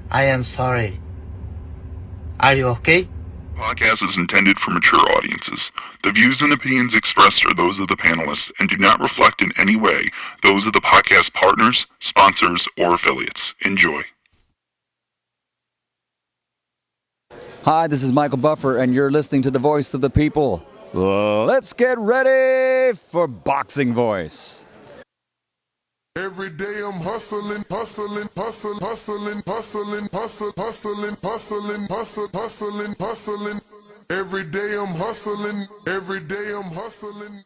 I am sorry. Are you okay? Podcast is intended for mature audiences. The views and opinions expressed are those of the panelists and do not reflect in any way those of the podcast partners, sponsors, or affiliates. Enjoy. Hi, this is Michael Buffer, and you're listening to the Voice of the People. Let's get ready for Boxing Voice. Every day I'm hustling. Every day I'm hustling.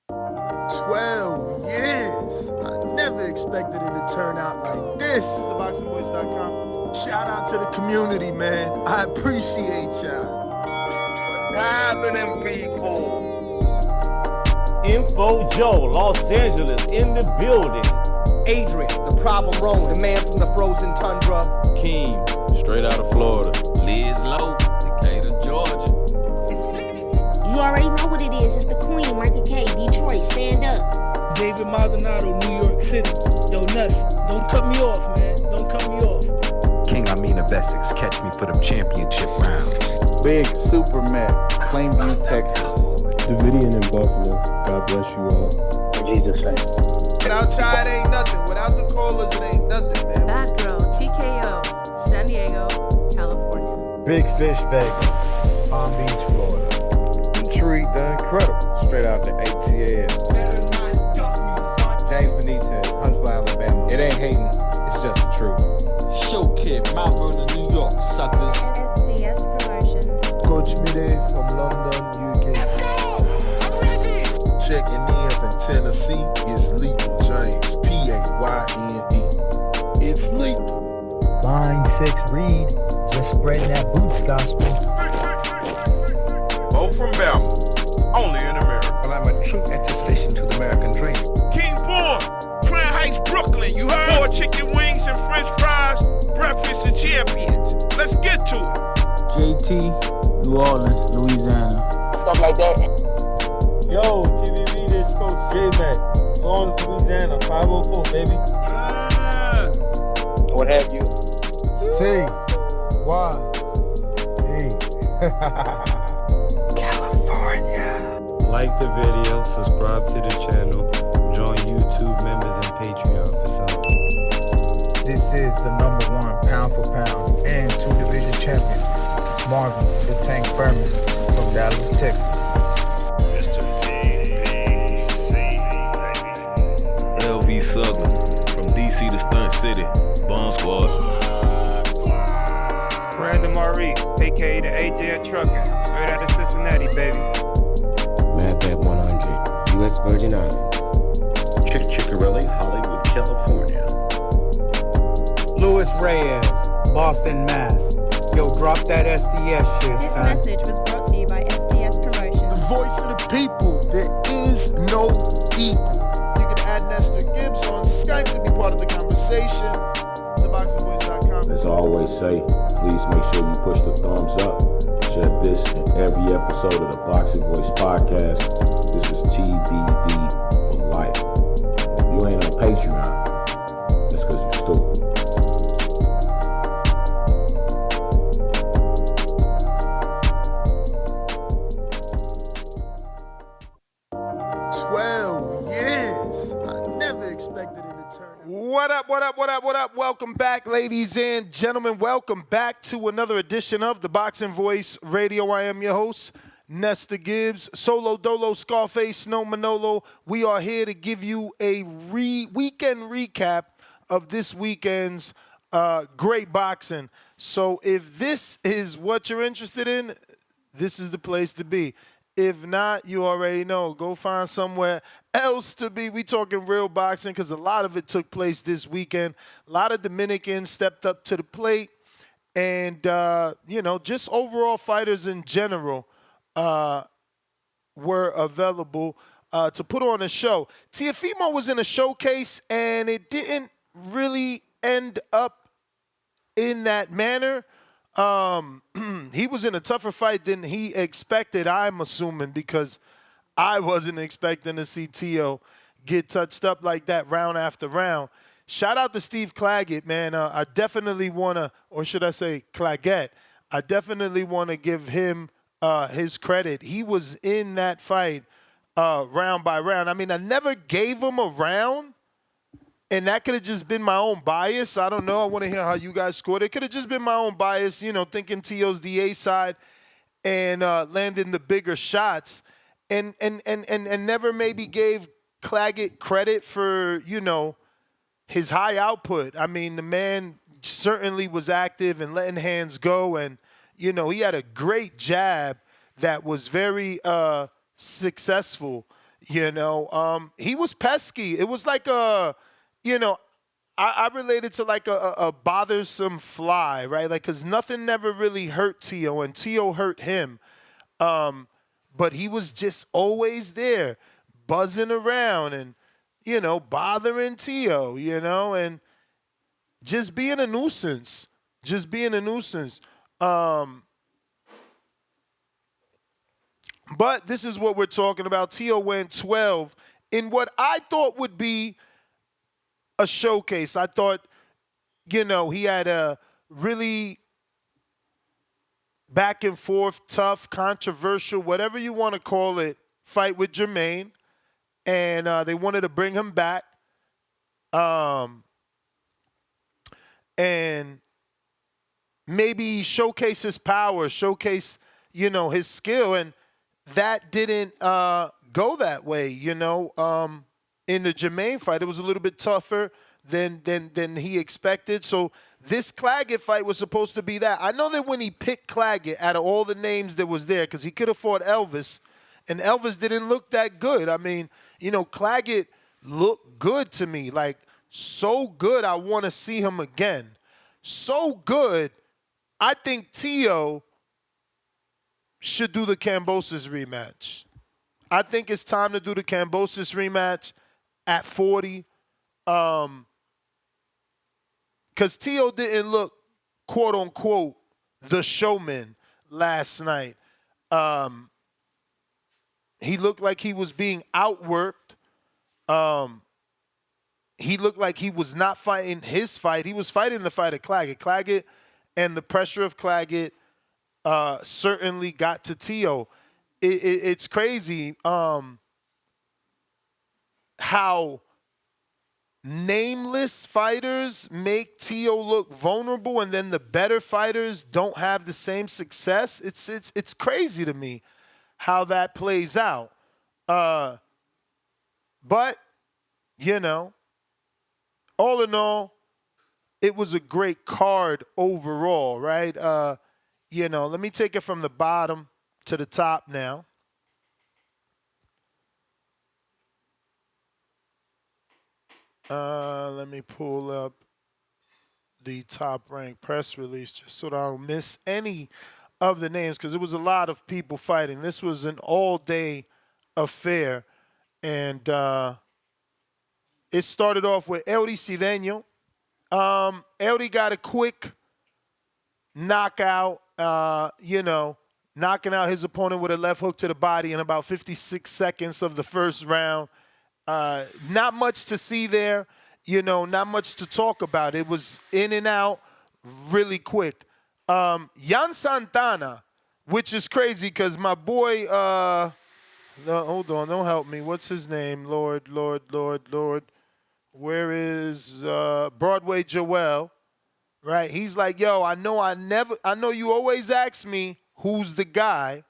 12 years. I never expected it to turn out like this. TheBoxingVoice.com. Shout out to the community, man. I appreciate y'all. What's happening, people? Info Joe, Los Angeles, in the building. Adrian, the problem wrong, the man from the frozen tundra. Keem, straight out of Florida. Liz Lowe, Decatur, Georgia. You already know what it is. It's the Queen, Marko, Detroit, stand up. David Maldonado, New York City. Yo, Nuss, don't cut me off, man. Don't cut me off. King Amin of Essex, catch me for them championship rounds. Big Super Mac, Plainview, Texas. Davidian in Buffalo. God bless you all. In Jesus' name. Without Chai, it ain't nothing. Without the callers, it ain't nothing, man. Bad Girl, TKO, San Diego, California. Big Fish, Vega, Palm Beach, Florida. Intrigue, the Incredible, straight out the ATL. James Benitez, Huntsville, Alabama. It ain't hating, it's just the truth. Show Kid, Mount Vernon, New York, suckers. SDS Promotions. Coach Mide from London, UK. Let's go! I'm ready! Checking in from Tennessee, it's Lethal James, P-A-Y-N-E. It's lethal. Line 6 Reed, just spreading that boots gospel. Bo from Bama, only in America. Well, I'm a true attestation to the American dream. King Born, Crown Heights, Brooklyn. You heard? 4 chicken wings and french fries, breakfast and champions. Let's get to it. JT, New Orleans, Louisiana. Stuff like that. Yo, TVV, this Coach J-Mac. New Orleans, Louisiana, 504, baby. What have you? C. Y. E. California. Like the video, subscribe to the channel, join YouTube members and Patreon for some. This is the #1 pound for pound and 2 division champion, Marvin the Tank Furman from Dallas, Texas. LV Southern, from DC to Stunt City, Bomb Squad. Brandon Maurice, a.k.a. the AJ Trucking, straight out of Cincinnati, baby. Madbat 100, U.S. Virgin Islands. Chick Chickarelli, Hollywood, California. Louis Reyes, Boston, Mass. Yo, drop that SDS shit, This son. message was brought to you by SDS Promotions. The voice of the people. There is no equal. You can add Nestor Gibbs on Skype to be part of the conversation. TheBoxingVoice.com. As I always say, please make sure you push the thumbs up. Share this in every episode of the Boxing Voice podcast. This is TBD for life. If you ain't on Patreon, that's because you're stupid. What up? Welcome back, ladies and gentlemen. Welcome back to another edition of the Boxing Voice Radio. I am your host, Nestor Gibbs, Solo Dolo, Scarface, Snow Manolo. We are here to give you a weekend recap of this weekend's great boxing. So if this is what you're interested in, this is the place to be. If not, you already know. Go find somewhere else to be. We talking real boxing because a lot of it took place this weekend. A lot of Dominicans stepped up to the plate. And, you know, just overall fighters in general were available to put on a show. Teofimo was in a showcase, and it didn't really end up in that manner. He was in a tougher fight than he expected, I'm assuming, because I wasn't expecting to see Teo get touched up like that round after round. shout out to Steve Claggett, man. I definitely want to, or should I say Claggett, I definitely want to give him his credit. He was in that fight round by round. I mean, I never gave him a round, and that could have just been my own bias. I don't know. I want to hear how you guys scored. It could have just been my own bias, you know, thinking Teo's the A side and landing the bigger shots, and never maybe gave Claggett credit for, you know, his high output. I mean, the man certainly was active and letting hands go, and, you know, he had a great jab that was very successful, you know. He was pesky. It was like a, you know, I related to like a bothersome fly, right? Like, because nothing never really hurt Teo, and Teo hurt him. But he was just always there, buzzing around and, you know, bothering Teo, you know, and just being a nuisance. Just being a nuisance. But this is what we're talking about. Teo went 12 in what I thought would be a showcase. I thought, you know, he had a really back and forth, tough, controversial, whatever you want to call it, fight with Jermaine. And they wanted to bring him back. And maybe showcase his power, showcase, you know, his skill. And that didn't go that way, you know. In the Jermaine fight, it was a little bit tougher than he expected. So this Claggett fight was supposed to be that. I know that when he picked Claggett out of all the names that was there, because he could have fought Elvis, and Elvis didn't look that good. I mean, you know, Claggett looked good to me, like so good I want to see him again. So good, I think Teo should do the Kambosos rematch. I think it's time to do the Kambosos rematch at 40. Because Teo didn't look, quote unquote, the showman last night. He looked like he was being outworked. He looked like he was not fighting his fight. He was fighting the fight of Claggett. Claggett and the pressure of Claggett certainly got to Teo. It's crazy how nameless fighters make Teo look vulnerable, and then the better fighters don't have the same success. It's crazy to me how that plays out. But, you know, all in all, it was a great card overall, right? You know, let me take it from the bottom to the top now. Let me pull up the top-ranked press release just so that I don't miss any of the names, because there was a lot of people fighting. This was an all-day affair, and it started off with Eury Cedeño. Eury got a quick knockout, you know, knocking out his opponent with a left hook to the body in about 56 seconds of the first round. Not much to see there, you know, not much to talk about. It was in and out really quick. Yan Santana, which is crazy because my boy, no, hold on, don't help me. What's his name? Lord. Where is Broadway Joel? Right? He's like, yo, I know you always ask me who's the guy,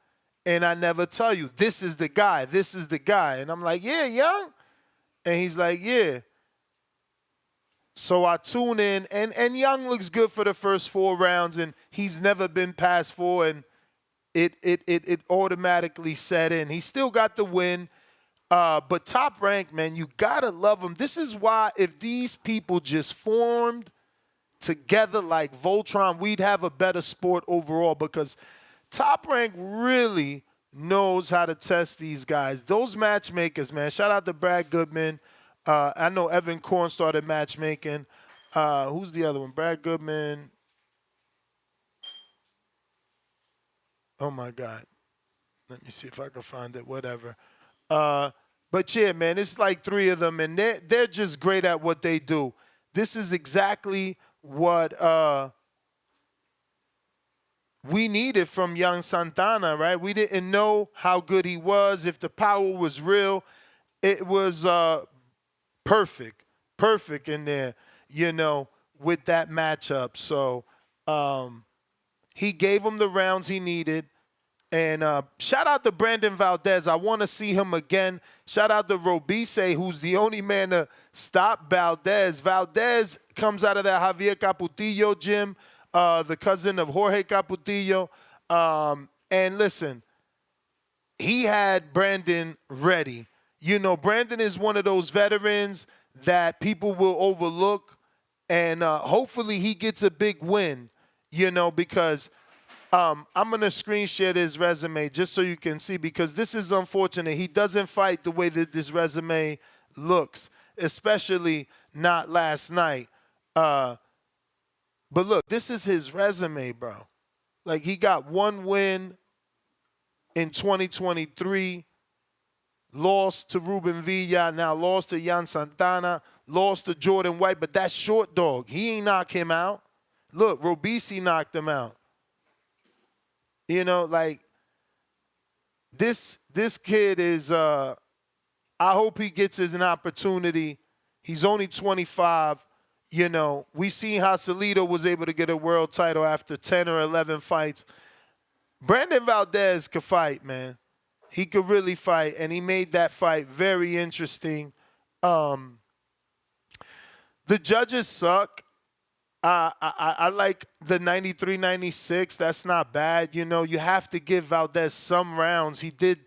and I never tell you. This is the guy. And I'm like, yeah, Young. And he's like, yeah. So I tune in, and Young looks good for the first 4 rounds, and he's never been past 4, and it automatically set in. He still got the win, but Top Rank, man, you gotta love him. This is why if these people just formed together like Voltron, we'd have a better sport overall, because Top Rank really knows how to test these guys. Those matchmakers, man. Shout out to Brad Goodman. I know Evan Korn started matchmaking. Who's the other one? Brad Goodman. Oh, my God. Let me see if I can find it. Whatever. But, yeah, man, it's like 3 of them, and they're just great at what they do. this is exactly what we needed from young Santana, right? We didn't know how good he was, if the power was real. It was perfect in there, with that matchup. So he gave him the rounds he needed. And shout out to Brandon Valdez. I want to see him again. Shout out to Robise, who's the only man to stop Valdez. Valdez comes out of that Javier Caputillo gym, the cousin of Jorge Caputillo. And listen, he had Brandon ready. Brandon is one of those veterans that people will overlook. And hopefully he gets a big win, because I'm going to screen share his resume just so you can see, because this is unfortunate. He doesn't fight the way that this resume looks, especially not last night. But look, this is his resume, bro. Like, he got one win in 2023, lost to Ruben Villa, now lost to Yan Santana, lost to Jordan White, but that's short dog. He ain't knock him out. Look, Robisi knocked him out. Like, this kid is, I hope he gets an opportunity. He's only 25. We seen how Salido was able to get a world title after 10 or 11 fights. Brandon Valdez could fight, man. He could really fight, and he made that fight very interesting. The judges suck. I like the 93-96. That's not bad. You have to give Valdez some rounds. He did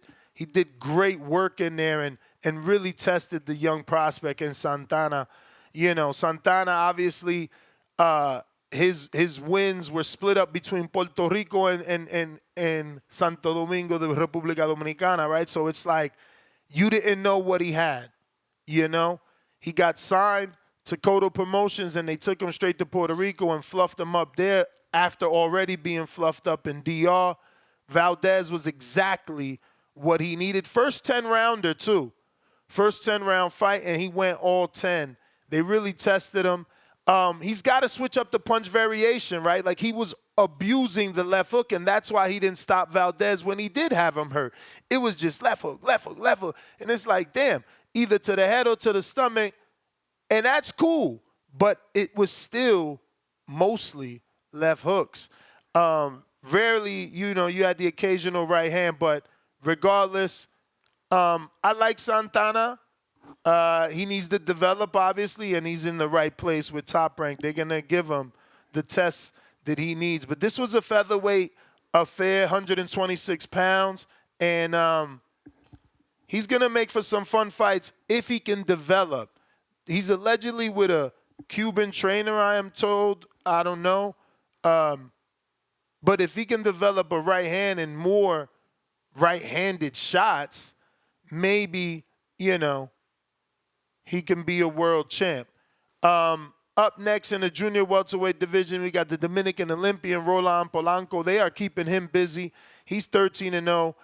great work in there and really tested the young prospect in Santana. Santana, obviously, his wins were split up between Puerto Rico and Santo Domingo, the República Dominicana, right? So it's like you didn't know what he had, He got signed to Cotto Promotions, and they took him straight to Puerto Rico and fluffed him up there after already being fluffed up in DR. Valdez was exactly what he needed. First 10-rounder, too. First 10-round fight, and he went all 10. They really tested him. He's got to switch up the punch variation, right? Like, he was abusing the left hook, and that's why he didn't stop Valdez when he did have him hurt. It was just left hook, left hook, left hook. And it's like, damn, either to the head or to the stomach. And that's cool, but it was still mostly left hooks. Rarely, you had the occasional right hand, but regardless, I like Santana. He needs to develop, obviously, and he's in the right place with Top Rank. They're going to give him the tests that he needs. But this was a featherweight affair, 126 pounds, and he's going to make for some fun fights if he can develop. He's allegedly with a Cuban trainer, I am told. I don't know. But if he can develop a right hand and more right-handed shots, maybe, he can be a world champ. Up next in the junior welterweight division, we got the Dominican Olympian Roland Polanco. They are keeping him busy. He's 13-0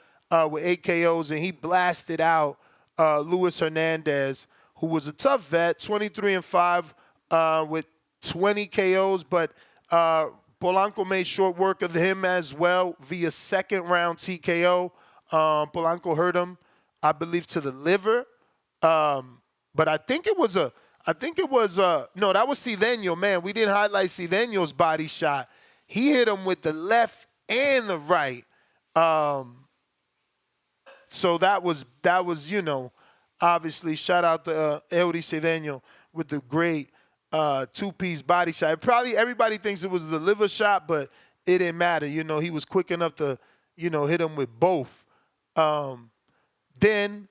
with 8 KOs, and he blasted out Luis Hernandez, who was a tough vet, 23-5 with 20 KOs, but Polanco made short work of him as well via second-round TKO. Polanco hurt him, I believe, to the liver, but I think it was no, that was Cedeno, man. We didn't highlight Cedeno's body shot. He hit him with the left and the right. So that was obviously, shout out to Eury Cedeno with the great two-piece body shot. Probably everybody thinks it was the liver shot, but it didn't matter. He was quick enough to, hit him with both. Then,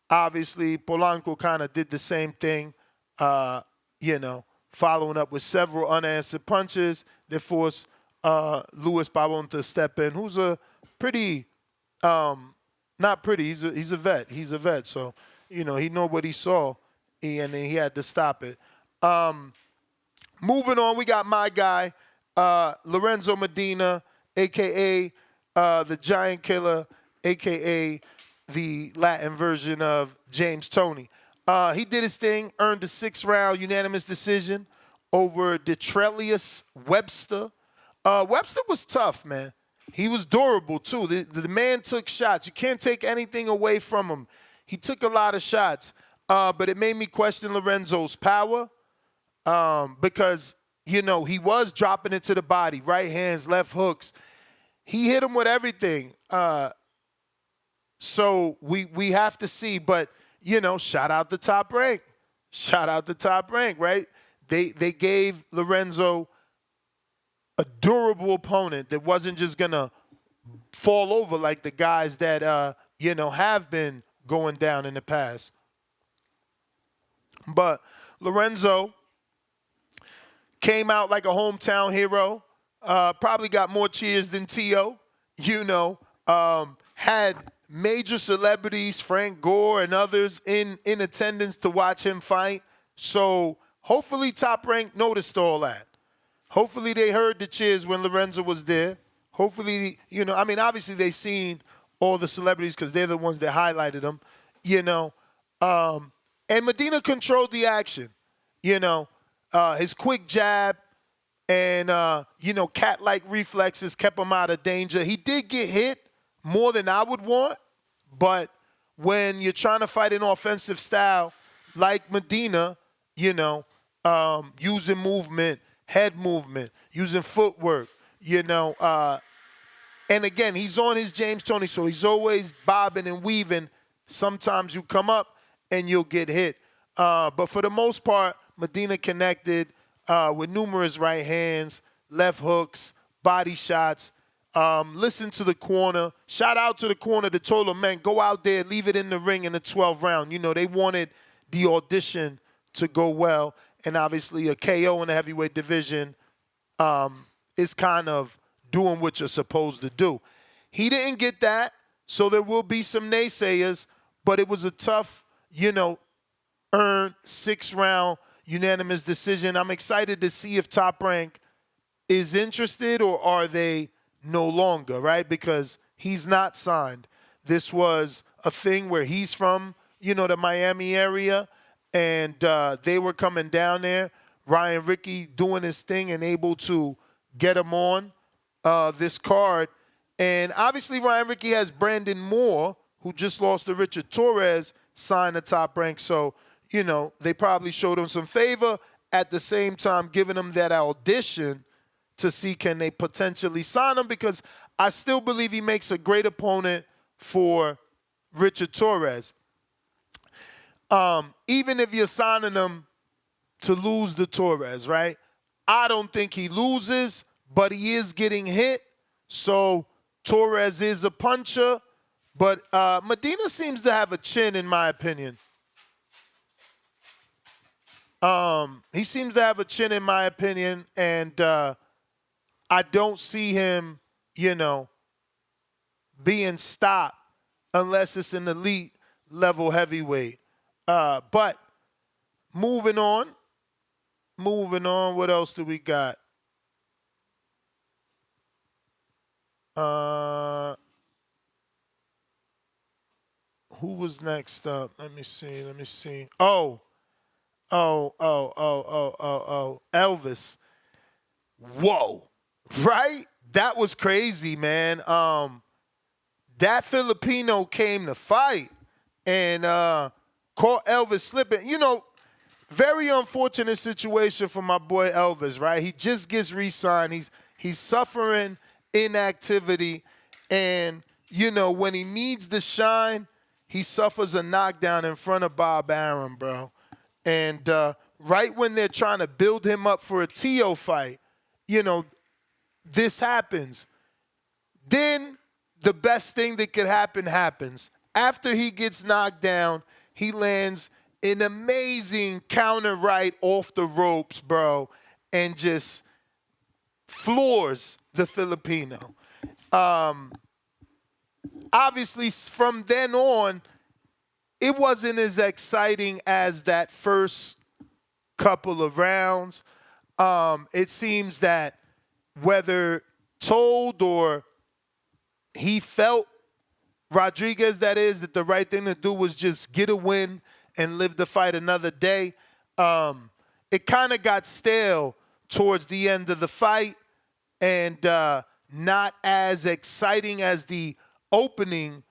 obviously, Polanco kind of did the same thing, following up with several unanswered punches that forced Luis Pabon to step in, who's a pretty, not pretty, he's a vet. He's a vet, so, he know what he saw, and he had to stop it. Moving on, we got my guy, Lorenzo Medina, a.k.a. the Giant Killer, a.k.a. the Latin version of James Toney. He did his thing, earned a 6th-round unanimous decision over Detrelius Webster. Webster was tough, man. He was durable, too. The man took shots. You can't take anything away from him. He took a lot of shots. But it made me question Lorenzo's power because, he was dropping it to the body, right hands, left hooks. He hit him with everything. So we have to see. But, shout out the Top Rank. Shout out the Top Rank, right? They gave Lorenzo a durable opponent that wasn't just going to fall over like the guys that, have been going down in the past. But Lorenzo came out like a hometown hero. Probably got more cheers than Teo. Had major celebrities, Frank Gore and others, in attendance to watch him fight. So hopefully Top Rank noticed all that. Hopefully they heard the cheers when Lorenzo was there. Hopefully, obviously they seen all the celebrities because they're the ones that highlighted them, And Medina controlled the action, his quick jab and, cat-like reflexes kept him out of danger. He did get hit more than I would want, but when you're trying to fight an offensive style like Medina, using movement, head movement, using footwork, and again, he's on his James Toney, so he's always bobbing and weaving. Sometimes you come up and you'll get hit. But for the most part, Medina connected with numerous right hands, left hooks, body shots. Listen to the corner. Shout out to the corner that told him, man, go out there, leave it in the ring in the 12th round. They wanted the audition to go well. And obviously a KO in the heavyweight division is kind of doing what you're supposed to do. He didn't get that, so there will be some naysayers, but it was a tough, earned 6th-round unanimous decision. I'm excited to see if Top Rank is interested or are they no longer, right? Because he's not signed. This was a thing where he's from, the Miami area, and they were coming down there. Ryan Rickey doing his thing and able to get him on this card. And obviously Ryan Rickey has Brandon Moore, who just lost to Richard Torres, signed the Top Rank. So, they probably showed him some favor, at the same time giving him that audition to see can they potentially sign him, because I still believe he makes a great opponent for Richard Torres. Even if you're signing him to lose to Torres, right? I don't think he loses, but he is getting hit. So Torres is a puncher, but Medina seems to have a chin, in my opinion. He seems to have a chin, in my opinion, and I don't see him, being stopped unless it's an elite level heavyweight. But moving on, what else do we got? Who was next up? Let me see. Oh, Elvis. Whoa, right? That was crazy, man. That Filipino came to fight and caught Elvis slipping. Very unfortunate situation for my boy Elvis, right? He just gets re-signed. He's suffering inactivity, and when he needs to shine, he suffers a knockdown in front of Bob Arum, bro. And right when they're trying to build him up for a Teo fight, this happens. Then the best thing that could happen happens. After he gets knocked down, he lands an amazing counter right off the ropes, bro, and just floors the Filipino. Obviously, from then on, it wasn't as exciting as that first couple of rounds. It seems that whether told or he felt, Rodriguez that is, that the right thing to do was just get a win and live to fight another day. It kind of got stale towards the end of the fight and not as exciting as the opening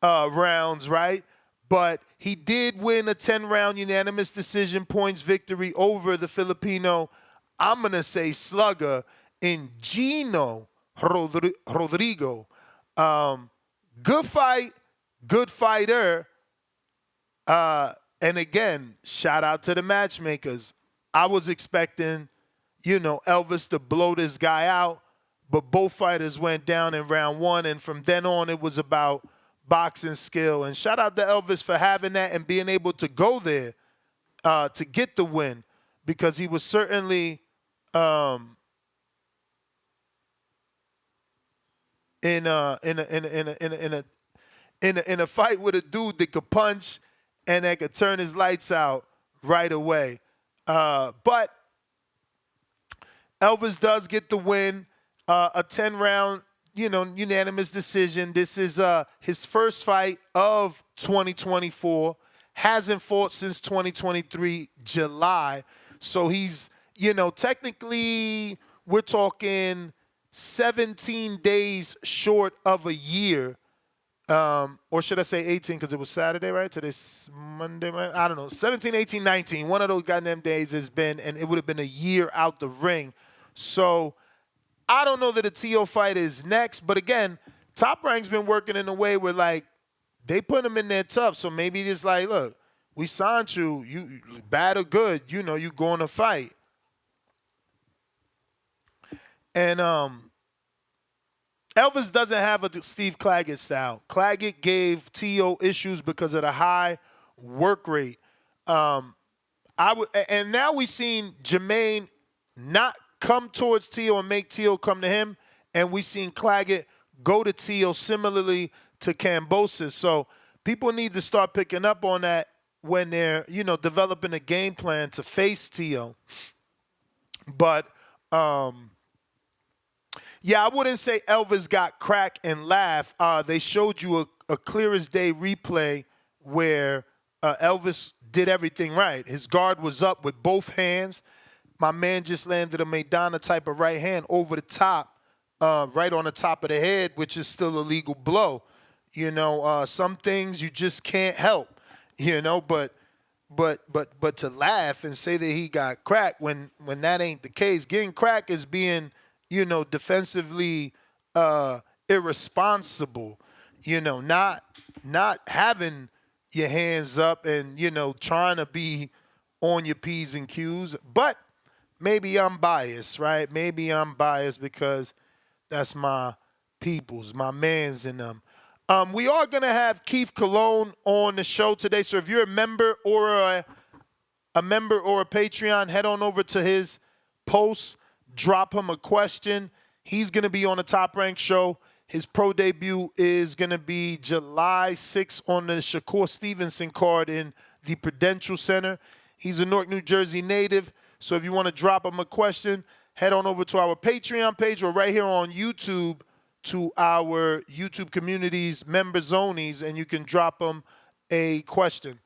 rounds, right? But he did win a 10-round unanimous decision points victory over the Filipino, I'm going to say slugger, in Gino Rodrigo. Good fight, good fighter. And again, shout out to the matchmakers. I was expecting, Elvis to blow this guy out, but both fighters went down in round 1, and from then on it was about boxing skill. And shout out to Elvis for having that and being able to go there to get the win, because he was certainly in a fight with a dude that could punch and that could turn his lights out right away. But Elvis does get the win, a 10-round, unanimous decision. This is his first fight of 2024. Hasn't fought since 2023, July. So he's, technically we're talking 17 days short of a year. Or should I say 18, because it was Saturday, right? Today's Monday, right? I don't know. 17, 18, 19. One of those goddamn days has been, and it would have been a year out the ring. So I don't know that a Teo fight is next. But again, Top Rank's been working in a way where, like, they put him in there tough. So maybe it's like, look, we signed you. You bad or good, you going to fight. And Elvis doesn't have a Steve Claggett style. Claggett gave Teo issues because of the high work rate. And now we've seen Jermaine not come towards Teo and make Teo come to him, and we've seen Claggett go to Teo similarly to Kambosos. So people need to start picking up on that when they're, developing a game plan to face Teo. But yeah, I wouldn't say Elvis got crack and laugh. They showed you a clear as day replay where Elvis did everything right. His guard was up with both hands. My man just landed a Maidana type of right hand over the top, right on the top of the head, which is still a legal blow. Some things you just can't help, but to laugh and say that he got cracked when that ain't the case. Getting cracked is being, defensively irresponsible, not having your hands up and, trying to be on your P's and Q's. But maybe I'm biased, right? Maybe I'm biased because that's my peoples, my mans in them. We are going to have Keith Cologne on the show today. So if you're a member or a Patreon, head on over to his post, drop him a question. He's going to be on the Top Rank show. His pro debut is going to be July 6th on the Shakur Stevenson card in the Prudential Center. He's a Newark, New Jersey native. So if you want to drop him a question, head on over to our Patreon page or right here on YouTube to our YouTube community's member zonies, and you can drop him a question.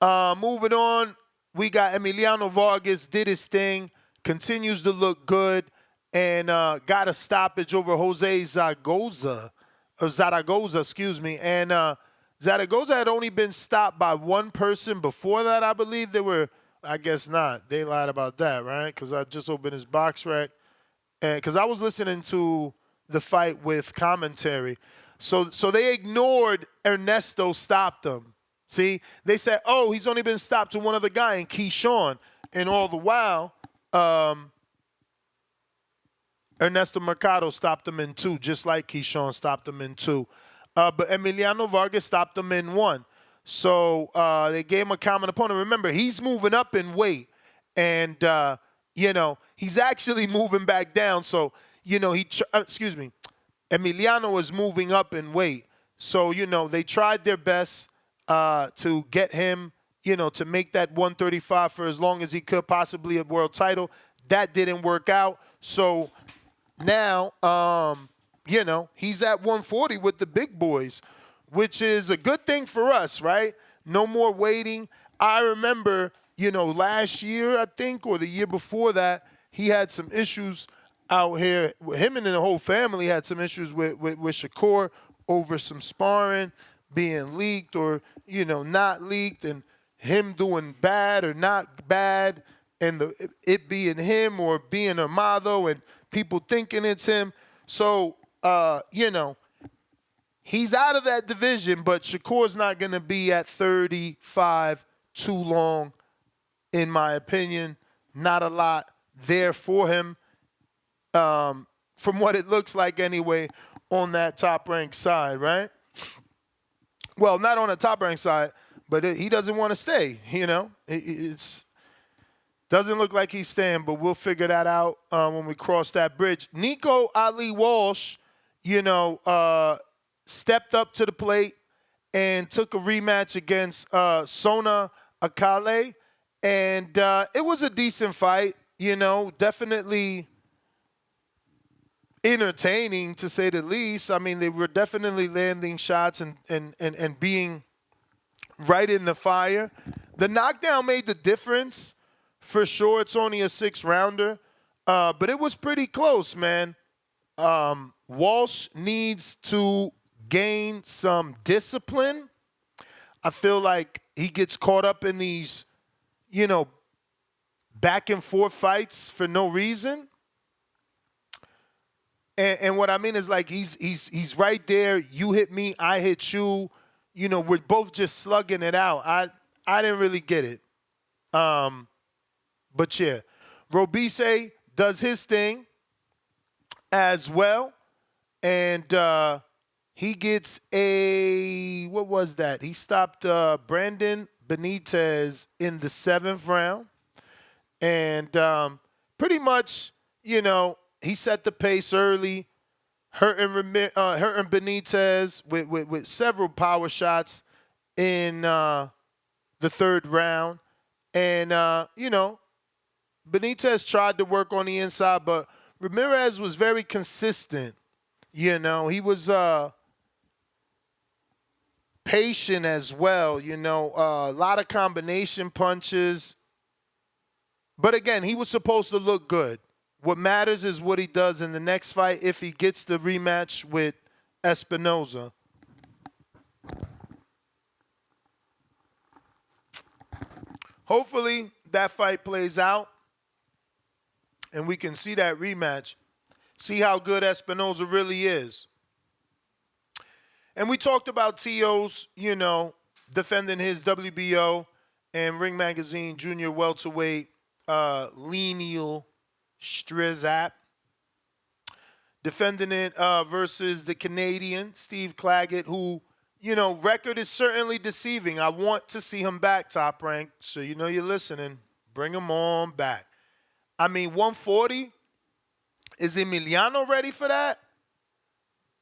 Moving on, we got Emiliano Vargas, did his thing, continues to look good, and got a stoppage over Jose Zaragoza, excuse me. And Zaragoza had only been stopped by one person before that, I believe. They were, I guess not. They lied about that, right? Because I just opened his box rack. Because I was listening to the fight with commentary. So they ignored Ernesto stopped them. See? They said, oh, he's only been stopped to one other guy, and Keyshawn. And all the while, Ernesto Mercado stopped him in 2, just like Keyshawn stopped him in 2. But Emiliano Vargas stopped him in 1. So they gave him a common opponent. Remember, he's moving up in weight. And, he's actually moving back down. So, Emiliano is moving up in weight. So, they tried their best to get him, to make that 135 for as long as he could, possibly a world title. That didn't work out. So now, he's at 140 with the big boys, which is a good thing for us, right? No more waiting. I remember, last year, I think, or the year before that, he had some issues out here. Him and the whole family had some issues with Shakur over some sparring being leaked or, not leaked, and him doing bad or not bad, and it being him or being Amado and people thinking it's him. So, he's out of that division, but Shakur's not going to be at 35 too long, in my opinion. Not a lot there for him, from what it looks like anyway, on that top-ranked side, right? Well, not on the top-ranked side, but he doesn't want to stay, It's doesn't look like he's staying, but we'll figure that out when we cross that bridge. Nico Ali Walsh, stepped up to the plate and took a rematch against Sona Akale. And it was a decent fight, definitely entertaining, to say the least. I mean, they were definitely landing shots and being right in the fire. The knockdown made the difference, for sure. It's only a 6-rounder, but it was pretty close, man. Walsh needs to gain some discipline. I feel like he gets caught up in these, back and forth fights for no reason. And what I mean is, like, he's right there. You hit me, I hit you. We're both just slugging it out. I didn't really get it. But yeah, Robise does his thing as well. And he gets what was that? He stopped Brandon Benitez in the 7th round. And pretty much, he set the pace early, hurting Benitez with several power shots in the 3rd round. And, Benitez tried to work on the inside, but Ramirez was very consistent. He was patient as well, a lot of combination punches. But again, he was supposed to look good. What matters is what he does in the next fight if he gets the rematch with Espinoza. Hopefully that fight plays out and we can see that rematch, see how good Espinoza really is. And we talked about Teo's, defending his WBO and Ring Magazine junior welterweight Lenial Strizap. Defending it versus the Canadian, Steve Claggett, who, record is certainly deceiving. I want to see him back, Top Rank. So you're listening. Bring him on back. I mean, 140? Is Emiliano ready for that?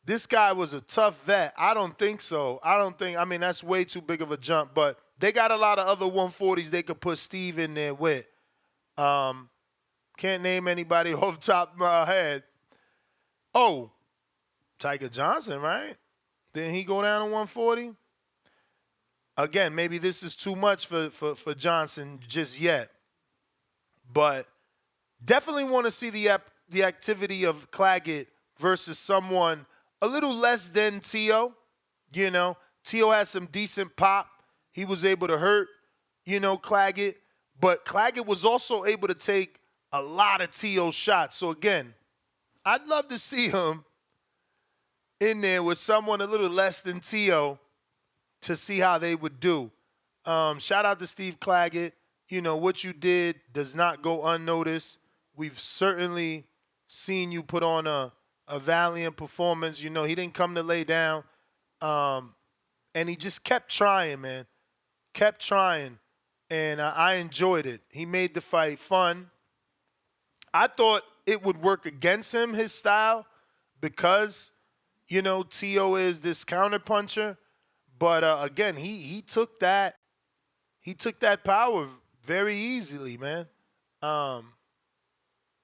This guy was a tough vet. I don't think so. That's way too big of a jump. But they got a lot of other 140s they could put Steve in there with. Can't name anybody off the top of my head. Oh, Tiger Johnson, right? Didn't he go down to 140? Again, maybe this is too much for Johnson just yet. But definitely want to see the activity of Claggett versus someone a little less than Teo. Teo has some decent pop. He was able to hurt, Claggett. But Claggett was also able to take a lot of Teo's shots. So, again, I'd love to see him in there with someone a little less than Teo to see how they would do. Shout out to Steve Claggett. What you did does not go unnoticed. We've certainly seen you put on a valiant performance. He didn't come to lay down. And he just kept trying, man. Kept trying. And I enjoyed it. He made the fight fun. I thought it would work against him, his style, because, Teo is this counterpuncher. But, again, he took that power very easily, man.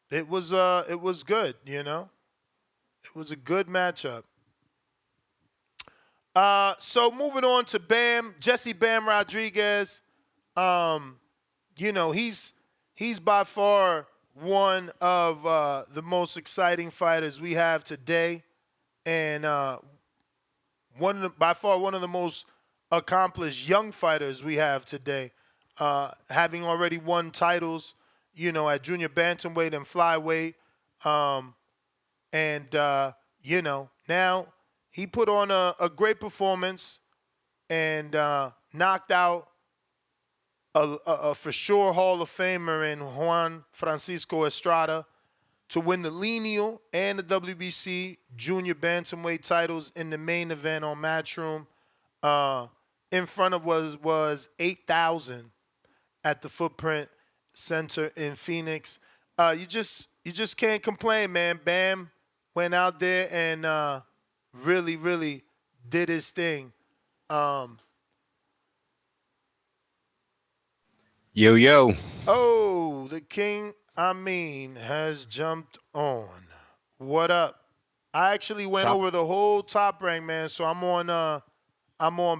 It was good, It was a good matchup. So moving on to Bam, Jesse Bam Rodriguez. He's by far one of the most exciting fighters we have today, and by far one of the most accomplished young fighters we have today, having already won titles, at junior bantamweight and flyweight, now he put on a great performance and knocked out a for sure Hall of Famer in Juan Francisco Estrada to win the lineal and the WBC junior bantamweight titles in the main event on Matchroom. In front of was 8,000 at the Footprint Center in Phoenix. You just can't complain, man. Bam went out there and really, really did his thing. Yo. Oh, the King Amin has jumped on. What up? I actually went over the whole Top Rank, man. So I'm on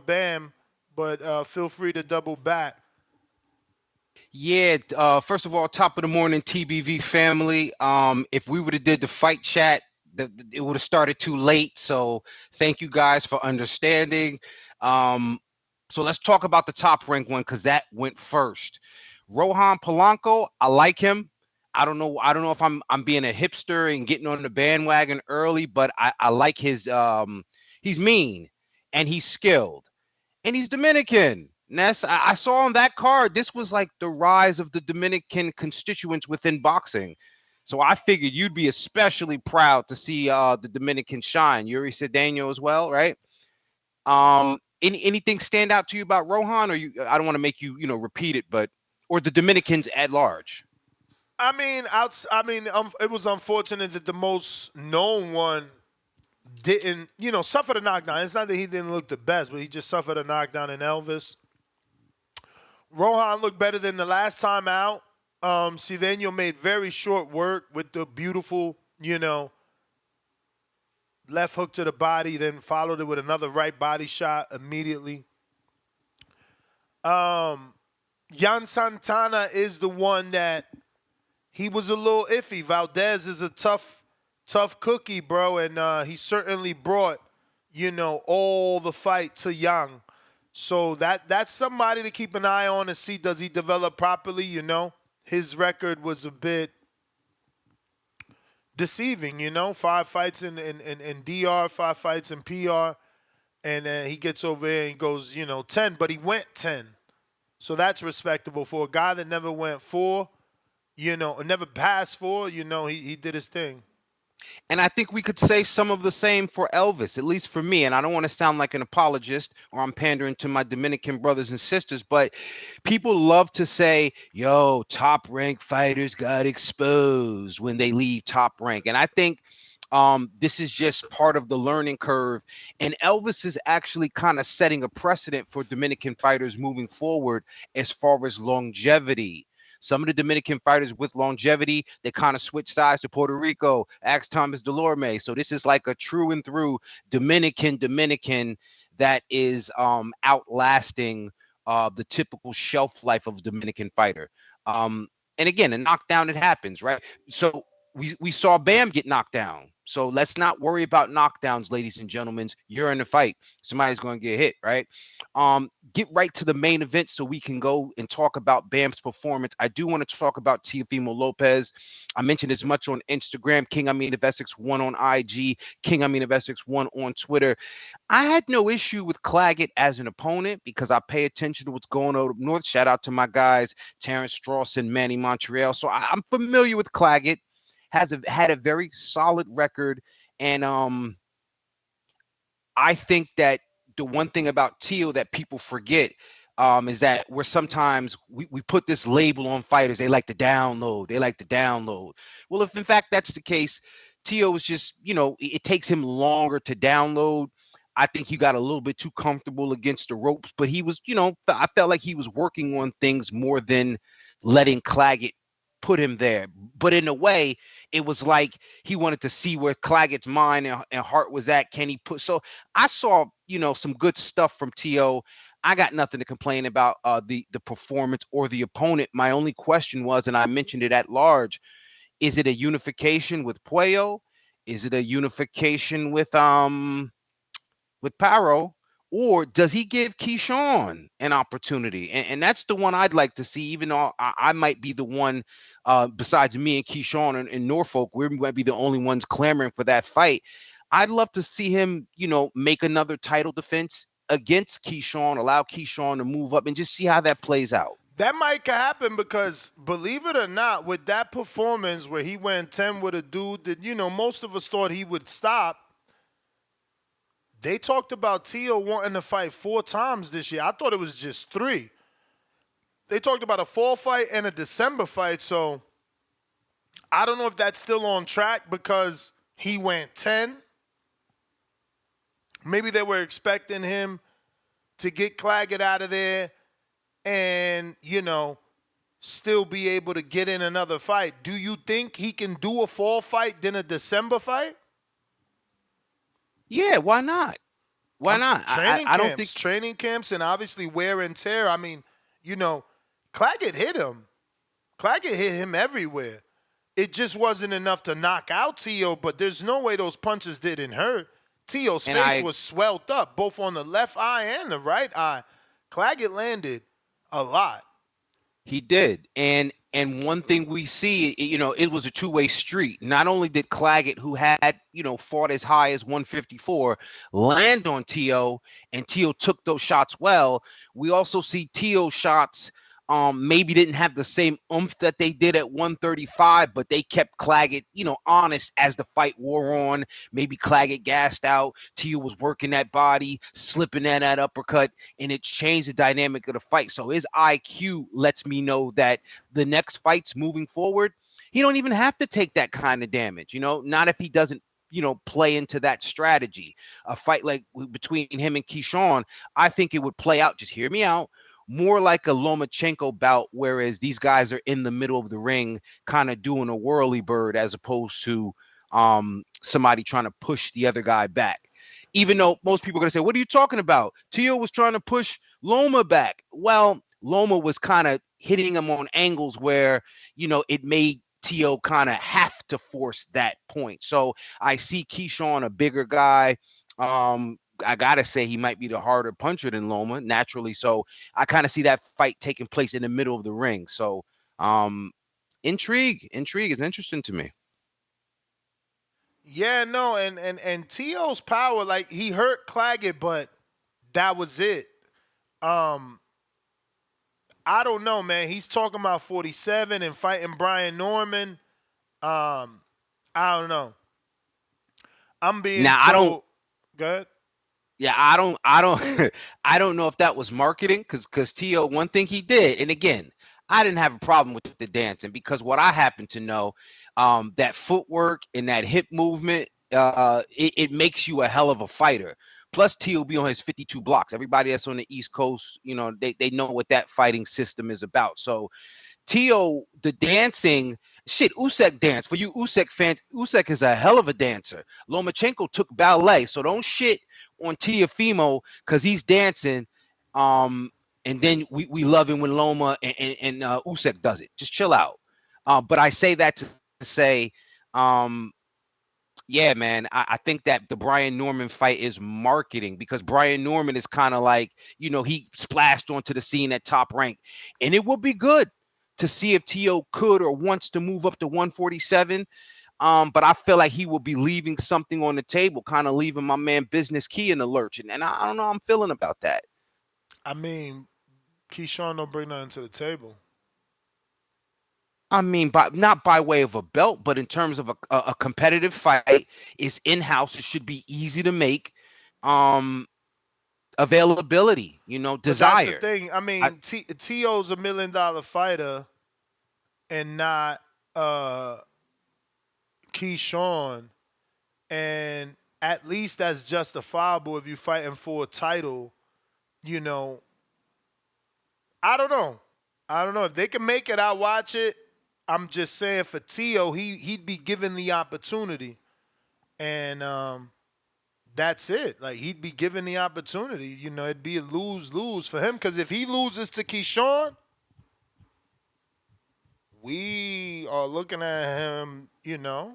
Bam, but feel free to double back. Yeah, first of all, top of the morning, TBV family. If we would have did the fight chat, it would have started too late. So thank you guys for understanding. So let's talk about the Top Rank one because that went first. Rohan Polanco, I like him. I don't know if I'm being a hipster and getting on the bandwagon early, but I like his he's mean and he's skilled and he's Dominican. Ness, I saw on that card, this was like the rise of the Dominican constituents within boxing. So I figured you'd be especially proud to see the Dominican shine. Yuri Cedeno as well, right? Anything stand out to you about Rohan, or I don't want to make you repeat it, but or the Dominicans at large? It was unfortunate that the most known one didn't, suffer a knockdown. It's not that he didn't look the best, but he just suffered a knockdown in Elvis. Rohan looked better than the last time out. Cedeno made very short work with the beautiful, left hook to the body, then followed it with another right body shot immediately. Yan Santana is the one that he was a little iffy. Valdez is a tough cookie, bro, and he certainly brought, all the fight to Yang. So that's somebody to keep an eye on and see, does he develop properly, His record was a bit deceiving, 5 fights in DR, 5 fights in PR, and he gets over here and goes, 10, but he went 10. So that's respectable for a guy that never went 4, or never passed 4, he did his thing. And I think we could say some of the same for Elvis, at least for me. And I don't want to sound like an apologist or I'm pandering to my Dominican brothers and sisters, but people love to say, yo, Top Rank fighters got exposed when they leave Top Rank. And I think this is just part of the learning curve. And Elvis is actually kind of setting a precedent for Dominican fighters moving forward as far as longevity. Some of the Dominican fighters with longevity, they kind of switch sides to Puerto Rico. Ask Thomas Delorme. So this is like a true and through Dominican that is outlasting the typical shelf life of a Dominican fighter. And again, a knockdown, it happens, right? So we saw Bam get knocked down. So let's not worry about knockdowns, ladies and gentlemen. You're in a fight. Somebody's going to get hit, right? Get right to the main event so we can go and talk about Bam's performance. I do want to talk about Teofimo Lopez. I mentioned as much on Instagram, King Amin of Essex 1 on IG, King Amin of Essex 1 on Twitter. I had no issue with Claggett as an opponent because I pay attention to what's going on up north. Shout out to my guys, Terrence Strauss and Manny Montreal. So I'm familiar with Claggett. Had a very solid record, and I think that the one thing about Teo that people forget is that we're sometimes we put this label on fighters. They like to download. Well, if in fact that's the case, Teo is just, it takes him longer to download. I think he got a little bit too comfortable against the ropes, but he was, I felt like he was working on things more than letting Claggett put him there. But in a way, it was like he wanted to see where Claggett's mind and heart was at. Can he put? So I saw, some good stuff from Teo. I got nothing to complain about the performance or the opponent. My only question was, and I mentioned it at large, is it a unification with Puello? Is it a unification with Paro? Or does he give Keyshawn an opportunity? And that's the one I'd like to see, even though I might be the one, besides me and Keyshawn in Norfolk, we might be the only ones clamoring for that fight. I'd love to see him, make another title defense against Keyshawn, allow Keyshawn to move up and just see how that plays out. That might happen because, believe it or not, with that performance where he went 10 with a dude that, most of us thought he would stop, they talked about Teo wanting to fight 4 times this year. I thought it was just 3. They talked about a fall fight and a December fight, so I don't know if that's still on track because he went 10. Maybe they were expecting him to get Claggett out of there and, still be able to get in another fight. Do you think he can do a fall fight then a December fight? Yeah, why not? Why not? I don't think training camps and obviously wear and tear. I mean, Claggett hit him. Claggett hit him everywhere. It just wasn't enough to knock out Teo, but there's no way those punches didn't hurt. Teo's face was swelled up, both on the left eye and the right eye. Claggett landed a lot. He did. And one thing we see, it was a two-way street. Not only did Claggett, who had, fought as high as 154, land on Teo, and Teo took those shots well, we also see Teo's shots maybe didn't have the same oomph that they did at 135, but they kept Claggett, honest as the fight wore on. Maybe Claggett gassed out. Teo was working that body, slipping that uppercut, and it changed the dynamic of the fight. So his IQ lets me know that the next fights moving forward, he don't even have to take that kind of damage, not if he doesn't play into that strategy. A fight like between him and Keyshawn, I think it would play out, just hear me out, more like a Lomachenko bout, whereas these guys are in the middle of the ring kind of doing a whirly bird as opposed to somebody trying to push the other guy back. Even though most people are going to say, what are you talking about? Teo was trying to push Loma back. Well, Loma was kind of hitting him on angles where, it made Teo kind of have to force that point. So I see Keyshawn, a bigger guy. I gotta say he might be the harder puncher than Loma, naturally. So I kind of see that fight taking place in the middle of the ring. So intrigue is interesting to me. Yeah, no, and Teo's power, like he hurt Claggett, but that was it. I don't know, man. He's talking about 47 and fighting Brian Norman. I don't know. I'm being now. told, I don't. Good. Yeah, I don't I don't know if that was marketing because Teo, one thing he did, and again, I didn't have a problem with the dancing because what I happen to know, that footwork and that hip movement, it makes you a hell of a fighter. Plus, Teo be on his 52 blocks. Everybody that's on the East Coast, they know what that fighting system is about. So Teo, the dancing, shit, Usyk dance. For you Usyk fans, Usyk is a hell of a dancer. Lomachenko took ballet, so don't shit on Teofimo because he's dancing. And then we love him when Loma and Usyk does it. Just chill out. But I say that to say, yeah, man, I think that the Brian Norman fight is marketing because Brian Norman is kind of like, he splashed onto the scene at Top Rank. And it would be good to see if Teo could or wants to move up to 147. But I feel like he will be leaving something on the table, kind of leaving my man Business Key in the lurch. And I don't know how I'm feeling about that. I mean, Keyshawn don't bring nothing to the table. I mean, not by way of a belt, but in terms of a competitive fight, is in-house. It should be easy to make. Availability, desire. That's the thing. I mean, Teo's $1 million fighter and not Keyshawn. And at least that's justifiable if you're fighting for a title, I don't know. If they can make it, I'll watch it. I'm just saying for Teo, he'd be given the opportunity, and that's it. Like, he'd be given the opportunity. You know, it'd be a lose-lose for him, because if he loses to Keyshawn, we are looking at him, you know.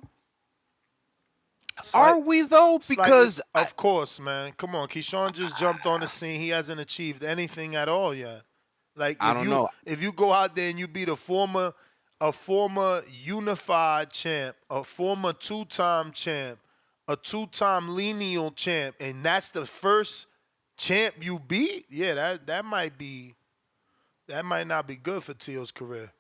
Are we, though? Because of course, man. Come on, Keyshawn just jumped on the scene. He hasn't achieved anything at all yet. Like, I don't know. If you go out there and you beat a former unified champ, a former two-time champ, a two-time lineal champ, and that's the first champ you beat, yeah, that might not be good for Teo's career.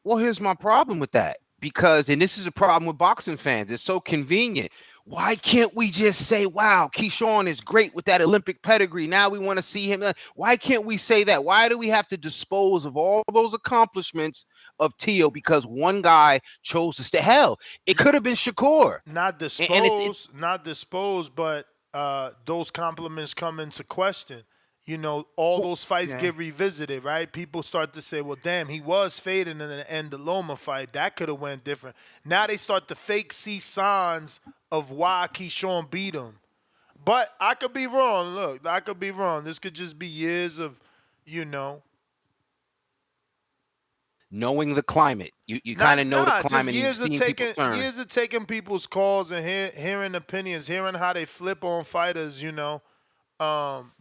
Well, here's my problem with that. Because, and this is a problem with boxing fans, it's so convenient. Why can't we just say, wow, Keyshawn is great with that Olympic pedigree. Now we want to see him. Why can't we say that? Why do we have to dispose of all those accomplishments of Teo because one guy chose to stay? Hell, it could have been Shakur. Not disposed, but those compliments come into question. You know, all those fights get revisited, right? People start to say, well, damn, he was fading in the end of Loma fight. That could have went different. Now they start to fake see signs of why Keyshawn beat him. But I could be wrong. Look, I could be wrong. This could just be years of, you know. Knowing the climate. You kind of know the climate. Years of taking people's calls and hearing opinions, hearing how they flip on fighters, you know.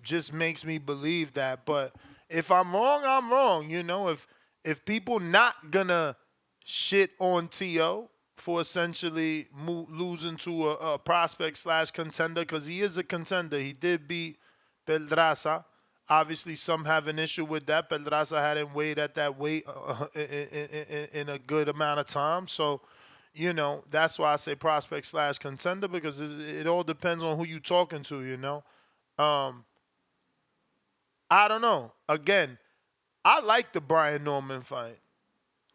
Just makes me believe that. But if I'm wrong, I'm wrong. You know, if people not gonna shit on Teo for essentially losing to a prospect / contender, because he is a contender. He did beat Pedraza. Obviously, some have an issue with that. Pedraza hadn't weighed at that weight in a good amount of time. So, you know, that's why I say prospect / contender, because it all depends on who you talking to, you know. I don't know. Again, I like the Brian Norman fight,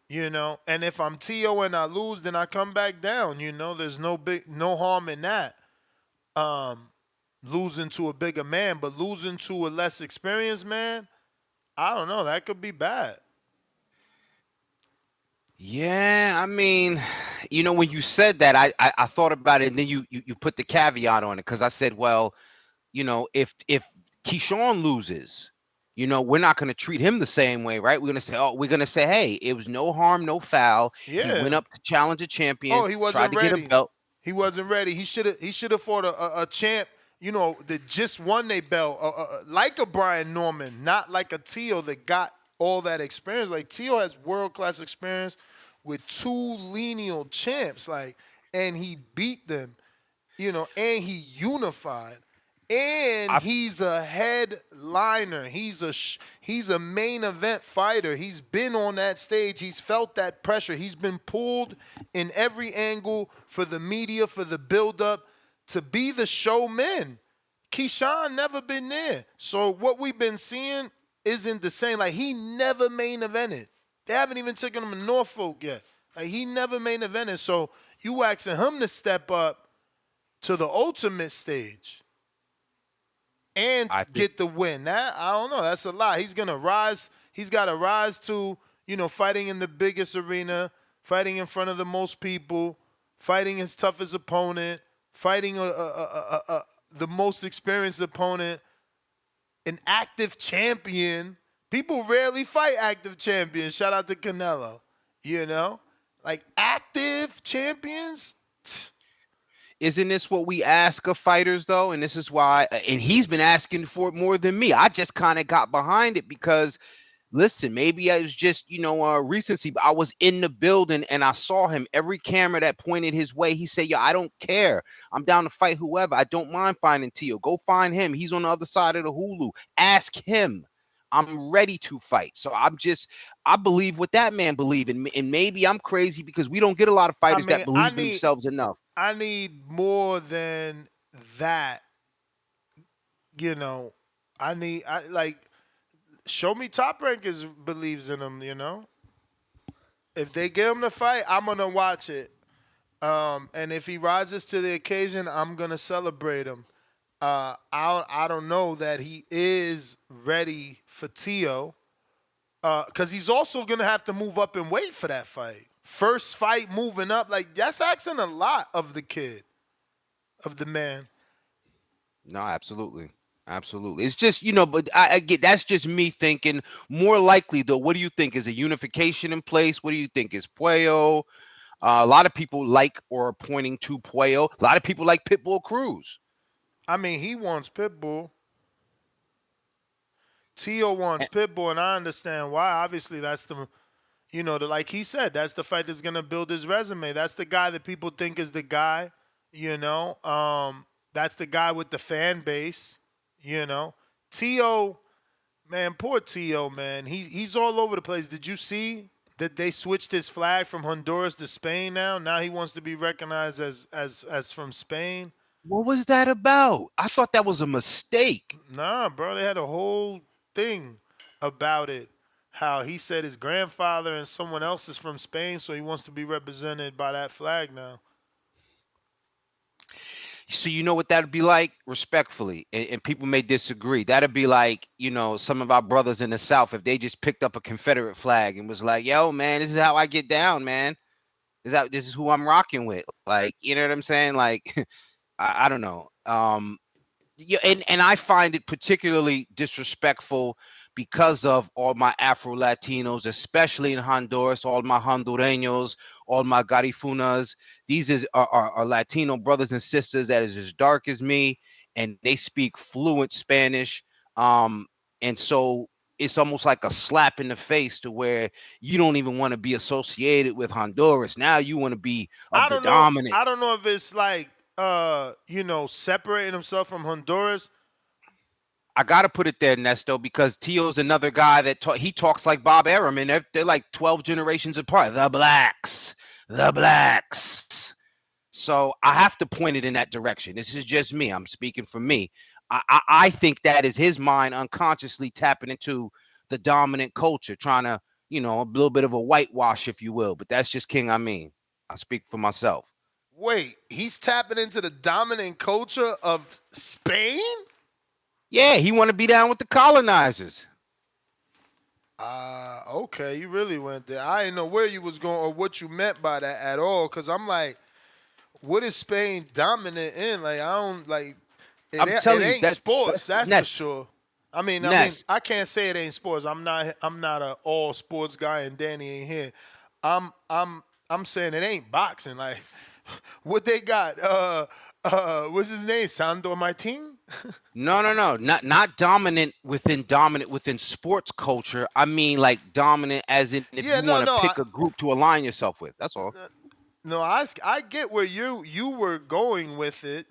you know. And if I'm Teo and I lose, then I come back down. You know, there's no harm in that. Losing to a bigger man, but losing to a less experienced man, I don't know. That could be bad. Yeah, I mean, you know, when you said that, I thought about it, and then you put the caveat on it, because I said, well, you know, if Keyshawn loses, you know, we're not going to treat him the same way, right? We're going to say, hey, it was no harm, no foul. Yeah. He went up to challenge a champion. Oh, he wasn't ready. ready. To get a belt. He wasn't ready. He should have fought a champ, you know, that just won a belt, like a Brian Norman, not like a Teo that got all that experience. Like, Teo has world-class experience with 2 lineal champs, like, and he beat them, you know, and he unified. And he's a headliner. He's a main event fighter. He's been on that stage. He's felt that pressure. He's been pulled in every angle for the media, for the build-up, to be the showman. Keyshawn never been there. So what we've been seeing isn't the same. Like, he never main evented. They haven't even taken him to Norfolk yet. Like, he never main evented. So you asking him to step up to the ultimate stage and get the win. That, I don't know. That's a lot. He's gonna rise. He's got to rise to, you know, fighting in the biggest arena, fighting in front of the most people, fighting his toughest opponent, fighting the most experienced opponent, an active champion. People rarely fight active champions. Shout out to Canelo. You know, like, active champions. Isn't this what we ask of fighters, though? And this is why, and he's been asking for it more than me. I just kind of got behind it because, listen, maybe I was just, you know, recency, but I was in the building and I saw him. Every camera that pointed his way, he said, yo, I don't care. I'm down to fight whoever. I don't mind finding Teo. Go find him. He's on the other side of the Hulu. Ask him. I'm ready to fight. So I believe what that man believed. And maybe I'm crazy because we don't get a lot of fighters that believe in themselves enough. I need more than that. You know, show me Top Rankers believes in him, you know. If they get him to fight, I'm going to watch it. And if he rises to the occasion, I'm going to celebrate him. I don't know that he is ready for Teo. Because he's also going to have to move up in weight for that fight. First fight moving up, like that's asking a lot of the kid, of the man. No, absolutely. Absolutely. It's just, but I get that's just me thinking more likely though. What do you think? Is a unification in place? What do you think? Is Puello? A lot of people like or are pointing to Puello. A lot of people like Pitbull Cruz. I mean, he wants Pitbull. Teo wants Pitbull, and I understand why. Obviously, that's the, like he said, that's the fight that's going to build his resume. That's the guy that people think is the guy, That's the guy with the fan base, Teo, man, poor Teo, man. He's all over the place. Did you see that they switched his flag from Honduras to Spain now? Now he wants to be recognized as from Spain. What was that about? I thought that was a mistake. Nah, bro, they had a whole thing about it. How he said his grandfather and someone else is from Spain, so he wants to be represented by that flag now. So you know what that'd be like, respectfully, and people may disagree. That'd be like, some of our brothers in the South, if they just picked up a Confederate flag and was like, yo, man, this is how I get down, man. This is who I'm rocking with. Like, you know what I'm saying? Like, I don't know. Yeah, and I find it particularly disrespectful because of all my Afro-Latinos, especially in Honduras, all my Hondureños, all my Garifunas. These are Latino brothers and sisters that is as dark as me, and they speak fluent Spanish. And so it's almost like a slap in the face to where you don't even want to be associated with Honduras. Now you want to be dominant. I don't know if it's like, separating himself from Honduras. I got to put it there, Nesto, because Teo's another guy that he talks like Bob Arum, and they're like 12 generations apart. The blacks. So I have to point it in that direction. This is just me. I'm speaking for me. I think that is his mind unconsciously tapping into the dominant culture, trying to, a little bit of a whitewash, if you will. But that's just King Amin. I speak for myself. Wait, he's tapping into the dominant culture of Spain? Yeah, he want to be down with the colonizers. Okay, you really went there. I didn't know where you was going or what you meant by that at all, because I'm like, what is Spain dominant in? Like, I don't, like, it ain't sports, that's for sure. I mean, I can't say it ain't sports. I'm not an all sports guy, and Danny ain't here. I'm saying it ain't boxing. Like, what they got? What's his name? Sandor Martin? No. Not dominant within sports culture. I mean, like dominant as in if you want to pick a group to align yourself with. That's all. No, I get where you were going with it,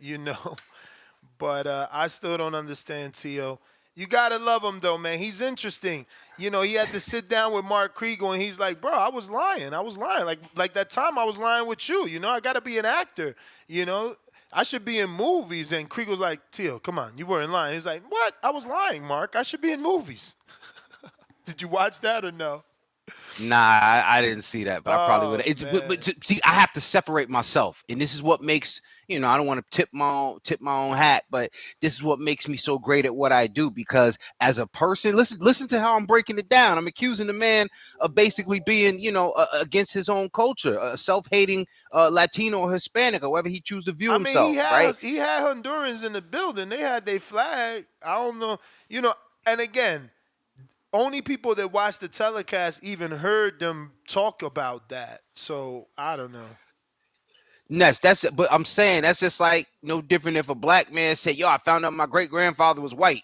but I still don't understand Teo. You gotta love him though, man. He's interesting. He had to sit down with Mark Kriegel, and he's like, bro, I was lying. Like that time I was lying with you. I gotta be an actor. I should be in movies. And Kriegel's like, Teo, come on, you weren't lying. He's like, what? I was lying, Mark. I should be in movies. Did you watch that or no? Nah, I didn't see that, but I probably would. But see, I have to separate myself, and this is what makes I don't want to tip my own hat, but this is what makes me so great at what I do. Because as a person, listen to how I'm breaking it down. I'm accusing the man of basically being, against his own culture, a self-hating Latino or Hispanic, however he chooses to view himself. He had Hondurans in the building. They had their flag. I don't know, and again, only people that watched the telecast even heard them talk about that. So I don't know. That's it. But I'm saying that's just like no different if a black man said, yo, I found out my great grandfather was white.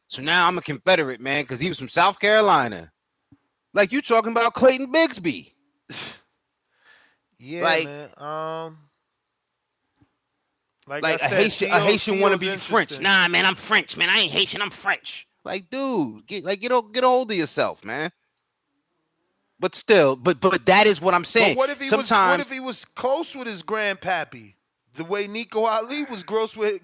So now I'm a Confederate, man, because he was from South Carolina. Like you talking about Clayton Bigsby. Yeah, man. Like I said, a Haitian want to be French. Nah, man, I'm French, man. I ain't Haitian, I'm French. Like, dude, get a hold of yourself, man. But still, but that is what I'm saying. But what if he was close with his grandpappy? The way Nico Ali was close with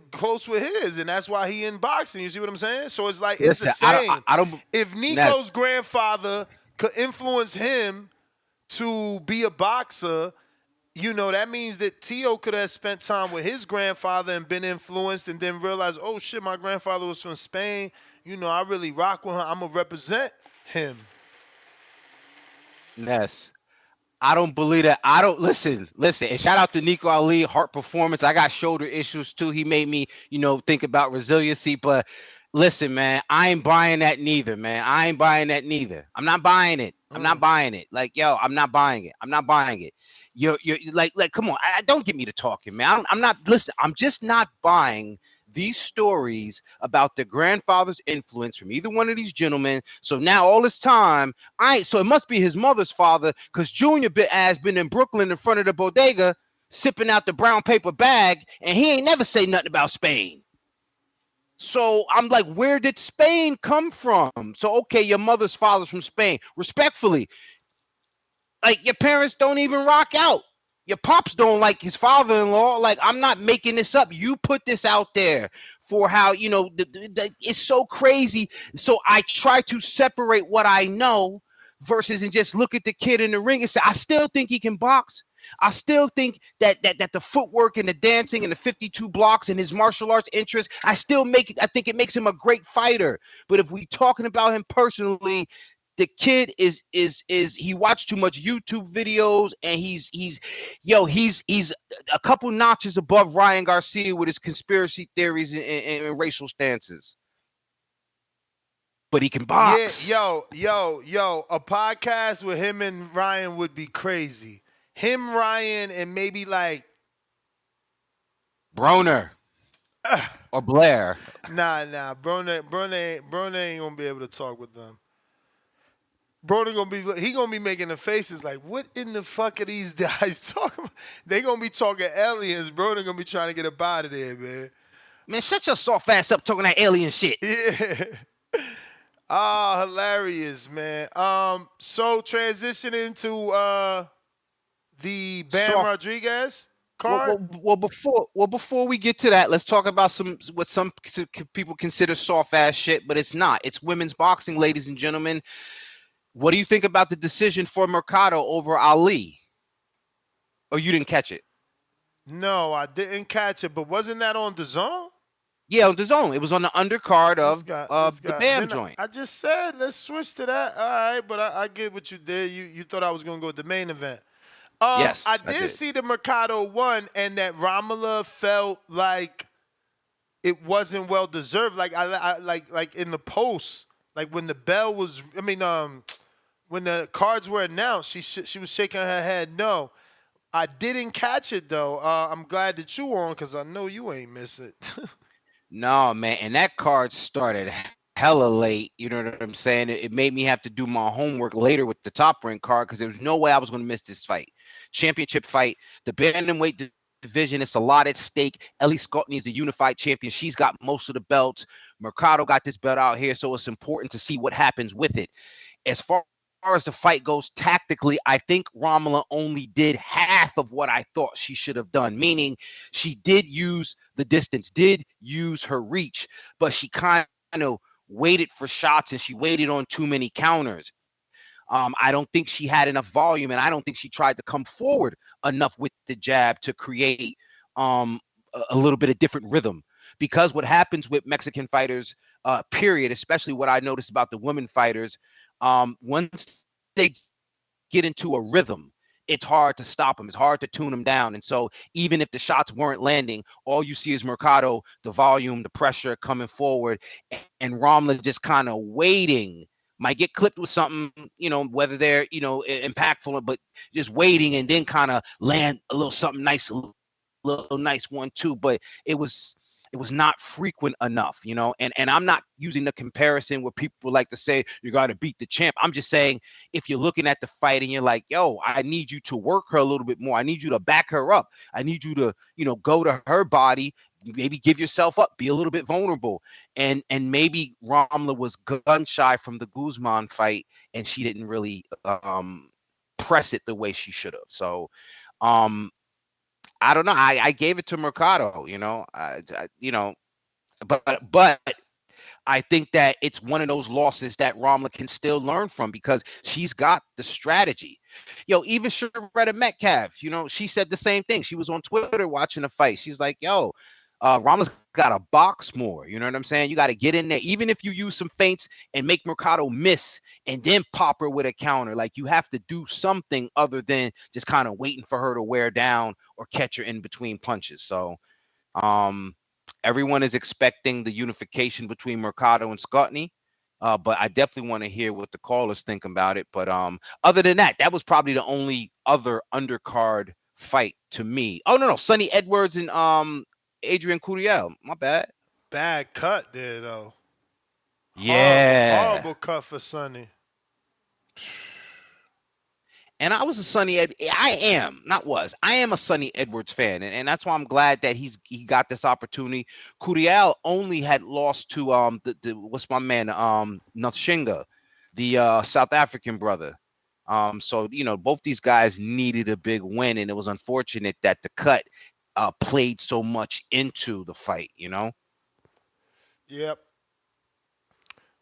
his, and that's why he in boxing. You see what I'm saying? So it's like it's the same. I don't. If Nico's grandfather could influence him to be a boxer, that means that Teo could have spent time with his grandfather and been influenced, and then realized, oh shit, my grandfather was from Spain. I really rock with him. I'm gonna represent him. Ness. I don't believe that. I don't listen. And shout out to Nico Ali, heart performance. I got shoulder issues too. He made me, think about resiliency. But listen, man, I ain't buying that neither, man. I ain't buying that neither. I'm not buying it. I'm not buying it. Like, yo, I'm not buying it. I'm not buying it. You're like, come on. Don't get me to talking, man. I'm not. Listen, I'm just not buying these stories about the grandfather's influence from either one of these gentlemen. So now all this time, so it must be his mother's father, because Junior has been in Brooklyn in front of the bodega sipping out the brown paper bag, and he ain't never say nothing about Spain. So I'm like, where did Spain come from? So, okay, your mother's father's from Spain. Respectfully, like, your parents don't even rock out. Your pops don't like his father-in-law. Like, I'm not making this up. You put this out there for how, it's so crazy. So I try to separate what I know versus and just look at the kid in the ring and say, I still think he can box. I still think that the footwork and the dancing and the 52 blocks and his martial arts interest, I think it makes him a great fighter. But if we talking about him personally, the kid is he watched too much YouTube videos, and he's a couple notches above Ryan Garcia with his conspiracy theories and racial stances. But he can box. Yeah, yo, a podcast with him and Ryan would be crazy. Him, Ryan, and maybe like Broner or Blair. Nah, Broner ain't gonna be able to talk with them. Broner gonna be making the faces like, what in the fuck are these guys talking about? They gonna be talking aliens. Broner gonna be trying to get up out of there, man. Man, shut your soft ass up talking that alien shit. Yeah. Hilarious, man. So transitioning to the Bam Rodriguez card. Well, before we get to that, let's talk about what some people consider soft ass shit, but it's not. It's women's boxing, ladies and gentlemen. What do you think about the decision for Mercado over Ali? Or you didn't catch it? No, I didn't catch it, but wasn't that on DAZN? Yeah, on DAZN. It was on the undercard of the Bam joint. I just said, let's switch to that. All right, but I get what you did. You thought I was going to go with the main event. Yes, I did see the Mercado one, and that Romola felt like it wasn't well deserved. Like I like in the post, like when the bell was. When the cards were announced, she was shaking her head no. I didn't catch it though. I'm glad that you on, because I know you ain't miss it. No, man, and that card started hella late. You know what I'm saying? It made me have to do my homework later with the Top Rank card, because there was no way I was going to miss this fight. Championship fight, the bantamweight division. It's a lot at stake. Ellie Scottney is the unified champion. She's got most of the belts. Mercado got this belt out here, so it's important to see what happens with it. As far as the fight goes tactically, I think Romola only did half of what I thought she should have done, meaning she did use the distance, did use her reach, but she kind of waited for shots and she waited on too many counters. I don't think she had enough volume, and I don't think she tried to come forward enough with the jab to create a little bit of different rhythm. Because what happens with Mexican fighters, period, especially what I noticed about the women fighters, once they get into a rhythm, it's hard to stop them. It's hard to tune them down. And so even if the shots weren't landing, all you see is Mercado, the volume, the pressure coming forward, and Romola just kind of waiting. Might get clipped with something, whether they're, impactful, but just waiting and then kind of land a little something nice, a little nice one too. But it was not frequent enough, and I'm not using the comparison where people like to say you got to beat the champ. I'm just saying, if you're looking at the fight and you're like, yo, I need you to work her a little bit more. I need you to back her up. I need you to, go to her body, maybe give yourself up, be a little bit vulnerable. And maybe Romola was gun shy from the Guzman fight, and she didn't really press it the way she should have. So, I don't know. I gave it to Mercado, but I think that it's one of those losses that Romola can still learn from, because she's got the strategy. Even Sharetta Metcalf, she said the same thing. She was on Twitter watching the fight. She's like, yo, Ramos got to box more. You know what I'm saying? You got to get in there, even if you use some feints and make Mercado miss and then pop her with a counter. Like, you have to do something other than just kind of waiting for her to wear down or catch her in between punches. So everyone is expecting the unification between Mercado and Scotney. But I definitely want to hear what the callers think about it. But other than that, that was probably the only other undercard fight to me. Oh, no, Sonny Edwards and Adrian Curiel. My bad. Bad cut there, though. Yeah. Horrible cut for Sonny. And I was a Sonny I am a Sonny Edwards fan, and that's why I'm glad that he got this opportunity. Curiel only had lost to what's my man Nothinga, the South African brother. So both these guys needed a big win, and it was unfortunate that the cut played so much into the fight. Yep.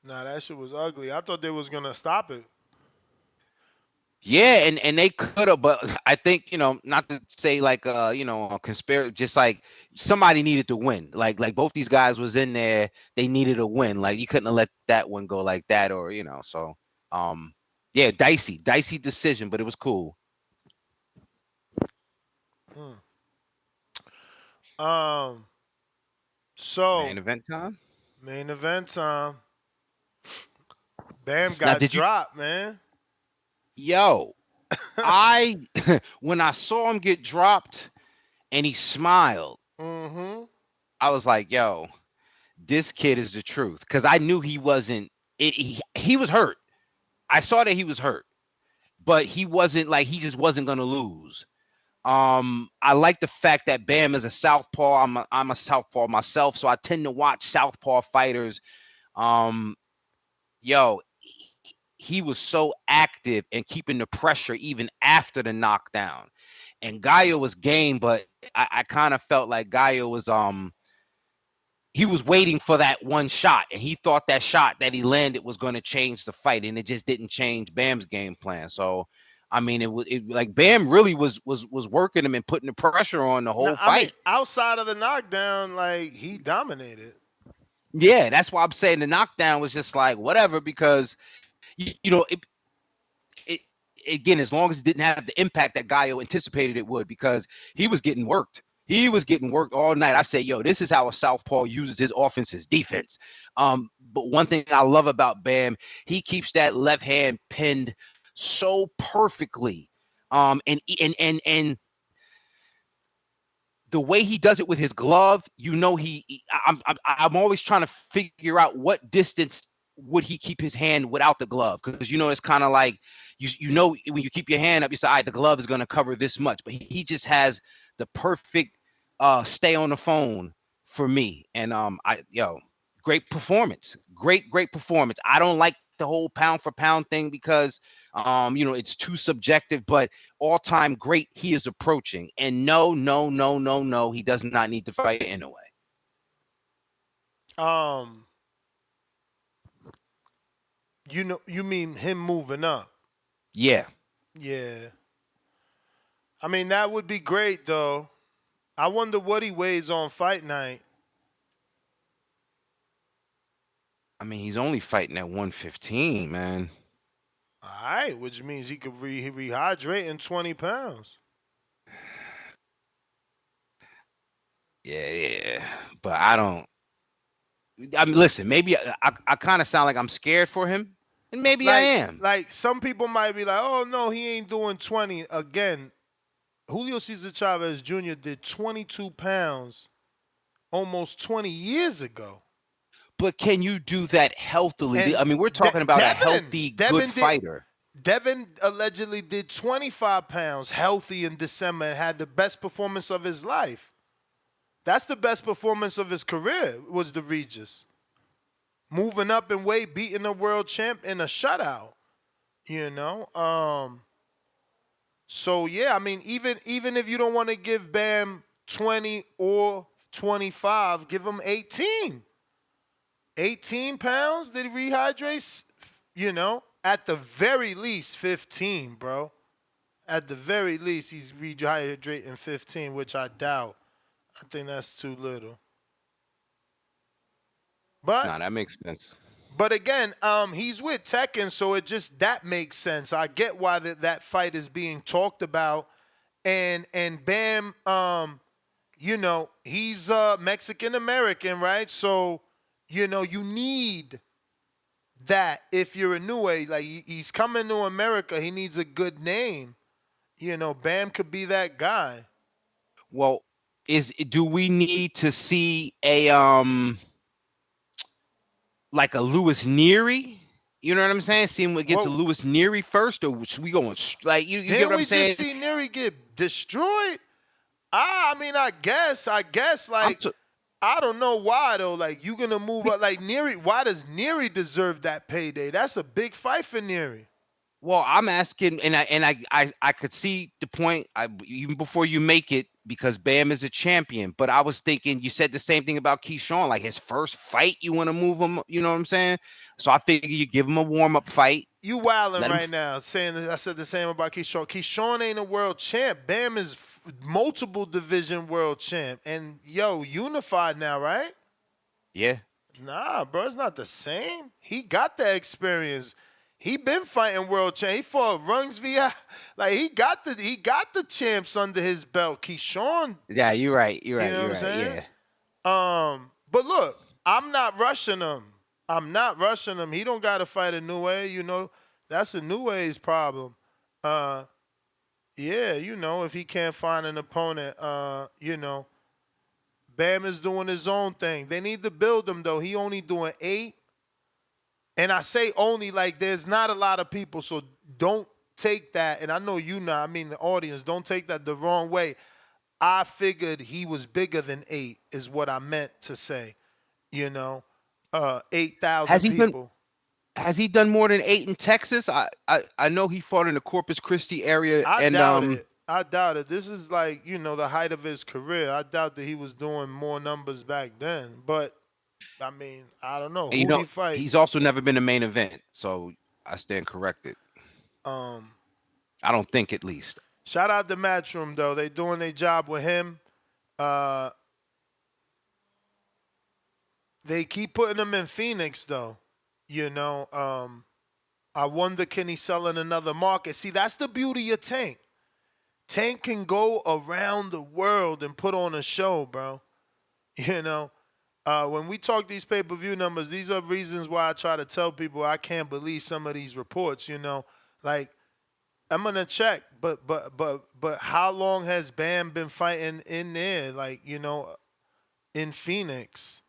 Nah, that shit was ugly. I thought they was gonna stop it. Yeah, and they could have, but I think, not to say like a conspiracy, just like somebody needed to win. Like both these guys was in there, they needed a win. Like, you couldn't have let that one go like that, or so yeah, dicey decision, but it was cool. So main event time. Bam got dropped, man. Yo, when I saw him get dropped and he smiled, I was like, yo, this kid is the truth. Because I knew he wasn't, he was hurt. I saw that he was hurt, but he wasn't like, he just wasn't going to lose. I like the fact that Bam is a southpaw. I'm a southpaw myself, so I tend to watch southpaw fighters. He was so active and keeping the pressure even after the knockdown. And Gallo was game, but I kind of felt like Gallo was he was waiting for that one shot, and he thought that shot that he landed was going to change the fight, and it just didn't change Bam's game plan. So I mean, it like Bam really was working him and putting the pressure on the whole fight. I mean, outside of the knockdown, like, he dominated. Yeah, that's why I'm saying the knockdown was just like whatever, because again, as long as it didn't have the impact that Gallo anticipated it would, because he was getting worked. He was getting worked all night. I said, yo, this is how a southpaw uses his offense, his defense. But one thing I love about Bam, he keeps that left hand pinned so perfectly. And the way he does it with his glove, I'm always trying to figure out what distance would he keep his hand without the glove, because it's kind of like when you keep your hand up, you say, all right, the glove is going to cover this much, but he just has the perfect stay on the phone for me. And great performance, great performance. I don't like the whole pound for pound thing because it's too subjective, but all-time great he is approaching. And no, he does not need to fight anyway. You mean him moving up? Yeah. Yeah. I mean, that would be great, though. I wonder what he weighs on fight night. I mean, he's only fighting at 115, man. All right, which means he could rehydrate in 20 pounds. Yeah. But I mean, listen, maybe I kind of sound like I'm scared for him. And maybe I am. Like, some people might be like, oh, no, he ain't doing 20. Again, Julio Cesar Chavez Jr. did 22 pounds almost 20 years ago. But can you do that healthily? And I mean, we're talking about a healthy, good fighter. Devin allegedly did 25 pounds healthy in December and had the best performance of his life. That's the best performance of his career, was the Regis. Moving up in weight, beating a world champ in a shutout. So, yeah, I mean, even if you don't want to give Bam 20 or 25, give him 18. 18 pounds, did he rehydrate? At the very least 15, bro. At the very least, he's rehydrating 15, which I doubt. I think that's too little. But Nah, that makes sense. But again, he's with Tekken, so that makes sense. I get why that fight is being talked about, and Bam, he's Mexican American, right? So, you need that if you're a new age. Like he's coming to America, he needs a good name. Bam could be that guy. Well, do we need to see a like a Lewis Neary? You know what I'm saying? See him against a Lewis Neary first, or should we going like you get what I'm saying? Didn't we just see Neary get destroyed? I mean, I guess like I don't know why though. Like you gonna move up like Neary? Why does Neary deserve that payday? That's a big fight for Neary. Well, I'm asking, and I could see the point even before you make it, because Bam is a champion. But I was thinking, you said the same thing about Keyshawn, like his first fight, you want to move him. You know what I'm saying? So I figure you give him a warm up fight. You wilding right now, saying that I said the same about Keyshawn. Keyshawn ain't a world champ. Bam is multiple division world champ, and unified now, right? Yeah. Nah, bro, it's not the same. He got that experience. He been fighting world champ. He fought Rungs via, like he got the champs under his belt. Keyshawn. Yeah, you're right. You know what I'm saying? Yeah. But look, I'm not rushing him. He don't got to fight a New Age. That's a New Age problem. Yeah, if he can't find an opponent, Bam is doing his own thing. They need to build him though. He only doing 8. And I say only like there's not a lot of people, so don't take that. And I know the audience, don't take that the wrong way. I figured he was bigger than 8 is what I meant to say. 8,000 people. Has he done more than 8 in Texas? I know he fought in the Corpus Christi area. I doubt it. This is like, the height of his career. I doubt that he was doing more numbers back then. But I mean, I don't know. Who he fight? He's also never been a main event, so I stand corrected. I don't think, at least. Shout out to Matchroom though. They doing their job with him. They keep putting him in Phoenix though. I wonder, can he sell in another market? See, that's the beauty of Tank. Tank can go around the world and put on a show, bro. When we talk these pay-per-view numbers, these are reasons why I try to tell people I can't believe some of these reports, Like, I'm going to check, but how long has Bam been fighting in there, like, in Phoenix?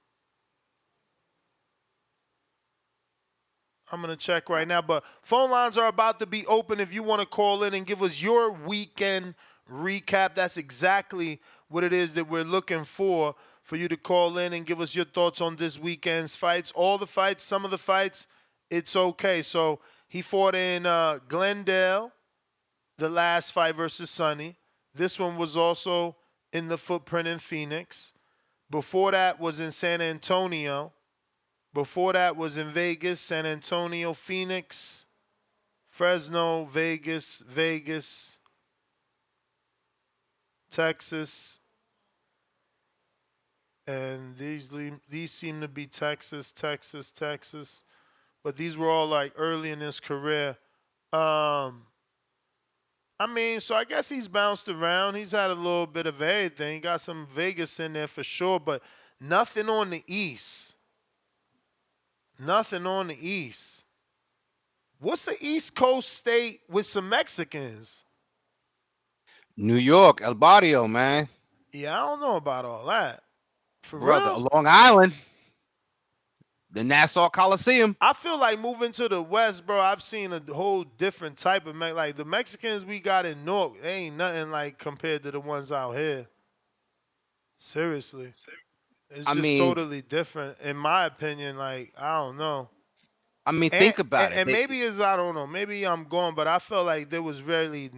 I'm going to check right now, but phone lines are about to be open if you want to call in and give us your weekend recap. That's exactly what it is that we're looking for you to call in and give us your thoughts on this weekend's fights. All the fights, some of the fights, it's okay. So he fought in Glendale, the last fight versus Sonny. This one was also in the footprint in Phoenix. Before that was in San Antonio. Before that was in Vegas, San Antonio, Phoenix, Fresno, Vegas, Texas. And these seem to be Texas. But these were all like early in his career. So I guess he's bounced around. He's had a little bit of everything. He got some Vegas in there for sure, but nothing on the East. What's the East Coast state with some Mexicans? New York, El Barrio, man. Yeah, I don't know about all that. For Brother, real? Long Island, the Nassau Coliseum. I feel like moving to the West, bro, I've seen a whole different type of like the Mexicans we got in Newark, they ain't nothing like compared to the ones out here. Seriously. It's just totally different, in my opinion. Like, I don't know. Think about it. And maybe I don't know. Maybe I'm going, but I felt like it was really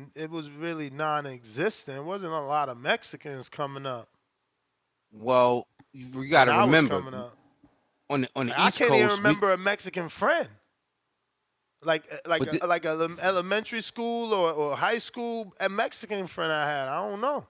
non-existent. There wasn't a lot of Mexicans coming up. Well, you got to remember, on the East Coast, I can't even remember a Mexican friend. Like an elementary school or high school, a Mexican friend I had. I don't know.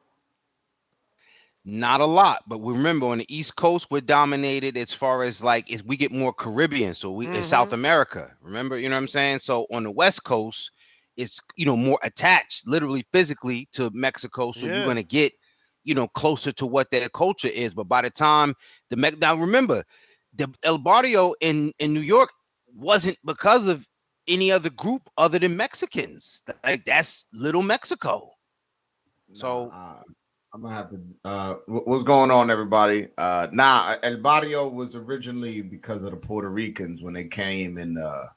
Not a lot, but remember on the East Coast we're dominated as far as like we get more Caribbean, so we in South America. Remember, you know what I'm saying? So on the West Coast, it's more attached, literally physically to Mexico. So you're gonna get closer to what their culture is. But by the time now remember, the El Barrio in New York wasn't because of any other group other than Mexicans. Like that's Little Mexico. So. I'm gonna have to. What's going on, everybody? El Barrio was originally because of the Puerto Ricans when they came in the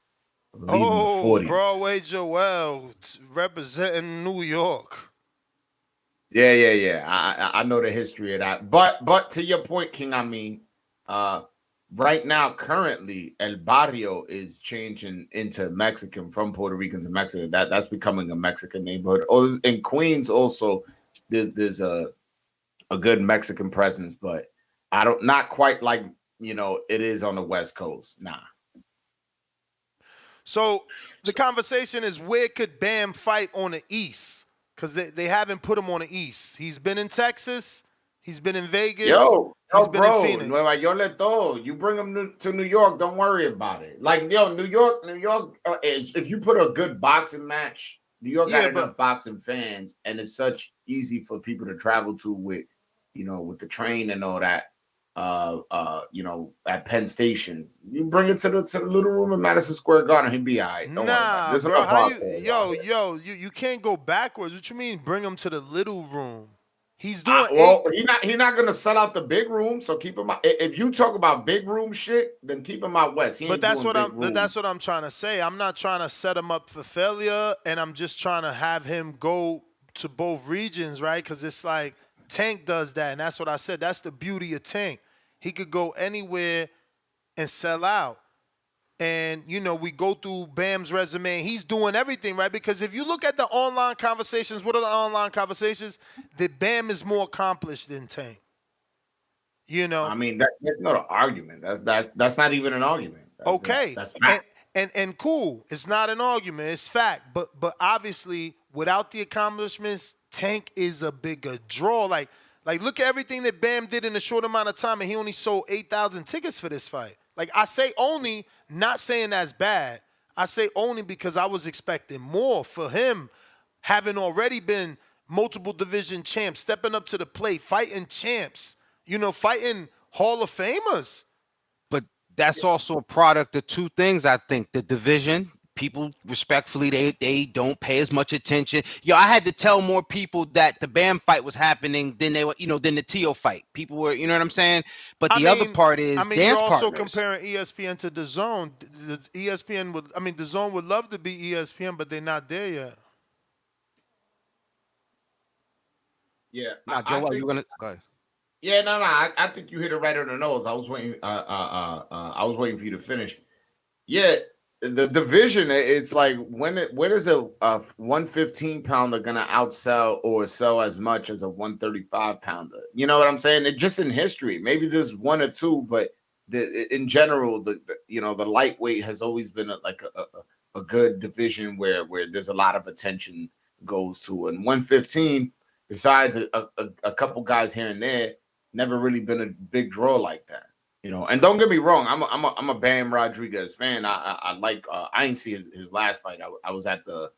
40s. Broadway Joel representing New York. Yeah. I know the history of that. But to your point, King Amin, right now, currently, El Barrio is changing into Mexican from Puerto Rican to Mexican. That's becoming a Mexican neighborhood. In Queens also. There's a good Mexican presence, but not quite like it is on the West Coast. Nah. So the conversation is, where could Bam fight on the East? Because they haven't put him on the East. He's been in Texas. He's been in Vegas. He's been in Phoenix. Nueva York le todo. You bring him to New York, don't worry about it. Like New York. If you put a good boxing match. New York got enough boxing fans, and it's such easy for people to travel to with the train and all that. At Penn Station, you bring it to the little room in Madison Square Garden, he'd be all right. Nah, bro, you can't go backwards. What you mean, bring him to the little room? He's doing. He's not gonna sell out the big room. So keep him out. If you talk about big room shit, then keep him out west. That's what I'm trying to say. I'm not trying to set him up for failure, and I'm just trying to have him go to both regions, right? Because it's like Tank does that, and that's what I said. That's the beauty of Tank. He could go anywhere and sell out. And, we go through Bam's resume. He's doing everything, right? Because if you look at the online conversations, what are the online conversations? That Bam is more accomplished than Tank. I mean, that's not an argument. That's not even an argument. That's fact. And cool. It's not an argument. It's fact. But obviously, without the accomplishments, Tank is a bigger draw. Like look at everything that Bam did in a short amount of time, and he only sold 8,000 tickets for this fight. Like, I say only, not saying that's bad. I say only because I was expecting more for him, having already been multiple division champs, stepping up to the plate, fighting champs, fighting Hall of Famers. But that's also a product of two things, I think. The division, people respectfully, they don't pay as much attention. I had to tell more people that the Bam fight was happening than than the Teo fight. People were, you know what I'm saying? But the other part is dance you're also partners. Comparing ESPN to DAZN. DAZN would love to be ESPN, but they're not there yet. Yeah. Joel, you gonna go ahead. Yeah, no. I think you hit it right on the nose. I was waiting. I was waiting for you to finish. Yeah. The division, it's like when is a 115 pounder gonna outsell or sell as much as a 135 pounder? You know what I'm saying? It just in history, maybe there's one or two, but in general, the lightweight has always been a good division where there's a lot of attention goes to. And 115, besides a couple guys here and there, never really been a big draw like that. And don't get me wrong, I'm a Bam Rodriguez fan. I like. I didn't see his last fight. I was at the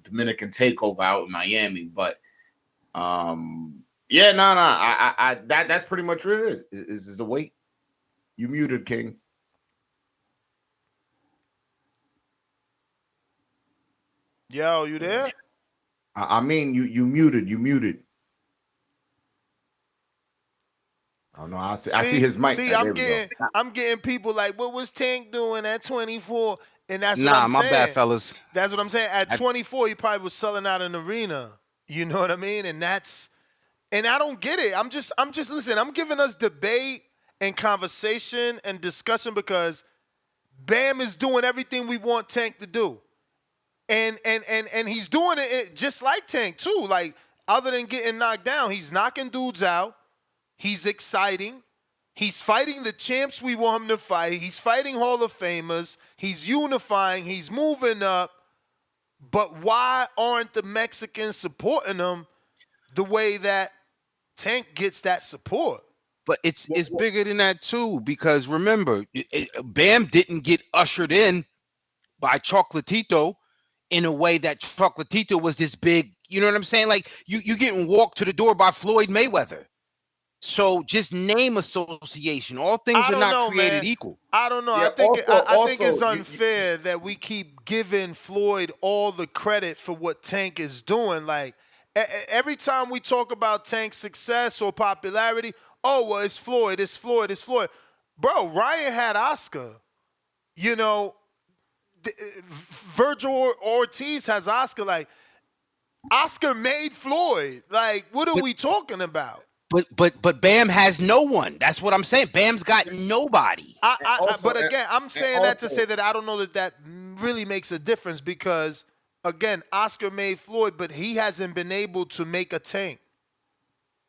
Dominican Takeover out in Miami. But that's pretty much what it is. Is the weight? You muted, King. Yo, you there? I mean, you muted. You muted. Oh no, I see his mic. See, I'm getting people like, what was Tank doing at 24? And that's what I'm saying. Nah, my bad, fellas. That's what I'm saying. At 24, he probably was selling out an arena. You know what I mean? And I don't get it. I'm just listen, I'm giving us debate and conversation and discussion because Bam is doing everything we want Tank to do. And he's doing it just like Tank too. Like, other than getting knocked down, he's knocking dudes out. He's exciting. He's fighting the champs we want him to fight. He's fighting Hall of Famers. He's unifying. He's moving up. But why aren't the Mexicans supporting him the way that Tank gets that support. But it's bigger than that too, because remember, Bam didn't get ushered in by Chocolatito in a way that Chocolatito was this big, you know what I'm saying? Like you getting walked to the door by Floyd Mayweather. So just name association. All things are not created equal. I don't know. Yeah, I think it's unfair that we keep giving Floyd all the credit for what Tank is doing. Like every time we talk about Tank's success or popularity, oh well, it's Floyd, it's Floyd, it's Floyd. Bro, Ryan had Oscar. You know, Virgil Ortiz has Oscar. Like Oscar made Floyd. Like what are we talking about? But Bam has no one. That's what I'm saying. Bam's got nobody. But again, I'm saying that to say that I don't know that really makes a difference because, again, Oscar made Floyd, but he hasn't been able to make a Tank.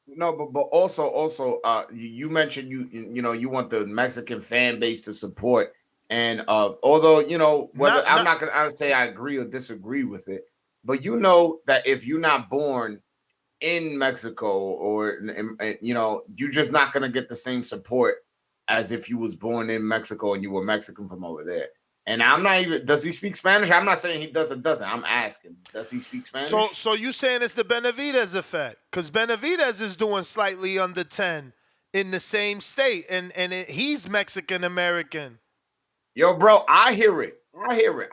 No, but also, you mentioned you want the Mexican fan base to support, and although I'm not gonna say I agree or disagree with it, but you know that if you're not born in Mexico or you're just not gonna get the same support as if you was born in Mexico and you were Mexican from over there. And I'm not even, does he speak Spanish? I'm not saying he does or doesn't. I'm asking, does he speak Spanish? So you saying it's the Benavidez effect? Because Benavidez is doing slightly under 10 in the same state, and he's Mexican American. Yo, bro, I hear it.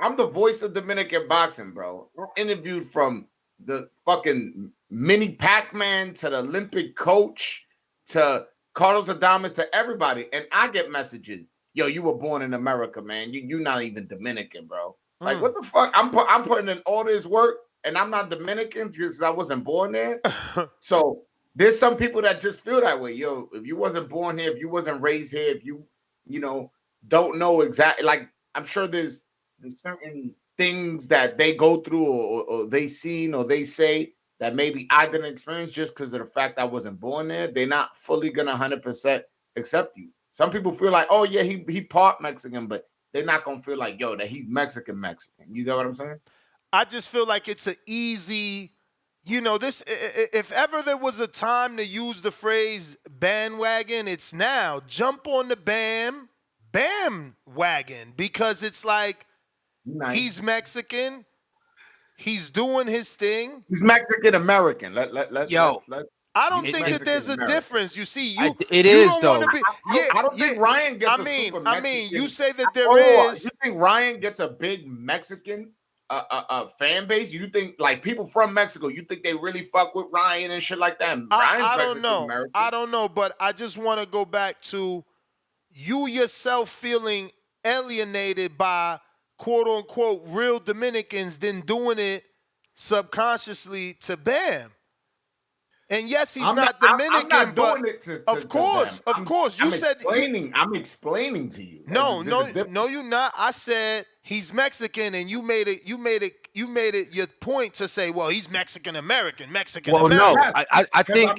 I'm the voice of Dominican boxing, bro. I'm interviewed from the fucking mini Pac-Man to the Olympic coach to Carlos Adames to everybody, and I get messages. Yo, you were born in America, man. You're not even Dominican, bro. Like, what the fuck? I'm putting in all this work, and I'm not Dominican because I wasn't born there. So there's some people that just feel that way. Yo, if you wasn't born here, if you wasn't raised here, if you don't know exactly, like, I'm sure there's certain things that they go through or they seen or they say that maybe I didn't experience just because of the fact I wasn't born there. They're not fully gonna 100% accept you. Some people feel like, oh yeah, he part Mexican, but they're not gonna feel like, yo, that he's Mexican. You know what I'm saying? I just feel like it's an easy, this. If ever there was a time to use the phrase bandwagon, it's now. Jump on the Bam wagon because it's like he's Mexican, he's doing his thing. He's Mexican American. I don't think that there's a difference. You see, it you is don't though. Want to be, I don't think Ryan gets a super Mexican. I mean, you say that there is. You think Ryan gets a big Mexican fan base? You think like people from Mexico? You think they really fuck with Ryan and shit like that? I don't know. American. I don't know, but I just want to go back to you yourself feeling alienated by quote unquote real Dominicans, then doing it subconsciously to Bam. And yes, he's not Dominican, I'm not but doing it to of course. You said I'm explaining to you. No, you're not. I said he's Mexican, and you made it your point to say, well, he's Mexican American. Well, no, I think I'm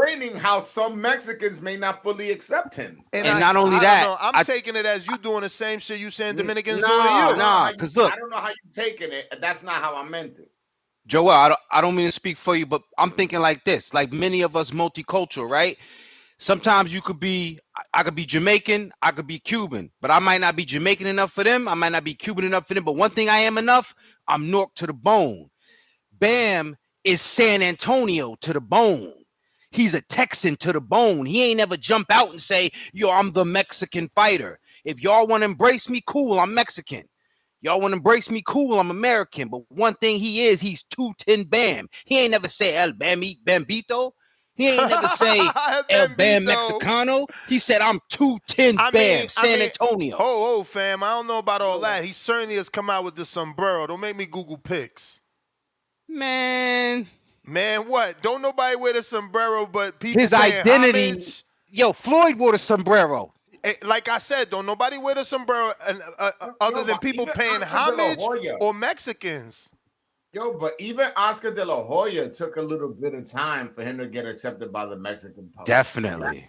explaining how some Mexicans may not fully accept him. And not only that, I'm taking it as you doing the same shit you saying Dominicans doing to you. Nah, because look, I don't know how you taking it. That's not how I meant it. Joel, I don't mean to speak for you, but I'm thinking like this, like many of us multicultural, right? Sometimes I could be Jamaican, I could be Cuban, but I might not be Jamaican enough for them. I might not be Cuban enough for them. But one thing I am enough, I'm Newark to the bone. Bam is San Antonio to the bone. He's a Texan to the bone. He ain't never jump out and say, yo, I'm the Mexican fighter. If y'all want to embrace me, cool, I'm Mexican. Y'all want to embrace me? Cool, I'm American. But one thing he's 210 Bam. He ain't never say El Bambito. He ain't never say El Bam Mexicano. He said, I'm 210 Bam, San Antonio. Oh, fam, I don't know about all that. He certainly has come out with the sombrero. Don't make me Google pics. Man, what? Don't nobody wear the sombrero, but people his identity. Homage. Yo, Floyd wore the sombrero. Like I said, don't nobody wear the sombrero other than people paying homage or Mexicans. Yo, but even Oscar de la Hoya took a little bit of time for him to get accepted by the Mexican public. Definitely.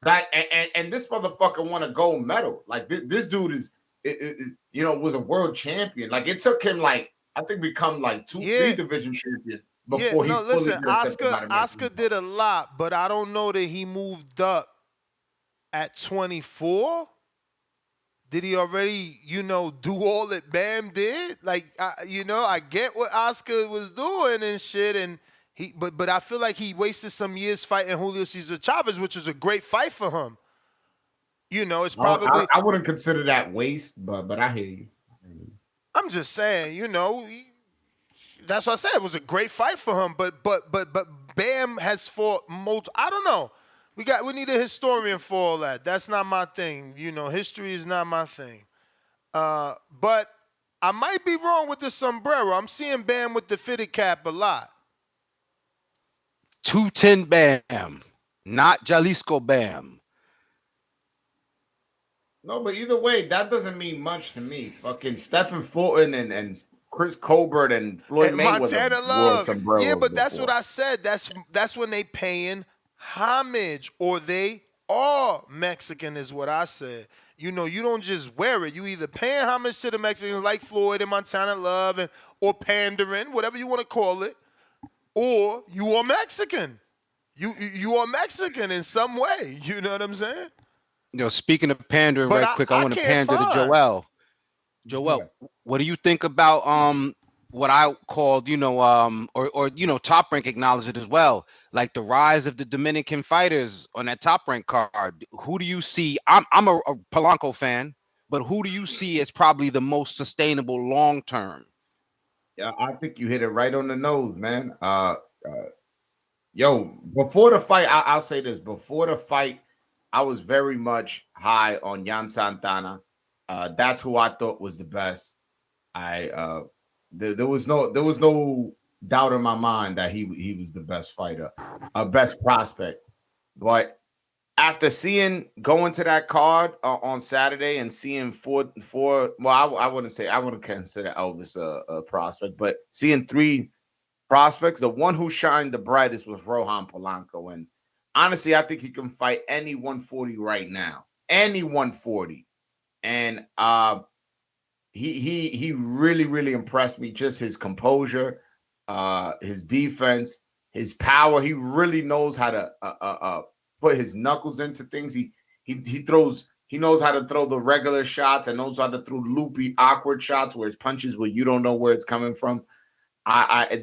And this motherfucker won a gold medal. Like this dude is, was a world champion. Like it took him I think become 3 division champion before he fully listen, got accepted by the Oscar did a lot, but I don't know that he moved up at 24. Did he already, do all that Bam did? Like, I get what Oscar was doing and shit, and but I feel like he wasted some years fighting Julio Cesar Chavez, which was a great fight for him. It's probably. I wouldn't consider that waste, but I hear you. I'm just saying, that's what I said. It was a great fight for him, but Bam has fought multiple. I don't know. We need a historian for all that. That's not my thing. History is not my thing. But I might be wrong with the sombrero. I'm seeing Bam with the fitted cap a lot. 210 Bam, not Jalisco Bam. No, but either way, that doesn't mean much to me. Fucking Stephen Fulton and Chris Colbert and Floyd Mayweather Montana wore Love. sombreros Yeah, but that's before. what I said. That's when they paying homage, or they are Mexican, is what I said. You don't just wear it. You either paying homage to the Mexicans like Floyd and Montana Love, or pandering, whatever you want to call it, or you are Mexican. You are Mexican in some way. You know what I'm saying? Speaking of pandering, But right quick, I want to pander to Joel. Joel, what do you think about what I called, Top Rank acknowledged it as well, like the rise of the Dominican fighters on that Top Rank card? Who do you see? I'm a Polanco fan, but who do you see as probably the most sustainable long term? Yeah, I think you hit it right on the nose, man. Before the fight, I'll say this. Before the fight, I was very much high on Yan Santana. That's who I thought was the best. There was no doubt in my mind that he was the best fighter, best prospect. But after going to that card on Saturday and seeing four, well, I wouldn't consider Elvis a prospect, but seeing three prospects, the one who shined the brightest was Rohan Polanco, and honestly, I think he can fight any 140 right now, any 140, and he really, really impressed me. Just his composure, his defense, his power. He really knows how to put his knuckles into things. He knows how to throw the regular shots and knows how to throw loopy, awkward shots where it's punches where you don't know where it's coming from.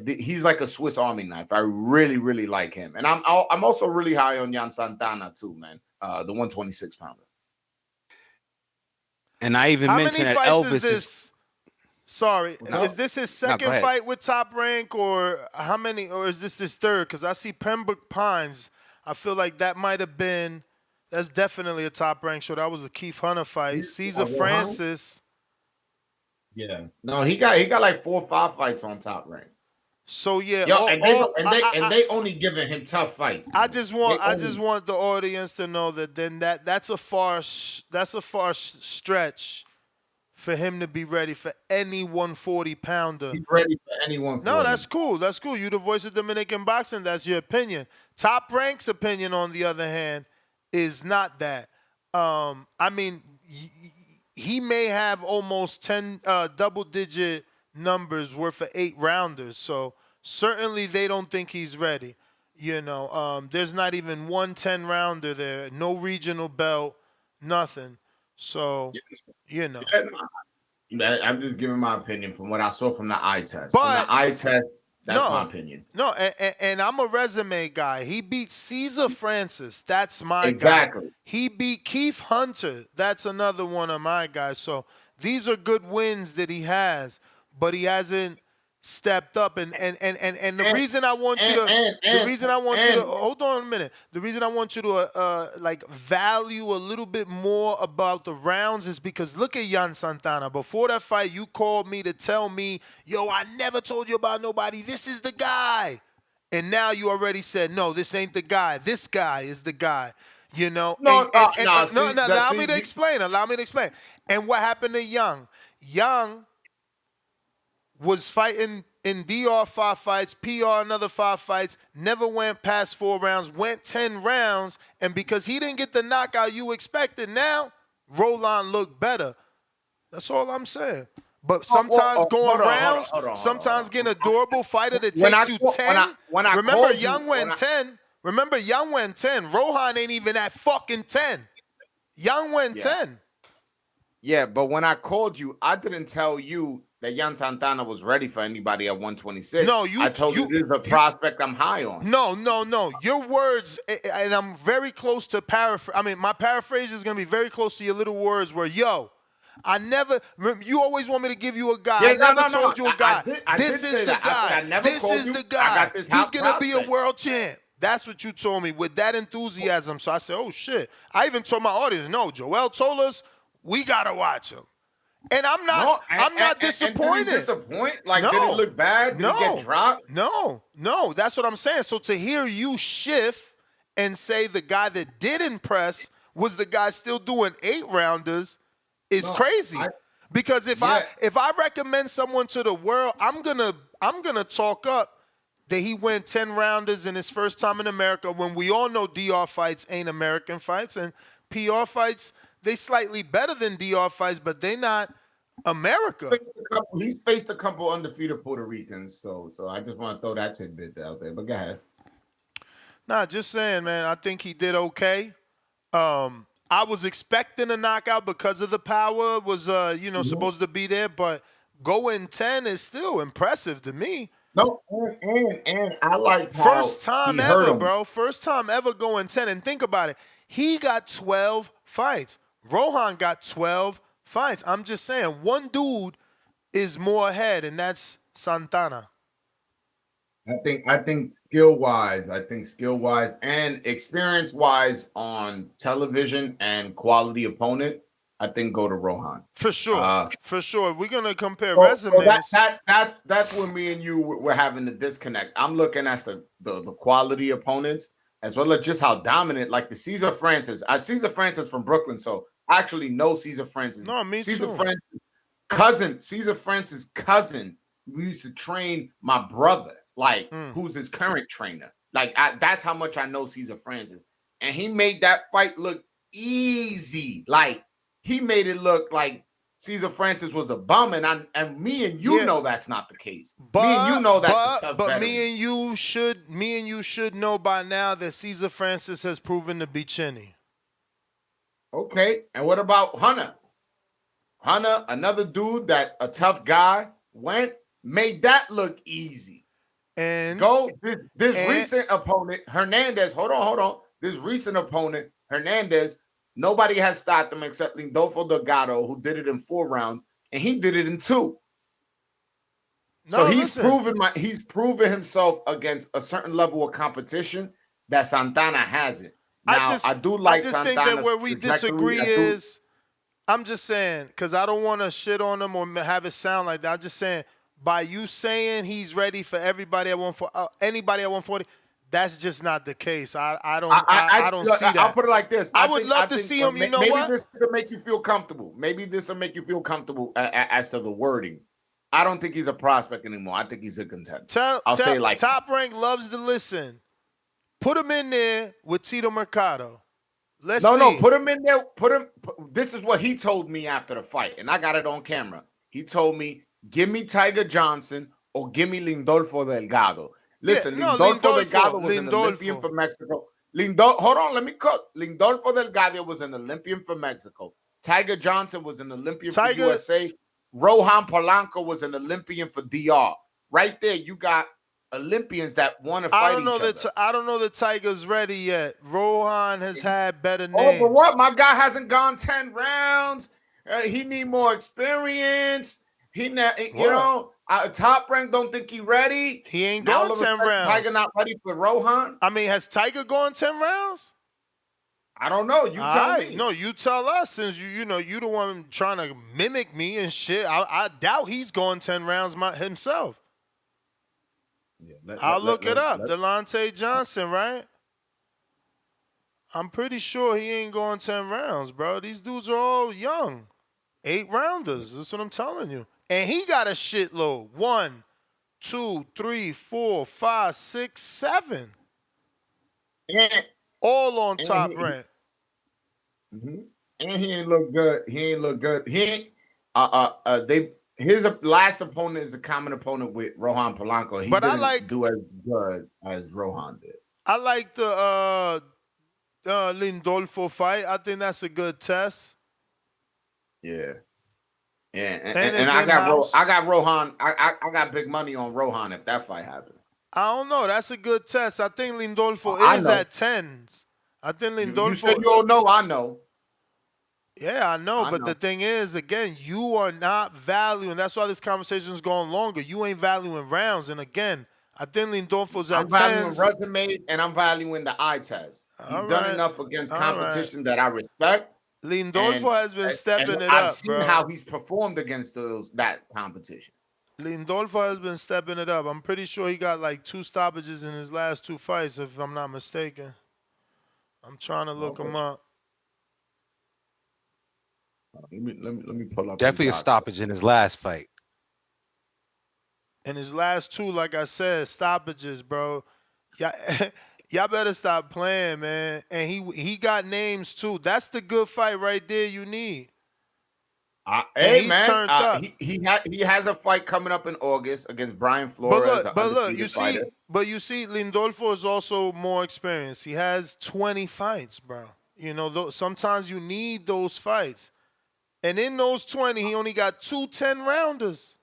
He's like a Swiss Army knife. I really, really like him, and I'm also really high on Yan Santana too, man. The 126 pounder. And I even mentioned that Elvis is this. Sorry, is this his second fight with Top Rank, or how many? Or is this his third? Because I see Pembroke Pines. I feel like that might have been. That's definitely a Top Rank show. That was a Keith Hunter fight. Caesar Francis. Yeah. No, he got like 4 or 5 fights on Top Rank. So yeah, and they only giving him tough fights. I just want the audience to know that that's a far stretch for him to be ready for any 140 pounder. He's ready for any 140. No, that's cool. That's cool. You the voice of Dominican boxing. That's your opinion. Top Rank's opinion, on the other hand, is not that. I mean, he may have almost 10 double-digit numbers worth of 8-rounders. So certainly they don't think he's ready. There's not even one 10-rounder there. No regional belt, nothing. So, I'm just giving my opinion from what I saw from the eye test. From the eye test, that's my opinion. No, and I'm a resume guy. He beat Caesar Francis. That's my guy. He beat Keith Hunter. That's another one of my guys. So these are good wins that he has, but he hasn't stepped up. And the reason I want you to hold on a minute. The reason I want you to value a little bit more about the rounds is because look at Yan Santana. Before that fight, you called me to tell me, yo, I never told you about nobody. This is the guy. And now you already said, no, this ain't the guy. This guy is the guy. Allow me to explain. And what happened to Young? Young was fighting in DR 5 fights, PR another 5 fights, never went past 4 rounds, went 10 rounds, and because he didn't get the knockout you expected, now Roland looked better. That's all I'm saying. But sometimes going hold on, rounds, hold on. sometimes getting a durable fighter that When takes I you call- 10. when I Remember, called you- Young when went I- 10. Remember, Young went 10. Rohan ain't even at fucking 10. Young went 10. Yeah, but when I called you, I didn't tell you that Yan Santana was ready for anybody at 126. No, I told you this is a prospect I'm high on. No. Your words, and I'm very close to paraphrase. I mean, my paraphrase is going to be very close to your little words where, I never, you always want me to give you a guy. Yeah, I never no. told you a guy. I this did is say the that. I guy. said I never This called is you. the I guy. got this He's hot going to be a prospect. world champ. That's what you told me with that enthusiasm. So I said, oh, shit. I even told my audience, no, Joel told us we got to watch him. And I'm not disappointed. And did he disappoint? Like, did it look bad? Did he get dropped? No. That's what I'm saying. So to hear you shift and say the guy that did impress was the guy still doing 8-rounders is crazy. Because if I recommend someone to the world, I'm gonna talk up that he went 10-rounders in his first time in America when we all know DR fights ain't American fights and PR fights, they slightly better than DR fights, but they not America. He's faced a couple undefeated Puerto Ricans, so I just want to throw that tidbit out there. But go ahead. Nah, just saying, man. I think he did okay. I was expecting a knockout because of the power was, supposed to be there, but going 10 is still impressive to me. No, and I like first time ever, bro. First time ever going 10. And think about it. He got 12 fights. Rohan got 12 fights. I'm just saying, one dude is more ahead, and that's Santana. I think skill wise and experience wise on television and quality opponent, I think go to Rohan. For sure. For sure. If we're gonna compare So resumes. that's when me and you were having the disconnect. I'm looking at the quality opponents as well as just how dominant, like the Cesar Francis. Cesar Francis from Brooklyn, so I actually know Cesar Francis. No, me Cesar too. Cesar Francis' cousin, we used to train my brother, who's his current trainer. That's how much I know Cesar Francis. And he made that fight look easy. He made it look like Cesar Francis was a bum, and me and you know that's not the case. Me and you know that's a tough but veteran. me and you should know by now that Cesar Francis has proven to be chinny. Okay, and what about Hunter? Hunter, another dude that a tough guy made that look easy. And this recent opponent, Hernandez. Hold on. This recent opponent, Hernandez. Nobody has stopped him except Lindolfo Delgado, who did it in 4 rounds, and he did it in 2. So he's proven himself against a certain level of competition that Santana hasn't. Now, I do like I just Santana's think that where we disagree trajectory. is, I'm just saying, because I don't want to shit on him or have it sound like that. I'm just saying, by you saying he's ready for everybody at 140, anybody at 140, that's just not the case. I don't see that. I'll put it like this. I would love to see him. You know maybe what? This will make you feel comfortable. Maybe this will make you feel comfortable as to the wording. I don't think he's a prospect anymore. I think he's a contender. Top Rank loves to listen. Put him in there with Tito Mercado. Let's see. No, put him in there. This is what he told me after the fight, and I got it on camera. He told me, give me Tiger Johnson or give me Lindolfo Delgado. Listen, Lindolfo Delgado was an Olympian for Mexico. Hold on, let me cook. Lindolfo Delgado was an Olympian for Mexico. Tiger Johnson was an Olympian for USA. Rohan Polanco was an Olympian for DR. Right there, you got Olympians that want to fight each other. I don't know that Tiger's ready yet. Rohan has had better names. Oh, but what? My guy hasn't gone 10 rounds. He need more experience. Top Rank don't think he ready. He ain't going 10 rounds. Tiger not ready for Rohan. I mean, has Tiger gone 10 rounds? I don't know. You tell me. No, you tell us, since you the one trying to mimic me and shit. I doubt he's going 10 rounds himself. Yeah, I'll look it up. Delonte Johnson, right? I'm pretty sure he ain't going 10 rounds, bro. These dudes are all young. 8-rounders. That's what I'm telling you. And he got a shitload. 1, 2, 3, 4, 5, 6, 7. All on Top Rank. And he ain't look good. He ain't look good. his last opponent is a common opponent with Rohan Polanco. He didn't do as good as Rohan did. I like the Lindolfo fight. I think that's a good test. Yeah. Yeah, and I got Rohan. I got big money on Rohan if that fight happens. I don't know. That's a good test. I think Lindolfo is at 10s. I think Lindolfo. You said you don't know. I know. Yeah, I know. But the thing is, again, you are not valuing. That's why this conversation is going longer. You ain't valuing rounds. And again, I think Lindolfo's at 10s. I'm valuing resumes and I'm valuing the eye test. He's done enough against competition that I respect. Lindolfo has been stepping it up, I've seen bro. how he's performed against that competition. Lindolfo has been stepping it up. I'm pretty sure he got like 2 stoppages in his last 2 fights, if I'm not mistaken. I'm trying to look him up. Let me pull up. Definitely a stoppage in his last fight. In his last 2, like I said, stoppages, bro. Y'all better stop playing, man. And he got names too. That's the good fight right there you need. Hey man, he has a fight coming up in August against Brian Flores. But look, you see, Lindolfo is also more experienced. He has 20 fights, bro. You know, sometimes you need those fights. And in those 20, he only got 2 10-rounders.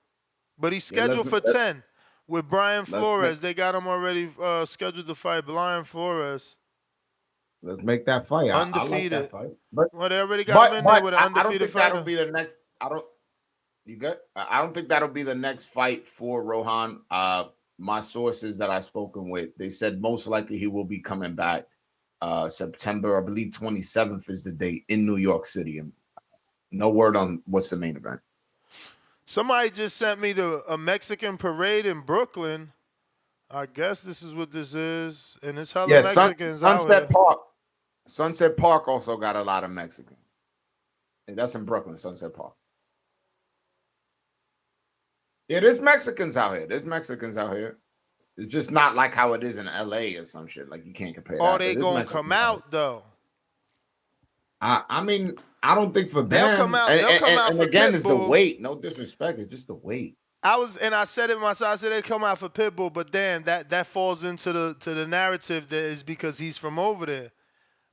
But he's scheduled for 10 with Brian Flores. They got him already scheduled to fight Brian Flores. Let's make that fight. Undefeated. I like that fight. But they already got him in there with an undefeated fighter. That'll be the next. You good? I don't think that'll be the next fight for Rohan. My sources that I've spoken with, they said most likely he will be coming back September, I believe 27th is the date in New York City. And no word on what's the main event. Somebody just sent me to a Mexican parade in Brooklyn. I guess this is what this is. And it's hella Mexicans out Sunset here. Park. Sunset Park also got a lot of Mexicans. And that's in Brooklyn, Sunset Park. Yeah, there's Mexicans out here. It's just not like how it is in LA or some shit. Like you can't compare that. They gonna come out though. I mean, I don't think for them. They'll come out. They'll come out and for again, it's the Pitbull. weight. No disrespect, it's just the weight. I said it myself. I said they come out for Pitbull, but damn, that falls into the narrative that is because he's from over there.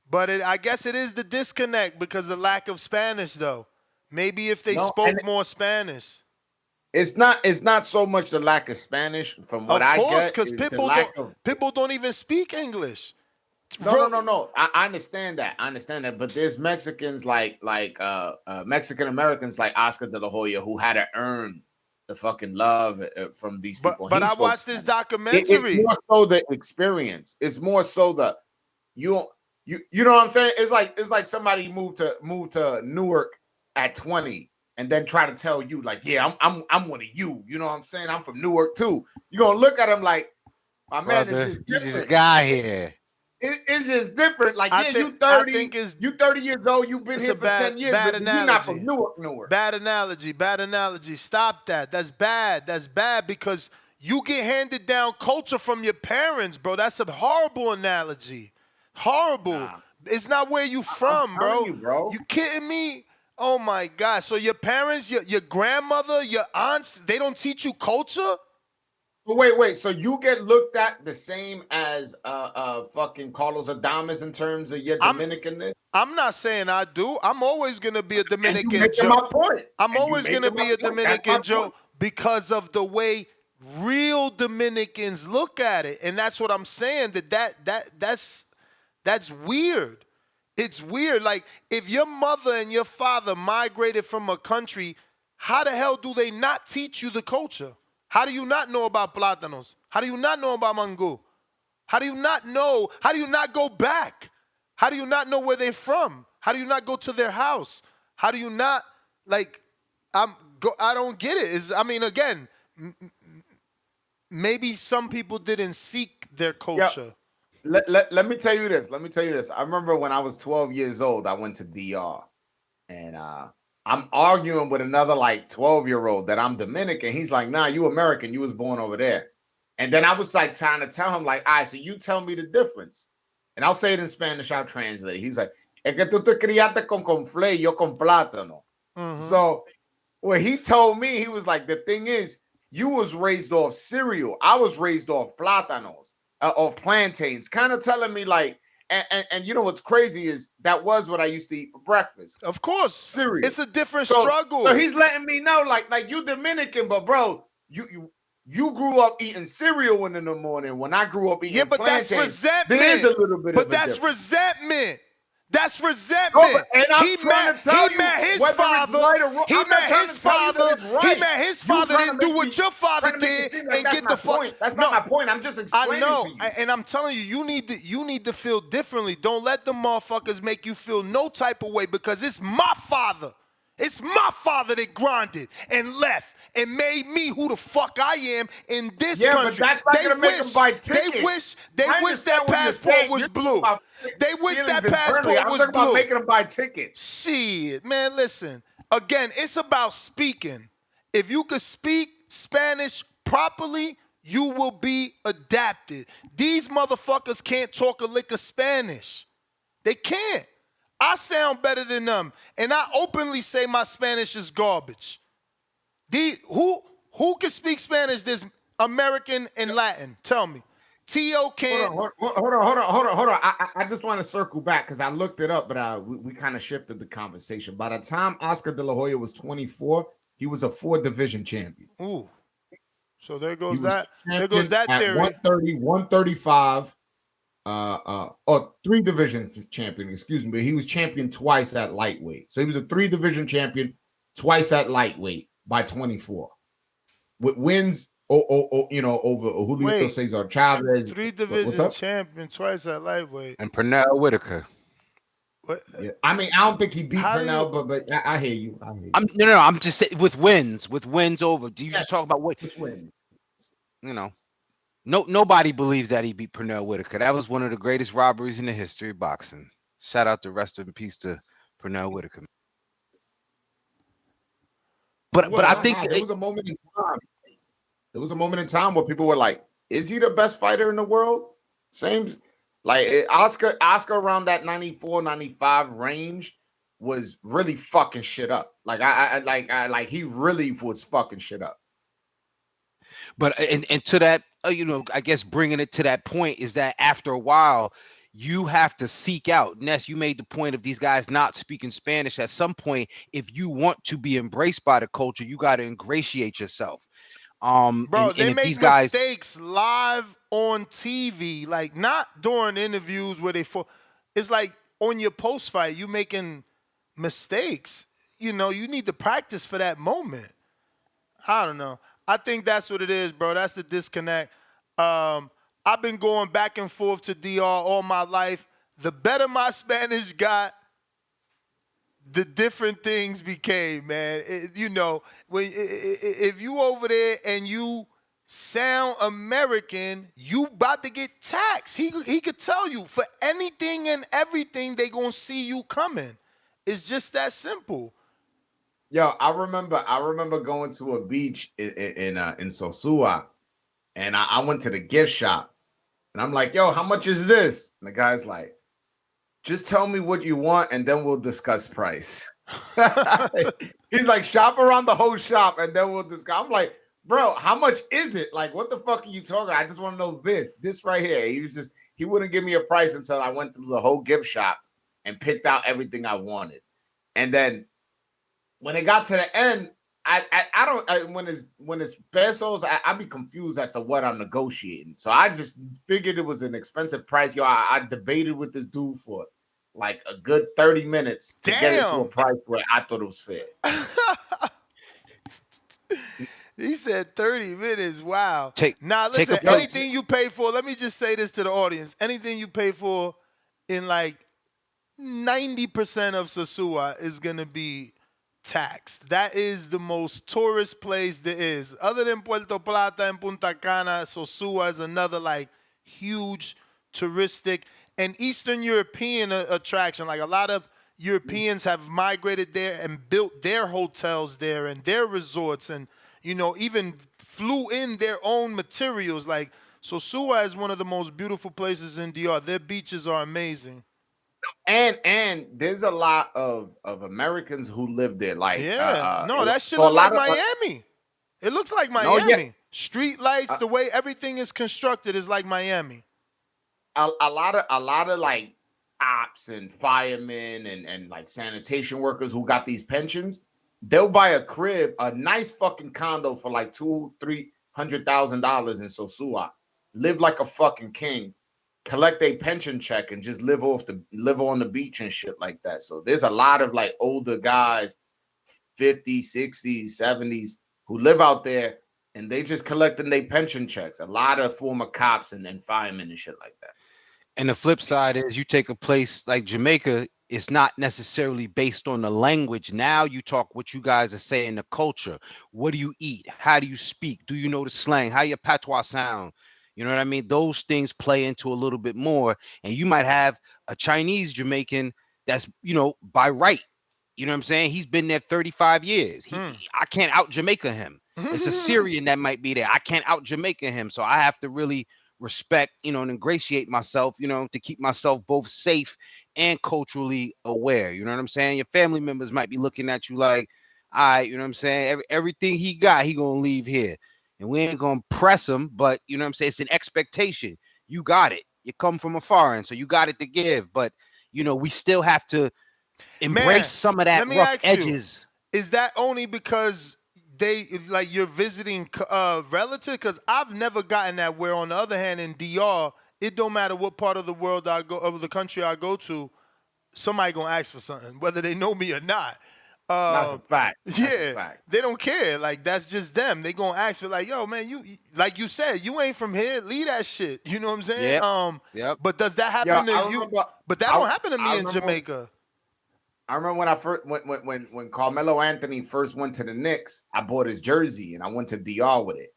But I guess it is the disconnect because of the lack of Spanish, though. Maybe if they spoke more Spanish. It's not so much the lack of Spanish from what I get. Of course, because Pitbull don't even speak English. No. I understand that. But there's Mexicans like Mexican Americans like Oscar De La Hoya who had to earn the fucking love from these people. But I watched this documentary. It's more so the experience. It's more so the you know what I'm saying? It's like somebody moved to Newark at 20 and then try to tell you like, yeah, I'm one of you. You know what I'm saying? I'm from Newark too. You're gonna look at him like, my man, it's just different. This guy here. It's just different. Like, you 30. You 30 years old. You've been here for 10 years. But you're not from Newark. Bad analogy. Stop that. That's bad because you get handed down culture from your parents, bro. That's a horrible analogy. Horrible. Nah. It's not where you from, bro. You kidding me? Oh my God. So your parents, your grandmother, your aunts, they don't teach you culture? Wait. So you get looked at the same as fucking Carlos Adames in terms of your Dominicanness? I'm not saying I do. I'm always gonna be a Dominican Joe. My point. I'm always gonna be a Dominican Joe because of the way real Dominicans look at it, and that's what I'm saying. That's weird. It's weird. Like if your mother and your father migrated from a country, how the hell do they not teach you the culture? How do you not know about plátanos? How do you not know about mango? How do you not know? How do you not go back? How do you not know where they're from? How do you not go to their house? How do you not, like, I don't get it. Again, maybe some people didn't seek their culture. Yeah. Let me tell you this. I remember when I was 12 years old, I went to DR. And I'm arguing with another like 12-year-old that I'm Dominican. He's like, nah, you American. You was born over there. And then I was like trying to tell him like, all right, so you tell me the difference. And I'll say it in Spanish. I'll translate. He's like, es que tú te criaste con conflé, yo con plátano. Mm-hmm. So where he told me, he was like, the thing is, you was raised off cereal. I was raised off plátanos, off plantains, kind of telling me like, and you know what's crazy is that was what I used to eat for breakfast. Of course. Cereal. It's a different struggle. So he's letting me know, like you Dominican, but bro, you grew up eating cereal in the morning when I grew up eating plantains. That's resentment. There's a little bit of a that's difference. resentment. That's resentment. No, and I'm trying to tell you his whether father. it's right or wrong. He met his father didn't do what your father did and get the fuck. That's not my point. I'm just explaining I know, to you. and I'm telling you, you need to feel differently. Don't let the motherfuckers make you feel no type of way because it's my father. It's my father that grinded and left and made me who the fuck I am in this country. But that's not gonna make them buy tickets. They wish that passport was blue. They wish that passport was blue. I'm talking about making them buy tickets. Shit, man, listen. Again, it's about speaking. If you could speak Spanish properly, you will be adapted. These motherfuckers can't talk a lick of Spanish. They can't. I sound better than them, and I openly say my Spanish is garbage. Who can speak Spanish? There's American and Latin. Tell me. Teo can't. Hold on. I just want to circle back because I looked it up, but we kind of shifted the conversation. By the time Oscar De La Hoya was 24, he was a 4-division champion. Ooh. So there goes that. There goes that theory. 130, 135. 3-division champion, excuse me, but he was champion twice at lightweight. So he was a 3-division champion twice at lightweight by 24. With wins over Julio Cesar Chavez. 3-division champion twice at lightweight. And Pernell Whitaker. What? Yeah. I mean, I don't think he beat Pernell, but I hear you. No. I'm just saying with wins over. Do you just talk about what? Wins. You know. Nobody believes that he beat Pernell Whitaker. That was one of the greatest robberies in the history of boxing. Shout out to rest in peace to Pernell Whitaker. But I think there was a moment in time. There was a moment in time where people were like, "Is he the best fighter in the world?" Same, like Oscar around that 94, 95 range was really fucking shit up. Like I he really was fucking shit up. But and to that, I guess bringing it to that point is that after a while, you have to seek out. Ness, you made the point of these guys not speaking Spanish. At some point, if you want to be embraced by the culture, you got to ingratiate yourself. Bro, they make mistakes live on TV, like not during interviews where it's like on your post fight, you making mistakes. You need to practice for that moment. I don't know. I think that's what it is, bro. That's the disconnect. I've been going back and forth to DR all my life. The better my Spanish got, the different things became, man. If you over there and you sound American, you about to get taxed. He could tell you for anything and everything they gonna see you coming. It's just that simple. Yo, I remember going to a beach in Sosua, and I went to the gift shop, and I'm like, "Yo, how much is this?" And the guy's like, "Just tell me what you want, and then we'll discuss price." He's like, "Shop around the whole shop, and then we'll discuss." I'm like, "Bro, how much is it? Like, what the fuck are you talking? I just want to know this right here." He wouldn't give me a price until I went through the whole gift shop and picked out everything I wanted, and then when it got to the end, when it's pesos, I be confused as to what I'm negotiating. So I just figured it was an expensive price. Yo, I debated with this dude for like a good 30 minutes to get it to a price where I thought it was fair. He said 30 minutes. Wow. Listen, anything you pay for, let me just say this to the audience. Anything you pay for in like 90% of Sosua is going to be taxed. That is the most tourist place there is. Other than Puerto Plata and Punta Cana, Sosua is another like huge touristic and Eastern European attraction. Like a lot of Europeans have migrated there and built their hotels there and their resorts and, even flew in their own materials. Like Sosua is one of the most beautiful places in DR. Their beaches are amazing. And there's a lot of Americans who live there. Like no, that shit so a look like lot of Miami. It looks like No, Miami. yeah. Street lights, the way everything is constructed is like Miami. a lot of like ops and firemen and like sanitation workers who got these pensions, they'll buy a crib, a nice fucking condo for like $200,000-$300,000 in Sosua, live like a fucking king, collect a pension check, and just live on the beach and shit like that. So there's a lot of like older guys, 50s, 60s, 70s, who live out there and they just collecting their pension checks. A lot of former cops and firemen and shit like that. And the flip side is you take a place like Jamaica, it's not necessarily based on the language. Now you talk what you guys are saying, the culture. What do you eat? How do you speak? Do you know the slang? How your patois sound? You know what I mean? Those things play into a little bit more. And you might have a Chinese Jamaican that's, by right. You know what I'm saying? He's been there 35 years. I can't out Jamaica him. It's a Syrian that might be there. I can't out Jamaica him. So I have to really respect, and ingratiate myself, to keep myself both safe and culturally aware. You know what I'm saying? Your family members might be looking at you like, all right, you know what I'm saying? Everything he got, he gonna leave here. And we ain't gonna press him, but you know what I'm saying? It's an expectation. You got it. You come from a foreign, so you got it to give. But we still have to embrace some of that rough edges. Is that only because you're visiting relative? Because I've never gotten that. Where on the other hand, in DR, it don't matter what part of the world I go, of the country I go to, somebody gonna ask for something, whether they know me or not. That's a fact. They don't care. Like, that's just them. They gonna ask for, like, yo, man, you like you said, you ain't from here. Leave that shit. You know what I'm saying? Yep. But does that happen to you? But that don't happen to me in Jamaica. I remember when Carmelo Anthony first went to the Knicks, I bought his jersey and I went to DR with it.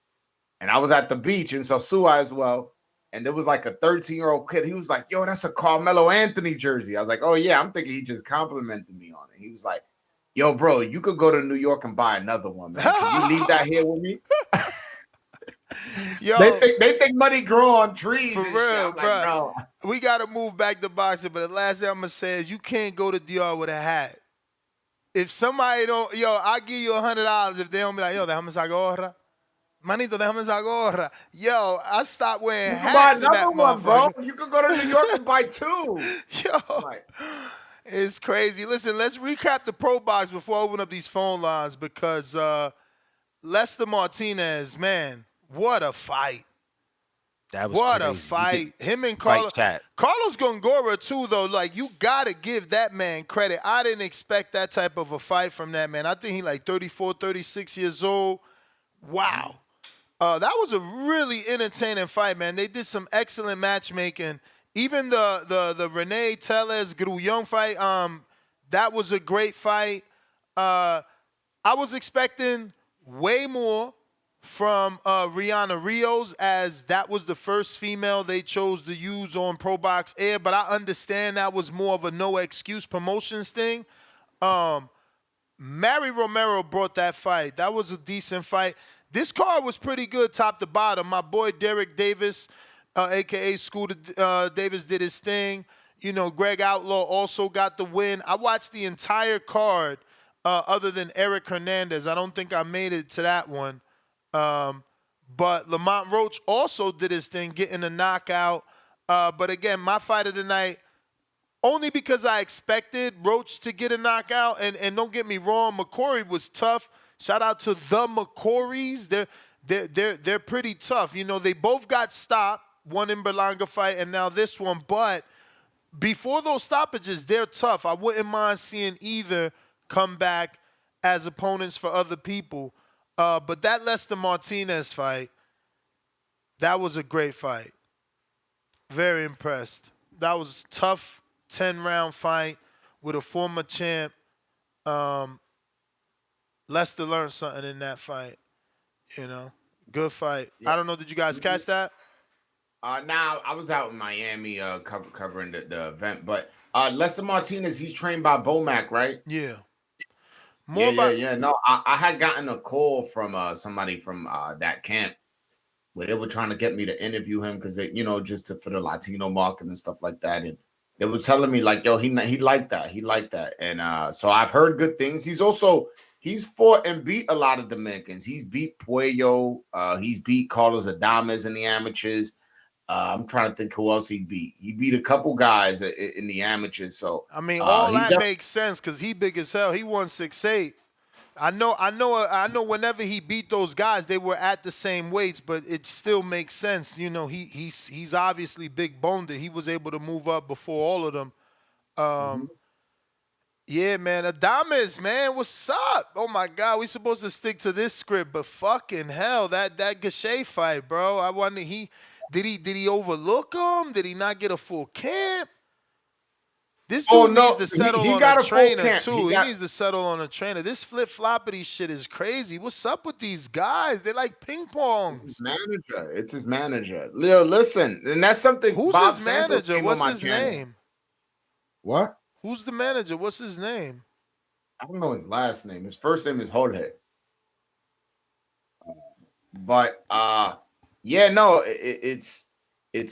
And I was at the beach in Sosua as well. And there was like a 13-year-old kid. He was like, yo, that's a Carmelo Anthony jersey. I was like, oh, yeah, I'm thinking he just complimented me on it. He was like, yo, bro, you could go to New York and buy another one, man. Can you leave that here with me? Yo, they think money grow on trees. For and real, shit. bro. Like, no. We got to move back to boxing, but the last thing I'm going to say is you can't go to DR with a hat. If somebody don't, I'll give you $100 if they don't be like, yo, déjame esa gorra. Manito, déjame esa gorra. Yo, I stopped wearing hats in that one, bro. motherfucker. You could go to New York and buy two. It's crazy. Listen, let's recap the pro box before I open up these phone lines because Lester Martinez, man, what a fight. That was what crazy. A fight. Him and Carlos Gongora, too, though. Like, you got to give that man credit. I didn't expect that type of a fight from that man. I think he like 34, 36 years old. Wow. That was a really entertaining fight, man. They did some excellent matchmaking. Even the Renee Tellez Grullon fight, that was a great fight. I was expecting way more from Rihanna Rios, as that was the first female they chose to use on Pro Box Air, but I understand that was more of a no excuse promotions thing. Mary Romero brought that fight. That was a decent fight. This card was pretty good top to bottom. My boy Derek Davis, a.k.a. Scooter Davis, did his thing. Greg Outlaw also got the win. I watched the entire card other than Eric Hernandez. I don't think I made it to that one. But Lamont Roach also did his thing, getting a knockout. But again, my fight of the night, only because I expected Roach to get a knockout. And don't get me wrong, McCory was tough. Shout out to the McCorys. They're pretty tough. They both got stopped, one in Berlanga fight and now this one. But before those stoppages, they're tough. I wouldn't mind seeing either come back as opponents for other people. But that Lester Martinez fight, that was a great fight. Very impressed. That was a tough 10-round fight with a former champ. Lester learned something in that fight. Good fight. Yeah. I don't know. Did you guys catch that? Now I was out in Miami covering the event, but Lester Martinez, he's trained by Bomac, right? Yeah. Yeah. No, I had gotten a call from somebody from that camp where they were trying to get me to interview him because they, just for the Latino market and stuff like that. And they were telling me like, yo, he liked that, and so I've heard good things. He's fought and beat a lot of Dominicans. He's beat Puello. He's beat Carlos Adames in the amateurs. I'm trying to think who else he beat. He beat a couple guys in the amateurs. So I mean, all that makes sense because he big as hell. He won 6'8". I know. Whenever he beat those guys, they were at the same weights, but it still makes sense. You know, he's obviously big boned. He was able to move up before all of them. Yeah, man. Adames, man, what's up? Oh my God, we supposed to stick to this script, but fucking hell, that Gachet fight, bro. I wonder did he overlook him? Did he not get a full camp? This dude needs to settle on a trainer too. He needs to settle on a trainer. This flip-floppity shit is crazy. What's up with these guys? They're like ping pongs. It's his manager. Leo, listen, and that's something. Who's Bob his manager? What's his name? What? Who's the manager? What's his name? I don't know his last name. His first name is Jorge. But yeah, no, it's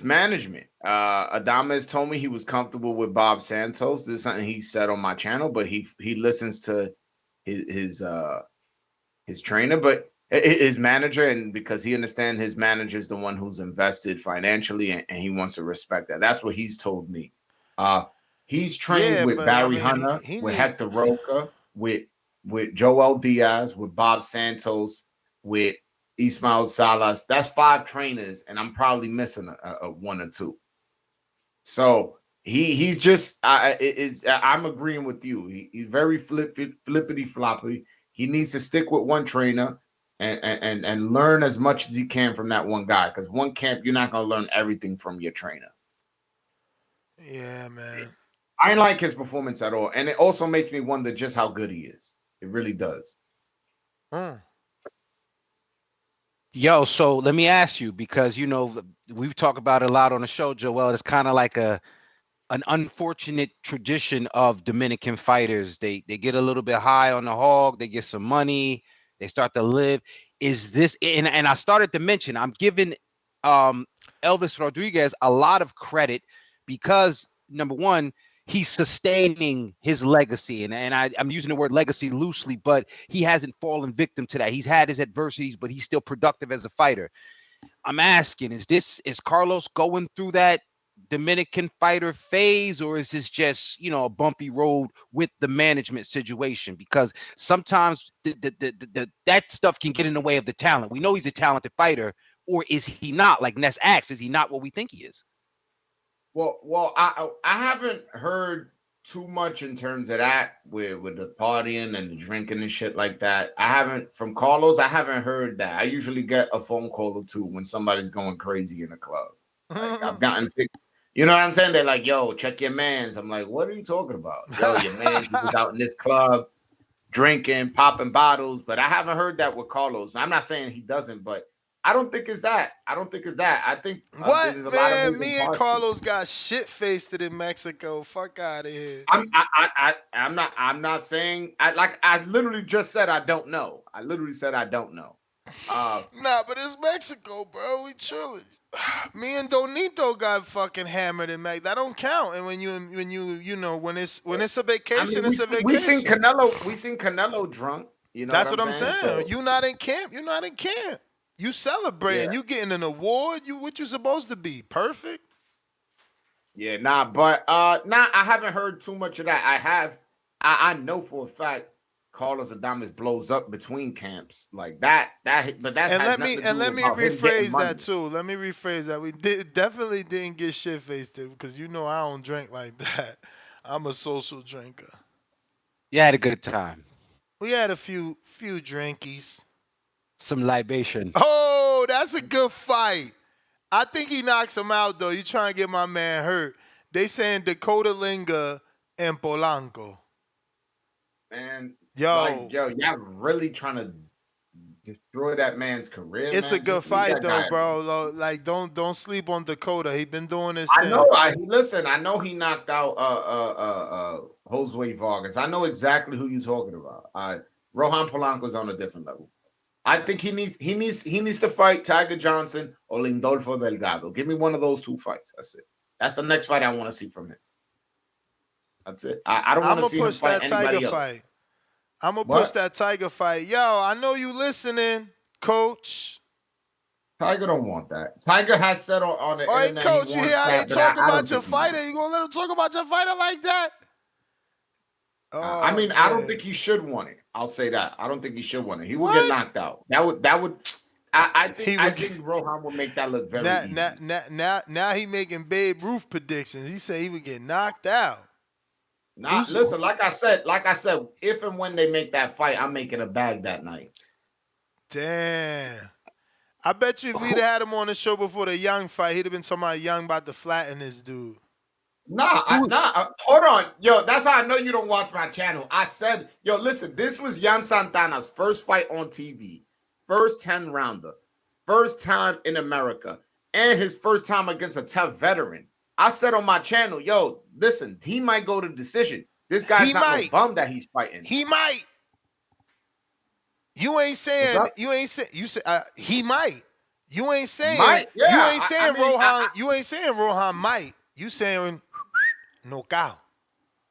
management. Adames told me he was comfortable with Bob Santos. This is something he said on my channel, but he listens to his trainer, but his manager, and because he understands his manager is the one who's invested financially, and he wants to respect that. That's what he's told me. He's trained with Barry Hunter, with Hector Roca, with Joel Diaz, with Bob Santos, with Ismael Salas. That's 5 trainers, and I'm probably missing a 1 or 2. So he's just I'm agreeing with you. He's very flippity floppy. He needs to stick with one trainer and learn as much as he can from that one guy. Because one camp, you're not gonna learn everything from your trainer. Yeah, man. I didn't like his performance at all, and it also makes me wonder just how good he is. It really does. Yo, so let me ask you, because you know we've talked about it a lot on the show, Joel. It's kind of like an unfortunate tradition of Dominican fighters. They get a little bit high on the hog, they get some money, they start to live. Is this and I started to mention I'm giving Elvis Rodriguez a lot of credit because number one, he's sustaining his legacy, and I'm using the word legacy loosely, but he hasn't fallen victim to that. He's had his adversities, but he's still productive as a fighter. I'm asking, is Carlos going through that Dominican fighter phase, or is this just, you know, a bumpy road with the management situation? Because sometimes that stuff can get in the way of the talent. We know he's a talented fighter, or is he not? Like Ness asks, is he not what we think he is? Well, I haven't heard too much in terms of that with the partying and the drinking and shit like that. I haven't from Carlos. I haven't heard that. I usually get a phone call or two when somebody's going crazy in a club. Like I've gotten, you know what I'm saying? They're like, "Yo, check your mans." I'm like, "What are you talking about?" Yo, your man was out in this club drinking, popping bottles. But I haven't heard that with Carlos. I'm not saying he doesn't, but I don't think it's that. I think what, there's a man? lot of Me and Carlos got shit faced in Mexico. Fuck out of here. I'm not saying I literally just said I don't know. I literally said I don't know. Nah, but it's Mexico, bro. We chilling. Me and Donito got fucking hammered in Mexico. That don't count. And when it's a vacation, it's a vacation. We seen Canelo drunk. You know that's what I'm saying. So, you not in camp. You're not in camp. You celebrating, you getting an award. What you supposed to be? Perfect. Yeah, I haven't heard too much of that. I know for a fact Carlos Adames blows up between camps like that. But that's let me rephrase that too. Let me rephrase that. We definitely didn't get shit faced because I don't drink like that. I'm a social drinker. You had a good time. We had a few drinkies. Some libation. Oh, that's a good fight. I think he knocks him out, though. You trying to get my man hurt. They saying Dakota Linga and Polanco. Man, y'all really trying to destroy that man's career. It's a good fight, though, bro. Like, don't sleep on Dakota. He been doing this thing. I know he knocked out Josue Vargas. I know exactly who you're talking about. Rohan Polanco's on a different level. I think he needs to fight Tiger Johnson or Lindolfo Delgado. Give me one of those 2 fights. That's it. That's the next fight I want to see from him. That's it. I don't want to see him fight anybody else. Fight. I'm gonna What? push that Tiger fight. Yo, I know you listening, Coach. Tiger don't want that. Tiger has said on the All right, internet. Coach, he you wants hear how that, they but talk I don't about your think he fighter? You gonna let them talk about your fighter like that? I mean, I don't think he should want it. I'll say that. I don't think he should want it. He will get knocked out. That would. I think Rohan will make that look very easy. Now he making Babe Ruth predictions. He said he would get knocked out. Nah, listen, like I said, if and when they make that fight, I'm making a bag that night. Damn. I bet you if we'd had him on the show before the Young fight, he'd have been talking about Young about to flatten this dude. Hold on. Yo, that's how I know you don't watch my channel. I said, yo, listen, this was Yan Santana's first fight on TV. First 10-rounder. First time in America. And his first time against a tough veteran. I said on my channel, yo, listen, he might go to decision. This guy's not no bum that he's fighting. He might. You ain't saying he might. You ain't saying Rohan. You ain't saying Rohan might. You saying knockout.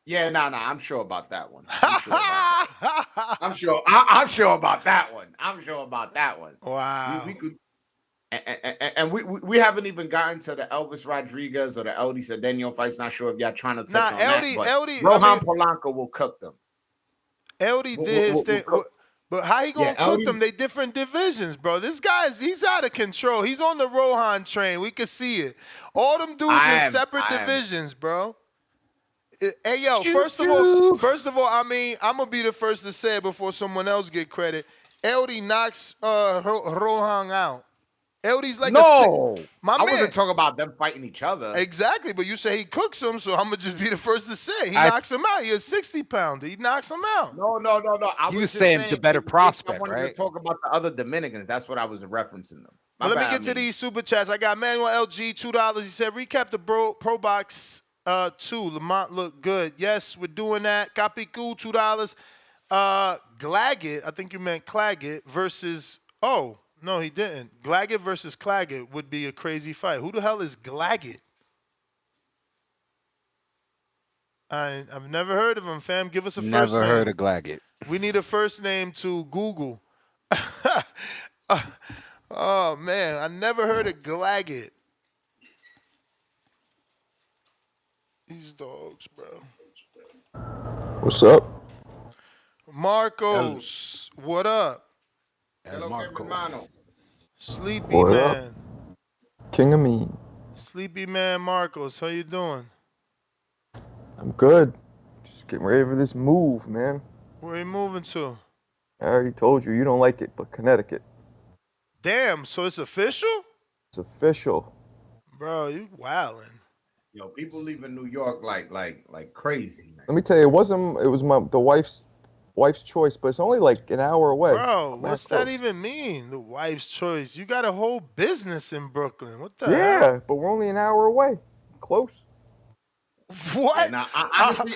Yeah, I'm sure about that one. I'm sure about that one. Wow. We could, and we haven't even gotten to the Elvis Rodriguez or the Eddie Cedeno fights. Not sure if y'all trying to touch on that. But Rohan Polanco will cook them. Eddie did his thing. But how he gonna cook them? They different divisions, bro. This he's out of control. He's on the Rohan train. We can see it. All them dudes in separate divisions, bro. Hey yo, first of all, I mean, I'm gonna be the first to say it before someone else get credit. Eddie knocks Rohan out. Eddie's like I wasn't talking about them fighting each other. Exactly, but you say he cooks him, so I'm gonna just be the first to say he knocks him out. He's a 60-pounder. He knocks him out. No. He was saying the better prospect, right? To talk about the other Dominicans. That's what I was referencing them. Let me get to these super chats. I got Manuel LG, $2. He said, recap the Pro Box 2. Lamont looked good. Yes, we're doing that. Capicu, $2. Claggett, I think you meant Claggett versus no, he didn't. Claggett versus Claggett would be a crazy fight. Who the hell is Claggett? I've never heard of him, fam. Give us a first name. Never heard of Claggett. We need a first name to Google. Oh, man. I never heard of Claggett. These dogs, bro. What's up? Marcos, what up? Hello, Marko. Sleepy What man. up? King Amin. Sleepy man Marcos, how you doing? I'm good. Just getting ready for this move, man. Where are you moving to? I already told you, you don't like it, but Connecticut. Damn, so it's official? It's official. Bro, you wildin'. Yo, people leaving New York like crazy, man. Let me tell you, it was the wife's choice, but it's only like an hour away. Bro, what's that even mean? The wife's choice. You got a whole business in Brooklyn. What the hell? Yeah, but we're only an hour away. Close. What? Now, honestly,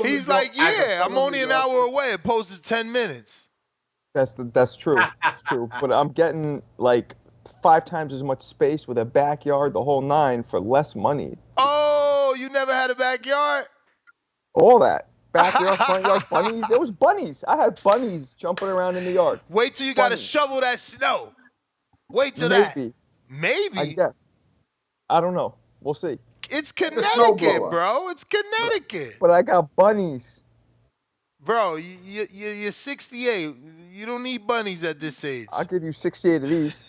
he's like, yeah, I'm only an hour away, opposed to 10 minutes. That's true. That's true. But I'm getting like 5 times as much space with a backyard, the whole 9, for less money. Oh, you never had a backyard? All that. Backyard, front yard, bunnies. It was bunnies. I had bunnies jumping around in the yard. Wait till you got to shovel that snow. Wait till Maybe. Maybe. I guess. I don't know. We'll see. It's Connecticut, bro. It's Connecticut. But I got bunnies. Bro, you're 68. You don't need bunnies at this age. I'll give you 68 of these.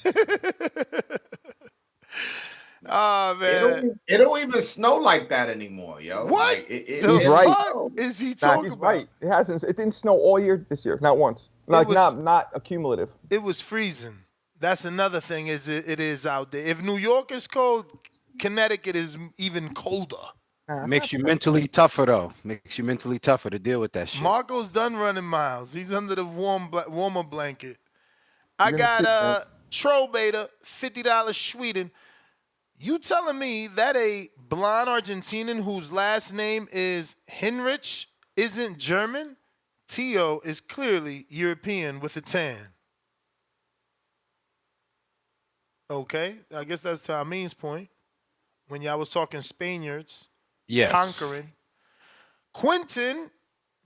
Oh, man. It don't even snow like that anymore, yo. What? Like, He's right. Is he talking he's about? Right. It didn't snow all year this year. Not once. Not accumulative. It was freezing. That's another thing it is out there. If New York is cold, Connecticut is even colder. Makes you mentally tougher, though. Makes you mentally tougher to deal with that shit. Marco's done running miles. He's under the warmer blanket. I got Troll Beta, $50 Sweden. You telling me that a blonde Argentinian whose last name is Hinrich isn't German? Teo is clearly European with a tan. Okay, I guess that's to Amin's point. When y'all was talking Spaniards, yes, conquering. Quentin,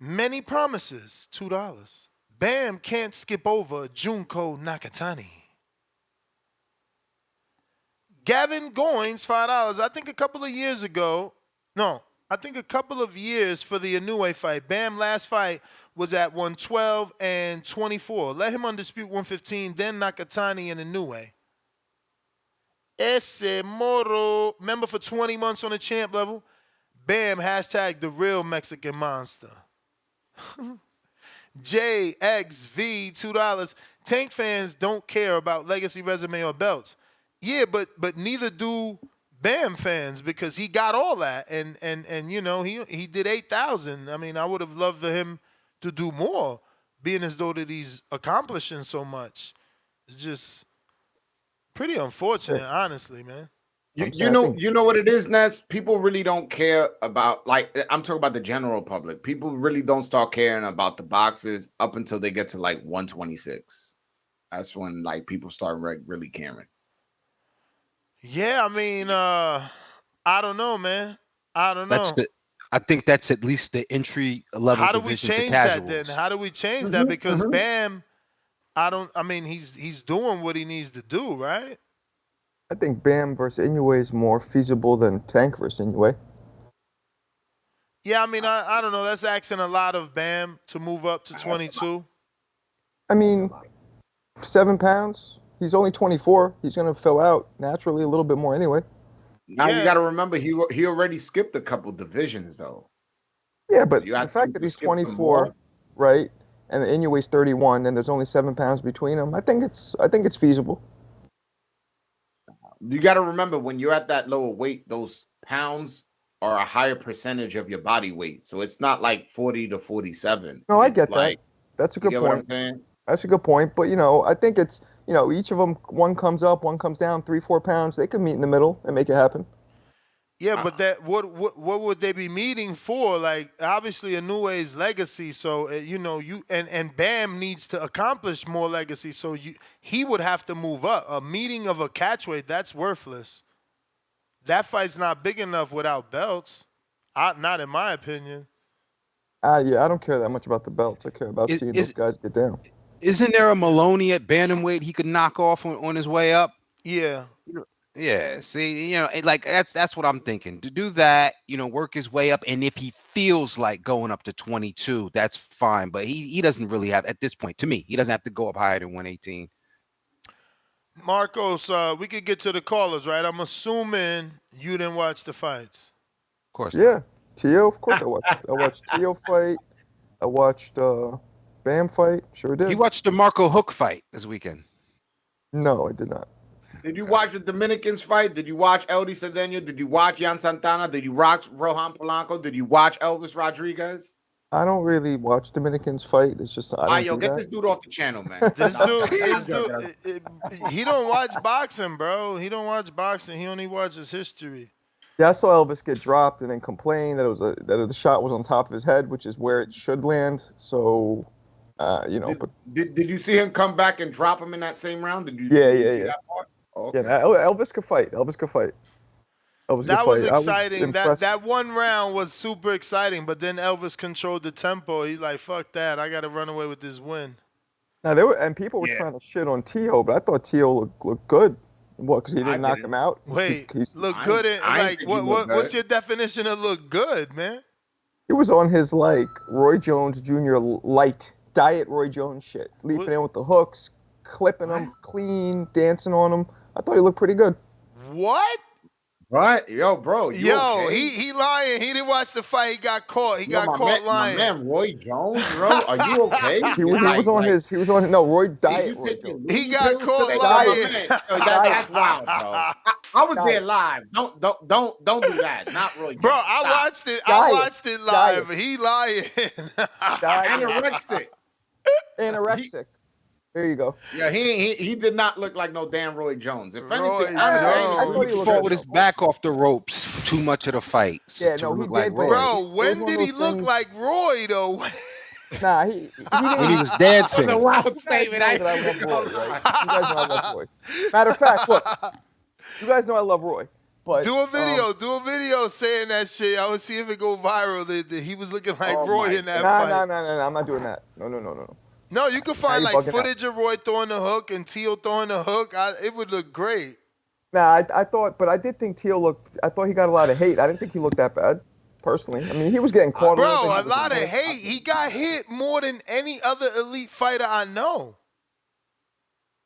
many promises, $2. Bam can't skip over Junko Nakatani. Gavin Goins, $5. I think a couple of years for the Inoue fight. Bam last fight was at 112 and 24. Let him undispute 115, then Nakatani and Inoue. Ese Moro, member for 20 months on the champ level. Bam, hashtag the real Mexican monster. JXV, $2. Tank fans don't care about legacy, resume, or belts. Yeah, but neither do Bam fans because he got all that. And you know, he did 8,000. I mean, I would have loved for him to do more, being as though that he's accomplishing so much. It's just pretty unfortunate, honestly, man. You know what it is, Ness? People really don't care about, like, I'm talking about the general public. People really don't start caring about the boxers up until they get to like 126. That's when like people start really caring. Yeah, I mean, I don't know, man. I don't know. I think that's at least the entry level. How do we change that then? How do we change that? Because Bam, he's doing what he needs to do, right? I think Bam versus Inoue is more feasible than Tank versus Inoue. Yeah, I mean, I don't know. That's asking a lot of Bam to move up to 22. I mean, 7 pounds. He's only 24. He's going to fill out naturally a little bit more anyway. Now you got to remember, he already skipped a couple divisions, though. Yeah, but the fact that he's 24, right, and Inoue's 31, and there's only 7 pounds between them, I think it's feasible. You got to remember, when you're at that lower weight, those pounds are a higher percentage of your body weight. So it's not like 40 to 47. No, I get that. That's a good point. What I'm saying? That's a good point. But, I think it's, each of them, one comes up, one comes down, 3-4 pounds. They could meet in the middle and make it happen. Yeah, but that what would they be meeting for? Like, obviously Inoue's legacy, so and Bam needs to accomplish more legacy, so he would have to move up. A meeting of a catchweight, that's worthless. That fight's not big enough without belts. Not in my opinion. Yeah, I don't care that much about the belts. I care about seeing those guys get down. Isn't there a Maloney at bantamweight he could knock off on his way up? Yeah. Yeah, see, like that's what I'm thinking. To do that, work his way up, and if he feels like going up to 22, that's fine. But he doesn't really have, at this point, to me, he doesn't have to go up higher than 118. Marcos, we could get to the callers, right? I'm assuming you didn't watch the fights. Of course. Yeah, Teo, of course I watched. I watched Teo fight. I watched Bam fight. Sure did. You watched the Marko Hook fight this weekend? No, I did not. Did you watch the Dominicans fight? Did you watch Eldy Cedeno? Did you watch Yan Santana? Did you watch Rohan Polanco? Did you watch Elvis Rodriguez? I don't really watch Dominicans fight. It's just get this dude off the channel, man. This dude, he don't watch boxing, bro. He don't watch boxing. He only watches history. Yeah, I saw Elvis get dropped and then complain that the shot was on top of his head, which is where it should land. So, But did you see him come back and drop him in that same round? Did you? Yeah. That part? Oh, okay. Yeah, Elvis could fight. That was exciting. That one round was super exciting, but then Elvis controlled the tempo. He's like, "Fuck that! I got to run away with this win." Now people were trying to shit on Teo, but I thought Teo looked good. What? Because he didn't knock him out. Wait, look good? What's your definition of look good, man? He was on his Roy Jones Jr. light diet Roy Jones shit, leaping in with the hooks, clipping them clean, dancing on them. I thought he looked pretty good. What? Right? Yo, bro. Okay? he lying. He didn't watch the fight. He got caught. He got caught lying. My man, Roy Jones, bro. Are you okay? He was on Roy diet. He got caught lying. That's wild, bro. I was there live. Don't do that. Not Roy Jones. Bro, I watched it. I watched it live. He lying. Anorexic. There you go. Yeah, he did not look like no damn Roy Jones. If anything, he fought with his back off the ropes too much of the fights. Yeah, no, he did. Like bro, when did he look like Roy though? Nah, when he was dancing. That was a wild statement. You guys know I love Roy. Matter of fact, look, you guys know I love Roy. But do a video saying that shit. I would see if it go viral. That he was looking like Roy in that fight. No, I'm not doing that. No. No, you can find like footage of Roy throwing the hook and Teo throwing the hook. It would look great. Nah, I thought, but I did think Teo looked. I thought he got a lot of hate. I didn't think he looked that bad, personally. I mean, he was getting caught. Bro, a lot of hate. He got hit more than any other elite fighter I know.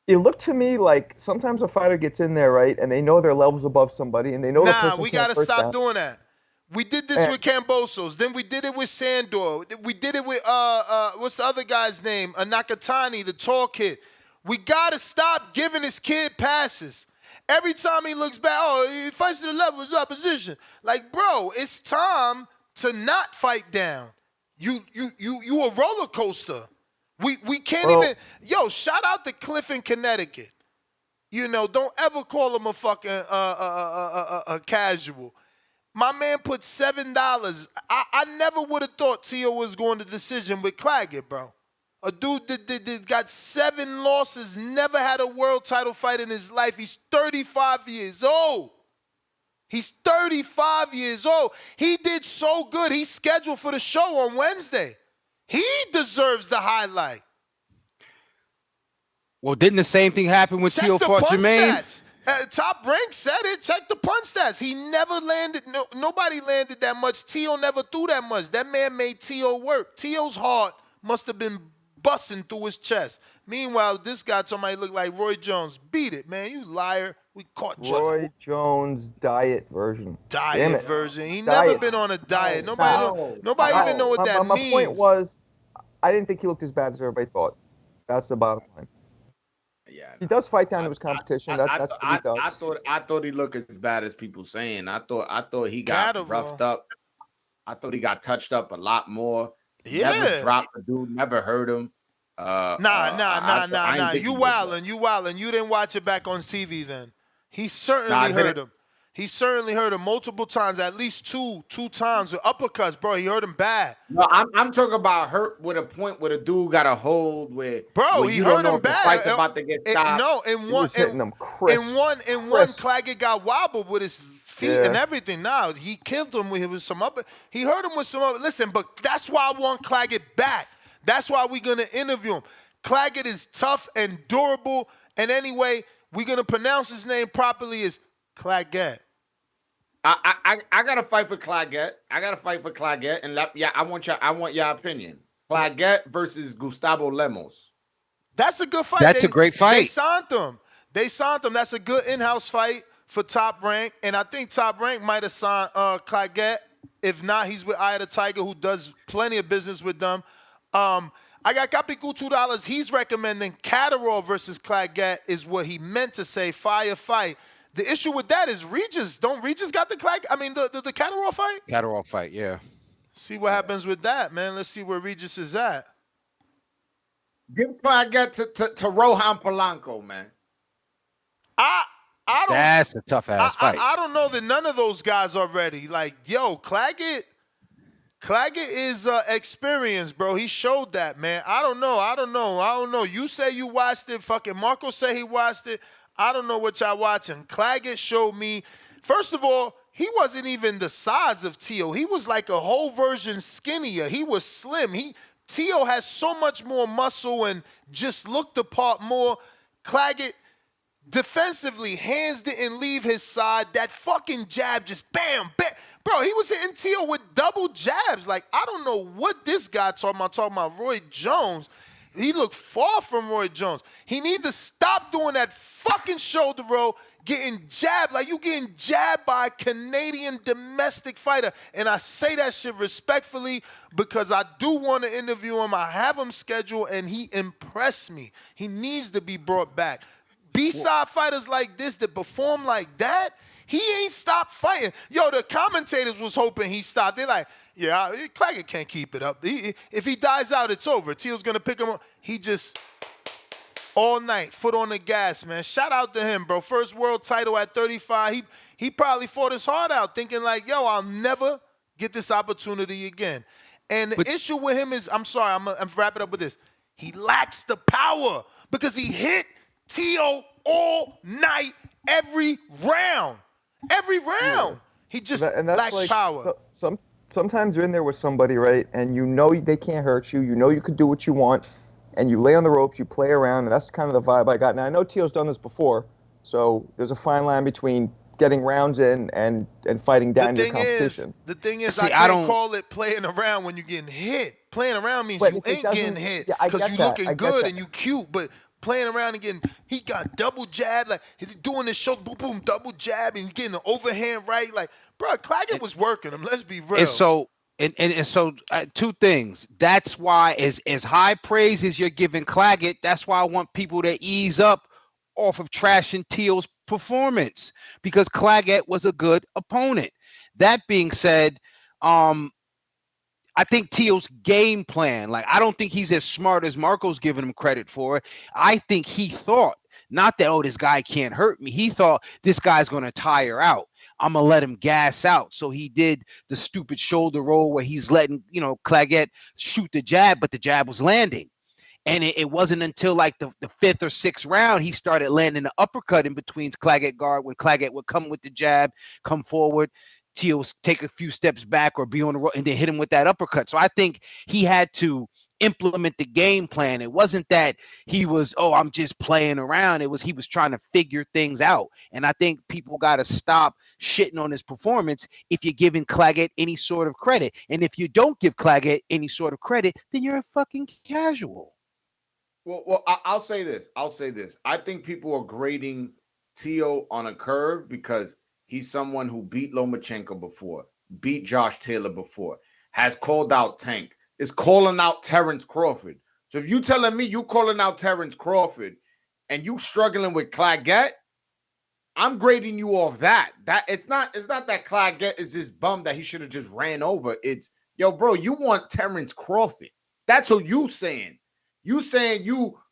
It looked to me like sometimes a fighter gets in there, right, and they know their level's above somebody, and they know the person we can't gotta hurt stop them. doing that. We did this with Cambosos. Then we did it with Sandor. We did it with what's the other guy's name? Nakatani, the tall kid. We gotta stop giving this kid passes. Every time he looks back, he fights to the level of his opposition. Like, bro, it's time to not fight down. You a roller coaster. We can't even. Yo, shout out to Cliff in Connecticut. You know, don't ever call him a fucking a casual. My man put $7. I never would have thought Teo was going to decision with Claggett, bro. A dude that got 7 losses, never had a world title fight in his life. He's 35 years old. He's 35 years old. He did so good. He's scheduled for the show on Wednesday. He deserves the highlight. Well, didn't the same thing happen with Teo fought Jermaine? Stats. Top Rank said it. Check the punch stats. He never landed. Nobody landed that much. Teo never threw that much. That man made Teo work. Teo's heart must have been busting through his chest. Meanwhile, this guy told me he looked like Roy Jones. Beat it, man. You liar. We caught you. Roy Jones diet version. Diet version. He never been on a diet. Nobody even know what that means. My point was, I didn't think he looked as bad as everybody thought. That's the bottom line. Yeah, he does fight down to his competition. That's what he does. I thought he looked as bad as people saying. I thought he got roughed up. I thought he got touched up a lot more. Yeah. Never dropped the dude. Never hurt him. Nah. You wildin'. You didn't watch it back on TV then. He certainly hurt him. He certainly hurt him multiple times, at least two times with uppercuts, bro. He hurt him bad. No, I'm talking about hurt with a point where the dude got a hold with. Bro, he hurt him bad. The fight's about to get stopped. In one, Claggett got wobbled with his feet and everything. Now he killed him with some upper. He hurt him with some upper. Listen, but that's why I want Claggett back. That's why we're gonna interview him. Claggett is tough and durable. And anyway, we're gonna pronounce his name properly as Claggett. I gotta fight for Claggett. And I want your opinion. Claggett versus Gustavo Lemos. That's a good fight. That's a great fight. They signed him. That's a good in-house fight for Top Rank. And I think Top Rank might have signed Claggett. If not, he's with Eye of the Tiger, who does plenty of business with them. I got Capicu $2. He's recommending Catterall versus Claggett is what he meant to say. Fire fight. The issue with that is Regis. Don't Regis got the Catterall fight? Catterall fight, yeah. See what happens with that, man. Let's see where Regis is at. Give Claggett to Rohan Polanco, man. I don't. That's a tough ass fight. I don't know that none of those guys are ready. Like, yo, Claggett is experienced, bro. He showed that, man. I don't know. You say you watched it. Fucking Marko say he watched it. I don't know what y'all watching. Claggett showed me. First of all, he wasn't even the size of Teo. He was like a whole version skinnier. He was slim. Teo has so much more muscle and just looked the part more. Claggett defensively, hands didn't leave his side. That fucking jab just bam, bam. Bro, he was hitting Teo with double jabs. Like, I don't know what this guy talking about Roy Jones. He looked far from Roy Jones. He need to stop doing that fucking shoulder roll, getting jabbed like you getting jabbed by a Canadian domestic fighter. And I say that shit respectfully because I do want to interview him. I have him scheduled, and he impressed me. He needs to be brought back. B-side fighters like this that perform like that, he ain't stopped fighting. Yo, the commentators was hoping he stopped. They're like, yeah, Claggett can't keep it up. If he dies out, it's over. Teal's going to pick him up. He just, all night, foot on the gas, man. Shout out to him, bro. First world title at 35. He probably fought his heart out thinking like, yo, I'll never get this opportunity again. And the issue with him is, I'm sorry, I'm wrapping up with this. He lacks the power because he hit Teo all night, every round. Every round. He just lacks power. Sometimes you're in there with somebody, right, and you know they can't hurt you. You know you could do what you want, and you lay on the ropes, you play around, and that's kind of the vibe I got. Now, I know Teo's done this before, so there's a fine line between getting rounds in and fighting down your competition. The thing is, I can't call it playing around when you're getting hit. Playing around means you ain't getting hit because you're looking good and you cute, but playing around and getting, he got double jab, like he's doing this show, boom, boom, double jab, and he's getting the overhand right. Like, bro, Claggett was working him. Let's be real. And so, two things. That's why, as high praise as you're giving Claggett, that's why I want people to ease up off of trashing Teo's performance, because Claggett was a good opponent. That being said, I think Teo's game plan, like, I don't think he's as smart as Marko's giving him credit for. I think he thought, not that, oh, this guy can't hurt me. He thought this guy's going to tire out. I'm going to let him gas out. So he did the stupid shoulder roll where he's letting, Claggett shoot the jab, but the jab was landing. And it wasn't until like the fifth or sixth round he started landing the uppercut in between Claggett guard, when Claggett would come with the jab, come forward, Teo take a few steps back or be on the road and then hit him with that uppercut. So I think he had to implement the game plan. It wasn't that he was, I'm just playing around. It was he was trying to figure things out. And I think people got to stop shitting on his performance if you're giving Claggett any sort of credit. And if you don't give Claggett any sort of credit, then you're a fucking casual. Well, I'll say this. I think people are grading Teo on a curve because he's someone who beat Lomachenko before, beat Josh Taylor before, has called out Tank, is calling out Terrence Crawford. So if you telling me you calling out Terrence Crawford and you struggling with Claggett, I'm grading you off that. It's not that Claggett is this bum that he should have just ran over. It's, yo, bro, you want Terrence Crawford. That's what you saying. You saying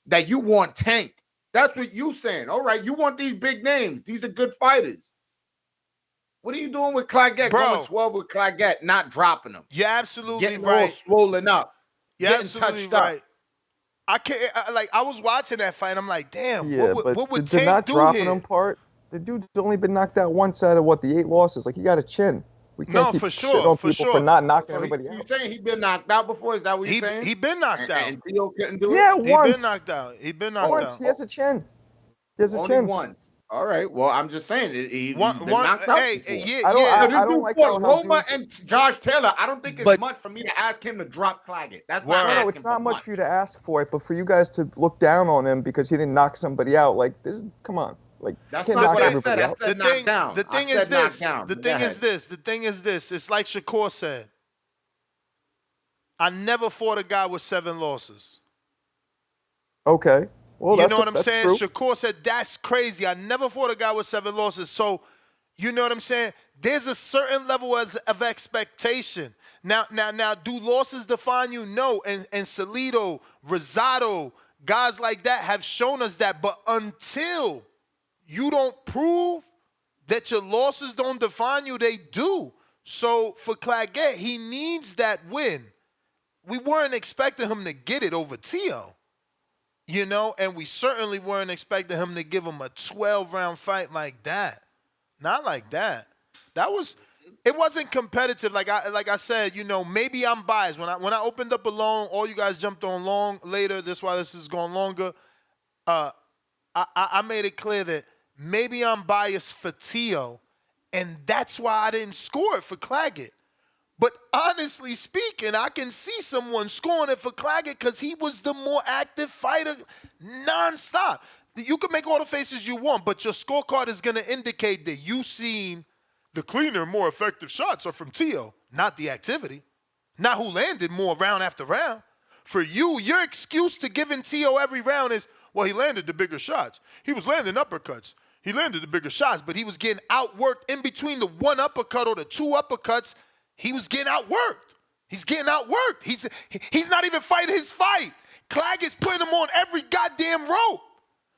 that you want Tank. That's what you saying. All right, you want these big names. These are good fighters. What are you doing with Claggett? Bro, going 12 with Claggett, not dropping him. You're absolutely getting right. all swollen up. You're getting absolutely touched right. up. I can't. I was watching that fight. I'm like, damn. Yeah, what would the Tank not do dropping here? him part, the dude's only been knocked out once out of the 8 losses. Like, he got a chin. We can't keep shitting on people for not knocking everybody out. You saying he been knocked out before? Is that what you're saying? He been knocked out. And Teo couldn't do it? Yeah, He once. been knocked out. He been knocked Once. out. He has a chin. He has a Only chin. once. All right. Well, I'm just saying he's been One, knocked out. hey, before. yeah. I don't like how Roma dudes- and Josh Taylor. I don't think it's much for me to ask him to drop Claggett. That's not No, it's not much for you to ask for it, but for you guys to look down on him because he didn't knock somebody out, like, this. Come on. Like, that's not what I everybody said. I out. said knock down. The thing is this. The thing is this. It's like Shakur said. I never fought a guy with 7 losses. Okay. Well, you that's know what I'm that's saying? True. Shakur said, that's crazy. I never fought a guy with 7 losses. So, you know what I'm saying? There's a certain level of expectation. Now, do losses define you? No. And Salido, Rosado, guys like that have shown us that. But until you don't prove that your losses don't define you, they do. So for Claggett, he needs that win. We weren't expecting him to get it over Teo, and we certainly weren't expecting him to give him a 12-round fight like that. Not like that. It wasn't competitive. Like I said, maybe I'm biased. When I opened up alone, all you guys jumped on long later. That's why this is going longer. I made it clear that maybe I'm biased for Teo, and that's why I didn't score it for Claggett. But honestly speaking, I can see someone scoring it for Claggett because he was the more active fighter nonstop. You can make all the faces you want, but your scorecard is going to indicate that you've seen the cleaner, more effective shots are from Teo, not the activity, not who landed more round after round. For you, your excuse to giving Teo every round is, well, he landed the bigger shots. He was landing uppercuts. He landed the bigger shots, but he was getting outworked in between the 1 uppercut or the 2 uppercuts. He was getting outworked. He's getting outworked. He's not even fighting his fight. Claggett's putting him on every goddamn rope.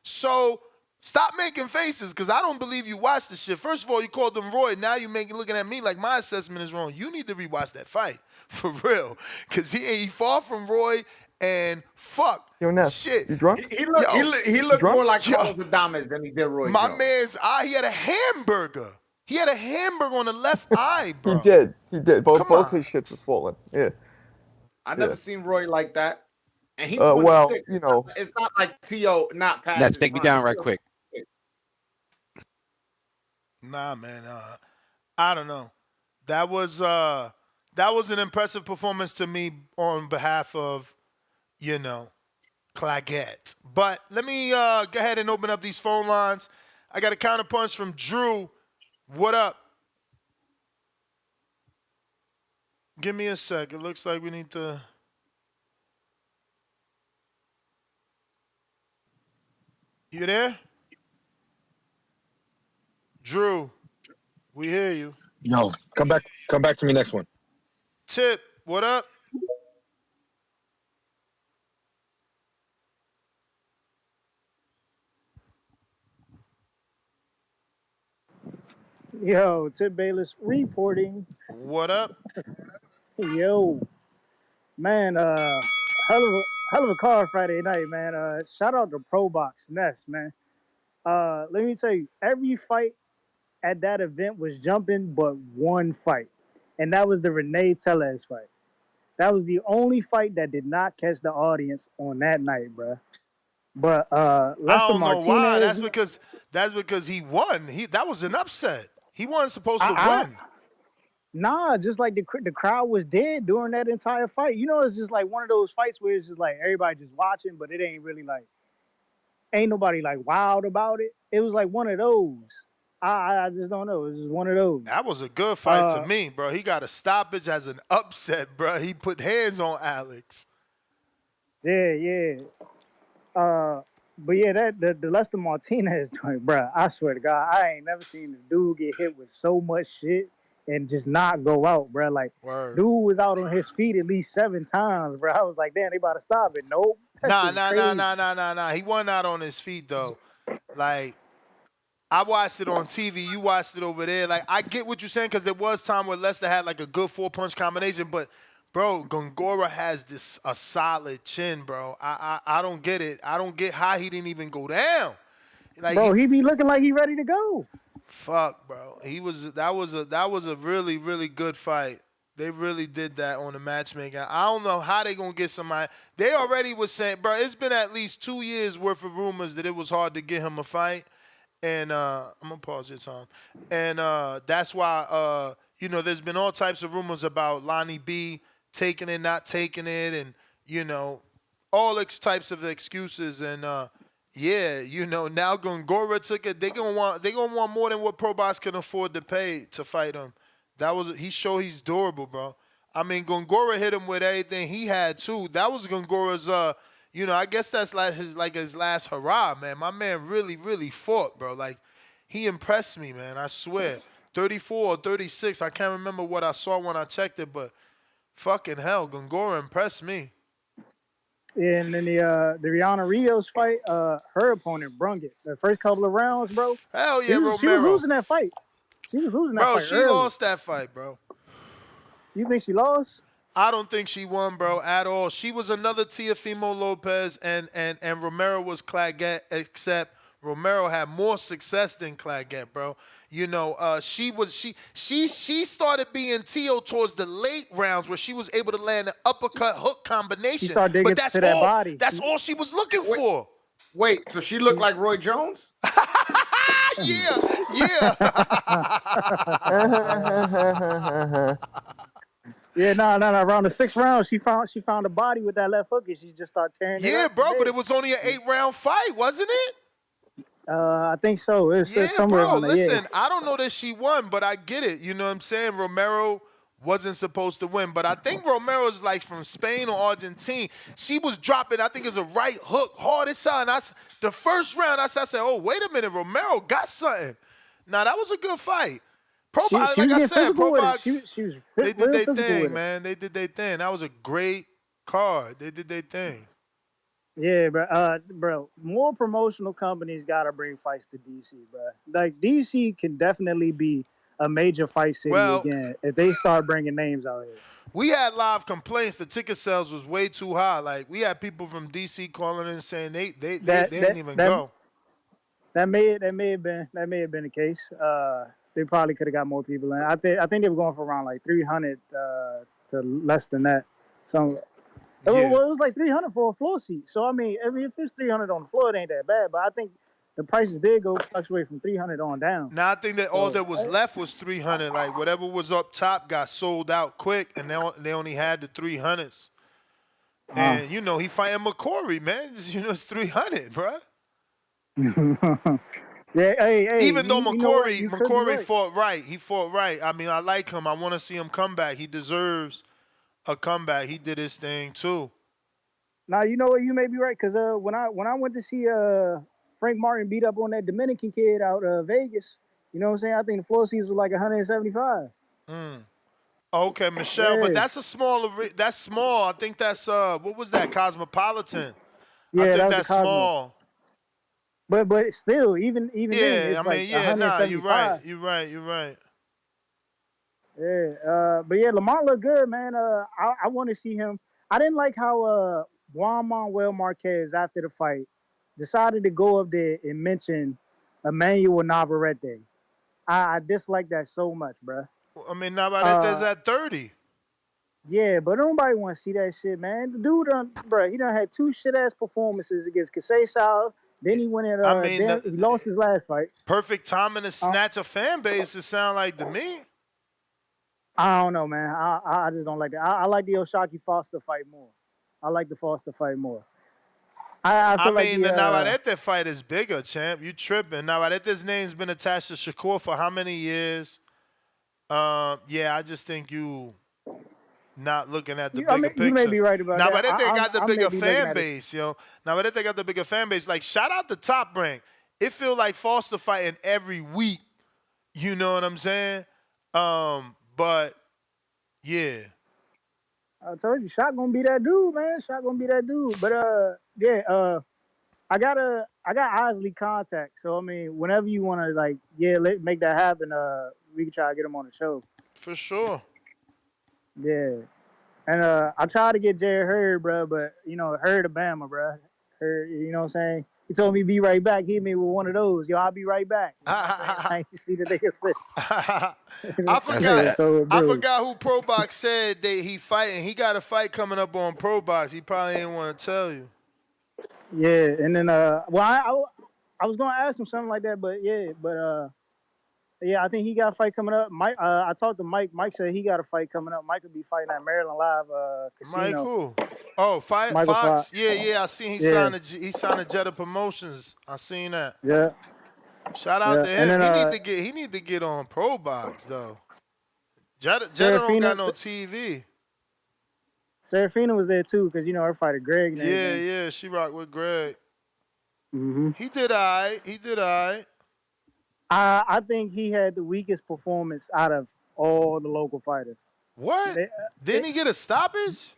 So stop making faces, because I don't believe you watched the shit. First of all, you called him Roy. Now you're looking at me like my assessment is wrong. You need to rewatch that fight for real, because he fought from Roy and fuck. Yo, Ness, shit. You drunk? He looked more like Carlos Adames than he did Roy My Jones. man's he had a hamburger. He had a hamburger on the left eye, bro. He did. Both his shits were swollen. Yeah. I never seen Roy like that. And he's well, 26. you know. It's not like T.O. not passing. Let's take me down right quick. Nah, man. I don't know. That was an impressive performance to me on behalf of, Claggett. But let me go ahead and open up these phone lines. I got a counterpunch from Drew. What up? Give me a sec. It looks like we need to. You there? Drew, we hear you. No, come back to me next one. Tip, what up? Yo, Tip Bayless reporting. What up? Yo, man, hell of a card Friday night, man. Shout out to Pro Box Nest, man. Let me tell you, every fight at that event was jumping, but one fight, and that was the Renee Tellez fight. That was the only fight that did not catch the audience on that night, bro. But I don't know why. Martinez, That's because he won. That was an upset. He wasn't supposed to win. Nah, just like the crowd was dead during that entire fight. It's just like one of those fights where it's just like everybody just watching, but it ain't really like, ain't nobody like wild about it. It was like one of those. I just don't know. It was just one of those. That was a good fight to me, bro. He got a stoppage as an upset, bro. He put hands on Alex. Yeah. But yeah, the Lester Martinez joint, bro. I swear to God, I ain't never seen the dude get hit with so much shit and just not go out, bro. Like, dude was out on his feet at least 7 times, bro. I was like, damn, they about to stop it. Nope. Nah. He wasn't out on his feet though. Like, I watched it on TV. You watched it over there. Like, I get what you're saying because there was time where Lester had like a good 4-punch combination, but. Bro, Gongora has a solid chin, bro. I don't get it. I don't get how he didn't even go down. Like, bro, he be looking like he ready to go. Fuck, bro. That was a really, really good fight. They really did that on the matchmaking. I don't know how they gonna get somebody. They already was saying, bro, it's been at least 2 years worth of rumors that it was hard to get him a fight. And I'm gonna pause your time. And that's why there's been all types of rumors about Lonnie B taking it, not taking it, and all types of excuses. And now Gongora took it. They gonna want more than what Pro Box can afford to pay to fight him. He showed he's durable, bro. I mean, Gongora hit him with everything he had too. That was Gongora's. I guess that's like his last hurrah, man. My man really, really fought, bro. Like, he impressed me, man. I swear. 34 or 36. I can't remember what I saw when I checked it, but. Fucking hell, Gongora impressed me. Yeah, and then the Rihanna Rios fight, her opponent brung it. The first couple of rounds, bro. Hell yeah, Romero. She was losing that fight. She lost that fight, bro. You think she lost? I don't think she won, bro, at all. She was another Teofimo Lopez, and Romero was Claggett, except Romero had more success than Claggett, bro. She started being Teo towards the late rounds where she was able to land an uppercut hook combination. She started digging to that body. That's all she was looking for. Wait, so she looked like Roy Jones? Yeah. Yeah, no. Around the 6th round, she found a body with that left hook, and she just started tearing it. Yeah, bro, but it was only an 8-round fight, wasn't it? I think so. Bro, listen, I don't know that she won, but I get it. You know what I'm saying? Romero wasn't supposed to win, but I think Romero's like from Spain or Argentina. She was dropping, I think it's a right hook, hard as hell. And the first round, I said, oh, wait a minute, Romero got something. Now, that was a good fight. Pro Box, they did their thing, man. They did their thing. That was a great card. They did their thing. Yeah, bro. More promotional companies gotta bring fights to DC, bro. Like, DC can definitely be a major fight city again if they start bringing names out here. We had live complaints. The ticket sales was way too high. Like, we had people from DC calling in saying they didn't even go. That may have been the case. they probably could have got more people in. I think they were going for around like 300 to less than that. So it was like 300 for a floor seat. So I mean, if it's 300 on the floor, it ain't that bad. But I think the prices did go fluctuate from 300 on down. Now I think that all that was left was 300. Like whatever was up top got sold out quick, and they only had the 300s. And you know he fighting McCory, man. It's 300, bro. Yeah, hey. Even though McCory right. fought right, he fought right. I mean, I like him. I want to see him come back. He deserves a comeback. He did his thing too. Now you know what, you may be right, because when I went to see Frank Martin beat up on that Dominican kid out of Vegas, you know what I'm saying? I think the floor seats was like 175. Okay, Michelle, Yeah. but that's that's small. I think that's what was that, Cosmopolitan? Yeah, I think that was that's the Cosmo. small. But still, even then, it's I mean, like 175. you're right. Yeah, but yeah, Lamont looked good, man. I want to see him. I didn't like how Juan Manuel Marquez, after the fight, decided to go up there and mention Emmanuel Navarrete. I dislike that so much, bruh. I mean, Navarrete's at 30. Yeah, but nobody want to see that shit, man. The dude he done had 2 shit-ass performances against Casey. Then he went in, he lost his last fight. Perfect timing to snatch a fan base, it sound like to me. I don't know, man. I just don't like that. I like the Oshaki Foster fight more. I like the Foster fight more. I feel like the Navarrete fight is bigger, champ. You tripping. Navarrete's name's been attached to Shakur for how many years? Yeah, I just think you not looking at the bigger picture. You may be right about that. Navarrete got the bigger fan base, yo. Navarrete got the bigger fan base. Like, shout out to Top Rank. It feel like Foster fighting every week. You know what I'm saying? But, yeah. I told you, Shot gonna be that dude, man. Shot gonna be that dude. But I got Isley contact. So I mean, whenever you wanna make that happen, we can try to get him on the show. For sure. Yeah. And I tried to get Jared Hurd, bro, but Hurd Obama, bro. Hurd, you know what I'm saying? He told me be right back. He hit me with one of those. Yo, I'll be right back. I see the nigga say. I forgot who Pro Box said that he fighting. He got a fight coming up on Pro Box. He probably didn't want to tell you. Yeah, and then I was gonna ask him something like that, but I think he got a fight coming up. Mike, I talked to Mike. Mike said he got a fight coming up. Mike will be fighting at Maryland Live Casino. Mike who? Oh, Michael Fox. Yeah. I seen he signed a Jetta Promotions. I seen that. Yeah. Shout out to him. Then, he need to get on Pro Box though. Jetta don't got no TV. Serafina was there too, because her fighter Greg. Yeah, she rocked with Greg. Mm-hmm. He did all right. I think he had the weakest performance out of all the local fighters. What? Didn't he get a stoppage?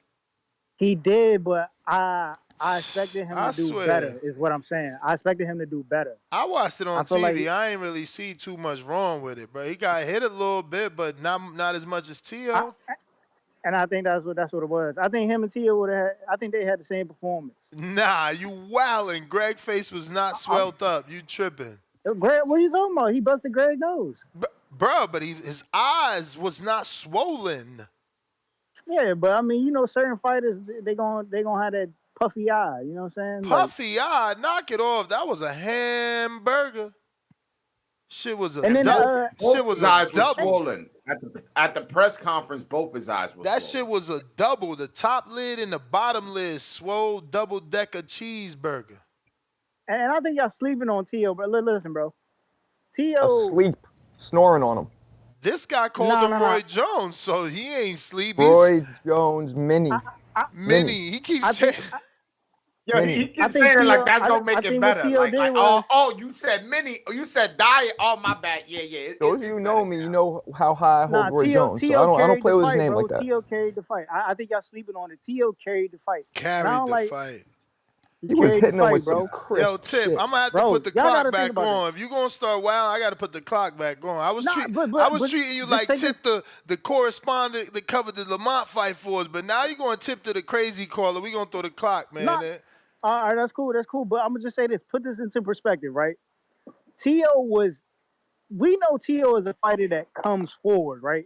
He did, but I expected him to do better, is what I'm saying. I expected him to do better. I watched it on TV. I ain't really see too much wrong with it, bro. He got hit a little bit, but not as much as Teo. And I think that's what it was. I think him and Teo would have. I think they had the same performance. Nah, you wildin'. Greg's face was not swelled up. You tripping. Greg, what are you talking about? He busted Greg's nose. Bro, but his eyes was not swollen. Yeah, but I mean, certain fighters they gonna have that puffy eye. You know what I'm saying? Puffy eye, knock it off. That was a hamburger. Shit was a His eyes were swollen. At the press conference, both his eyes were swollen. That shit was a double. The top lid and the bottom lid swole double-decker cheeseburger. And I think y'all sleeping on Teo, but listen, bro. Teo asleep, snoring on him. This guy called him Roy Jones, so he ain't sleeping. Roy Jones, Mini. Mini. He keeps saying. Yo, he keeps saying it like that's gonna make it better. You said Mini. You said diet. Oh, my bad. Yeah. Those of you know me, you know how high I hold Roy Jones. So I don't play with his name like that. Teo carried the fight. I think y'all sleeping on it. Teo carried the fight. Carried the fight. He was hitting him with some crisp Yo, Tip, shit. I'm gonna have to put the clock back on. If you gonna start wild, I gotta put the clock back on. I was treating you like Tip the correspondent that covered the Lamont fight for us, but now you're gonna tip to the crazy caller. We gonna throw the clock, man. All right, that's cool. But I'm gonna just say this. Put this into perspective, right? Teo was we know Teo is a fighter that comes forward, right?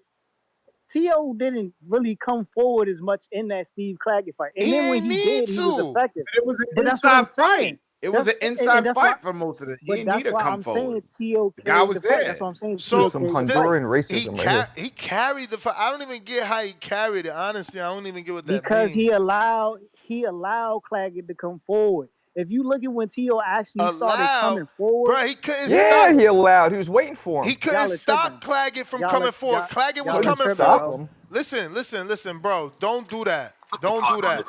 Teo didn't really come forward as much in that Steve Claggett fight. And then when he did, he was effective. But it was an inside fight. It was an inside fight for most of it. He didn't need to come forward. Teo the guy was there. That's what I'm saying. So some Honduran racism right here. He carried the fight. I don't even get how he carried it. Honestly, I don't even get what that because means. he allowed Claggett to come forward. If you look at when Teo actually started coming forward, bro, he couldn't Yeah, stop. he allowed. He was waiting for him. He couldn't stop Claggett from coming forward. Claggett was y'all coming stop forward. him. Listen, bro. Don't do that. Don't do that.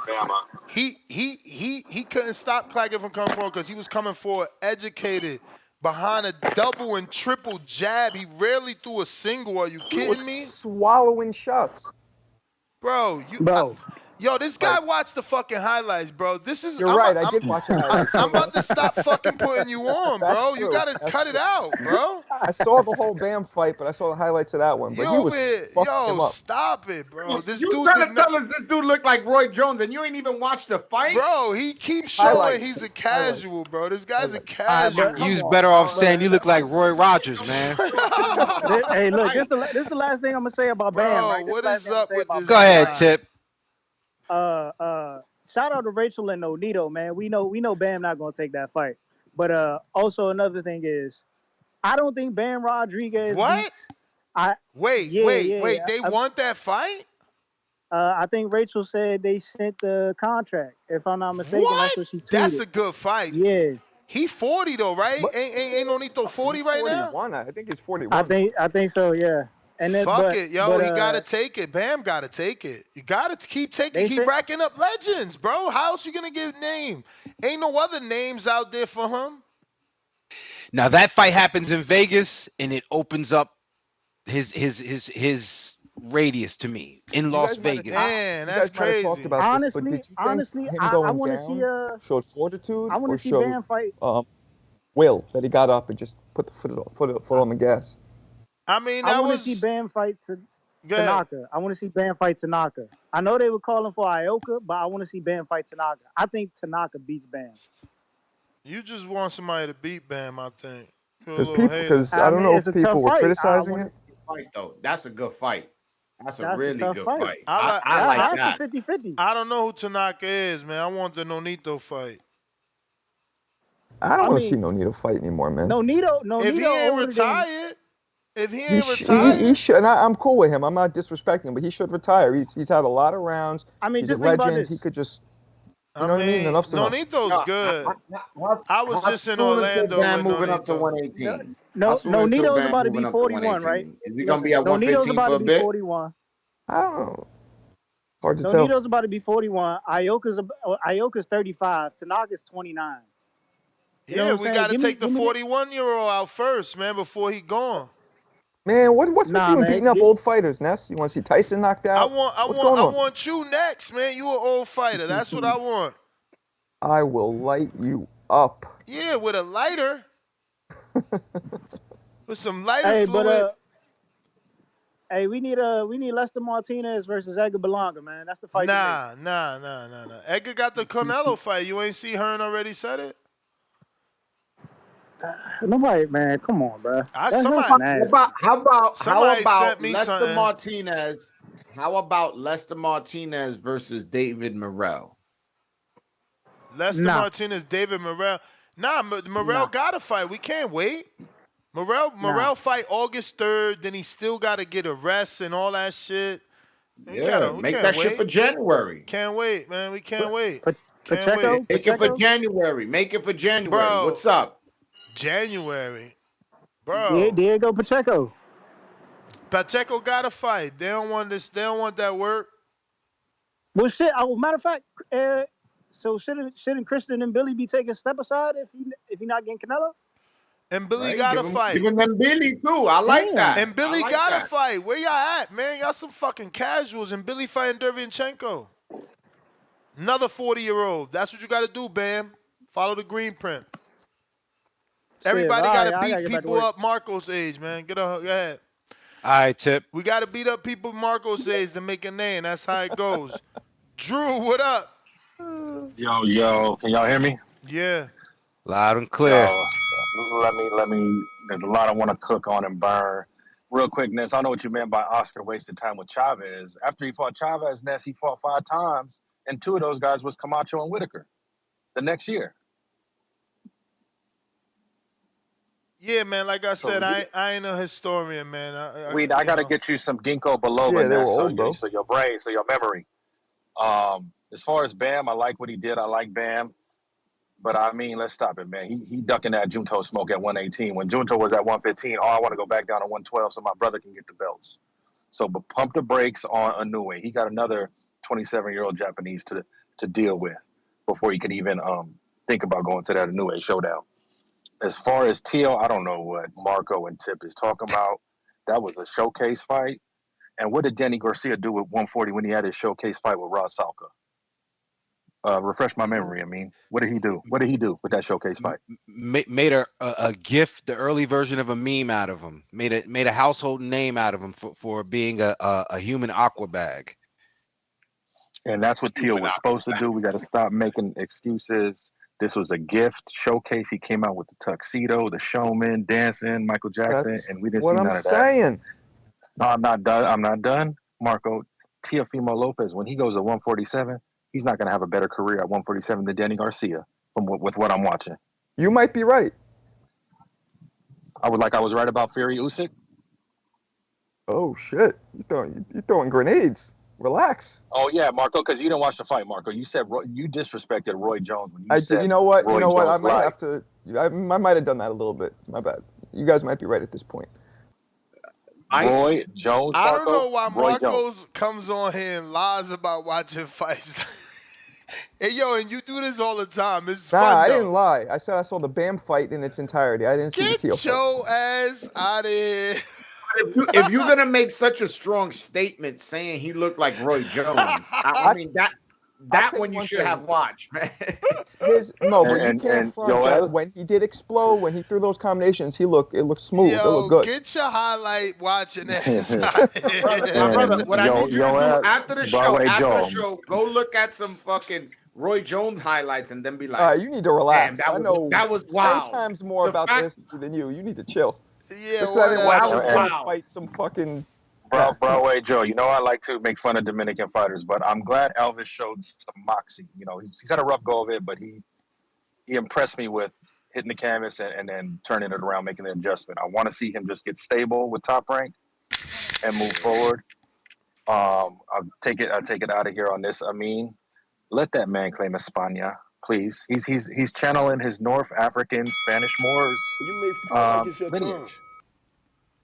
He couldn't stop Claggett from coming forward because he was coming forward educated behind a double and triple jab. He rarely threw a single. Are you kidding me? Swallowing shots. Bro, yo, this guy watched the fucking highlights, bro. This is. You're right. I did watch the highlights. I'm about to stop fucking putting you on, bro. That's You true. gotta That's cut it true. out, bro. I saw the whole Bam fight, but I saw the highlights of that one. But he was fucking him up. Stop it, bro. This You dude trying did to not. tell us this dude looked like Roy Jones and you ain't even watched the fight? Bro, he keeps showing Highlights. he's a casual, bro. This guy's a casual. You was better off saying you look like Roy Rogers, man. hey, look, this is the last thing I'm gonna say about Bam. Right? What is up with this? Go ahead, Tip. Shout out to Rachel and Nonito, man. We know Bam not gonna take that fight. But also another thing is, I don't think Bam Rodriguez. What? Wait. Yeah. They want that fight? I think Rachel said they sent the contract. If I'm not mistaken, that's what she tweeted. That's a good fight. Yeah. He 40 though, right? Ain't Nonito 40 right now? 41, I think he's 41. I think so. Yeah. And then, Fuck it, yo. He gotta take it. Bam gotta take it. You gotta keep taking it. Keep racking up legends, bro. How else you gonna give name? Ain't no other names out there for him. Now that fight happens in Vegas, and it opens up his radius to me in Las Vegas. Man, that's crazy. Talked about this, but did you think him going I want to down see showed fortitude. I want or to see showed, Bam fight. Will that he got up and just put the foot on the gas. I mean, I want to see Bam fight Tanaka. I want to see Bam fight Tanaka. I know they were calling for Ioka, but I want to see Bam fight Tanaka. I think Tanaka beats Bam. You just want somebody to beat Bam, I think. Because I don't know if people were criticizing it. Fight though. That's a good fight. That's a really good fight. fight. I like that. 50-50. I don't know who Tanaka is, man. I want the Nonito fight. I don't want to see Nonito fight anymore, man. Nonito. If he ain't retired. If he ain't retired, he should. And I'm cool with him. I'm not disrespecting him, but he should retire. He's had a lot of rounds. I mean, he's just a think about legend. this. He could just. You know what I mean? Enough's enough. Nonito's good. I was just in Orlando Bam with moving Nonito. up to 118. Nonito's about to be 41, right? Is he gonna be at Nonito's 115 about for a to be bit? 41. I don't know. Hard to tell. Nonito's about to be 41. Ioka's 35. Tanaka's 29. You know Yeah, what I'm we saying? got to Give me- take the give me- 41-year-old out first, man, before he gone. Man, what's with you and man. beating up old fighters, Ness? You want to see Tyson knocked out? What's going on? I want you next, man. You an old fighter. That's what I want. I will light you up. Yeah, with a lighter. With some lighter fluid. Hey, we need Lester Martinez versus Edgar Berlanga, man. That's the fight. Nah. Edgar got the Canelo fight. You ain't see Hearn already said it? Nobody, man. Come on, bro. How about sent me Lester something. Martinez? How about Lester Martinez versus David Morrell? Lester Martinez, David Morrell. Nah, Morrell got to fight. We can't wait. Morrell fight August 3rd. Then he still got to get a rest and all that shit. We Make can't that wait. shit for January. Can't wait, man. We can't wait. Pacheco? Make it for January. Make it for January. Bro. What's up? January. Bro. Diego Pacheco. Pacheco got to fight. They don't want this. They don't want that work. Well, shit. Matter of fact, so shouldn't Christian and Billy be taking a step aside if he not getting Canelo? And Billy got to fight. Even them Billy too. I like that. And Billy I like got to that. fight. Where y'all at, man? Y'all some fucking casuals. And Billy fighting Derevyanchenko. Another 40-year-old. That's what you got to do, Bam. Follow the green print. Everybody got to beat people up Marko's age, man. Go ahead. All right, Tip. We got to beat up people Marko's age to make a name. That's how it goes. Drew, what up? Yo, can y'all hear me? Yeah. Loud and clear. let me. There's a lot I want to cook on and burn. Real quick, Ness, I know what you meant by Oscar wasted time with Chavez. After he fought Chavez, Ness, he fought 5 times, and 2 of those guys was Camacho and Whitaker the next year. Yeah, man. Like I said, I ain't a historian, man. I got to get you some ginkgo biloba, Yeah, they were Ness, old, so your brain, so your memory. As far as Bam, I like what he did. I like Bam. But I mean, let's stop it, man. He ducking that Junto smoke at 118. When Junto was at 115, I want to go back down to 112 so my brother can get the belts. So, but pump the brakes on Inoue. He got another 27-year-old Japanese to deal with before he could even think about going to that Inoue showdown. As far as Teo, I don't know what Marko and Tip is talking about. That was a showcase fight. And what did Danny Garcia do with 140 when he had his showcase fight with Rod Salka? Refresh my memory. I mean, what did he do? What did he do with that showcase fight? Made a gift, the early version of a meme out of him. Made a household name out of him for being a human aqua bag. And that's what Teo was supposed to do. We got to stop making excuses. This was a gift showcase. He came out with the tuxedo, the showman, dancing, Michael Jackson, and we didn't see none of that. What I'm saying. No, I'm not done. I'm not done, Marko. Teofimo Lopez, when he goes to 147, he's not going to have a better career at 147 than Danny Garcia with what I'm watching. You might be right. I was right about Fury Usyk. Oh shit! You throwing grenades? Relax. Oh yeah, Marko, because you didn't watch the fight, Marko. You said you disrespected Roy Jones when you said. You know what? Roy Jones I might have to. I might have done that a little bit. My bad. You guys might be right at this point. Roy Jones. I don't know why Marko comes on here and lies about watching fights. Hey, yo, and you do this all the time. It's fun, I though. didn't lie. I said I saw the Bam fight in its entirety. I didn't see the Teo fight. Get your ass out of here. If you're gonna make such a strong statement saying he looked like Roy Jones, I mean that one you should have watched, man. You can't front that when he did explode, when he threw those combinations, it looked smooth. It looked good. Get your highlight watching that. My brother, what I need you to do after the show, go look at some fucking Roy Jones highlights and then be like, you need to relax. Damn, that was wild. 10 times more about this than you. You need to chill. Yeah, just I didn't watch fight some fucking. Broadway Joe, you know I like to make fun of Dominican fighters, but I'm glad Elvis showed some moxie. You know, he's had a rough go of it, but he impressed me with hitting the canvas and then turning it around, making the adjustment. I want to see him just get stable with Top Rank and move forward. I'll take it out of here on this. Amin, let that man claim España, please. He's channeling his North African Spanish Moors You may feel like it's your lineage. time,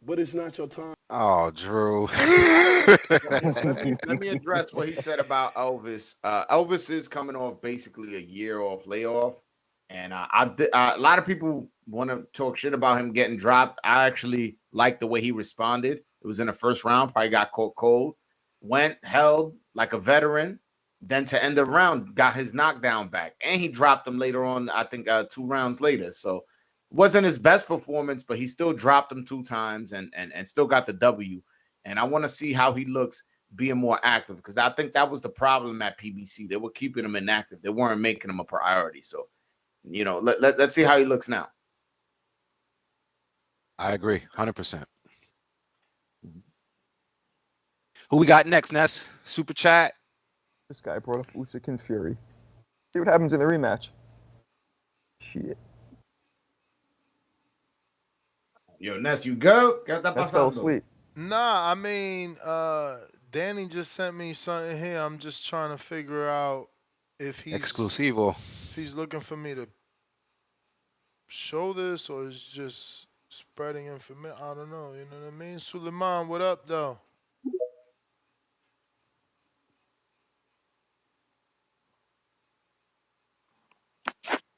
but it's not your time. Oh, Drew. Let me address what he said about Elvis. Elvis is coming off basically a year off layoff, and a lot of people want to talk shit about him getting dropped. I actually like the way he responded. It was in the first round, probably got caught cold, went, held like a veteran, then to end the round, got his knockdown back, and he dropped him later on, I think 2 rounds later. So wasn't his best performance, but he still dropped him 2 times and still got the W. And I want to see how he looks being more active, because I think that was the problem at PBC. They were keeping him inactive. They weren't making him a priority. So, you know, let's see how he looks now. I agree, 100%. Who we got next, Ness? Super chat. This guy brought up Usyk and Fury. See what happens in the rematch. Shit. Yo, Ness, you go. Ness fell asleep. Nah, I mean, Danny just sent me something here. I'm just trying to figure out if he's exclusivo. If he's looking for me to show this or is just spreading information. I don't know. You know what I mean? Suleiman, what up, though?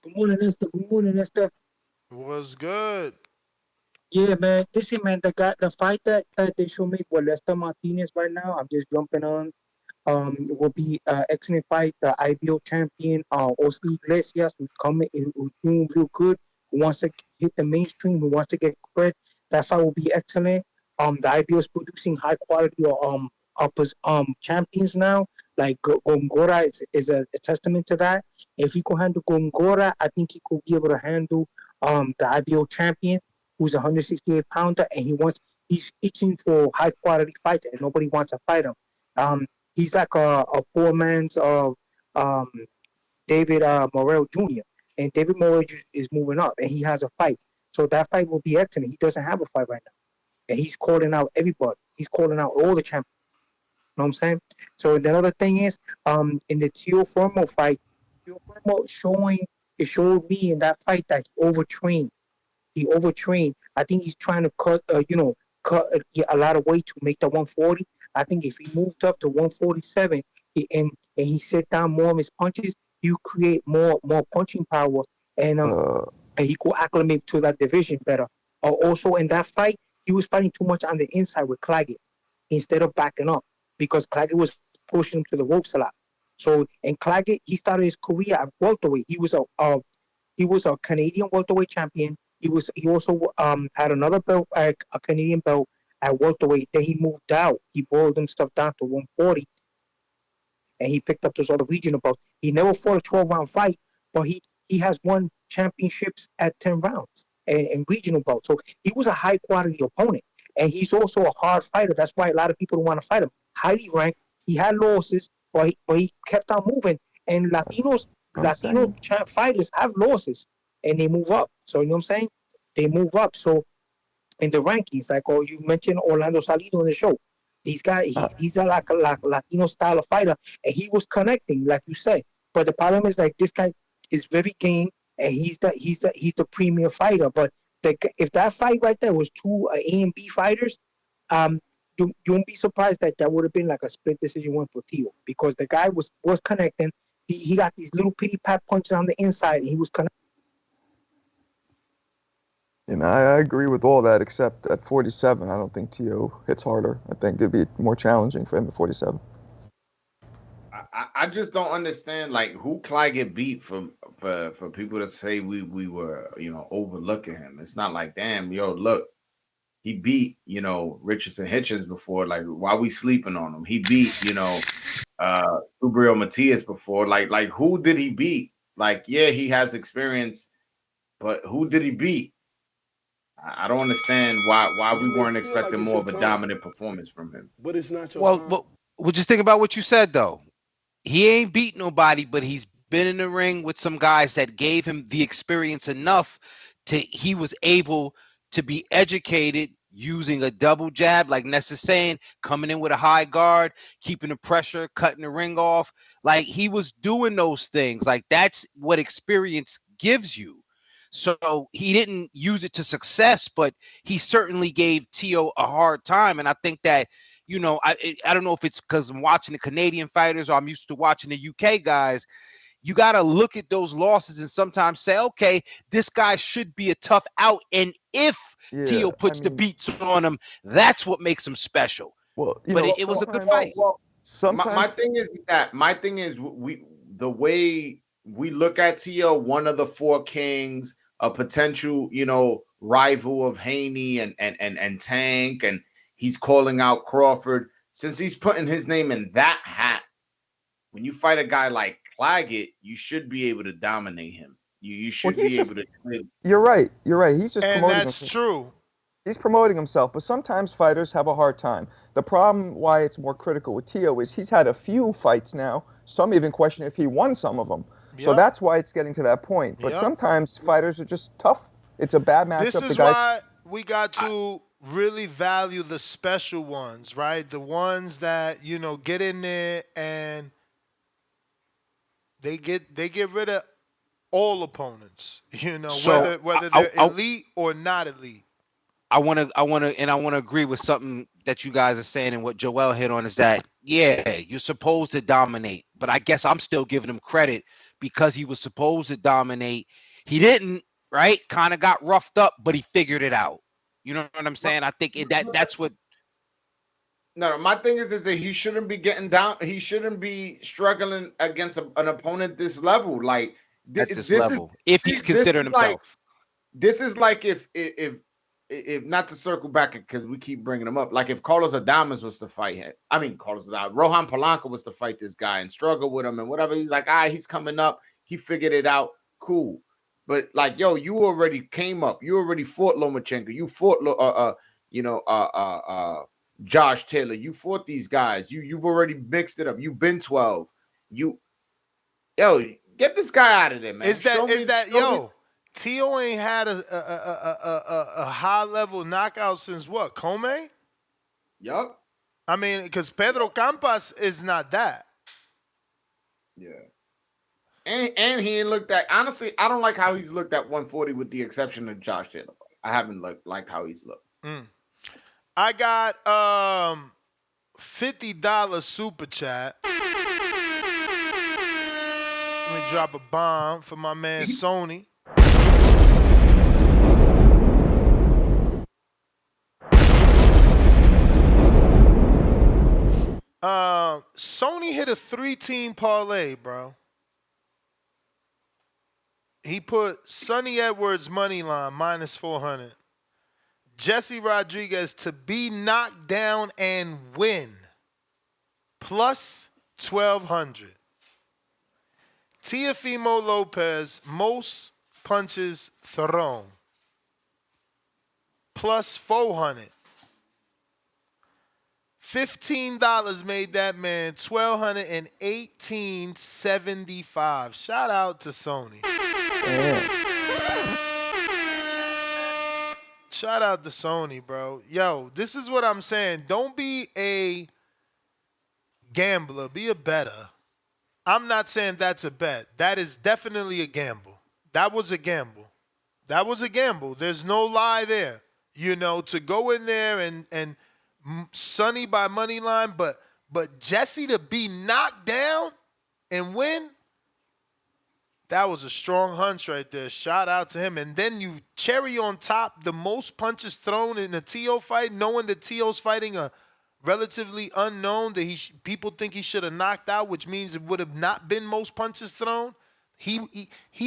Good morning, Esther. Good morning, Esther. What's good? Yeah, man. Listen, man, the fight that they show me for Lester Martinez right now, I'm just jumping on. It will be an excellent fight. The IBO champion, Oscar Iglesias, who's doing real good, who wants to hit the mainstream, who wants to get credit. That fight will be excellent. The IBO is producing high quality champions now. Like Gongora is a testament to that. If he could handle Gongora, I think he could be able to handle the IBO champion, who's a 168 pounder, and he's itching for high quality fights, and nobody wants to fight him. He's like a poor man's David Morrell Jr. And David Morrell is moving up, and he has a fight. So that fight will be excellent. He doesn't have a fight right now, and he's calling out everybody. He's calling out all the champions. You know what I'm saying? So the other thing is, in the Teofimo fight, Teofimo showed me in that fight that he overtrained. He overtrained. I think he's trying to cut get a lot of weight to make the 140. I think if he moved up to 147 and he set down more of his punches, you create more punching power, and he could acclimate to that division better. Also, in that fight, he was fighting too much on the inside with Claggett instead of backing up, because Claggett was pushing him to the ropes a lot. So, and Claggett, he started his career at welterweight. He was a Canadian welterweight champion. He also had another belt, a Canadian belt at welterweight. Then he moved out. He boiled himself down to 140, and he picked up those other regional belts. He never fought a 12-round fight, but he has won championships at 10 rounds and regional belts. So he was a high-quality opponent, and he's also a hard fighter. That's why a lot of people don't want to fight him. Highly ranked. He had losses, but he kept on moving. And Latino fighters have losses, and they move up. So, you know what I'm saying? They move up. So, in the rankings, like you mentioned Orlando Salido in the show, these guys, he's a Latino style of fighter, and he was connecting, like you said. But the problem is, like, this guy is very game, and he's the premier fighter. But if that fight right there was two A and B fighters, you won't be surprised that would have been like a split decision win for Teo, because the guy was connecting. He got these little pity pat punches on the inside, and he was connecting. And I agree with all that, except at 47, I don't think Teo hits harder. I think it'd be more challenging for him at 47. I just don't understand, like, who Claggett beat for people to say we were, overlooking him. It's not like, damn, look, he beat, Richardson Hitchens before. Like, why we sleeping on him? He beat, Gabriel Matias before. Like, who did he beat? Like, yeah, he has experience, but who did he beat? I don't understand why we weren't expecting more of a dominant performance from him. But it's not your time. Well, just think about what you said, though. He ain't beat nobody, but he's been in the ring with some guys that gave him the experience enough he was able to be educated using a double jab, like Ness is saying, coming in with a high guard, keeping the pressure, cutting the ring off. Like, he was doing those things. Like, that's what experience gives you. So he didn't use it to success, but he certainly gave Teo a hard time. And I think that, I don't know if it's because I'm watching the Canadian fighters or I'm used to watching the UK guys. You got to look at those losses and sometimes say, okay, this guy should be a tough out. And if Teo puts the beats on him, that's what makes him special. Well, it was a good fight. Well, my thing is the way we look at Teo, one of the four kings, a potential, rival of Haney and Tank, and he's calling out Crawford. Since he's putting his name in that hat, when you fight a guy like Claggett, you should be able to dominate him. You should be able to. You're right. He's just promoting himself. That's true. He's promoting himself, but sometimes fighters have a hard time. The problem why it's more critical with Teo is he's had a few fights now. Some even question if he won some of them. So that's why it's getting to that point. But sometimes fighters are just tough. It's a bad matchup. This is why we got to really value the special ones, right? The ones that, get in there and they get rid of all opponents, So, whether they're elite or not elite. I want to agree with something that you guys are saying, and what Joel hit on is that, you're supposed to dominate, but I guess I'm still giving him credit because he was supposed to dominate. He didn't, right? Kind of got roughed up, but he figured it out. You know what I'm saying? I think that's what. No, my thing is that he shouldn't be getting down. He shouldn't be struggling against an opponent this level. Like at this level, if he's considering himself. This is like if not to circle back because we keep bringing him up. Like if Carlos Adames was to fight him, Rohan Polanco was to fight this guy and struggle with him and whatever. He's like, he's coming up. He figured it out. Cool. But like, yo, you already came up. You already fought Lomachenko. You fought, Josh Taylor. You fought these guys. You've already mixed it up. You've been 12. Yo, get this guy out of there, man. Teo ain't had a high level knockout since what? Come? Yup. I mean, because Pedro Campas is not that. Yeah. And he ain't looked at, honestly, I don't like how he's looked at 140 with the exception of Josh Taylor. I haven't liked how he's looked. I got $50 super chat. Let me drop a bomb for my man Sony. Sony hit a 3-team parlay, bro. He put Sonny Edwards money line -400. Jesse Rodriguez to be knocked down and win +1200. Teofimo Lopez most punches thrown +400. $15 made that man $1,218.75. Shout out to Sony. Shout out to Sony, bro. Yo, this is what I'm saying. Don't be a gambler. Be a bettor. I'm not saying that's a bet. That is definitely a gamble. That was a gamble. That was a gamble. There's no lie there. You know, to go in there and Sonny by money line, but Jesse to be knocked down and win, that was a strong hunch right there. Shout out to him. And then you cherry on top the most punches thrown in a Teo fight, knowing that Teo's fighting a relatively unknown that people think he should have knocked out, which means it would have not been most punches thrown. He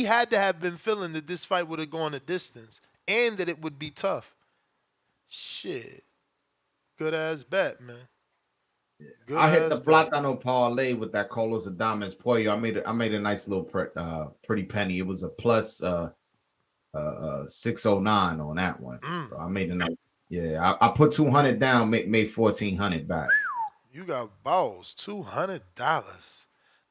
had to have been feeling that this fight would have gone a distance and that it would be tough. Shit. Good ass bet, man. I hit the Platano parlay with that Carlos Adames Pollo. I made a nice little pretty penny. It was a plus 609 on that one. So I made a nice. Yeah, I put 200 down, made 1,400 back. You got balls, $200.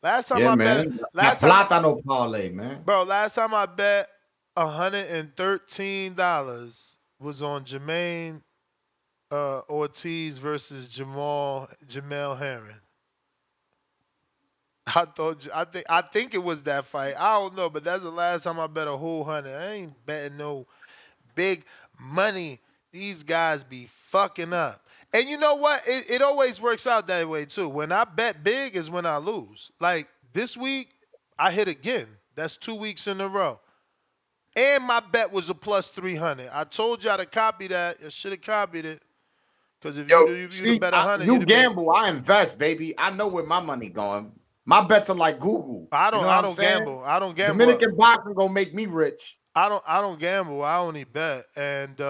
Last time Platano parlay, man. Bro, last time I bet $113 was on Jermaine Ortiz versus Jamel Herring. I think it was that fight. I don't know, but that's the last time I bet a whole 100. I ain't betting no big money. These guys be fucking up. And you know what? It always works out that way too. When I bet big is when I lose. Like this week, I hit again. That's 2 weeks in a row. And my bet was a plus 300. I told y'all to copy that. You should have copied it. Because if you bet 100, you gamble, I invest, baby. I know where my money going. My bets are like Google. I don't gamble. I don't gamble. Dominican boxing gonna make me rich. I don't gamble. I only bet, and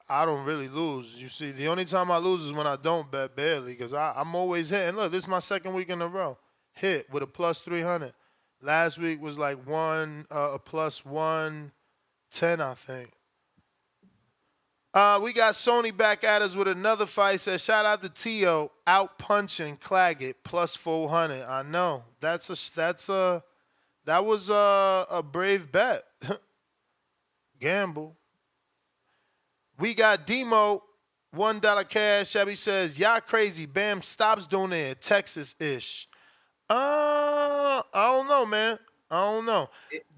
I don't really lose. You see, the only time I lose is when I don't bet, barely, because I'm always hitting. Look, this is my second week in a row. Hit with a plus 300. Last week was like a plus 110, I think. We got Sony back at us with another fight. Says, shout out to Teo out punching Claggett plus 400. I know that was a brave bet. Gamble. We got Demo $1 cash. Shabby says, y'all crazy. Bam stops doing it. Texas-ish. I don't know, man. I don't know.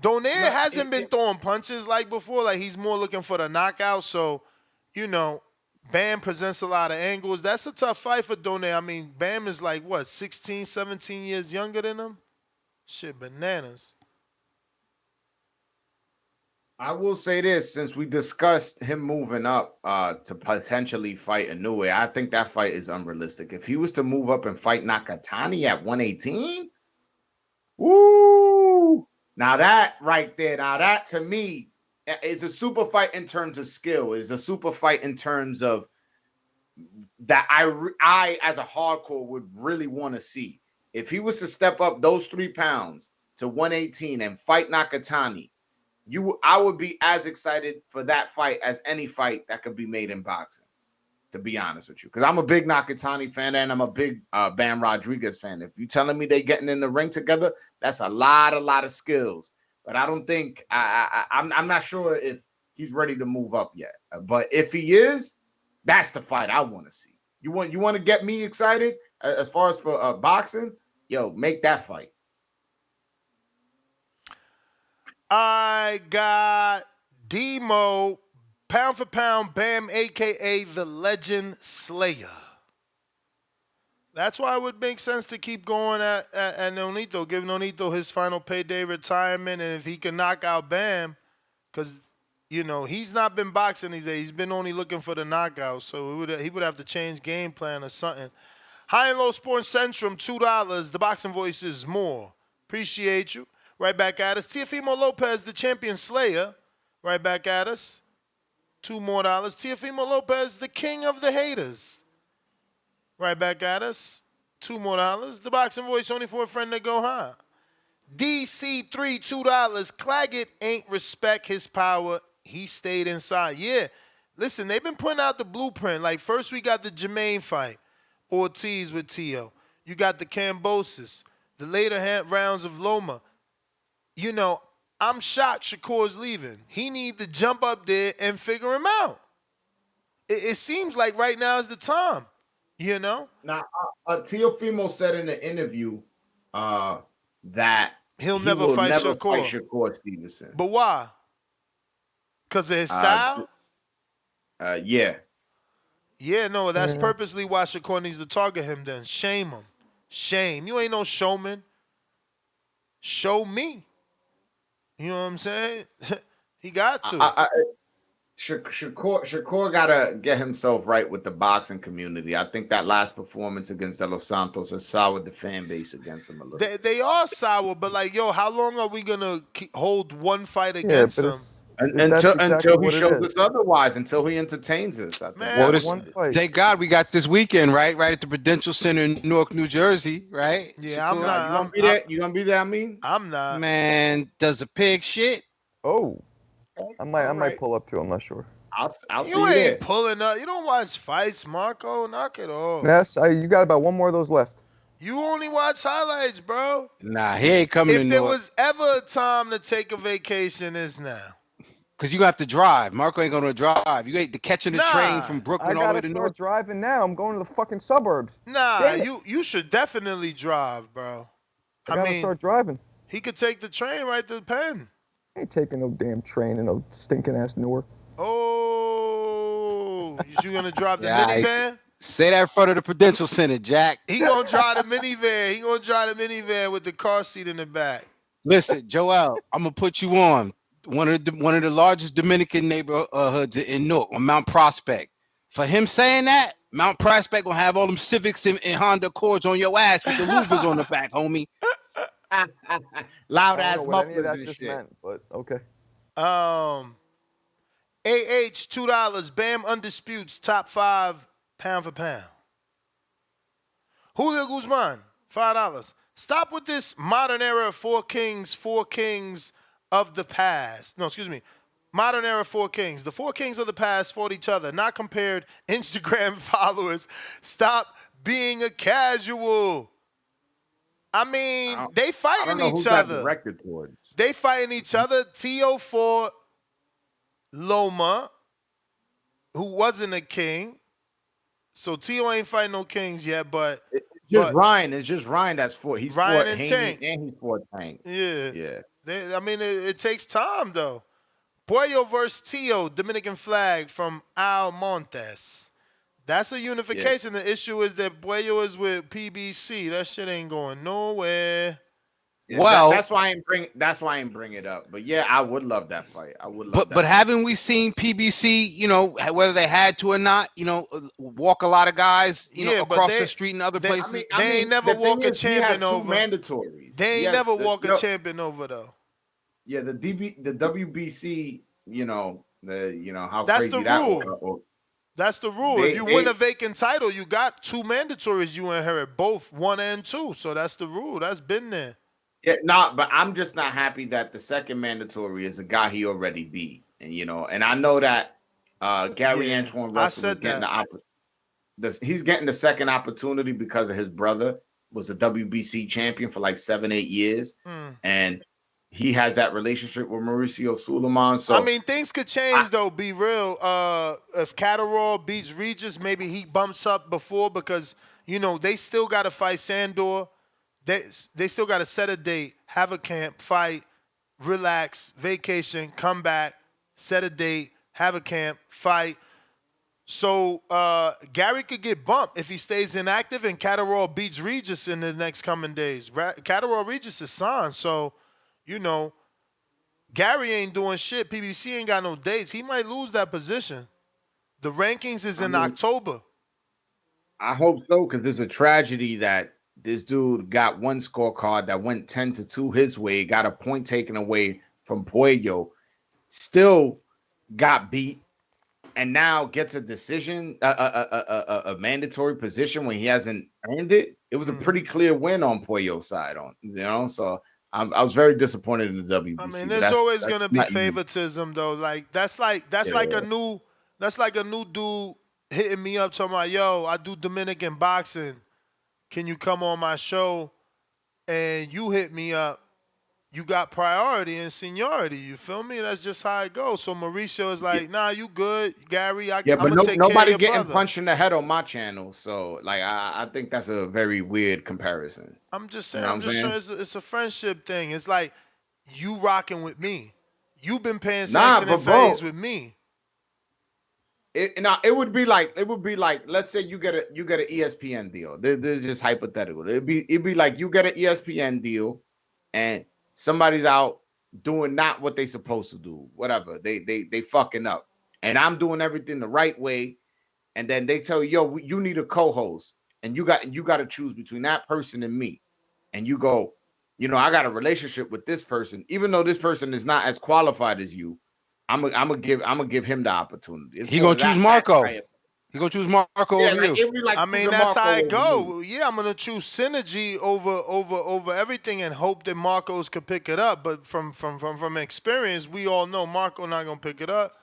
Donaire hasn't been throwing punches like before. Like he's more looking for the knockout. So. You know, Bam presents a lot of angles. That's a tough fight for Donaire. I mean, Bam is like, what, 16, 17 years younger than him? Shit, bananas. I will say this, since we discussed him moving up to potentially fight Inoue, I think that fight is unrealistic. If he was to move up and fight Nakatani at 118, woo! Now that right there, that to me, it's a super fight in terms of skill. It's a super fight in terms of that I as a hardcore would really want to see. If he was to step up those 3 pounds to 118 and fight Nakatani, I would be as excited for that fight as any fight that could be made in boxing, to be honest with you. Because I'm a big Nakatani fan and I'm a big Bam Rodriguez fan. If you're telling me they getting in the ring together, that's a lot of skills. But I don't think I'm not sure if he's ready to move up yet. But if he is, that's the fight I want to see. You want to get me excited as far as for boxing? Yo, make that fight. I got Demo, pound for pound, Bam, a.k.a. the Legend Slayer. That's why it would make sense to keep going at Nonito, give Nonito his final payday retirement, and if he can knock out Bam, because, you know, he's not been boxing these days. He's been only looking for the knockout, so he would have to change game plan or something. High and Low Sports Centrum, $2. The Boxing Voice is more. Appreciate you. Right back at us. Teofimo Lopez, the Champion Slayer. Right back at us. $2 more. Teofimo Lopez, the King of the Haters. Right back at us. $2 more. The Boxing Voice, only for a friend to go high. DC3, $2. Claggett ain't respect his power. He stayed inside. Yeah. Listen, they've been putting out the blueprint. Like, first we got the Jermaine fight. Ortiz with Teo. You got the Cambosis. The later rounds of Loma. You know, I'm shocked Shakur's leaving. He need to jump up there and figure him out. It seems like right now is the time, you know? Now, Teofimo said in the interview that he will never fight Shakur Stevenson. But why? Because of his style? Yeah. Yeah, no, that's purposely why Shakur needs to target him then. Shame him. Shame. You ain't no showman. Show me. You know what I'm saying? He got to. Shakur gotta get himself right with the boxing community. I think that last performance against De Los Santos has soured the fan base against him a little. They are sour, but like, yo, how long are we gonna hold one fight against him? Until he shows us otherwise, until he entertains us. Thank God we got this weekend, right at the Prudential Center in Newark, New Jersey, right? Yeah, I'm not. You gonna be there? You gonna be there? I mean, I'm not. Man, does a pig shit? Oh, I might pull up too. I'm not sure. I'll see You you ain't there. pulling up. You don't watch fights, Marko. Knock it off. Yes, you got about one more of those left. You only watch highlights, bro. Nah, he ain't coming to If there Newark. was ever a time to take a vacation, it's now. Because you have to drive. Marko ain't going to drive. You ain't catching the train from Brooklyn all the way to I Newark. gotta start driving now. I'm going to the fucking suburbs. Nah, you should definitely drive, bro. I gotta start driving. He could take the train right to the pen. I ain't taking no damn train in no stinking ass Newark. Oh, you gonna drive the Yeah, minivan? Say that in front of the Prudential Center, Jack. He gonna drive the minivan. He gonna drive the minivan with the car seat in the back. Listen, Joel, I'm going to put you on. One of the largest Dominican neighborhoods in Newark, on Mount Prospect. For him saying that, Mount Prospect gonna have all them Civics and Honda Accords on your ass with the louvers on the back, homie. Loud ass mufflers mufflers and just shit. meant, but okay. AH $2. Bam Undisputes top 5 pound for pound. Julio Guzman $5. Stop with this modern era 4 kings of the past. No, excuse me. Modern era 4 kings. The 4 kings of the past fought each other, not compared Instagram followers. Stop being a casual. I mean, they fighting each other. Directed towards. They fighting each other. Teo fought Loma, who wasn't a king. So Teo ain't fighting no kings yet, but Ryan. It's just Ryan that's fought. He's Ryan fought and Haney Tank. and he's fought Tank. Yeah. It takes time, though. Puello versus Teo, Dominican flag from Al Montes. That's a unification. The issue is that Puello is with PBC. That shit ain't going nowhere. Yeah, well, that's why I ain't bring it up. But yeah, I would love that fight. I would love that. But haven't we seen PBC, you know, whether they had to or not, you know, walk a lot of guys, you know, across the street and other places? They ain't never walk a champion over. Mandatories. They ain't never walk a champion over though. Yeah, the WBC, you know, how that's crazy the rule. That's the rule. If you win a vacant title, you got 2 mandatories you inherit, both 1 and 2. So that's the rule. That's been there. Yeah, nah, but I'm just not happy that the second mandatory is a guy he already beat, and and I know that Gary Antoine Russell was getting he's getting the second opportunity because of his brother was a WBC champion for like 7-8 years, and he has that relationship with Mauricio Suleiman. So I mean, things could change though. Be real. If Catterall beats Regis, maybe he bumps up before because they still got to fight Sandor. They still got to set a date, have a camp, fight, relax, vacation, come back, set a date, have a camp, fight. So Gary could get bumped if he stays inactive and Catterall beats Regis in the next coming days. Catterall Regis is signed, so Gary ain't doing shit. PBC ain't got no dates. He might lose that position. The rankings is in October. I hope so, because it's a tragedy that this dude got one scorecard that went 10-2 his way, got a point taken away from Puello, still got beat, and now gets a decision, a mandatory position when he hasn't earned it. It was a pretty clear win on Puello's side, so I was very disappointed in the WBC. I mean, there's always gonna be favoritism though. Like that's like a new dude hitting me up talking about, yo, I do Dominican boxing. Can you come on my show? And you hit me up. You got priority and seniority. You feel me? That's just how it goes. So Mauricio is like, nah, you good, Gary. I'm gonna take care nobody of your getting brother. punched in the head on my channel. So like, I think that's a very weird comparison. I'm just saying. I'm just saying it's a friendship thing. It's like you rocking with me. You've been paying sanction and phase with me. It would be like let's say you get an ESPN deal. This is just hypothetical. It'd be like you get an ESPN deal, and somebody's out doing not what they supposed to do. Whatever they fucking up, and I'm doing everything the right way, and then they tell you, yo, you need a co-host, and you got to choose between that person and me, and you go, I got a relationship with this person, even though this person is not as qualified as you. I'm gonna give him the opportunity. He gonna choose Marko. He gonna choose Marko over you. I mean, that's how it go. Yeah, I'm gonna choose synergy over everything and hope that Marcos could pick it up. But from experience, we all know Marko not gonna pick it up.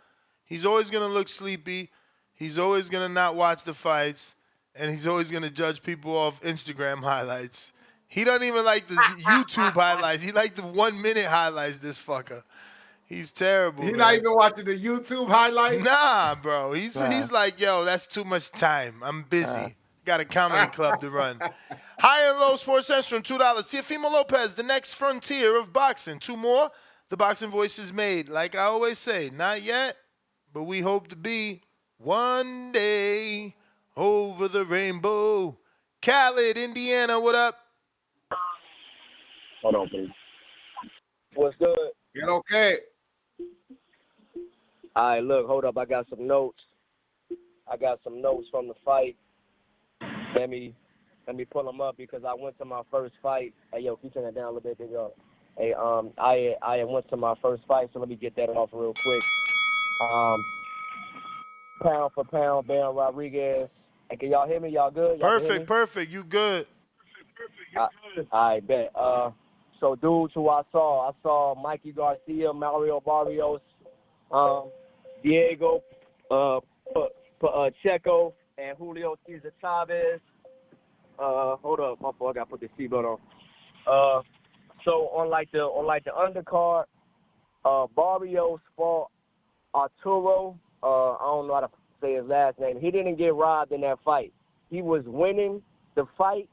He's always gonna look sleepy. He's always gonna not watch the fights, and he's always gonna judge people off Instagram highlights. He doesn't even like the YouTube highlights. He like the 1 minute highlights. This fucker. He's terrible. He's not even watching the YouTube highlights? Nah, bro. He's like, yo, that's too much time. I'm busy. Got a comedy club to run. High and Low Sports Central, $2. Teofimo Lopez, the next frontier of boxing. 2 more. The Boxing Voice is made. Like I always say, not yet, but we hope to be one day over the rainbow. Claggett, Indiana, what up? Hold on, please. What's good? Get okay. All right, look, hold up. I got some notes. From the fight. Let me pull them up because I went to my first fight. Hey, yo, can you turn that down a little bit, big yo? Hey, I went to my first fight, so let me get that off real quick. Pound for pound, Bam Rodriguez. Hey, can y'all hear me? Y'all good? Perfect. You good? All right, bet. So dudes who I saw Mikey Garcia, Mario Barrios, Diego Pacheco, and Julio Cesar Chavez. Hold up, my fault, I gotta put the seatbelt on. So on the undercard, Barrios fought Arturo. I don't know how to say his last name. He didn't get robbed in that fight. He was winning the fight,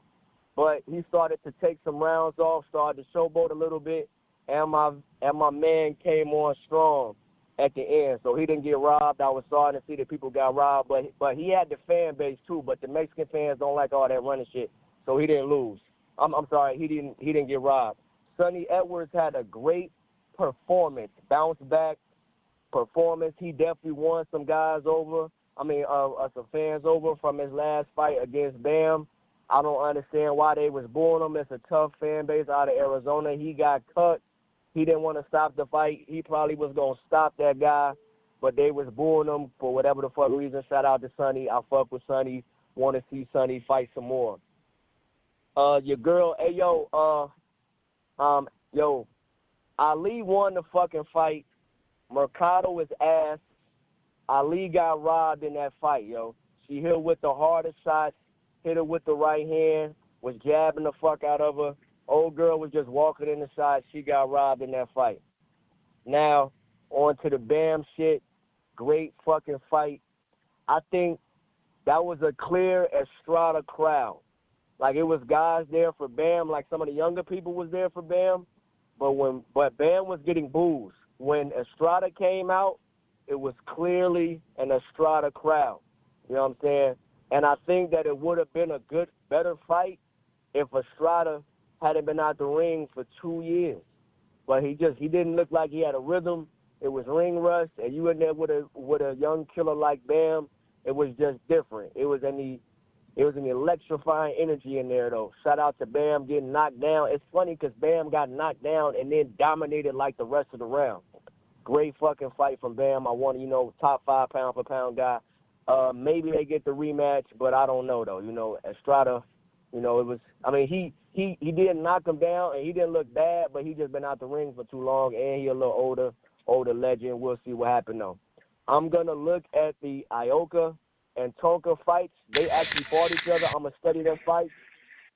but he started to take some rounds off, started to showboat a little bit, and my man came on strong at the end. So he didn't get robbed. I was starting to see that people got robbed, but he had the fan base too. But the Mexican fans don't like all that running shit, so he didn't lose. I'm sorry, he didn't get robbed. Sonny Edwards had a great performance, bounce back performance. He definitely won some guys over. Some fans over from his last fight against Bam. I don't understand why they was booing him. It's a tough fan base out of Arizona. He got cut. He didn't want to stop the fight. He probably was going to stop that guy, but they was booing him for whatever the fuck reason. Shout out to Sonny. I fuck with Sonny. Want to see Sonny fight some more. Your girl, Yo, Ali won the fucking fight. Mercado is ass. Ali got robbed in that fight, yo. She hit her with the hardest shots, hit her with the right hand, was jabbing the fuck out of her. Old girl was just walking in the side. She got robbed in that fight. Now, on to the Bam shit. Great fucking fight. I think that was a clear Estrada crowd. Like, it was guys there for Bam, like some of the younger people was there for Bam. But Bam was getting booed. When Estrada came out, it was clearly an Estrada crowd. You know what I'm saying? And I think that it would have been a better fight if Estrada hadn't been out the ring for 2 years. But he didn't look like he had a rhythm. It was ring rust, and you in there with a young killer like Bam. It was just different. It was an electrifying energy in there, though. Shout out to Bam getting knocked down. It's funny because Bam got knocked down and then dominated like the rest of the round. Great fucking fight from Bam. I want top 5 pound for pound guy. Maybe they get the rematch, but I don't know, though. Estrada, it was, he didn't knock him down and he didn't look bad, but he just been out the ring for too long and he a little older legend. We'll see what happens, though. I'm going to look at the Ioka and Tonka fights. They actually fought each other. I'm going to study their fights.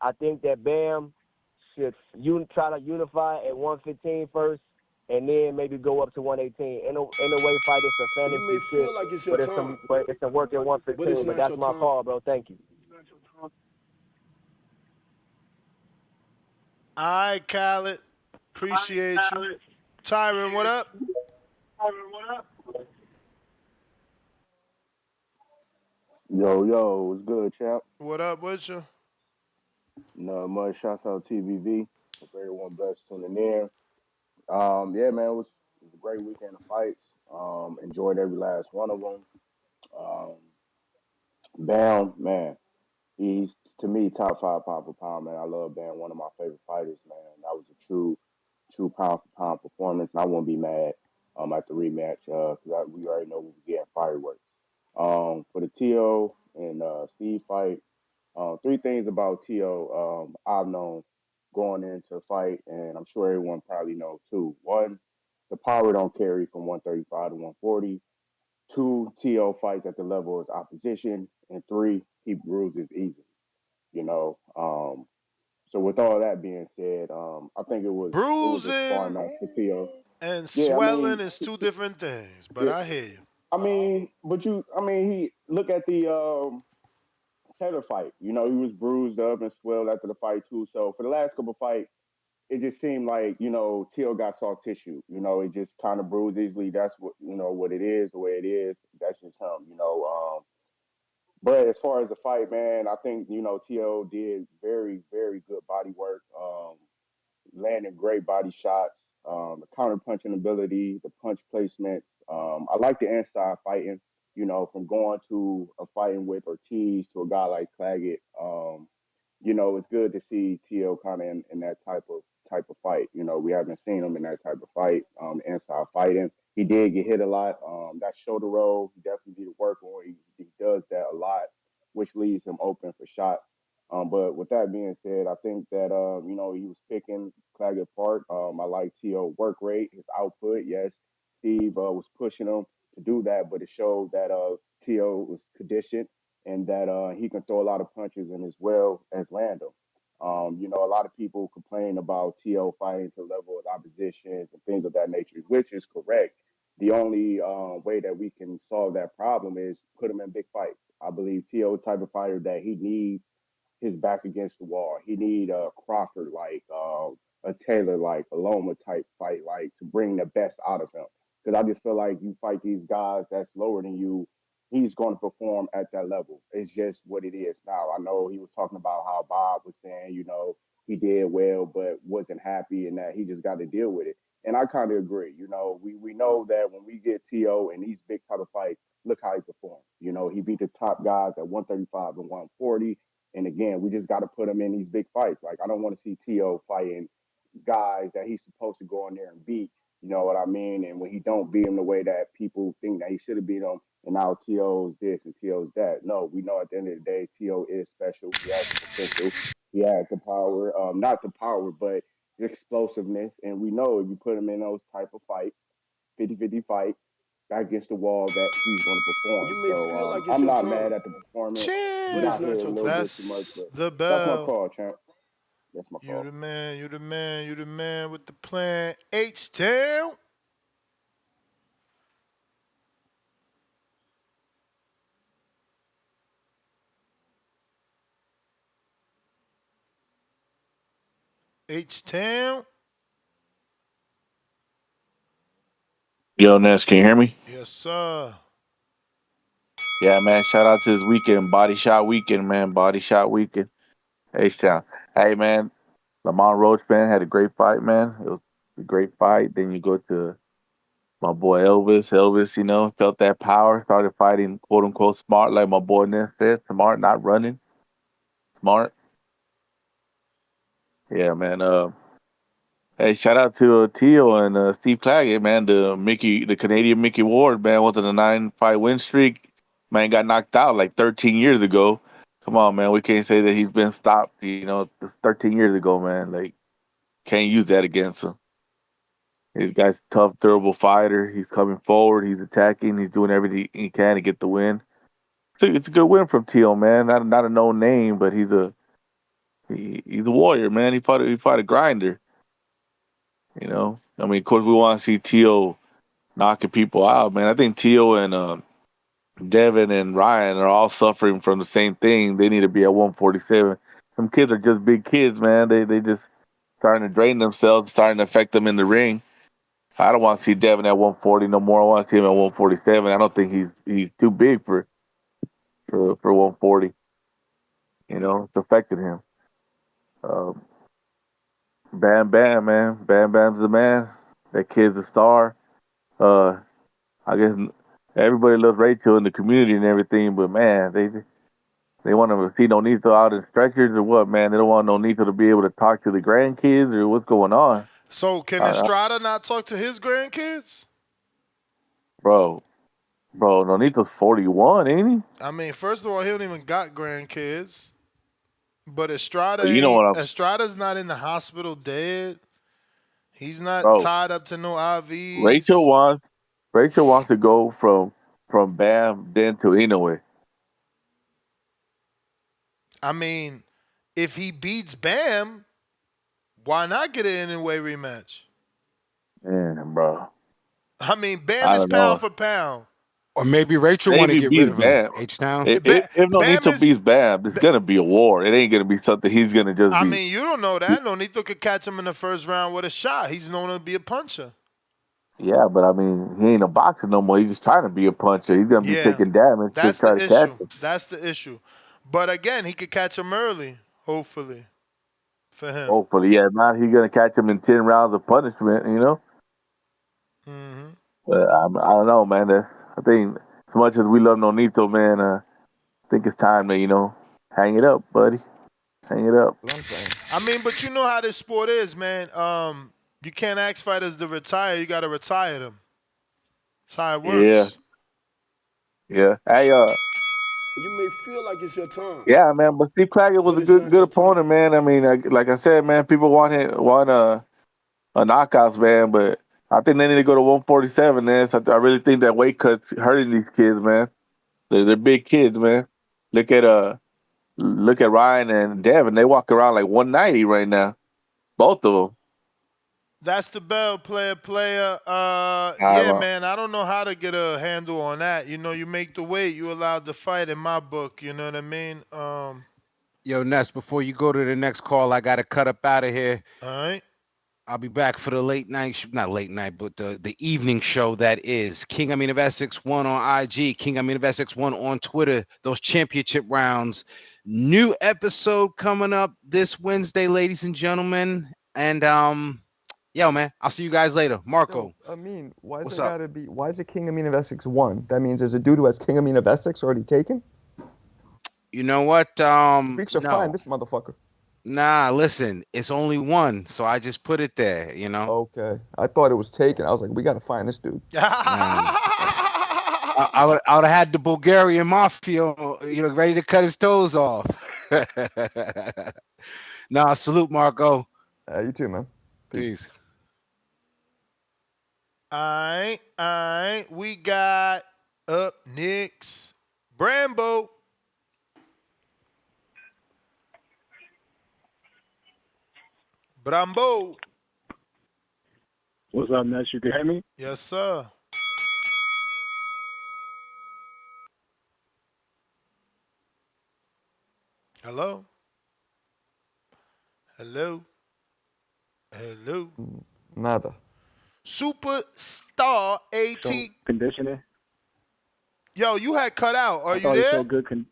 I think that Bam should try to unify at 115 first and then maybe go up to 118. In a way, fight is a fantasy You may shit, feel like it's your time, but it's a work at 115, but that's my call, bro. Thank you. All right, Khaled. Appreciate you. Tyron, what up? Yo, what's good, champ? What up with you? No much. Shouts out TBV. Hope everyone blessed tuning in. Yeah, man, it was a great weekend of fights. Enjoyed every last one of them. Bam, man, he's to me top 5 pound for pound, man. I love Bam, one of my favorite fighters, man. That was a true pound for pound performance, and I won't be mad at the rematch because we already know we were getting fireworks. For the Teo and Steve fight, 3 things about Teo I've known going into the fight, and I'm sure everyone probably knows too. One, the power don't carry from 135 to 140. 2, Teo fights at the level of his opposition, and 3, he bruises easily. You know, so with all that being said, I think it was a far night for Teo. And Yeah, swelling is 2 different things, but yeah, I hear you. he look at the Taylor fight. You know, he was bruised up and swelled after the fight too. So for the last couple fights, it just seemed like Teal got soft tissue. It just kind of bruised easily. That's what it is, the way it is. That's just him. But as far as the fight, man, I think Teal did very very good body work. Landing great body shots, the counter punching ability, the punch placements. I like the inside fighting, from going to a fighting with Ortiz to a guy like Claggett. It's good to see Tio kind of in that type of fight. We haven't seen him in that type of fight, inside fighting. He did get hit a lot. That shoulder roll, he definitely did work on. He does that a lot, which leaves him open for shots. But with that being said, I think that he was picking Claggett apart. I like Tio work rate, his output. Yes, Steve was pushing him to do that, but it showed that Tio was conditioned and that he can throw a lot of punches and as well as land them. A lot of people complain about Tio fighting to the level of oppositions and things of that nature, which is correct. The only way that we can solve that problem is put him in big fights. I believe Tio is the type of fighter that he needs his back against the wall. He need a Crawford like, a Taylor like, a Loma type fight like to bring the best out of him. Because I just feel like you fight these guys that's lower than you, he's going to perform at that level. It's just what it is now. I know he was talking about how Bob was saying, he did well but wasn't happy and that he just got to deal with it. And I kind of agree. We know that when we get T.O. in these big type of fights, look how he performed. He beat the top guys at 135 and 140. And again, we just got to put him in these big fights. Like, I don't want to see T.O. fighting guys that he's supposed to go in there and beat. You know what I mean? And when he don't beat him the way that people think that he should have beat him, and now T.O.'s this and T.O.'s that. No, we know at the end of the day, T.O. is special. He has the potential. He has the power. Not the power, but explosiveness, and we know if you put him in those type of fights, 50-50 fight, back against the wall, that he's going to perform. You may So feel like it's I'm your not time, mad at the performance. but He it's got not hit a your little time. bit too much, That's but the that's my bell. call, champ. That's my You call. the man, you the man, you the man with the plan. H-Town. H-Town. Yo, Ness, can you hear me? Yes, sir. Yeah, man. Shout out to this weekend, Body Shot Weekend, man. Body Shot Weekend. H-Town. Hey, man. Lamont Roach, man, had a great fight, man. It was a great fight. Then you go to my boy Elvis. Elvis, felt that power. Started fighting, quote unquote, smart, like my boy Ness said. Smart, not running. Smart. Yeah, man. Hey, shout out to Teo and Steve Claggett, man. The Canadian Mickey Ward, man, went on a 9-fight win streak. Man got knocked out like 13 years ago. Come on, man. We can't say that he's been stopped. This 13 years ago, man. Like, can't use that against him. This guy's a tough, durable fighter. He's coming forward. He's attacking. He's doing everything he can to get the win. So it's a good win from Teo, man. Not a known name, but he's a warrior, man. He fought a grinder. I mean, of course, we want to see Teo knocking people out, man. I think Teo and Devin and Ryan are all suffering from the same thing. They need to be at 147. Some kids are just big kids, man. They just starting to drain themselves, starting to affect them in the ring. I don't want to see Devin at 140 no more. I want to see him at 147. I don't think he's too big for 140. It's affected him. Bam Bam, man. Bam Bam's the man. That kid's a star. I guess everybody loves Rachel in the community and everything, but man, they want to see Nonito out in stretchers or what, man? They don't want Nonito to be able to talk to the grandkids or what's going on. So can Estrada not talk to his grandkids? Bro, Nonito's 41, ain't he? I mean, first of all, he don't even got grandkids. But Estrada, Estrada's not in the hospital dead. He's not tied up to no IVs. Rachel wants to go from Bam then to Inoue. I mean, if he beats Bam, why not get an Inoue rematch? Man, bro. I mean, Bam is pound for pound. Or maybe Rachel want to get rid of him. H-Town. If Nonito beats Bam, it's going to be a war. It ain't going to be something he's going to just I mean, you don't know that. Nonito could catch him in the first round with a shot. He's known to be a puncher. Yeah, but I mean, he ain't a boxer no more. He's just trying to be a puncher. He's going to be taking damage to try to catch him. That's the issue. But again, he could catch him early, hopefully, for him. Hopefully, yeah. Now he's going to catch him in 10 rounds of punishment, Mm-hmm. But I don't know, man. I think as much as we love Nonito, man, I think it's time to, hang it up, buddy. Hang it up. I mean, but you know how this sport is, man. You can't ask fighters to retire. You got to retire them. That's how it works. Yeah. Hey, You may feel like it's your time. yeah, man. But Steve Claggett was a good opponent, man. I mean, like I said, man, people want a knockouts, man, but I think they need to go to 147, man. So I really think that weight cut's hurting these kids, man. They're big kids, man. Look at Ryan and Devin. They walk around like 190 right now. Both of them. That's the bell, player. Yeah, man, I don't know how to get a handle on that. You make the weight. You allowed to fight in my book. You know what I mean? Yo, Ness, before you go to the next call, I got to cut up out of here. All right. I'll be back for the late night, not late night, but the evening show that is King Amin of Essex 1 on IG, King Amin of Essex 1 on Twitter, those championship rounds. New episode coming up this Wednesday, ladies and gentlemen. And, yo, man, I'll see you guys later. Marko. So, Amin, why What's is it up? gotta be? Why is it King Amin of Essex 1? That means there's a dude who has King Amin of Essex already taken? You know what? Freaks are no. fine, this motherfucker. Nah, listen, it's only one, so I just put it there, Okay. I thought it was taken. I was like, we gotta find this dude. I would have had the Bulgarian mafia, ready to cut his toes off. Nah, salute, Marko. You too, man. Peace. All right. We got up next Brambo. Brambo. What's up, Ness? You can hear me? Yes, sir. Hello? Hello? Hello? Nada. Superstar AT. So, conditioning? Yo, you had cut out. Are I you thought he there? showed good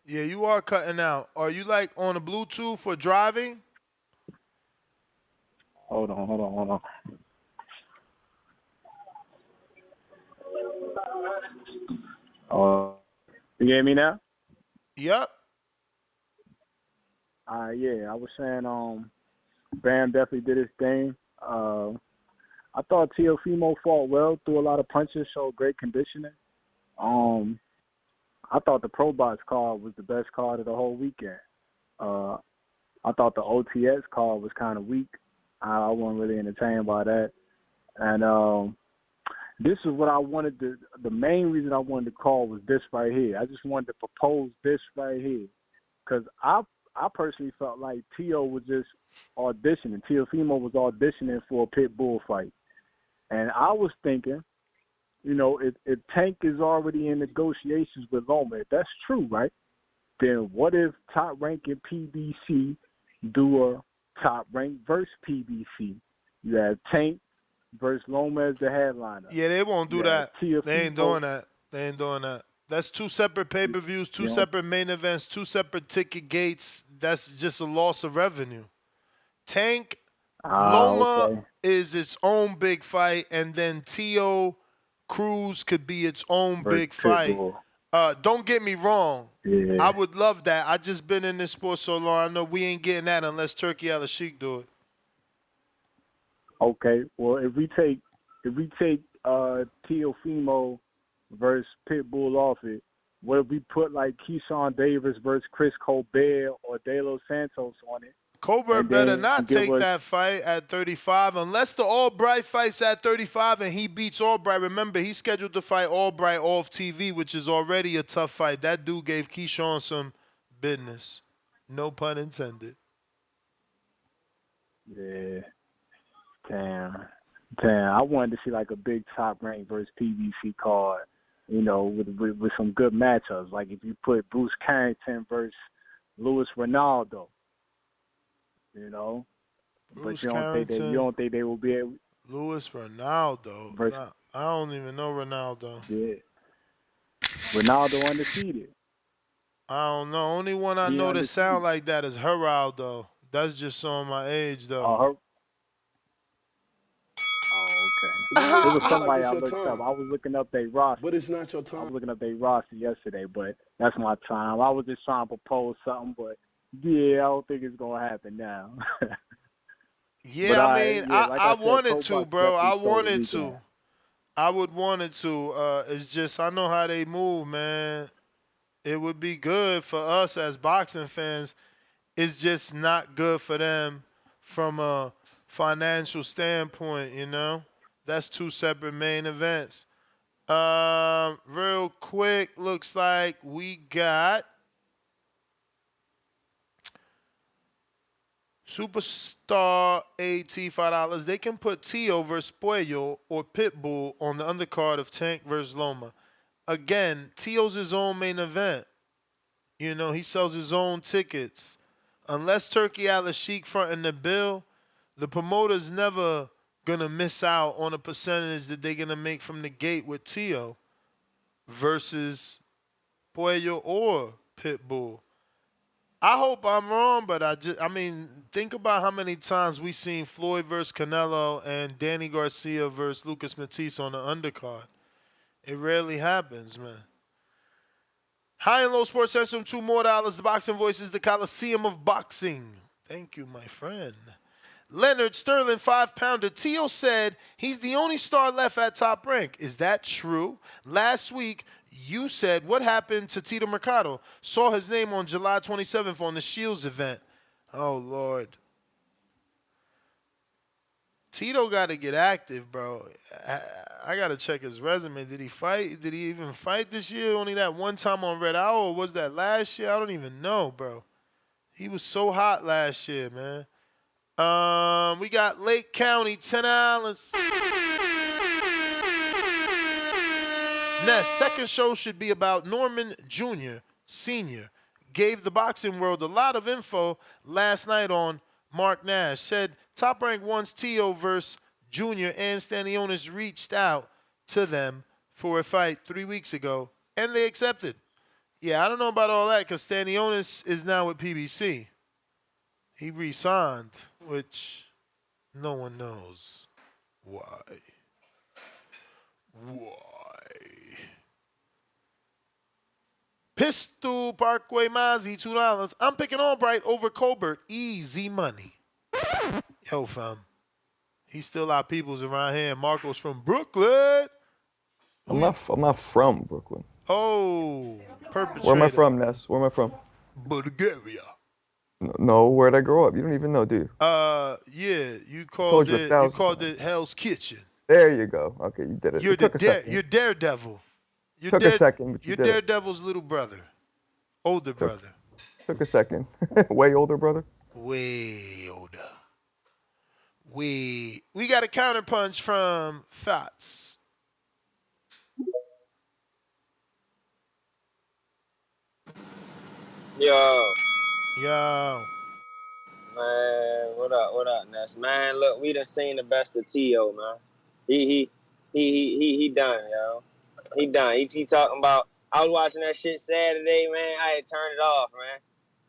Yeah, you are cutting out. Are you like on a Bluetooth for driving? Hold on. You hear me now? Yep. Yeah, I was saying, Bam definitely did his thing. I thought Teofimo fought well, threw a lot of punches, showed great conditioning. I thought the Pro Box card was the best card of the whole weekend. I thought the OTS card was kind of weak. I wasn't really entertained by that. And this is what I wanted to, the main reason I wanted to call was this right here. I just wanted to propose this right here. Because I personally felt like Teo was just auditioning. Teofimo was auditioning for a pit bull fight. And I was thinking, you know, if Tank is already in negotiations with Loma, if that's true, right? Then what if Top Rank and PBC do a Top Rank versus PBC? You have Tank versus Loma as the headliner. Yeah, they won't do that. Teofimo. They ain't doing that. That's two separate pay-per-views, two separate main events, two separate ticket gates. That's just a loss of revenue. Tank, Loma is its own big fight, and then Teo Cruz could be its own big fight. Don't get me wrong. Yeah. I would love that. I just been in this sport so long. I know we ain't getting that unless Turkey Al-Sheikh do it. Okay. Well, if we take Teofimo versus Pitbull off it, what if we put like Keyshawn Davis versus Chris Colbert or De Los Santos on it? Colbert better not take that fight at 35 unless the Albright fights at 35 and he beats Albright. Remember, he's scheduled to fight Albright off TV, which is already a tough fight. That dude gave Keyshawn some business. No pun intended. Yeah. Damn. I wanted to see like a big Top Rank versus PBC card, you know, with some good matchups. Like if you put Bruce Carrington versus Luis Ronaldo. You know, Bruce but you don't think they will be able. Luis Ronaldo. Nah, I don't even know Ronaldo. Yeah, Ronaldo undefeated. I don't know. Only one I know that sound like that is Geraldo. That's just on my age though. Okay. It was somebody I looked up. I was looking up their roster. But it's not your time. I was looking up their roster yesterday, but that's my time. I was just trying to propose something, but. Yeah, I don't think it's gonna happen now. Yeah, I mean, I wanted to, bro. I wanted to. I would want it to. It's just I know how they move, man. It would be good for us as boxing fans. It's just not good for them from a financial standpoint, you know? That's two separate main events. Real quick, looks like we got Superstar AT $5. They can put Teo versus Puello or Pitbull on the undercard of Tank versus Loma. Again, Teo's his own main event. You know, he sells his own tickets. Unless Turkey Al-Sheikh fronting the bill, the promoter's never going to miss out on a percentage that they're going to make from the gate with Teo versus Puello or Pitbull. I hope I'm wrong, but I mean, think about how many times we seen Floyd versus Canelo and Danny Garcia versus Lucas Matisse on the undercard. It rarely happens, man. High and Low Sports Central, $2 more. The Boxing Voice is the Coliseum of Boxing. Thank you, my friend. Leonard Sterling, 5-pounder. Teo said he's the only star left at Top Rank. Is that true? Last week, you said what happened to Tito Mercado. Saw his name on July 27th on the Shields event. Oh, Lord. Tito got to get active, bro. I got to check his resume. Did he fight? Did he even fight this year? Only that one time on Red Owl? Or was that last year? I don't even know, bro. He was so hot last year, man. We got Lake County, $10. Next, second show should be about Norman Jr., Sr. Gave the boxing world a lot of info last night on Mark Nash. Said Top Rank 1's Teo versus Jr. and Stanionis reached out to them for a fight 3 weeks ago, and they accepted. Yeah, I don't know about all that because Stanionis is now with PBC. He re-signed, which no one knows why. Why? Pistol Parkway Mozzie, $2. I'm picking Albright over Colbert. Easy money. Yo, fam. He's still our peoples around here. Marko's from Brooklyn. I'm not from Brooklyn. Oh, perpetrator. Where am I from, Ness? Where am I from? Bulgaria. No, where'd I grow up? You don't even know, do you? Yeah, you called it Hell's Kitchen. There you go. Okay, you did it. You're It you're Daredevil. Took a second, but you You're did it. Daredevil's little brother. Older brother. Took a second. Way older brother? Way older. We got a counterpunch from Fats. Yo. Man, what up, Ness? Man, look, we done seen the best of Teo, man. He done, yo. He done. He talking about, I was watching that shit Saturday, man. I had turned it off, man.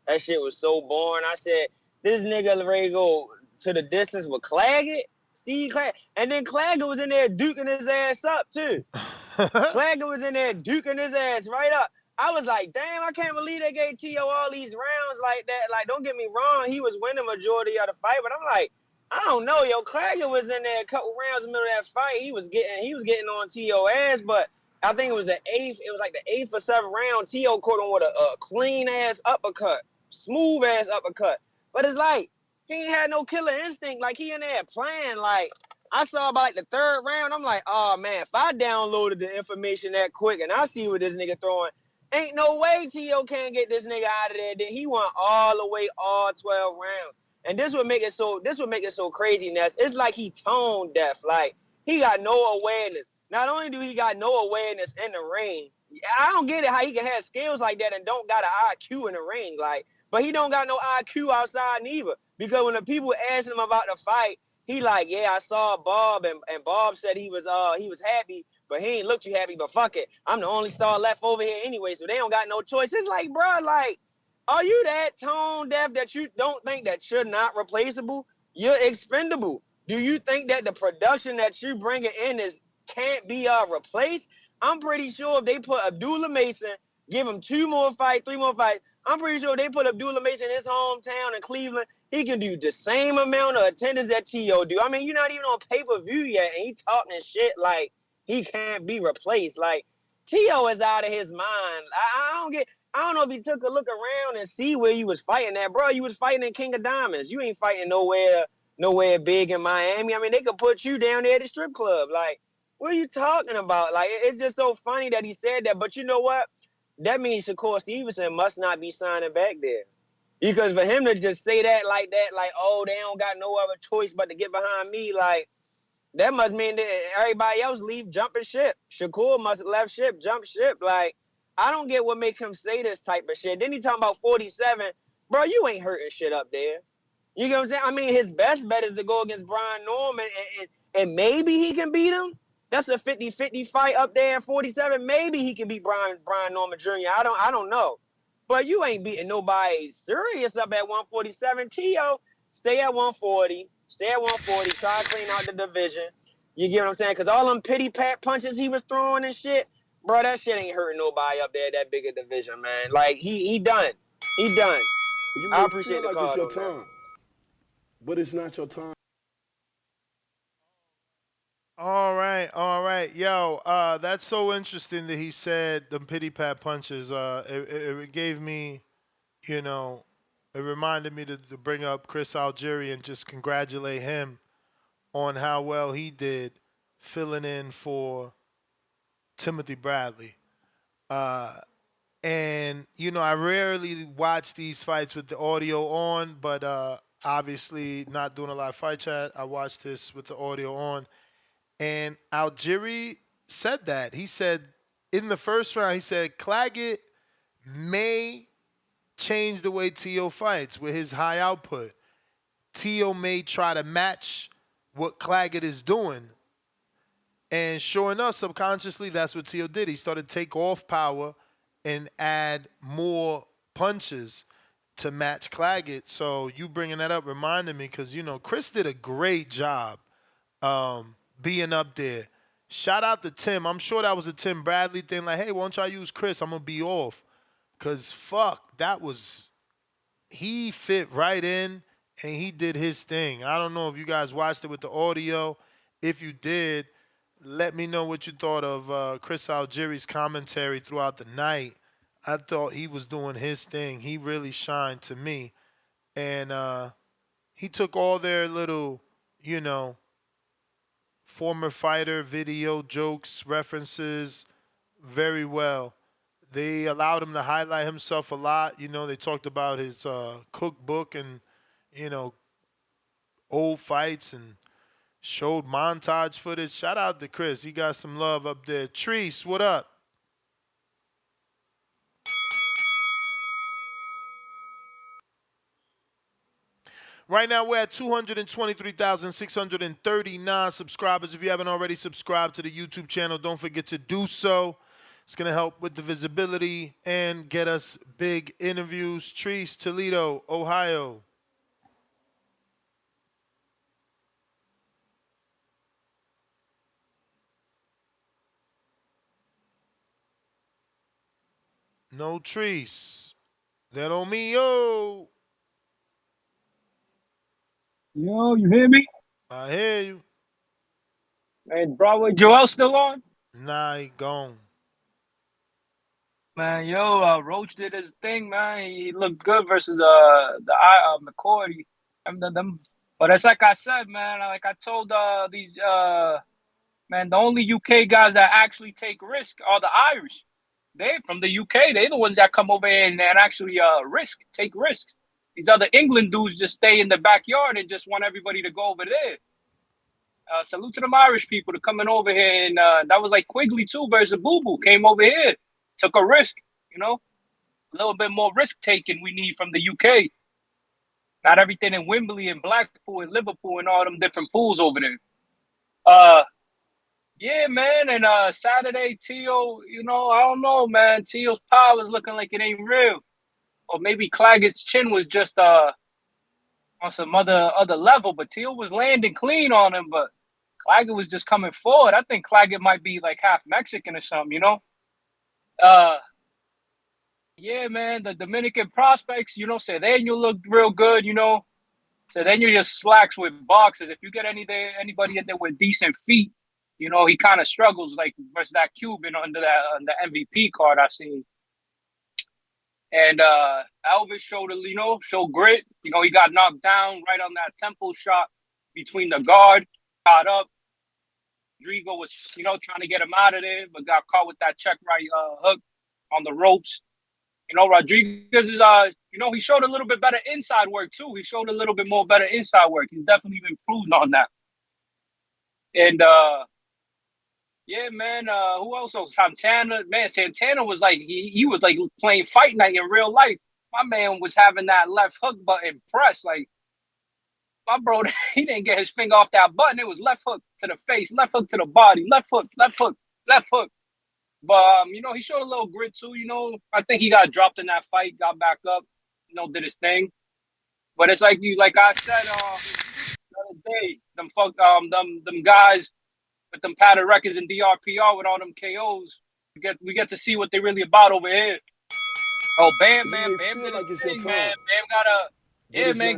That shit was so boring. I said, this nigga ready to go to the distance with Claggett, Steve Claggett. And then Claggett was in there duking his ass up, too. Claggett was in there duking his ass right up. I was like, damn, I can't believe they gave Teo all these rounds like that. Like, don't get me wrong, he was winning majority of the fight, but I'm like, I don't know, yo. Claggett was in there a couple rounds in the middle of that fight. He was getting on Teo ass, but I think it was the eighth. It was like the eighth or seventh round. Teo caught him with a clean ass uppercut, smooth ass uppercut. But it's like he ain't had no killer instinct. Like he in there playing. Like I saw about like the third round. I'm like, oh man, if I downloaded the information that quick and I see what this nigga throwing, ain't no way Teo can't get this nigga out of there. Then he won all the way, all 12 rounds. And this would make it so crazy, Ness. It's like he tone deaf. Like he got no awareness. Not only do he got no awareness in the ring, I don't get it how he can have skills like that and don't got an IQ in the ring. Like, but he don't got no IQ outside neither. Because when the people asked him about the fight, he like, yeah, I saw Bob and Bob said he was happy, but he ain't look too happy. But fuck it, I'm the only star left over here anyway, so they don't got no choice. It's like, bro, like, are you that tone deaf that you don't think that you're not replaceable? You're expendable. Do you think that the production that you bringing in can't be replaced? I'm pretty sure if they put Abdullah Mason, give him 2 more fights, 3 more fights, I'm pretty sure if they put Abdullah Mason in his hometown in Cleveland, he can do the same amount of attendance that Teo do. I mean, you're not even on pay-per-view yet, and he talking shit like he can't be replaced. Like, Teo is out of his mind. I don't know if he took a look around and see where you was fighting at, bro. You was fighting in King of Diamonds. You ain't fighting nowhere big in Miami. I mean, they could put you down there at the strip club. Like, what are you talking about? Like, it's just so funny that he said that. But you know what? That means Shakur Stevenson must not be signing back there. Because for him to just say that, like, oh, they don't got no other choice but to get behind me, like, that must mean that everybody else leave jumping ship. Shakur must have left ship, jump ship. Like, I don't get what make him say this type of shit. Then he talking about 47. Bro, you ain't hurting shit up there. You get what I'm saying? I mean, his best bet is to go against Brian Norman, and maybe he can beat him. That's a 50-50 fight up there at 47. Maybe he can beat Brian Norman Jr. I don't know. But you ain't beating nobody serious up at 147. Teo, stay at 140. Stay at 140. Try to clean out the division. You get what I'm saying? Because all them pity pat punches he was throwing and shit, bro, that shit ain't hurting nobody up there at that bigger division, man. Like, he done. He done. You I may appreciate feel the like it's call, your time, but it's not your time. All right. Yo, that's so interesting that he said the pity pat punches. It gave me, it it reminded me to bring up Chris Algieri and just congratulate him on how well he did filling in for Timothy Bradley. And, you know, I rarely watch these fights with the audio on, but obviously not doing a live fight chat. I watched this with the audio on. And Algieri said that. He said in the first round, he said Claggett may change the way Teo fights with his high output. Teo may try to match what Claggett is doing. And sure enough, subconsciously, that's what Teo did. He started to take off power and add more punches to match Claggett. So you bringing that up reminded me because, you know, Chris did a great job being up there. Shout out to Tim. I'm sure that was a Tim Bradley thing. Like, hey, why don't y'all use Chris? I'm going to be off. Because, fuck, he fit right in and he did his thing. I don't know if you guys watched it with the audio. If you did, let me know what you thought of Chris Algieri's commentary throughout the night. I thought he was doing his thing. He really shined to me. And he took all their little, you know, former fighter video jokes, references very well. They allowed him to highlight himself a lot. You know, they talked about his cookbook and, you know, old fights and showed montage footage. Shout out to Chris. He got some love up there. Treese, what up? Right now, we're at 223,639 subscribers. If you haven't already subscribed to the YouTube channel, don't forget to do so. It's going to help with the visibility and get us big interviews. Treese, Toledo, Ohio. No Treese. That on me, yo. Yo, you hear me? I hear you. Man, Broadway Joel still on? Nah, he gone. Man, yo, Roach did his thing, man. He looked good versus McCoy. But it's like I said, man. Like I told these man, the only UK guys that actually take risk are the Irish. They from the UK. They're the ones that come over here and actually take risks. These other England dudes just stay in the backyard and just want everybody to go over there. Salute to them Irish people to coming over here. And that was like Quigley, too, versus Boo Boo. Came over here, took a risk, you know. A little bit more risk-taking we need from the UK. Not everything in Wembley and Blackpool and Liverpool and all them different pools over there. Yeah, man. And Saturday, Teo, you know, I don't know, man. Teo's power is looking like it ain't real. Or maybe Claggett's chin was just on some other level, but Teo was landing clean on him, but Claggett was just coming forward. I think Claggett might be like half Mexican or something, you know? Yeah, man, the Dominican prospects, you know, Cedeno looked real good, you know? Cedeno just slacks with boxers. If you get anybody in there with decent feet, you know, he kind of struggles like versus that Cuban on the MVP card I seen. And Elvis showed grit. You know, he got knocked down right on that temple shot between the guard, got up. Rodrigo was, you know, trying to get him out of there, but got caught with that check right hook on the ropes. You know, Rodriguez is, you know, he showed a little bit better inside work, too. He showed a little bit more better inside work. He's definitely improved on that. And, yeah, man, who else? Santana. Man, Santana was like, he was like playing Fight Night in real life. My man was having that left hook button pressed. Like, my bro, he didn't get his finger off that button. It was left hook to the face, left hook to the body, left hook, left hook, left hook. But, you know, he showed a little grit, too. You know, I think he got dropped in that fight, got back up, you know, did his thing. But it's like I said the other day, them guys with them padded records in DRPR with all them KOs, we get to see what they really about over here. Oh, Bam did his thing, man. Bam got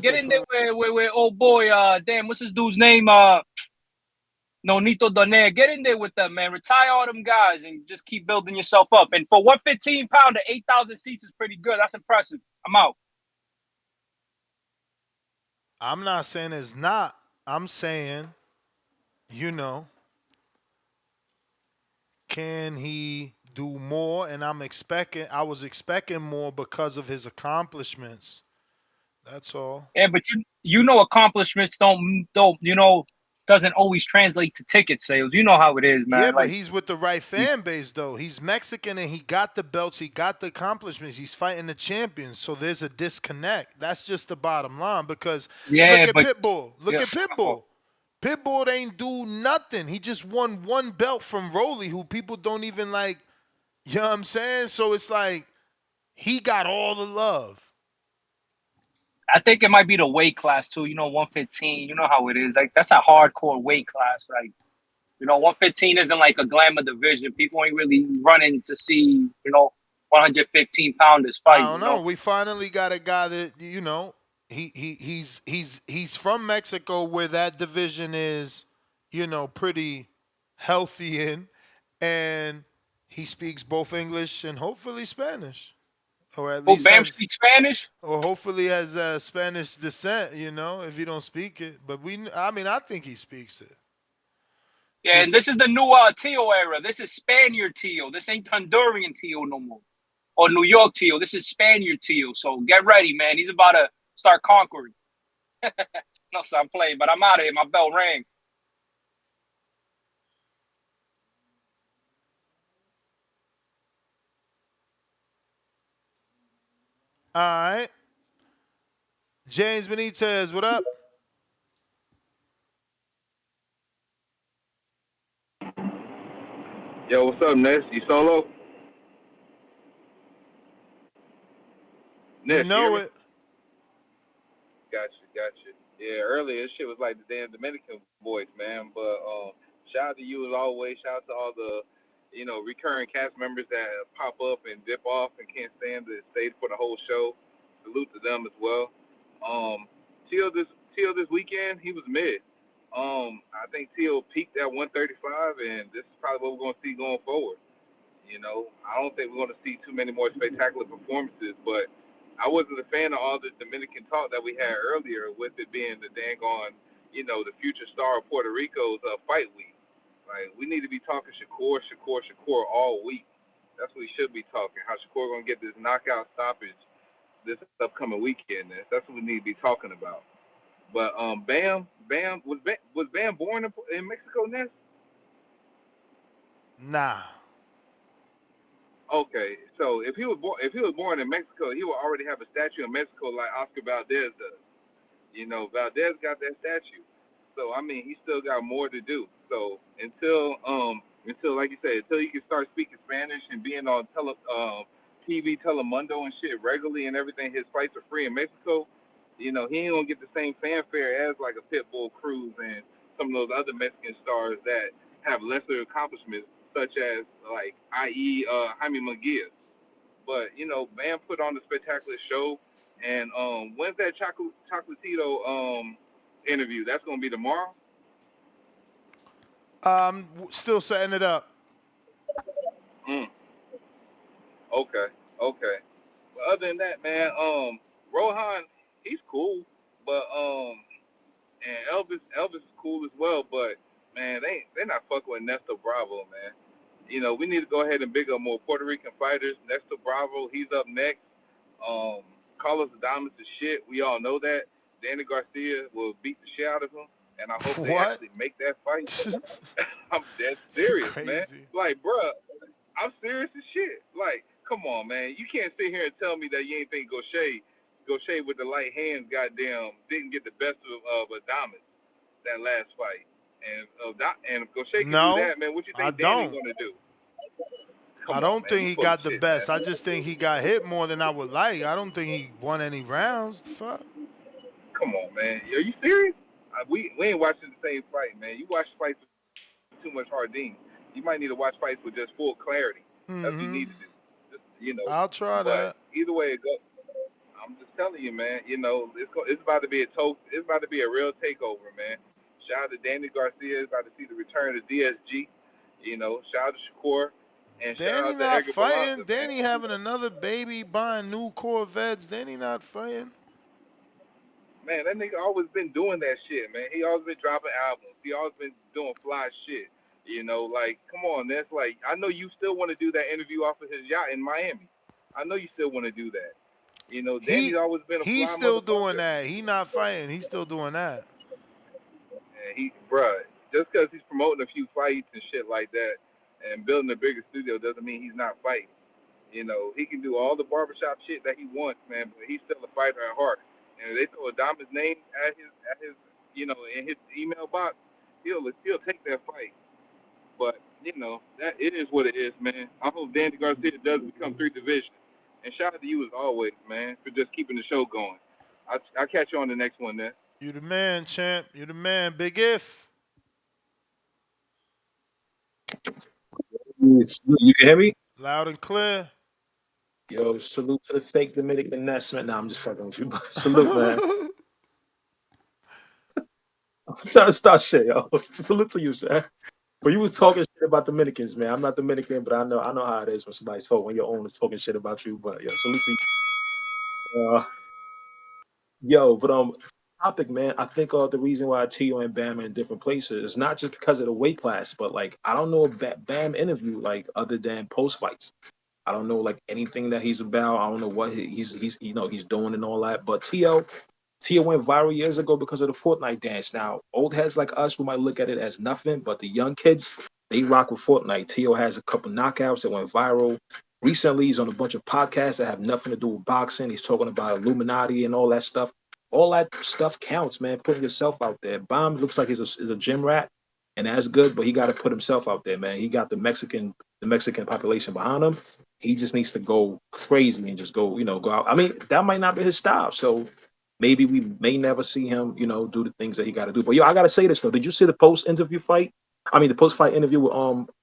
get in there with old boy, damn, what's his dude's name? Nonito Donaire. Get in there with them, man. Retire all them guys and just keep building yourself up. And for 115 pounder, 8,000 seats is pretty good. That's impressive. I'm out. I'm not saying it's not. I'm saying, you know, can he do more? And I was expecting more because of his accomplishments. That's all. Yeah, but you know accomplishments don't doesn't always translate to ticket sales. You know how it is, Yeah, man. but Like he's with the right fan base, though. He's Mexican and he got the belts, he got the accomplishments. He's fighting the champions, so there's a disconnect. That's just the bottom line. Because yeah, look at but Pitbull. Look yeah. at Pitbull. Pitbull ain't do nothing. He just won one belt from Rolly, who people don't even like. You know what I'm saying? So it's like he got all the love. I think it might be the weight class too. 115. You know how it is. Like that's a hardcore weight class. Like 115 isn't like a glamour division. People ain't really running to see 115 pounders I fight. don't know. We finally got a guy that he's from Mexico, where that division is pretty healthy in, and he speaks both English and hopefully Spanish, or at Oh, least Bam has, speaks Spanish. or hopefully has Spanish descent. If you don't speak it, but I think he speaks it. Yeah, and this is the new Teo era. This is Spaniard Teo. This ain't Honduran Teo no more. Or New York Teo. This is Spaniard Teo. So get ready, man. He's about to start conquering. No, so I'm playing, but I'm out of here. My bell rang. All right, James Benitez, what up? Yo, what's up, Ness? You solo? Ness, You know hear me? it. Gotcha. Yeah, earlier this shit was like the damn Dominican voice, man. But shout out to you as always. Shout out to all the, recurring cast members that pop up and dip off and can't stand to stay for the whole show. Salute to them as well. Teal this weekend, he was mid. I think Teal peaked at 135, and this is probably what we're gonna see going forward. I don't think we're going to see too many more spectacular performances, but I wasn't a fan of all the Dominican talk that we had earlier, with it being the dang on, the future star of Puerto Rico's fight week. Like, we need to be talking Shakur all week. That's what we should be talking, how Shakur going to get this knockout stoppage this upcoming weekend. That's what we need to be talking about. But Bam, was Bam born in Mexico, Ness? Nah. Okay, so if he was born in Mexico, he would already have a statue in Mexico like Oscar Valdez does. Valdez got that statue. So I mean, he still got more to do. So until like you said, until he can start speaking Spanish and being on TV, Telemundo and shit regularly and everything, his fights are free in Mexico. He ain't gonna get the same fanfare as like a Pitbull Cruz and some of those other Mexican stars that have lesser accomplishments, such as like i.e. Jaime Munguia. But Bam put on a spectacular show. And when's that Chocolatito interview? That's gonna be tomorrow. Still setting it up. Okay. But other than that, man, Rohan, he's cool, but and Elvis is cool as well. But man, they're not fucking with Nestor Bravo, man. We need to go ahead and big up more Puerto Rican fighters. Nestor Bravo, he's up next. Carlos Adames is shit. We all know that. Danny Garcia will beat the shit out of him, and I hope they actually make that fight. I'm dead serious, man. Like, bruh, I'm serious as shit. Like, come on, man. You can't sit here and tell me that you ain't think Gaucher with the light hands, goddamn, didn't get the best of Adames that last fight. And if Gaucher can do that, man, what you think Danny gonna do? I don't think he got the best. I just think he got hit more than I would like. I don't think he won any rounds. Fuck. Come on, man. Are you serious? We ain't watching the same fight, man. You watch fights with too much Hardin. You might need to watch fights with just full clarity. That's what you need to do. I'll try that. Either way it goes, I'm just telling you, man. It's about to be it's about to be a real takeover, man. Shout out to Danny Garcia. It's about to see the return of DSG. Shout out to Shakur. And Danny shout out to not Edgar fighting. Berlanga, Danny having another baby, buying new Corvettes. Danny not fighting. Man, that nigga always been doing that shit, man. He always been dropping albums. He always been doing fly shit. You know, like, come on, that's like, I know you still want to do that interview off of his yacht in Miami. I know you still want to do that. You know, Danny's always been a He's fly still doing motherfucker. that. He not fighting. He's still doing that. And bruh, just because he's promoting a few fights and shit like that and building a bigger studio doesn't mean he's not fighting. You know, he can do all the barbershop shit that he wants, man, but he's still a fighter at heart. And if they throw Adama's name at his, you know, in his email box, he'll take that fight. But, you know, that it is what it is, man. I hope Danny Garcia does become 3 division. And shout out to you as always, man, for just keeping the show going. I'll catch you on the next one, then. You the man, champ. You the man. Big if. You can hear me? Loud and clear. Yo, salute to the fake Dominican Ness, man. Nah, I'm just fucking with you, but salute, man. I'm trying to start shit, yo. Salute to you, sir. But you was talking shit about Dominicans, man. I'm not Dominican, but I know how it is when somebody's talking, when your own is talking shit about you. But yo, salute to you. Topic, man. I think the reason why Teo and Bam are in different places is not just because of the weight class, but like I don't know a Bam interview like other than post fights. I don't know like anything that he's about. I don't know what he's doing and all that. But Teo went viral years ago because of the Fortnite dance. Now, old heads like us who might look at it as nothing, but the young kids, they rock with Fortnite. Teo has a couple knockouts that went viral. Recently, he's on a bunch of podcasts that have nothing to do with boxing. He's talking about Illuminati and all that stuff. All that stuff counts, man. Putting yourself out there. Bomb looks like he's a gym rat, and that's good, but he got to put himself out there, man. He got the Mexican population behind him. He just needs to go crazy and just go out. I mean, that might not be his style, so maybe we may never see him, do the things that he got to do. But I gotta say this though. Did you see the post-fight interview with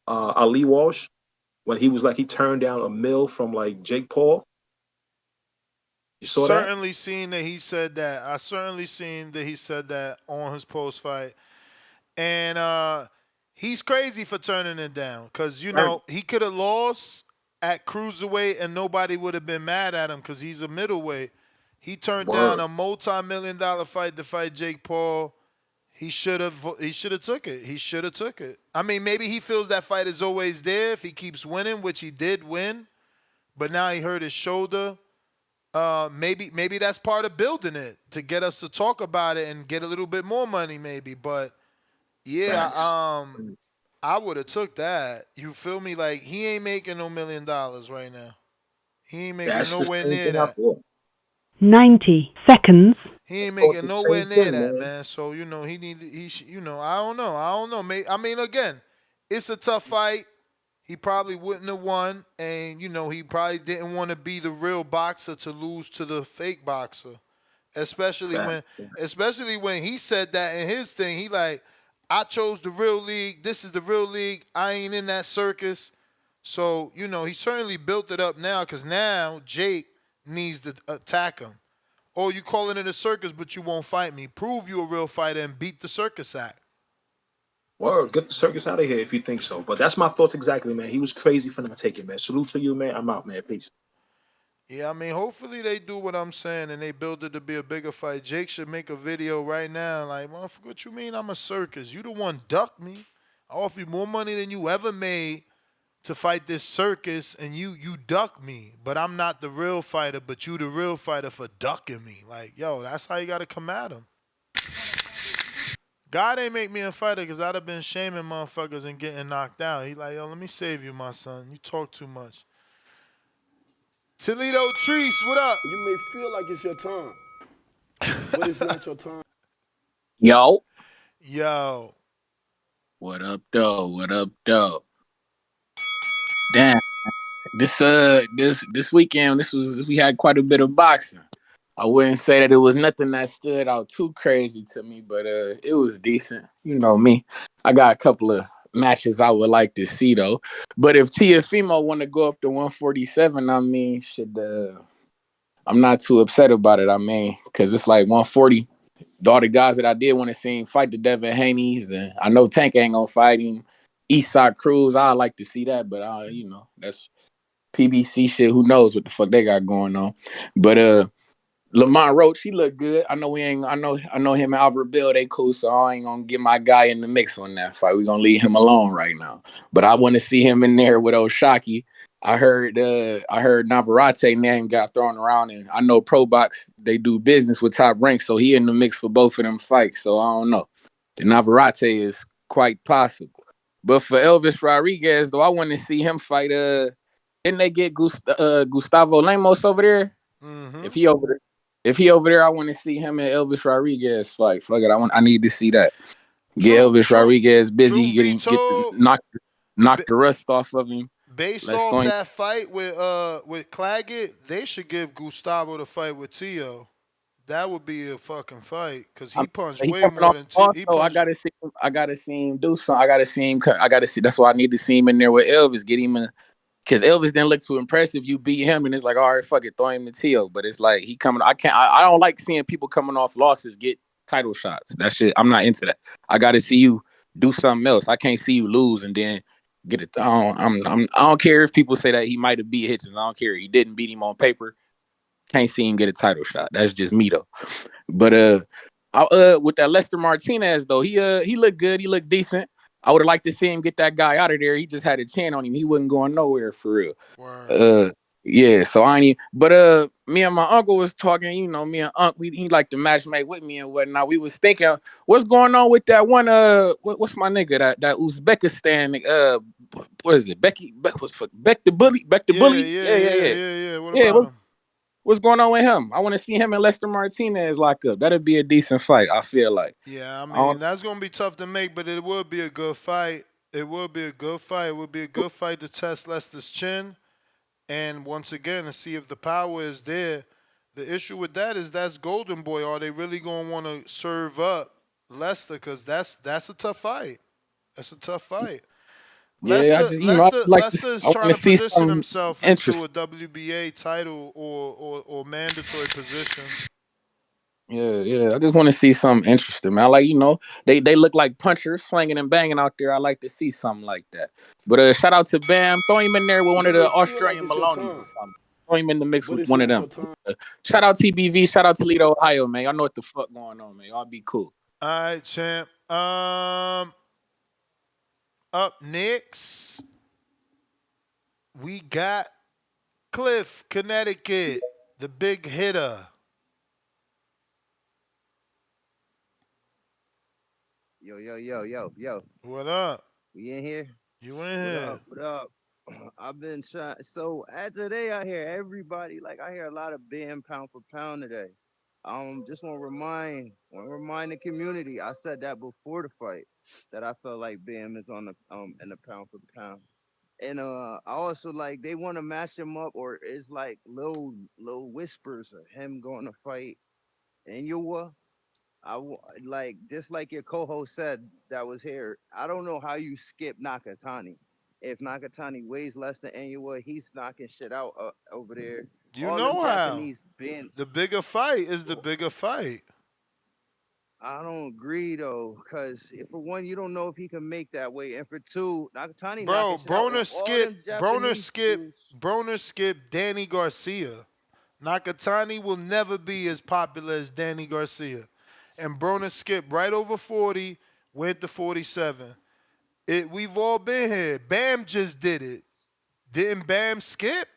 Ali Walsh when he was like he turned down a mill from like Jake Paul? You saw that? Certainly seen that he said that. I certainly seen that he said that on his post fight. And he's crazy for turning it down because, he could have lost at cruiserweight and nobody would have been mad at him because he's a middleweight. He turned down a multi-million-dollar fight to fight Jake Paul. He should have took it. He should have took it. I mean, maybe he feels that fight is always there if he keeps winning, which he did win. But now he hurt his shoulder. Maybe that's part of building it to get us to talk about it and get a little bit more money, maybe. But yeah, I would have took that. You feel me? Like he ain't making no $1 million right now. He ain't making nowhere near that. 90 seconds. He ain't making nowhere near that, man. So I don't know. I mean, again, it's a tough fight. He probably wouldn't have won, and he probably didn't want to be the real boxer to lose to the fake boxer, especially when he said that in his thing. He like, I chose the real league. This is the real league. I ain't in that circus. So he certainly built it up now because now Jake needs to attack him. Oh, you calling it a circus, but you won't fight me. Prove you a real fighter and beat the circus act. Word, get the circus out of here if you think so. But that's my thoughts exactly, man. He was crazy for not taking, man. Salute to you, man. I'm out, man. Peace. Yeah, I mean, hopefully they do what I'm saying and they build it to be a bigger fight. Jake should make a video right now like, motherfucker, what you mean I'm a circus? You the one ducked me. I offer you more money than you ever made to fight this circus, and you duck me. But I'm not the real fighter, but you the real fighter for ducking me. Like, yo, that's how you got to come at him. God ain't make me a fighter because I'd have been shaming motherfuckers and getting knocked out. He like, yo, let me save you, my son. You talk too much. Toledo Treese, what up? You may feel like it's your time, but it's not your time. Yo. What up, though? What up, though? Damn. This weekend, we had quite a bit of boxing. I wouldn't say that it was nothing that stood out too crazy to me, but it was decent. You know me. I got a couple of matches I would like to see though. But if Teofimo want to go up to 147, I mean, I'm not too upset about it. I mean, because it's like 140. All the guys that I did want to see him fight the Devin Haney's, and I know Tank ain't gonna fight him. Eastside Cruz, I like to see that, but that's PBC shit. Who knows what the fuck they got going on? But Lamont Roach, he look good. I know we ain't. I know him and Albert Bill, they cool. So I ain't gonna get my guy in the mix on that fight. We gonna leave him alone right now. But I want to see him in there with Oshaki. I heard Navarrete name got thrown around, and I know Pro Box, they do business with Top Rank, so he in the mix for both of them fights. So I don't know. The Navarrete is quite possible. But for Elvis Rodriguez, though, I want to see him fight. Didn't they get Gustavo Lemos over there? Mm-hmm. If he over there, I want to see him and Elvis Rodriguez fight. Fuck it, I need to see that. Get Elvis Rodriguez busy, get knock the rust off of him. Based Let's off go. that fight with Claggett, they should give Gustavo the fight with Teo. That would be a fucking fight because he punched He way coming more off than Teo. also, I gotta see him do something. I gotta see. That's why I need to see him in there with Elvis. Get him in. Because Elvis didn't look too impressive. You beat him, and it's like, all right, fuck it, throw him to Teo. But it's like he coming. I don't like seeing people coming off losses get title shots. That shit, I'm not into that. I got to see you do something else. I can't see you lose and then get it. I don't care if people say that he might have beat Hitchens. I don't care. He didn't beat him on paper. Can't see him get a title shot. That's just me though. But with that Lester Martinez though, he looked good. He looked decent. I would have liked to see him get that guy out of there. He just had a chin on him. He wasn't going nowhere for real. Yeah. So I ain't. But me and my uncle was talking. You know, me and Unc, he liked to match make with me and whatnot. We was thinking, what's going on with that one? What's my nigga? That Uzbekistan. What is it? Beck the bully. Yeah. What about him? What's going on with him? I want to see him and Lester Martinez lock up. That'd be a decent fight, I feel like. Yeah, I mean, that's going to be tough to make, but it would be a good fight. It would be a good fight. It would be a good fight to test Lester's chin. And once again, to see if the power is there. The issue with that is that's Golden Boy. Are they really going to want to serve up Lester? Because that's a tough fight. That's a tough fight. Yeah, Lester is trying to position himself into a interesting. WBA title or mandatory position. Yeah. I just want to see something interesting, man. I like, they look like punchers swinging and banging out there. I like to see something like that. But shout out to Bam. Throw him in there with one of the Australian Maloneys or something. Throw him in the mix with one of them. Shout out TBV. Shout out Toledo, Ohio, man. Y'all know what the fuck going on, man. Y'all be cool. All right, champ. Up next, we got Cliff, Connecticut, the big hitter. Yo. What up? We in here? You in here? What up? I've been trying. So today I hear everybody, I hear a lot of BM pound for pound today. Just want to remind the community. I said that before the fight that I felt like BM is on the in the pound for pound. And I also they want to match him up, or it's like little whispers of him going to fight. And just like your co-host said that was here. I don't know how you skip Nakatani. If Nakatani weighs less than Inoue, he's knocking shit out over there. You All know them how. Japanese been. The bigger fight is the bigger fight. I don't agree though, because for one, you don't know if he can make that weight, and for two, Nakatani. Bro, Broner skipped Danny Garcia. Nakatani will never be as popular as Danny Garcia. And Broner skipped right over 40, went to 47. We've all been here. Bam just did it. Didn't Bam skip?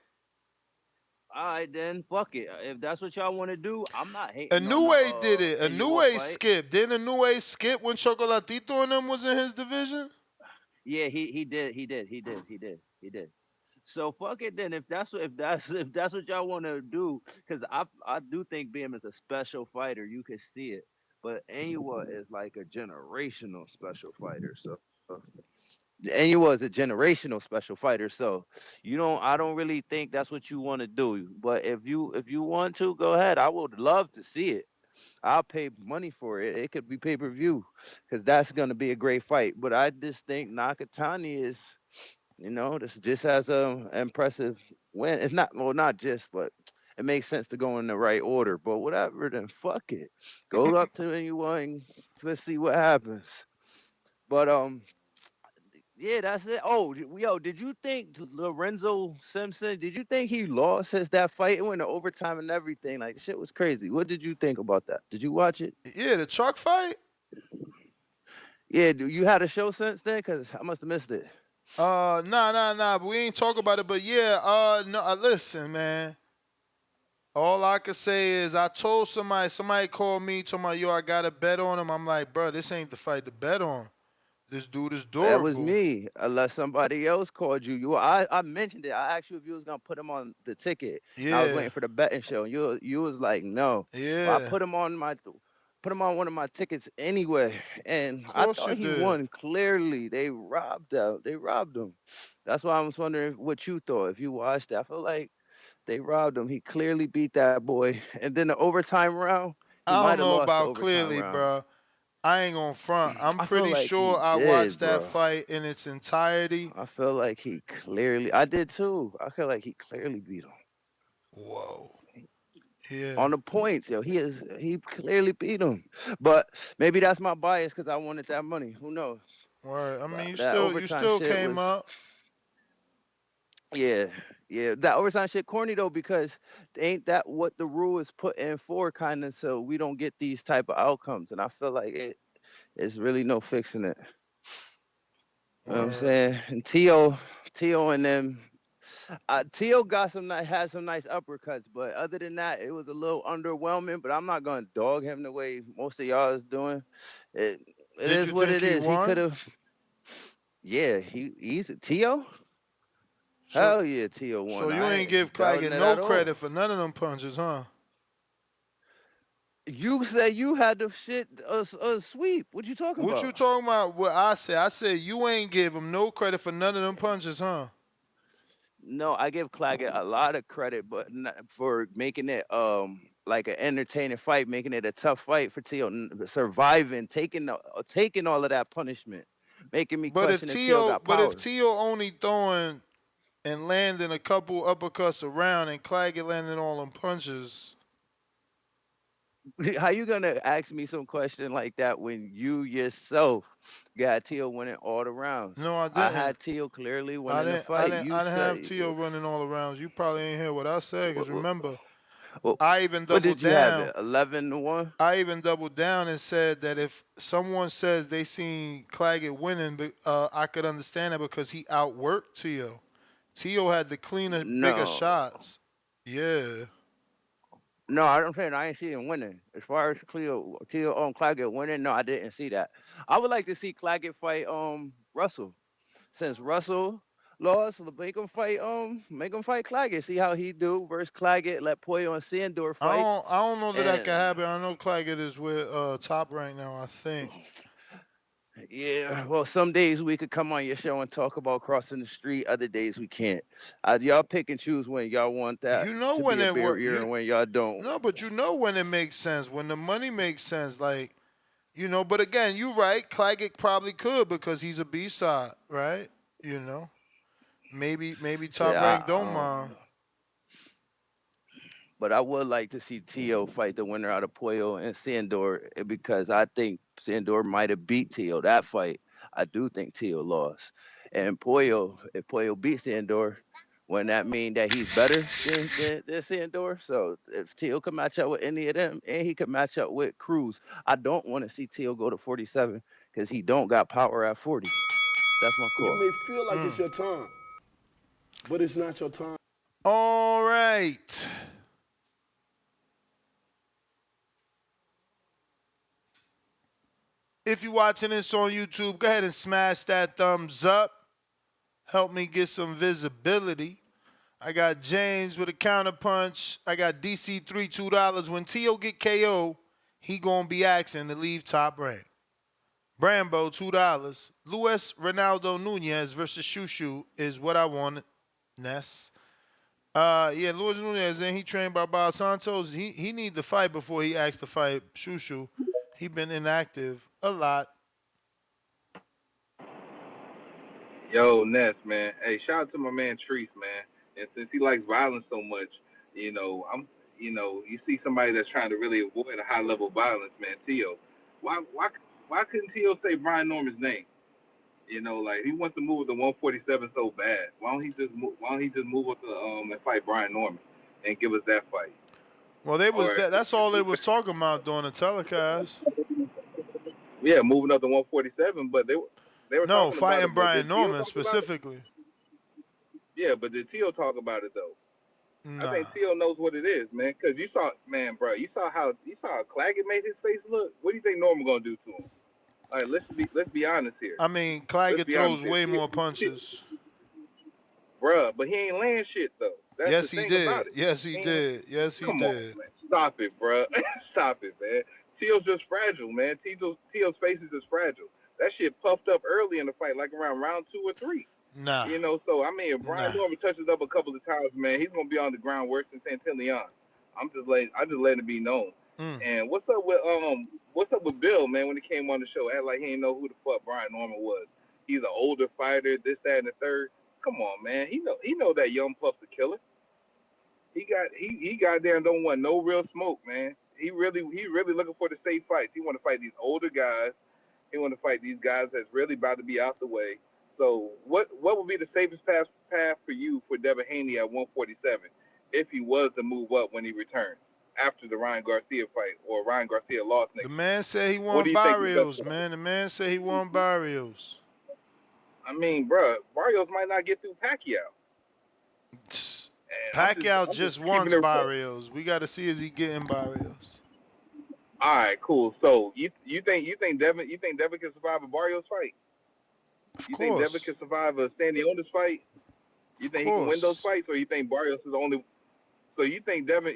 All right, then fuck it. If that's what y'all want to do, I'm not hating. Inoue did it. Inoue skipped. Didn't Inoue skip when Chocolatito and them was in his division? Yeah, he did. So fuck it then. If that's what y'all want to do, because I do think Bam is a special fighter. You can see it, but Inoue is like a generational special fighter. So Inoue is a generational special fighter. So I don't really think that's what you want to do. But if you want to, go ahead. I would love to see it. I'll pay money for it. It could be pay-per-view because that's gonna be a great fight. But I just think Nakatani is. This just has a impressive win. It's not just, but it makes sense to go in the right order. But whatever, then fuck it. Go up to anyone. Let's see what happens. But Yeah, that's it. Oh, yo, did you think Lorenzo Simpson? Did you think he lost that fight? It went to overtime and everything. Like shit was crazy. What did you think about that? Did you watch it? Yeah, the truck fight. Yeah, do you had a show since then? Cause I must have missed it. Nah. But we ain't talk about it. But yeah, no. Listen, man. All I could say is I told somebody called me, told me, yo, I got a bet on him. I'm like, bro, this ain't the fight to bet on. This dude is That was durable. me. Unless somebody else called you. I mentioned it. I asked you if you was gonna put him on the ticket. And I was Yeah, waiting for the betting show. You was like, no. Well, I yeah. put him on one of my tickets anyway. And Of I course thought you he did. won clearly. They robbed him. That's why I was wondering what you thought. If you watched it, I feel like they robbed him. He clearly beat that boy. And then the overtime round, he I might don't have know lost the about overtime clearly, round. bro. I ain't gonna front. I'm I feel pretty like sure he I watched did, that bro. fight in its entirety. I feel like he clearly. I did too. I feel like he clearly beat him Whoa. Yeah. on the points, yo. He clearly beat him. But maybe that's my bias because I wanted that money. Who knows? Word. I mean, But you that still you overtime still shit came was, up. yeah, yeah. That overtime shit corny though because ain't that what the rule is put in for, kind of, so we don't get these type of outcomes. And I feel like it's really no fixing it. You know what I'm Word. saying? And Teo and them. Teo got had some nice uppercuts, but other than that, it was a little underwhelming. But I'm not gonna dog him the way most of y'all is doing. It it Did is you what think it he is. He could won? have. Yeah, he's a Teo. So Hell yeah, Teo so won. you I ain't ain't give Claggett doubting it no at all. credit for none of them punches, huh? You said you had the shit a sweep. What you talking What you about? talking about? What I said? I said you ain't give him no credit for none of them punches, huh? No, I give Claggett a lot of credit, but not for making it like an entertaining fight, making it a tough fight for Teo, surviving, taking all of that punishment, making me question if Teo got But if power. Teo only throwing and landing a couple uppercuts around and Claggett landing all them punches, How you gonna ask me some question like that when you yourself got Teo winning all the rounds? no, I I didn't. had Teo clearly I winning the didn't. I fight. didn't. You I didn't have say, Teo running all around. You probably ain't hear what I said. Cause what, remember, what, I even what doubled did you have down. it? 11-1. I even doubled down and said that if someone says they seen Claggett winning, I could understand it because he outworked Teo. Teo had the cleaner, bigger No. shots. Yeah. No, I don't saying I ain't see him winning. As far as Cleo Claggett winning, no, I didn't see that. I would like to see Claggett fight Russell. Since Russell lost, make him fight Claggett. See how he do versus Claggett. Let Poyo and Sandor fight. I don't know that that could And happen. I know Claggett is with Top right now, I think. yeah, well, some days we could come on your show and talk about crossing the street. Other days we can't. Y'all pick and choose when y'all want that You know to when be a it work. barrier and when y'all don't. No, but you know when it makes sense. When the money makes sense, like but again, you right. Claggett probably could because he's a B side, right? You know, maybe Shit, Top rank don't mind. but I would like to see Tio fight the winner out of Puyo and Sandor because I think Sandor might have beat Tio that fight. I do think Tio lost. And Puyo, if Puyo beats Sandor, wouldn't that mean that he's better than Sandor? So if Tio could match up with any of them and he could match up with Cruz, I don't want to see Tio go to 47 because he don't got power at 40. That's my You call. may feel like it's your time, but it's not your time. All right. If you're watching this on YouTube, go ahead and smash that thumbs up. Help me get some visibility. I got James with a counterpunch. I got DC3 $2. When Tio get KO, he gonna be asking to leave Top rank. Brambo $2. Luis Ronaldo Nunez versus Shushu is what I want. Ness. Yeah, Luis Nunez, and he trained by Bob Santos. He need to fight before he asks to fight Shushu. He been inactive a lot. Yo, Ness, man. Hey, shout out to my man Treese, man. And since he likes violence so much, you see somebody that's trying to really avoid a high level of violence, man. Tio, why couldn't Tio say Brian Norman's name? You know, like he wants to move with the 147 so bad. Why don't he just move? Why don't he just move with the and fight Brian Norman and give us that fight? Well, they was Or that's all they was talking about during the telecast. yeah, moving up to 147, but they were No, talking about fighting it. But Brian did Tio Norman talk about it? specifically. Yeah, but did Tio talk about it though? I Nah. think Tio knows what it is, man. Cause you saw, man, bro, you saw how Claggett made his face look. What do you think Norman gonna do to him? Like, let's be honest here. I mean, Let's Claggett be honest throws here, way more punches. bruh. But he ain't land shit though. That's the Yes, he thing did. about it. Yes, he He ain't, did. Yes, he come on, did. man. Stop it, bruh. Stop it, man. Tio's just fragile, man. Tio's face is just fragile. That shit puffed up early in the fight, like around round 2 or 3. Nah. You know, so I mean, if Brian Nah. Norman touches up a couple of times, man, he's gonna be on the ground worse than Santillan. I just letting it be known. And what's up with Bill, man? When he came on the show, act like he didn't know who the fuck Brian Norman was. He's an older fighter, this, that, and the third. Come on, man. He know that young puff's a killer. He goddamn don't want no real smoke, man. He really looking for the safe fights. He want to fight these older guys. He want to fight these guys that's really about to be out the way. So what would be the safest path for you for Devin Haney at 147 if he was to move up when he returned after the Ryan Garcia fight or Ryan Garcia lost next? The man said he What won do you think is Barrios, best? man. The man said he won Barrios. I mean, bruh, Barrios might not get through Pacquiao. Pacquiao I'm just keeping wants it real. Barrios. We got to see is he getting Barrios. All right, cool. So you think Devin can survive a Barrios fight? You think Devin can survive a Stanley fight? You think he can win those fights, or you think Barrios is the only? So you think Devin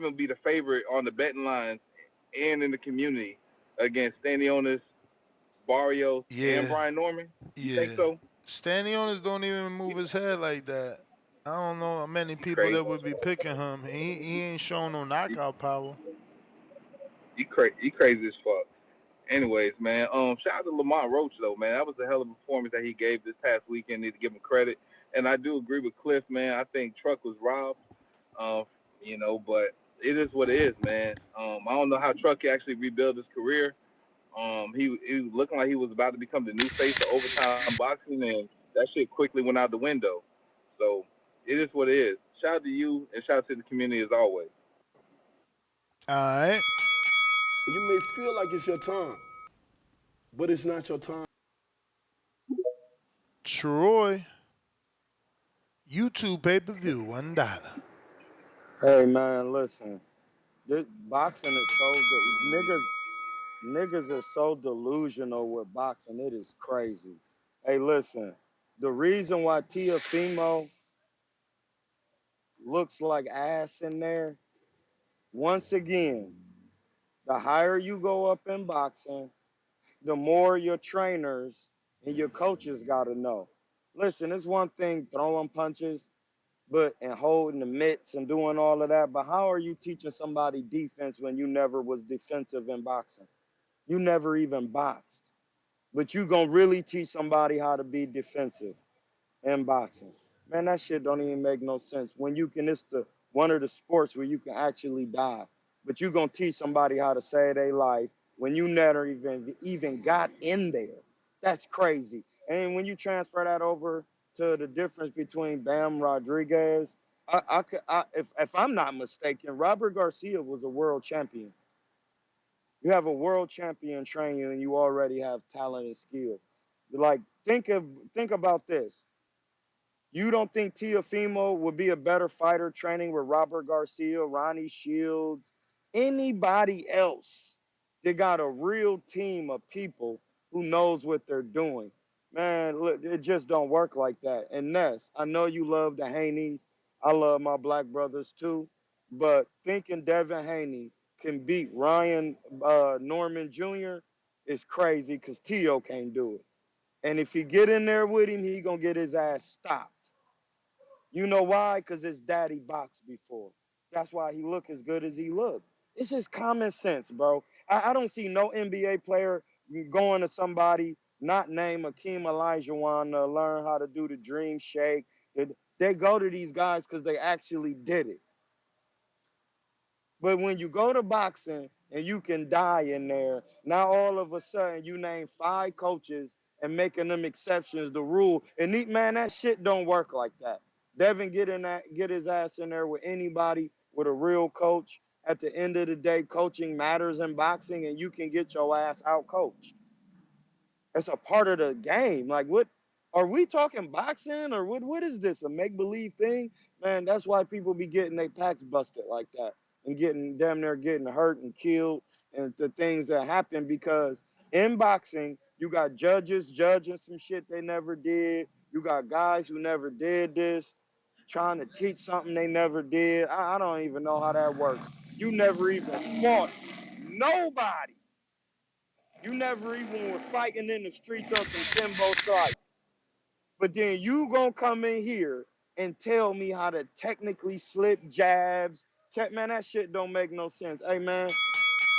will be the favorite on the betting lines and in the community against Stanley, Barrios, and Brian Norman? You think so? Stanionis don't even move his head like that. I don't know many people that would be picking him. He ain't showing no knockout power. You crazy as fuck. Anyways, man, shout out to Lamont Roach though, man. That was a hell of a performance that he gave this past weekend. Need to give him credit. And I do agree with Cliff, man. I think Truck was robbed. You know, but it is what it is, man. I don't know how Truck can actually rebuild his career. He was looking like he was about to become the new face of overtime boxing, and that shit quickly went out the window. So it is what it is. Shout out to you, and shout out to the community as always. All right. You may feel like it's your time, but it's not your time. Troy. YouTube pay-per-view, $1. Hey man, listen. This boxing is niggas are so delusional with boxing. It is crazy. Hey, listen. The reason why Teofimo looks like ass in there, once again, the higher you go up in boxing, the more your trainers and your coaches got to know. Listen, it's one thing throwing punches, and holding the mitts and doing all of that, but how are you teaching somebody defense when you never was defensive in boxing? You never even boxed. But you gonna really teach somebody how to be defensive in boxing. Man, that shit don't even make no sense. When you can, it's one of the sports where you can actually die. But you gonna teach somebody how to save their life when you never even got in there. That's crazy. And when you transfer that over to the difference between Bam Rodriguez, if I'm not mistaken, Robert Garcia was a world champion. You have a world champion training you, and you already have talent and skill. Like, think about this. You don't think Teofimo would be a better fighter training with Robert Garcia, Ronnie Shields, anybody else that got a real team of people who knows what they're doing? Man, look, it just don't work like that. And Ness, I know you love the Haneys. I love my black brothers too. But thinking Devin Haney can beat Ryan Norman Jr. is crazy because Tio can't do it. And if he get in there with him, he going to get his ass stopped. You know why? Because his daddy boxed before. That's why he look as good as he look. It's just common sense, bro. I don't see no NBA player going to somebody not named Akeem Olajuwon to learn how to do the dream shake. They go to these guys because they actually did it. But when you go to boxing and you can die in there, now all of a sudden you name 5 coaches and making them exceptions the rule. And man, that shit don't work like that. Devin get his ass in there with anybody, with a real coach. At the end of the day, coaching matters in boxing, and you can get your ass out coached. It's a part of the game. Like, what are we talking boxing, or what is this, a make-believe thing? Man, that's why people be getting their packs busted like that and getting damn near getting hurt and killed, and the things that happen, because in boxing you got judges judging some shit they never did. You got guys who never did this trying to teach something they never did. I don't even know how that works. You never even fought nobody. You never even was fighting in the streets on some Timbo strike. But then you gonna come in here and tell me how to technically slip jabs. Man, that shit don't make no sense. Hey, man,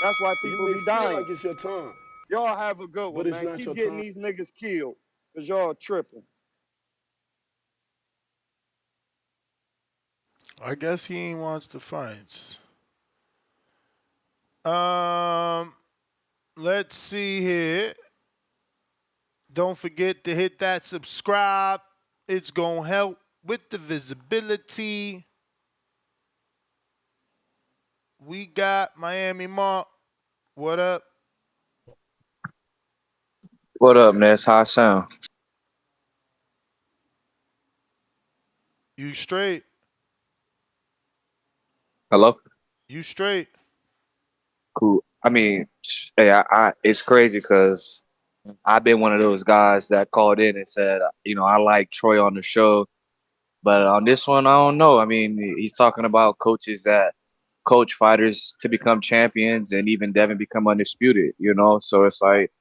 that's why You people may be feel dying. like it's your time, Y'all have a good but one, it's man. not Keep your getting time. these niggas killed, because y'all tripping. I guess he ain't watched the fights. Let's see here. Don't forget to hit that subscribe. It's gonna help with the visibility. We got Miami Mark. What up? What up, Ness? How I sound? You straight? Hello? You straight? Cool. I mean, hey, it's crazy because I've been one of those guys that called in and said, I like Troy on the show, but on this one, I don't know. I mean, he's talking about coaches that coach fighters to become champions, and even Devin become undisputed. So it's like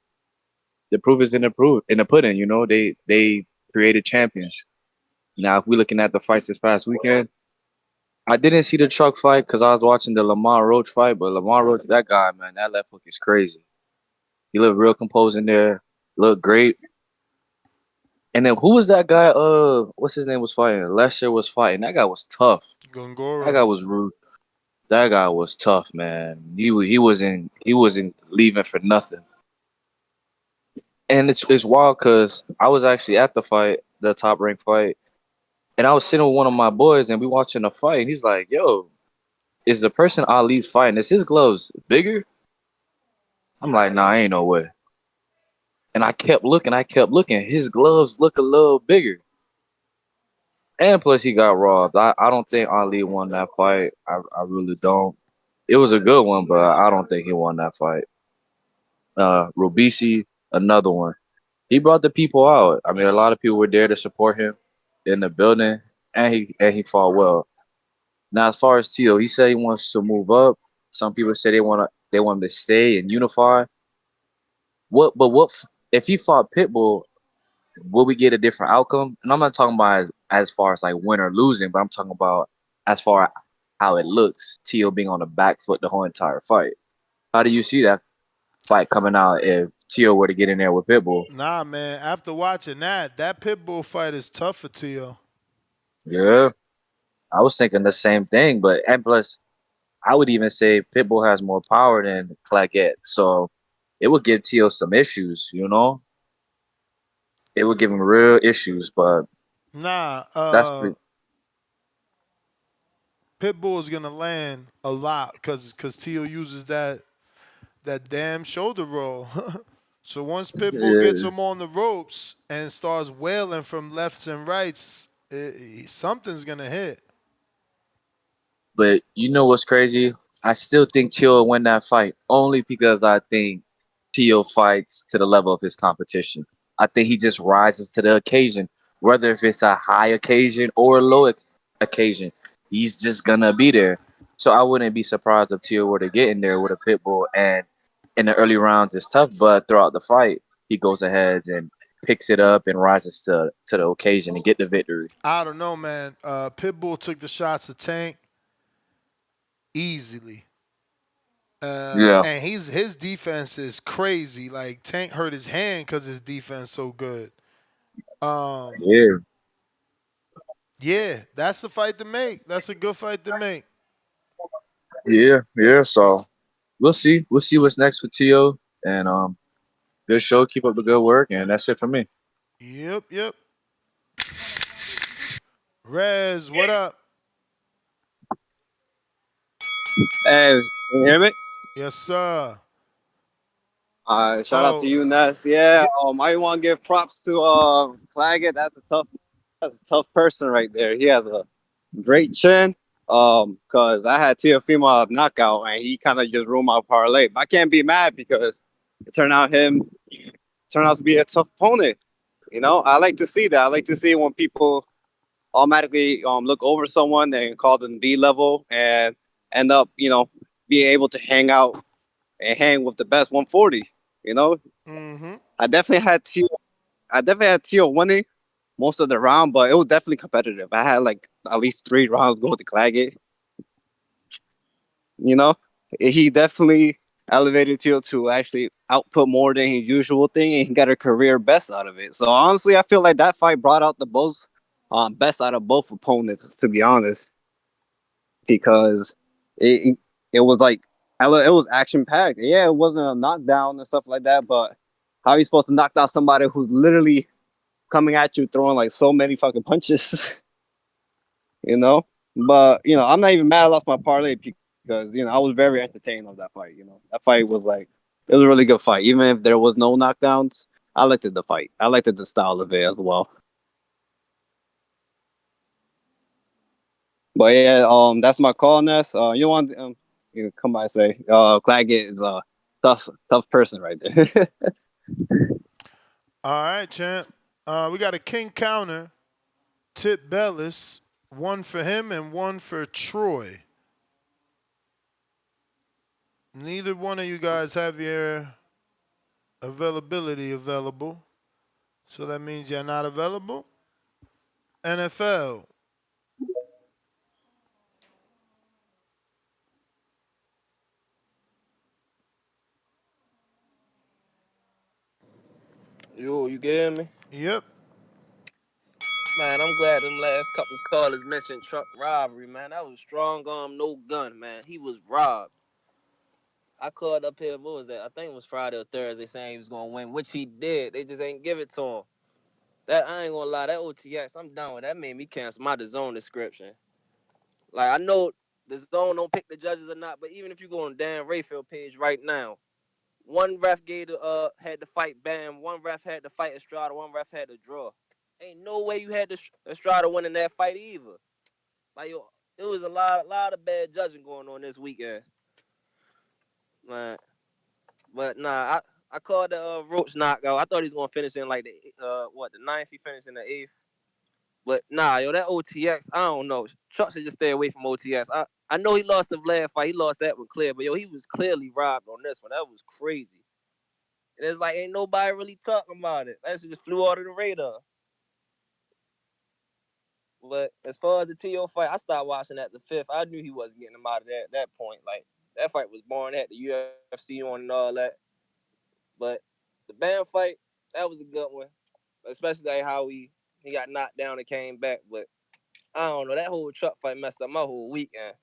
the proof is in the pudding. They created champions. Now, if we're looking at the fights this past weekend, I didn't see the truck fight because I was watching the Lamar Roach fight, but Lamar Roach, that guy, man, that left hook is crazy. He looked real composed in there, looked great. And then who was that guy? What's his name was fighting? Lester was fighting. That guy was tough. Gongoro. That guy was rude. That guy was tough, man. He wasn't leaving for nothing. And it's wild because I was actually at the fight, the Top Rank fight, and I was sitting with one of my boys, and we watching the fight, and he's like, "Yo, is the person Ali's fighting, is his gloves bigger?" I'm like, "Nah, ain't no way." And I kept looking. His gloves look a little bigger. And plus, he got robbed. I don't think Ali won that fight. I really don't. It was a good one, but I don't think he won that fight. Robisi, another one. He brought the people out. I mean, a lot of people were there to support him in the building, and he fought well. Now, as far as Teo, he said he wants to move up. Some people say they want him to stay and unify. What if he fought Pitbull? Will we get a different outcome? And I'm not talking about as far as like win or losing, but I'm talking about as far as how it looks. Teo being on the back foot the whole entire fight. How do you see that fight coming out if Teo were to get in there with Pitbull? Nah, man. After watching that Pitbull fight is tough for Teo. Yeah, I was thinking the same thing, and plus, I would even say Pitbull has more power than Claggett, so it would give Teo some issues. It would give him real issues, but nah, that's pretty. Pitbull is gonna land a lot because Teo uses that damn shoulder roll. So once Pitbull gets him on the ropes and starts wailing from lefts and rights, something's gonna hit. But you know what's crazy? I still think Teo will win that fight only because I think Teo fights to the level of his competition. I think he just rises to the occasion, whether if it's a high occasion or a low occasion. He's just gonna be there. So I wouldn't be surprised if Teo were to get in there with a pit bull, and in the early rounds it's tough, but throughout the fight he goes ahead and picks it up and rises to the occasion and get the victory. I don't know, man. Pitbull took the shots of Tank easily. Yeah. And his defense is crazy. Like Tank hurt his hand because his defense so good. Yeah. Yeah, that's the fight to make. That's a good fight to make. Yeah. So we'll see. We'll see what's next for Teo. And Good show. Keep up the good work, and that's it for me. Yep. Rez, what up? Hey, can you hear me? Yes, sir. Shout out to you, Ness. Yeah, I want to give props to Claggett. That's a tough person right there. He has a great chin. Cause I had Teofimo knockout and he kind of just ruined my parlay. But I can't be mad because it turned out to be a tough opponent. You know, I like to see that. I like to see when people automatically look over someone and call them B level and end up, being able to hang out and hang with the best 140. You know, Mm-hmm. I definitely had Teo winning most of the round, but it was definitely competitive. I had like at least 3 rounds go to Claggett. You know, he definitely elevated Teo to actually output more than his usual thing, and he got a career best out of it. So honestly, I feel like that fight brought out the most best out of both opponents. To be honest, because it it was like it was action packed. Yeah, it wasn't a knockdown and stuff like that, but how are you supposed to knock down somebody who's literally coming at you throwing like so many fucking punches? you know. But I'm not even mad I lost my parlay because I was very entertained on that fight. That fight was like it was a really good fight, even if there was no knockdowns. I liked the fight. I liked the style of it as well. But yeah, that's my call, Ness. You want come by and say, Claggett is a tough person right there. All right, champ. We got a king counter. Tip Bellis. One for him and one for Troy. Neither one of you guys have your availability available. So that means you're not available. NFL. You can hear me? Yep. Man, I'm glad them last couple callers mentioned truck robbery, man. That was strong arm, no gun, man. He was robbed. I called up here, what was that? I think it was Friday or Thursday saying he was gonna win, which he did. They just ain't give it to him. That I ain't gonna lie, that OTX, I'm done with. That made me cancel my DAZN description. Like I know the zone don't pick the judges or not, but even if you go on Dan Rayfield page right now, one ref had to fight Bam, one ref had to fight Estrada, one ref had to draw. Ain't no way you had Estrada winning that fight either. Like yo, it was a lot of bad judging going on this weekend, man. But nah, I called the Roach knockout. I thought he was gonna finish in like the ninth. He finished in the 8th. But nah, yo, that OTX, I don't know. Chuck should just stay away from OTX. I know he lost the Vlad fight. He lost that one clear, but yo, he was clearly robbed on this one. That was crazy. And it's like ain't nobody really talking about it. That shit just flew out of the radar. But as far as the TO fight, I stopped watching at the 5th. I knew he wasn't getting him out of that point. Like that fight was boring. Had the UFC on and all that. But the Bam fight, that was a good one. Especially like how he got knocked down and came back. But I don't know. That whole truck fight messed up my whole weekend.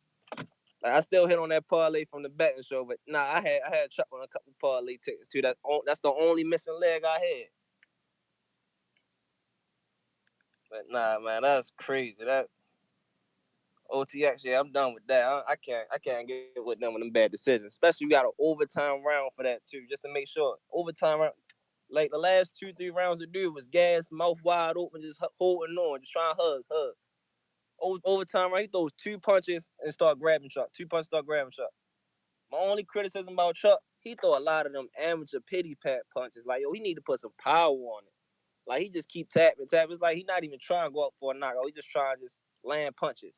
Like, I still hit on that parlay from the betting show, but nah, I had Chuck on a couple parlay tickets too. That's the only missing leg I had. But nah, man, that's crazy. That OTX, yeah, I'm done with that. I can't get with them with them bad decisions. Especially you got an overtime round for that too, just to make sure. Overtime round, like the last 2-3 rounds the dude was gas, mouth wide open, just holding on, just trying to hug. Overtime round, he throws 2 punches and start grabbing Chuck. 2 punches, start grabbing Chuck. My only criticism about Chuck, he throw a lot of them amateur pity pat punches. Like, yo, he need to put some power on it. Like, he just keep tapping. It's like he not even trying to go up for a knockout. He just trying to just land punches.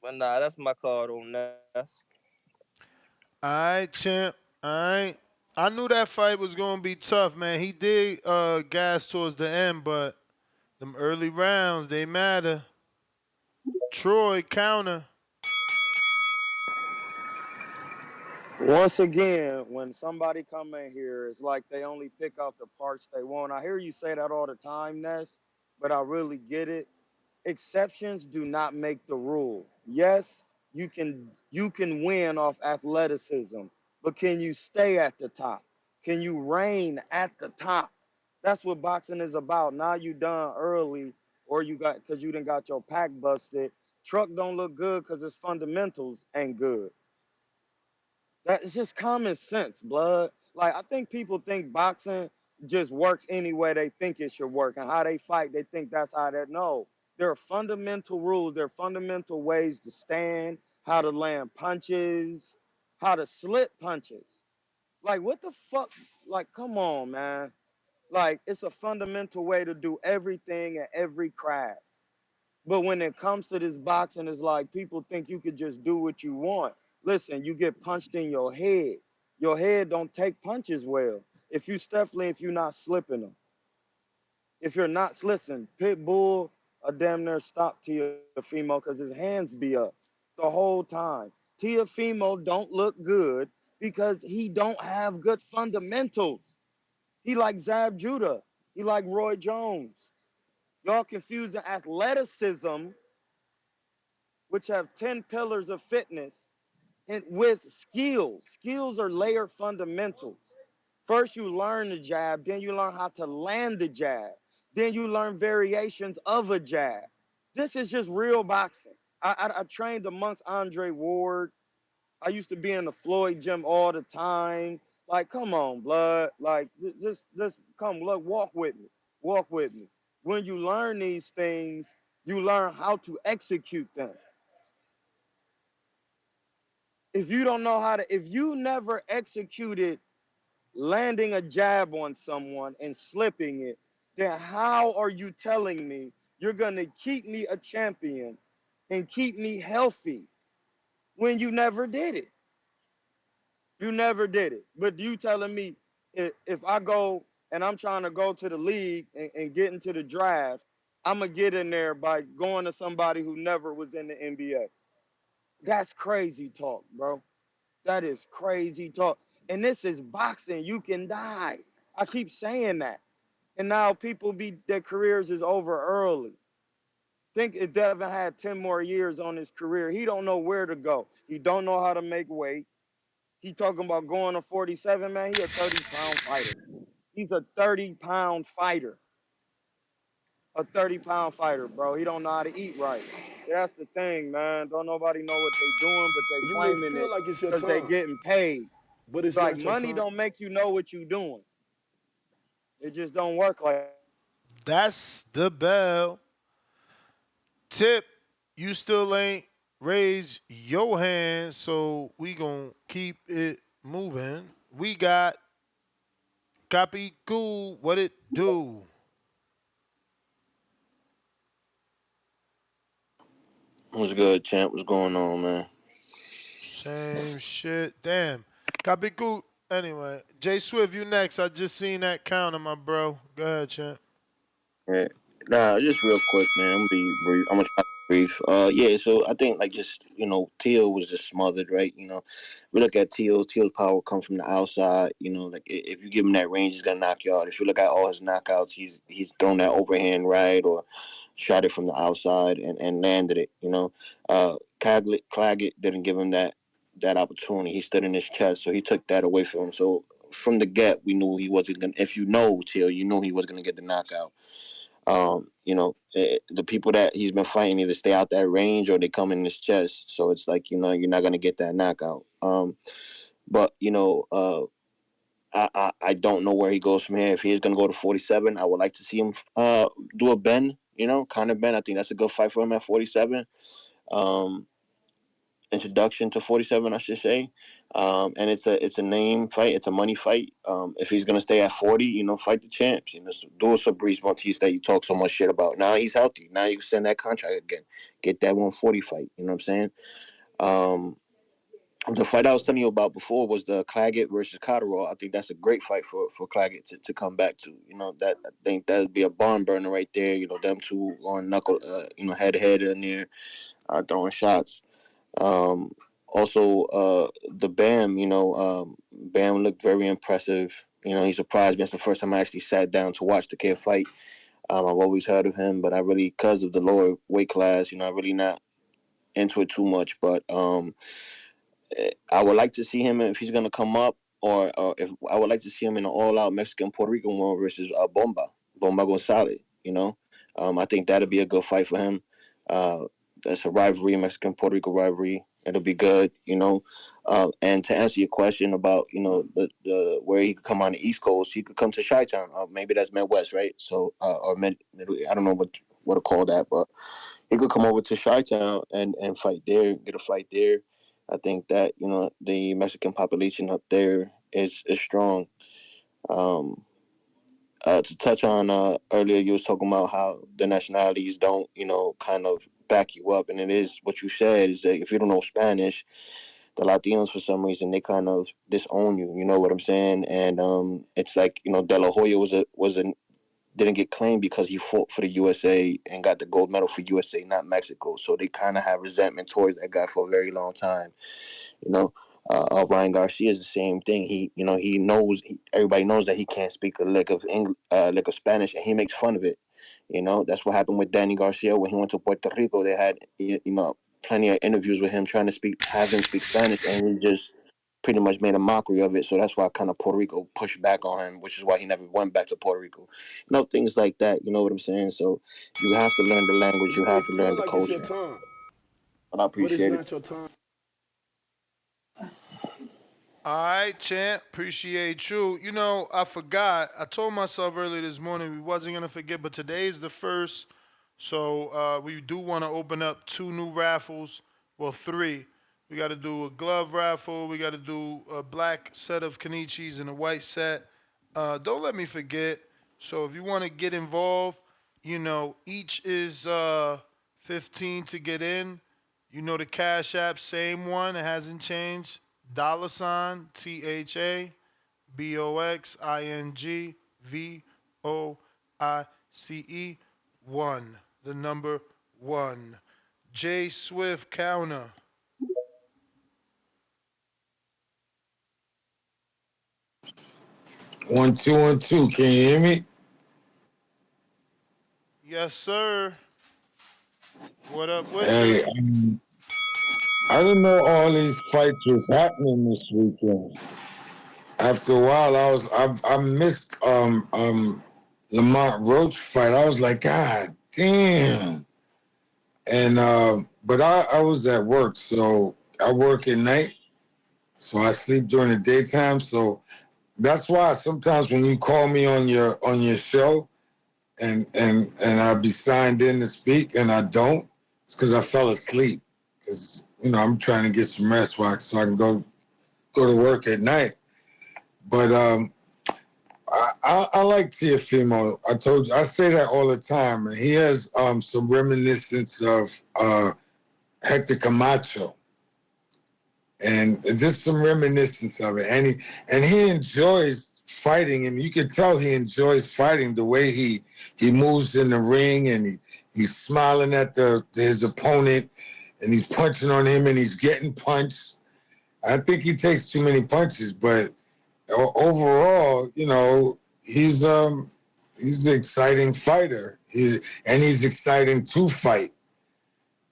But nah, that's my card on that. All right, champ. All right. I knew that fight was gonna be tough, man. He did gas towards the end, but them early rounds they matter. Troy counter. Once again, when somebody come in here, it's like they only pick out the parts they want. I hear you say that all the time, Ness, but I really get it. Exceptions do not make the rule. Yes, you can win off athleticism. but can you stay at the top? Can you reign at the top? That's what boxing is about. Now you done early, or you got because you done got your pack busted. Truck don't look good because its fundamentals ain't good. That is just common sense, blood. Like I think people think boxing just works any way they think it should work, and how they fight, they think that's how that. No, there are fundamental rules. There are fundamental ways to stand, how to land punches, how to slip punches. Like what the fuck? Like come on, man. Like it's a fundamental way to do everything and every craft. But when it comes to this boxing, it's like people think you could just do what you want. Listen, you get punched in your head. Your head don't take punches well. If you're not slipping them. If you're not, listen, Pitbull, a damn near stop Teofimo because his hands be up the whole time. Teofimo don't look good because he don't have good fundamentals. He like Zab Judah. He like Roy Jones. Y'all confusing athleticism, which have 10 pillars of fitness, and with skills. Skills are layered fundamentals. First, you learn the jab, then you learn how to land the jab, then you learn variations of a jab. This is just real boxing. I trained amongst Andre Ward. I used to be in the Floyd gym all the time. Like, come on, blood. Like, just come, look, walk with me. Walk with me. When you learn these things, you learn how to execute them. If you don't know how to, if you never executed landing a jab on someone and slipping it, then how are you telling me you're going to keep me a champion and keep me healthy when you never did it? You never did it. But you telling me if I go and I'm trying to go to the league and get into the draft, I'm going to get in there by going to somebody who never was in the NBA. That's crazy talk, bro. That is crazy talk. And this is boxing. You can die. I keep saying that. And now their careers is over early. Think if Devin had 10 more years on his career, he don't know where to go. He don't know how to make weight. He talking about going to 47, man. He a 30-pound fighter. He's a 30-pound fighter. A 30-pound fighter, bro. He don't know how to eat right. That's the thing, man. Don't nobody know what they doing, but they You may claiming feel it like it's your because they time, getting paid. but it's Like not your money time. don't make you know what you doing. It just don't work like That's the bell. Tip, you still ain't raised your hand, so we gonna keep it moving. We got Copy Cool, what it do? What's good, champ? What's going on, man? Same shit. Damn. Copy Cool. Anyway, Jay Swift, you next. I just seen that counter, my bro. Go ahead, champ. Yeah. Nah, just real quick, man. I'm gonna be brief. I'm gonna try to be brief. Yeah. So I think like just Teal was just smothered, right? We look at Teal. Teal's power comes from the outside. Like if you give him that range, he's gonna knock you out. If you look at all his knockouts, he's thrown that overhand right or shot it from the outside and landed it. Claggett didn't give him that opportunity. He stood in his chest, so he took that away from him. So from the get, we knew he wasn't gonna. If you know Teal, you knew he was gonna get the knockout. The people that he's been fighting either stay out that range or they come in his chest. So it's like, you're not gonna get that knockout. But I don't know where he goes from here. If he is gonna go to 47, I would like to see him do a bend. Kind of bend. I think that's a good fight for him at 47. Introduction to 47, I should say. And it's a name fight. It's a money fight. If he's gonna stay at 40, fight the champs. Do a Fabrice Martinez that you talk so much shit about. Now he's healthy. Now you can send that contract again. Get that 140 fight. You know what I'm saying? The fight I was telling you about before was the Claggett versus Cotterill. I think that's a great fight for Claggett to come back to. That I think that'd be a barn burner right there. Them two on knuckle, head to head in there, throwing shots. Also, the Bam, Bam looked very impressive. He surprised me. It's the first time I actually sat down to watch the kid fight. I've always heard of him, but I really, because of the lower weight class, I really not into it too much. But I would like to see him if he's gonna come up, or if I would like to see him in an all-out Mexican Puerto Rican war versus Bomba Gonzalez. I think that'd be a good fight for him. That's a rivalry, Mexican Puerto Rico rivalry. It'll be good. And to answer your question about the where he could come on the East Coast, he could come to Chi-Town. Maybe that's Midwest, right? So or Middle. I don't know what to call that, but he could come over to Chi-Town and fight there, get a fight there. I think that the Mexican population up there is strong. Um, to touch on earlier, you was talking about how the nationalities don't kind of back you up, and it is what you said is that if you don't know Spanish, the Latinos for some reason they kind of disown you. You know what I'm saying? And it's like De La Hoya was a didn't get claimed because he fought for the USA and got the gold medal for USA, not Mexico. So they kind of have resentment towards that guy for a very long time. You know, Ryan Garcia is the same thing. He knows everybody knows that he can't speak a lick of lick of Spanish, and he makes fun of it. That's what happened with Danny Garcia when he went to Puerto Rico. They had plenty of interviews with him trying to have him speak Spanish, and he just pretty much made a mockery of it. So that's why kind of Puerto Rico pushed back on him, which is why he never went back to Puerto Rico. Things like that. You know what I'm saying? So you have to learn the language. You You may have to feel learn the like it's your culture. time, But I but it's appreciate it. not your time. All right, champ. Appreciate you. I forgot. I told myself earlier this morning we wasn't gonna forget, but today is the first, so we do want to open up 2 new raffles. Well, 3. We got to do a glove raffle. We got to do a black set of Kenichis and a white set. Don't let me forget. So if you want to get involved, each is 15 to get in. The Cash App, same one. It hasn't changed. $THABOXINGVOICE 1. The number 1. J Swift counter. One, two, 1, 2. Can you hear me? Yes, sir. What up with Hey, you? I didn't know all these fights was happening this weekend. After a while, I missed Lamont Roach fight. I was like, God damn. And but I was at work, so I work at night, so I sleep during the daytime. So that's why sometimes when you call me on your show, and I'll be signed in to speak, and I don't, it's because I fell asleep. Because I'm trying to get some rest so I can go to work at night. But I like Teofimo. I told you, I say that all the time, and he has some reminiscence of Hector Camacho, and just some reminiscence of it. And he enjoys fighting, and you can tell he enjoys fighting the way he moves in the ring, and he's smiling at his opponent, and he's punching on him, and he's getting punched. I think he takes too many punches, but overall, he's an exciting fighter. He's exciting to fight.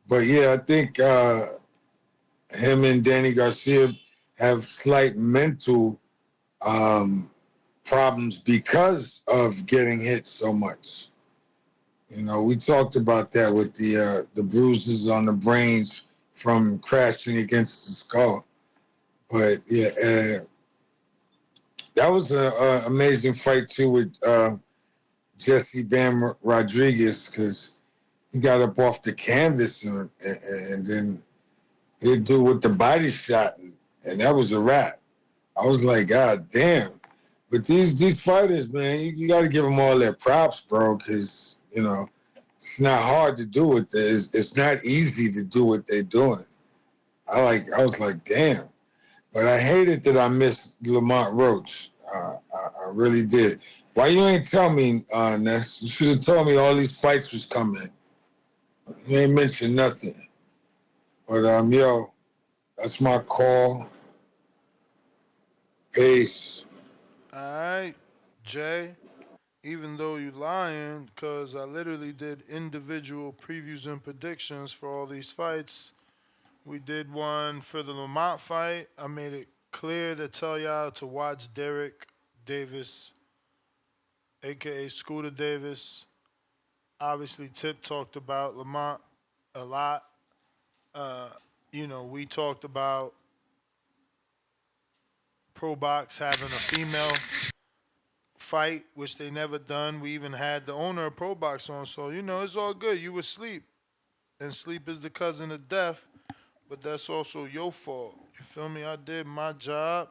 But yeah, I think him and Danny Garcia have slight mental problems because of getting hit so much. We talked about that with the bruises on the brains from crashing against the skull. But yeah, that was an amazing fight too with Jesse Bam Rodriguez, because he got up off the canvas and then he'd do with the body shot, and that was a wrap. I was like, God damn. But these fighters, man, you got to give them all their props, bro, because, it's not hard to do it. It's not easy to do what they're doing. I was like, damn. But I hated that I missed Lamont Roach. I really did. Why you ain't tell me, Ness? You should have told me all these fights was coming. You ain't mentioned nothing. But, yo, that's my call. Peace. All right, Jay. Even though you lying, because I literally did individual previews and predictions for all these fights. We did one for the Lamont fight. I made it clear to tell y'all to watch Derek Davis, aka Scooter Davis. Obviously, Tip talked about Lamont a lot. Uh, we talked about Pro Box having a female fight, which they never done. We even had the owner of Pro Box on, so it's all good. You was asleep, and sleep is the cousin of death, but that's also your fault. You feel me? I did my job.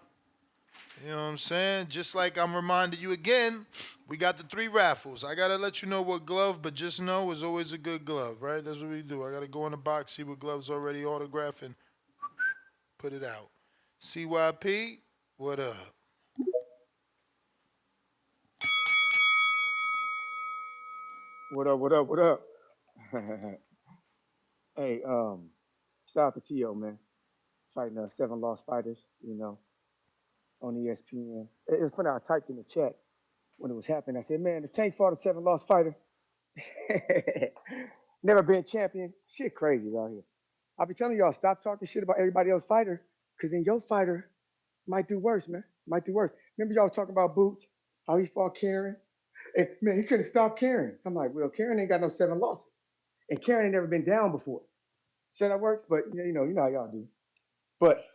You know what I'm saying? Just like I'm reminding you again, we got the 3 raffles. I gotta let you know what glove, but just know it's always a good glove, right? That's what we do. I gotta go in the box, see what gloves already autographed, and put it out. CYP, what up? What up? What up? What up? Hey, shout out to Tio, man. Fighting 7 lost fighters, on ESPN. It was funny. I typed in the chat when it was happening. I said, man, if Tank fought a 7 lost fighter, never been champion, shit crazy out here. I be telling y'all, stop talking shit about everybody else's fighter, because then your fighter might do worse, man. Might do worse. Remember y'all was talking about Boots, how he fought Karen? And man, he couldn't stop Karen. I'm like, well, Karen ain't got no 7 losses. And Karen ain't never been down before. So that works, but you know how y'all do. But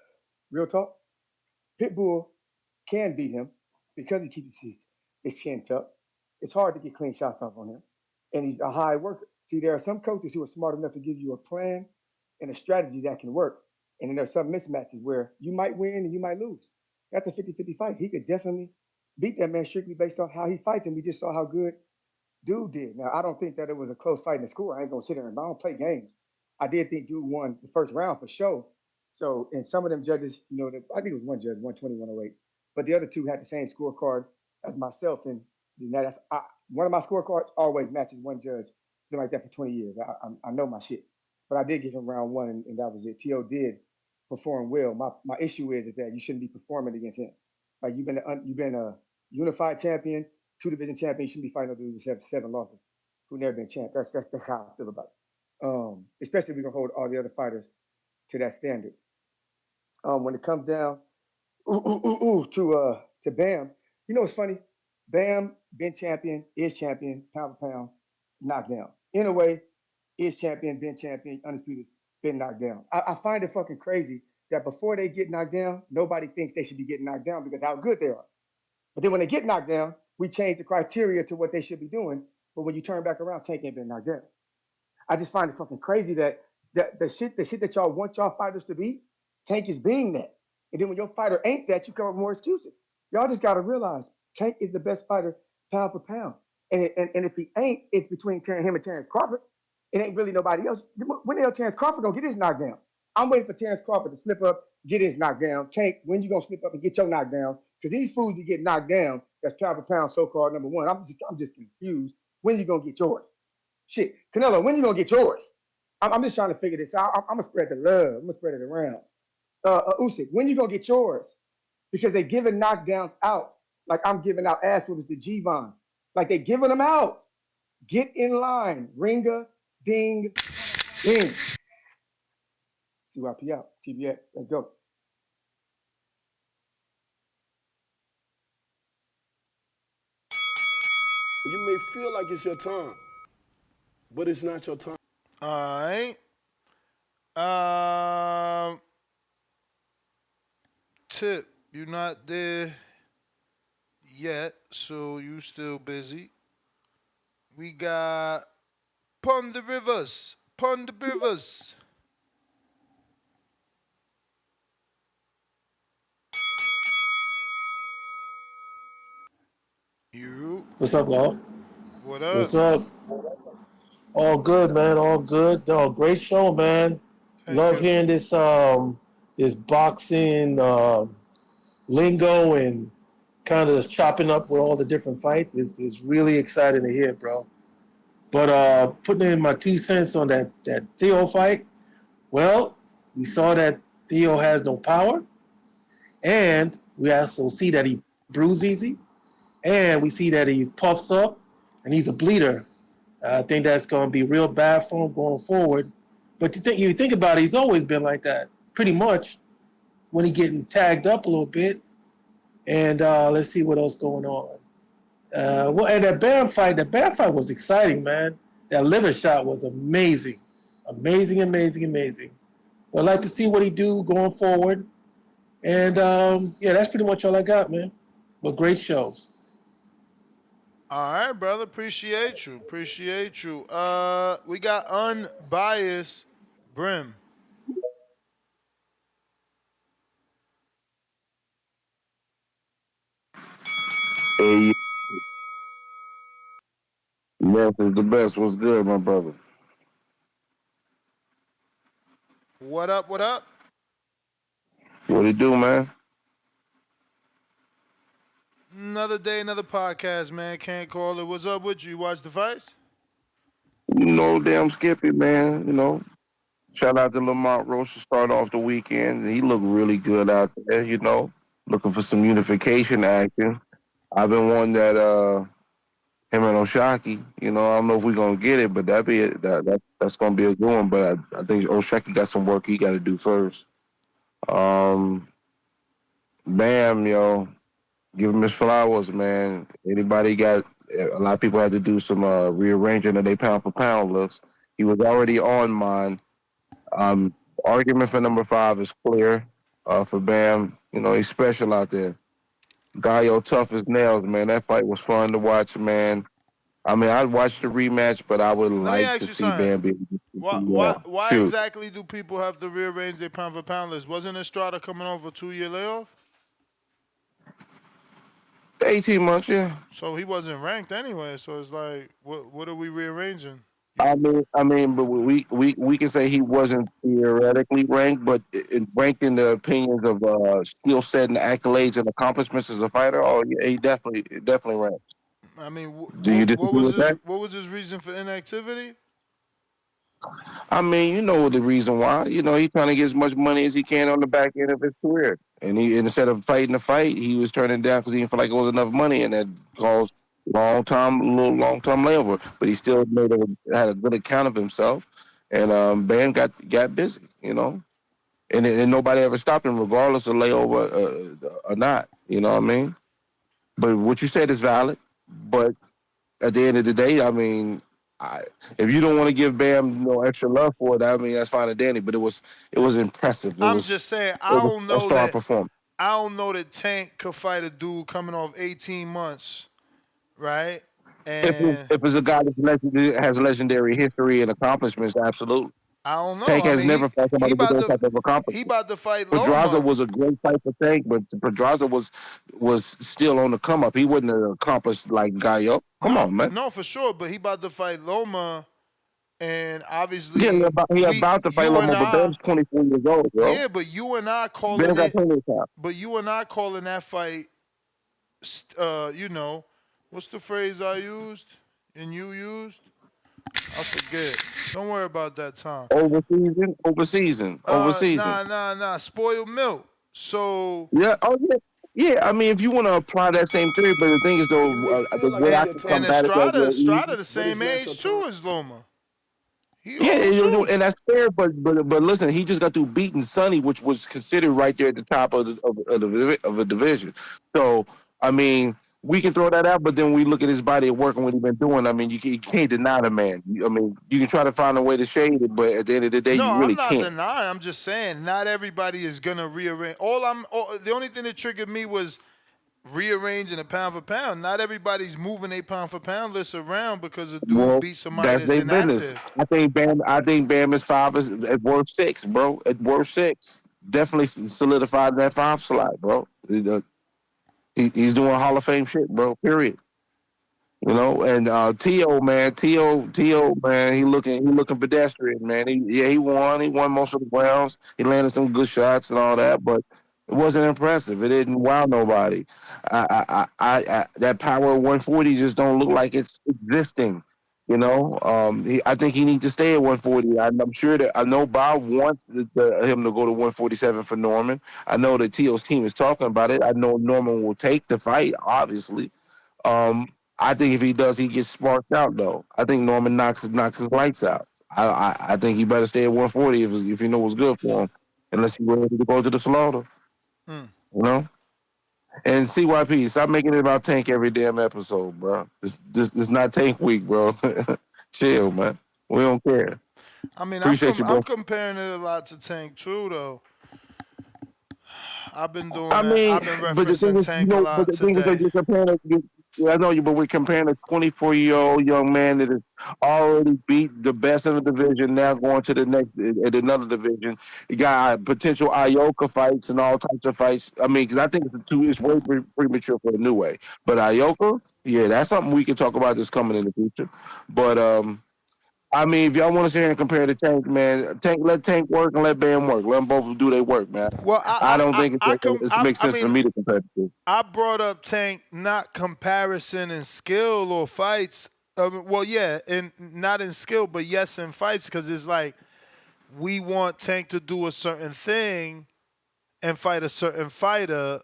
real talk, Pitbull can beat him because he keeps his chin tucked. It's hard to get clean shots off on him. And he's a high worker. See, there are some coaches who are smart enough to give you a plan and a strategy that can work. And then there's some mismatches where you might win and you might lose. That's a 50-50 fight. He could definitely beat that man strictly based off how he fights, and we just saw how good Dude did. Now, I don't think that it was a close fight in the score. I ain't going to sit there and I don't play games. I did think Dude won the first round for sure. So, and some of them judges, I think it was one judge, 120, 108. But the other 2 had the same scorecard as myself. And one of my scorecards always matches one judge. It's been like that for 20 years. I know my shit. But I did give him round 1, and that was it. T.O. did perform well. My issue is that you shouldn't be performing against him. Like, you've been a unified champion, 2 division champion. You shouldn't be fighting no dudes who have 7 losses, who never been champ. That's how I feel about it. Especially if we're gonna hold all the other fighters to that standard. When it comes down to Bam, what's funny? Bam been champion, is champion, pound for pound, knocked down. In a way, is champion, been champion, undisputed, been knocked down. I find it fucking crazy that before they get knocked down, nobody thinks they should be getting knocked down because how good they are. But then when they get knocked down, we change the criteria to what they should be doing. But when you turn back around, Tank ain't been knocked down. I just find it fucking crazy that the shit that y'all want y'all fighters to be, Tank is being that. And then when your fighter ain't that, you come up with more excuses. Y'all just gotta realize Tank is the best fighter pound for pound. And if he ain't, it's between him and Terrence Crawford. It ain't really nobody else. When the hell Terrence Crawford gonna get his knockdown? I'm waiting for Terrence Crawford to slip up, get his knockdown. Tank, when you gonna slip up and get your knockdown? Because these fools you get knocked down, that's pound for pound so-called number 1. I'm just confused. When you gonna get yours? Shit, Canelo, when you gonna get yours? I'm just trying to figure this out. I'm gonna spread the love. I'm gonna spread it around. Usyk, when you gonna get yours? Because they giving knockdowns out like I'm giving out ass whoopers to G-Von. Like they giving them out. Get in line. Ringa, ding, ding. CYP out. TBX. Let's go. You may feel like it's your time, but it's not your time. All right. Tip, you're not there yet, so you still busy. We got Pond the Rivers. Pond the Rivers. You. What's up, y'all? What up? What's up? All good, man. All good. Oh, great show, man. Thank Love you. hearing this boxing lingo and kind of chopping up with all the different fights. It's really exciting to hear, bro. But putting in my 2 cents on that Theo fight. Well, we saw that Theo has no power, and we also see that he bruises easy, and we see that he puffs up, and he's a bleeder. I think that's going to be real bad for him going forward. But you think about it, he's always been like that, pretty much. When he getting tagged up a little bit, and let's see what else going on. Well, and that Bam fight was exciting, man. That liver shot was amazing, amazing, amazing, amazing. But I'd like to see what he do going forward. And yeah, that's pretty much all I got, man. But great shows. All right, brother. Appreciate you. Appreciate you. We got unbiased Brim. Hey, Memphis the best. What's good, my brother? What up? What up? What it do, man? Another day, another podcast, man. Can't call it. What's up with you? You watch the fights? You know, damn Skippy, man. You know, shout out to Lamont Roche to start off the weekend. He looked really good out there. You know, looking for some unification action. I've been wanting that him and Oshaki. You know, I don't know if we're gonna get it, but that'd be it. That's gonna be a good one. But I think Oshaki got some work he got to do first. Bam, yo. Give him his flowers, man. Anybody got a lot of people had to do some rearranging of their pound for pound looks. He was already on mine. Argument for number 5 is clear for Bam. You know, he's special out there. Gallo tough as nails, man. That fight was fun to watch, man. I mean, I'd watch the rematch, but I would Let me like ask to you see something. Bam be Why shoot. exactly do people have to rearrange their pound for pound list? Wasn't Estrada coming off a 2-year layoff? 18 months, yeah. So he wasn't ranked anyway. So it's like, what are we rearranging? But we can say he wasn't theoretically ranked, but ranked in the opinions of skill set and accolades and accomplishments as a fighter. Oh, yeah, he definitely ranked. I mean, Do you disagree with that? what was his reason for inactivity? I mean, you know the reason why. You know, he's trying to get as much money as he can on the back end of his career, and instead of fighting the fight, he was turning down because he didn't feel like it was enough money, and that caused long term layover. But he still had a good account of himself, and Bam got busy. You know, and nobody ever stopped him, regardless of layover or not. You know what I mean? But what you said is valid. But at the end of the day, I mean, if you don't want to give Bam no extra love for it, I mean that's fine and dandy. But it was impressive. I'm just saying, It was a star performance. I don't know that Tank could fight a dude coming off 18 months, right? And If it's a guy that has legendary history and accomplishments, absolutely. I don't know. Tank I has mean, never fought somebody with those type of he accomplishments. about to fight Pedraza Loma. was a great fight for Tank, but Pedraza was still on the come up. He wouldn't have accomplished like Gallo. Come on, man. No, for sure. But he about to fight Loma, and obviously, Yeah, he about to fight Loma, but Bam's 24 years old, bro. yeah. But you and I Bam calling got it. plenty of time. But you and I calling that fight. You know, what's the phrase I used and you used? I forget. Don't worry about that time. Over season. Nah. Spoiled milk. So yeah. Oh yeah. Yeah, I mean, if you want to apply that same theory, but the thing is, though, the way I can and combat it that real easy. Estrada the same age too as Loma. Yeah, and that's fair, but listen, he just got through beating Sonny, which was considered right there at the top of the division. So, I mean, we can throw that out, but then we look at his body of work and what he's been doing. I mean, you can't deny the man. I mean, you can try to find a way to shade it, but at the end of the day, you really I'm not can't. denying. I'm just saying not everybody is gonna rearrange. The only thing that triggered me was rearranging a pound for pound. Not everybody's moving a pound for pound list around because a dude beat somebody that's that's their inactive. business. I think Bam is 5 is at worth 6, bro. At worth 6, definitely solidified that 5 slot, bro. He's doing Hall of Fame shit, bro. Period. You know, and Teo, man, he looking pedestrian, man. He won. He won most of the rounds. He landed some good shots and all that, but it wasn't impressive. It didn't wow nobody. That power of 140 just don't look like it's existing. You know, I think he needs to stay at 140. I'm sure that I know Bob wants him to go to 147 for Norman. I know that Teo's team is talking about it. I know Norman will take the fight, obviously. I think if he does, he gets sparked out though. I think Norman knocks his lights out. I think he better stay at 140 if you know what's good for him, unless he's ready to go to the slaughter. Mm. You know. And CYP, stop making it about Tank every damn episode, bro. This not Tank week, bro. Chill, man. We don't care. I mean, Appreciate you, I'm bro. comparing it a lot to Tank. True though. I've been doing I that. mean, I've been but the thing referencing is, Tank a but lot the thing is that today. you're comparing. I know you, but we're comparing a 24-year-old young man that has already beat the best in the division, now going to the next at another division. You got potential Ioka fights and all types of fights. I mean, because I think it's way premature for the new way. But Ioka, yeah, that's something we can talk about that's coming in the future. But I mean, if y'all want to sit here and compare the Tank, man, let Tank work and let Bam work. Let them both do their work, man. Well, I don't think it makes I sense for mean, me to compare the two. I brought up Tank not comparison in skill or fights. Well, yeah, and not in skill, but yes in fights, because it's like we want Tank to do a certain thing and fight a certain fighter,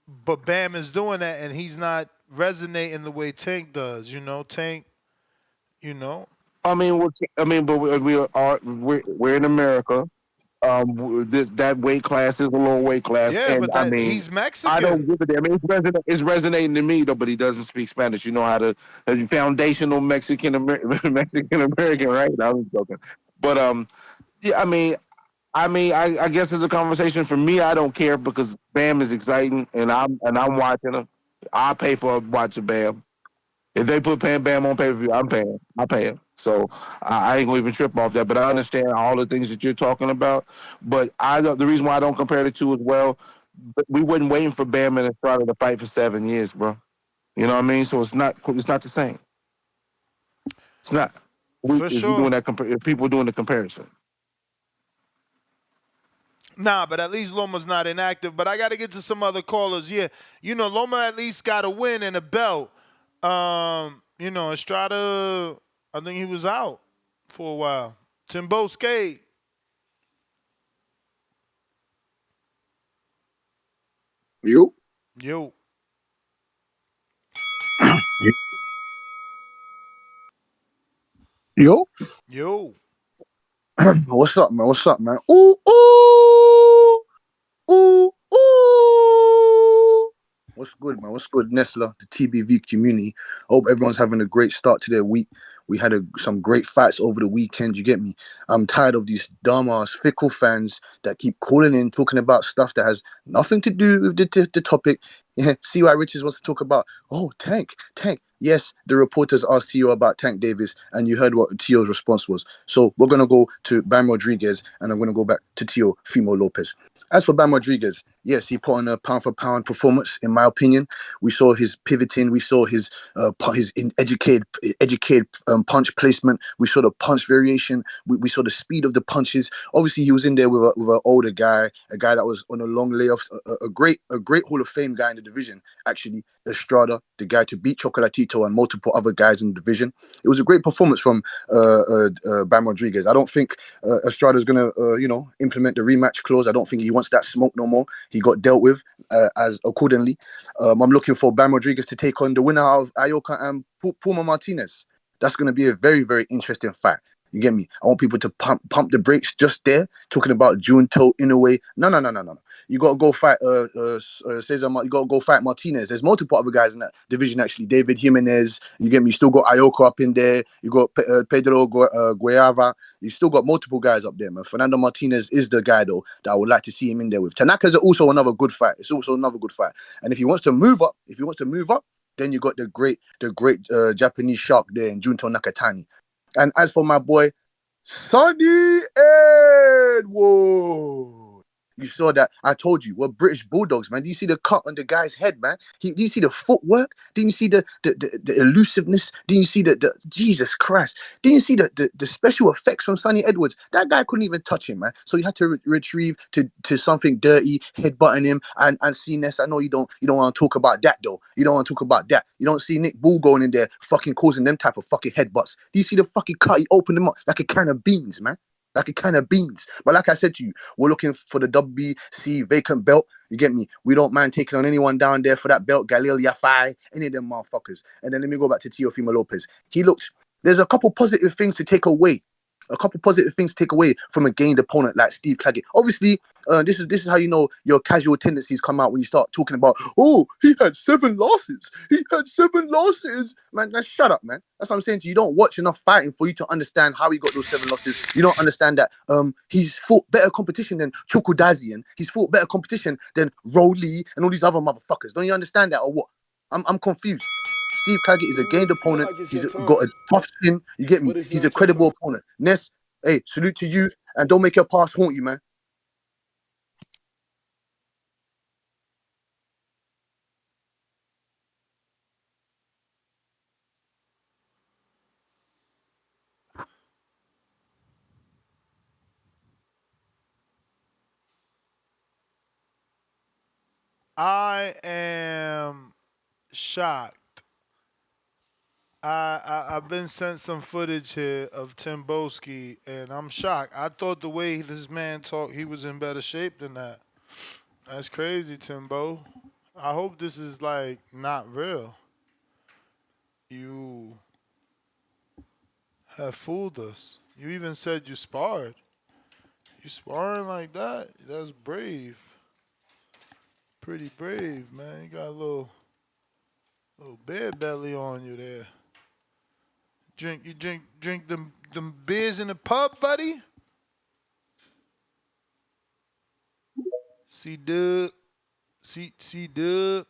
but Bam is doing that and he's not resonating the way Tank does. You know, Tank. You know. But we're in America. That weight class is a lower weight class, Yeah, and but I that mean, he's I don't Mexican. give a damn. It's resonating to me though, but he doesn't speak Spanish. You know how to foundational Mexican Mexican American, right? I was joking, but yeah, I guess it's a conversation for me. I don't care because Bam is exciting, and I'm watching him. I pay for watching Bam. If they put Bam on pay per view, I'm paying. I pay him. So I ain't gonna even trip off that. But I understand all the things that you're talking about. But the reason why I don't compare the two as well, we wasn't waiting for Bam and Estrada to fight for 7 years, bro. You know what I mean? So it's not the same. It's not. For If you sure. doing that, if people are doing the comparison. Nah, but at least Loma's not inactive. But I got to get to some other callers. Yeah, you know, Loma at least got a win and a belt. You know, Estrada, I think he was out for a while. TimBoski. Yo. Yo. Yo. Yo. What's up, man? What's up, man? Ooh, ooh, ooh, ooh. What's good, man? What's good, Nesla, the TBV community? Hope everyone's having a great start to their week. We had some great fights over the weekend. You get me? I'm tired of these dumbass, fickle fans that keep calling in, talking about stuff that has nothing to do with the topic. Yeah, CY Richards wants to talk about, Tank. Yes, the reporters asked Tio about Tank Davis, and you heard what Tio's response was. So we're going to go to Bam Rodriguez, and I'm going to go back to Teofimo Lopez. As for Bam Rodriguez, yes, he put on a pound-for-pound performance, in my opinion. We saw his pivoting. We saw his educated punch placement. We saw the punch variation. We saw the speed of the punches. Obviously, he was in there with an older guy, a guy that was on a long layoff, a great Hall of Fame guy in the division, actually. Estrada, the guy to beat Chocolatito and multiple other guys in the division. It was a great performance from Bam Rodriguez. I don't think Estrada's going to, implement the rematch clause. I don't think he wants that smoke no more. He got dealt with as accordingly. I'm looking for Bam Rodriguez to take on the winner of Ioka and Puma Martinez. That's going to be a very, very interesting fight. You get me? I want people to pump the brakes just there, talking about Junto in a way. No. You got to go fight Cesar. You got to go fight Martinez. There's multiple other guys in that division, actually. David Jimenez. You get me? You still got Ioka up in there. You got Pedro Guayava. You still got multiple guys up there, man. Fernando Martinez is the guy, though, that I would like to see him in there with. Tanaka's also another good fight. It's also another good fight. And if he wants to move up, then you got the great Japanese shark there in Junto Nakatani. And as for my boy, Sonny Edward, you saw that. I told you, we're British Bulldogs, man. Do you see the cut on the guy's head, man? Do you see the footwork? Didn't you see the elusiveness? Didn't you see the Jesus Christ? Didn't you see the special effects from Sonny Edwards? That guy couldn't even touch him, man. So you had to retrieve to something dirty, headbutting him, and see Ness. I know you don't want to talk about that, though. You don't want to talk about that. You don't see Nick Bull going in there fucking causing them type of fucking headbutts. Do you see the fucking cut? He opened them up like a can of beans, man. Like a can of beans. But like I said to you, we're looking for the WBC vacant belt. You get me? We don't mind taking on anyone down there for that belt. Galil Yafai, any of them motherfuckers. And then let me go back to Teofimo Lopez. There's a couple positive things to take away a couple positive things to take away from a gained opponent like Steve Claggett. Obviously, this is how you know your casual tendencies come out when you start talking about, oh, he had 7 losses. He had 7 losses. Man, shut up, man. That's what I'm saying to you. You don't watch enough fighting for you to understand how he got those 7 losses. You don't understand that he's fought better competition than Chukwudazian. He's fought better competition than Rowley and all these other motherfuckers. Don't you understand that or what? I'm confused. Steve Claggett is a You may gained feel opponent. like it's He's your got time, a tough skin. You get me? but it's He's a not your credible time. opponent. Ness, hey, salute to you, and don't make your past haunt you, man. I am shocked. I've been sent some footage here of TimBoski, and I'm shocked. I thought the way this man talked, he was in better shape than that. That's crazy, Timbo. I hope this is like not real. You have fooled us. You even said you sparred. You sparring like that? That's brave. Pretty brave, man. You got a little bear belly on you there. Drink them beers in the pub, buddy. See Dub. See Dub.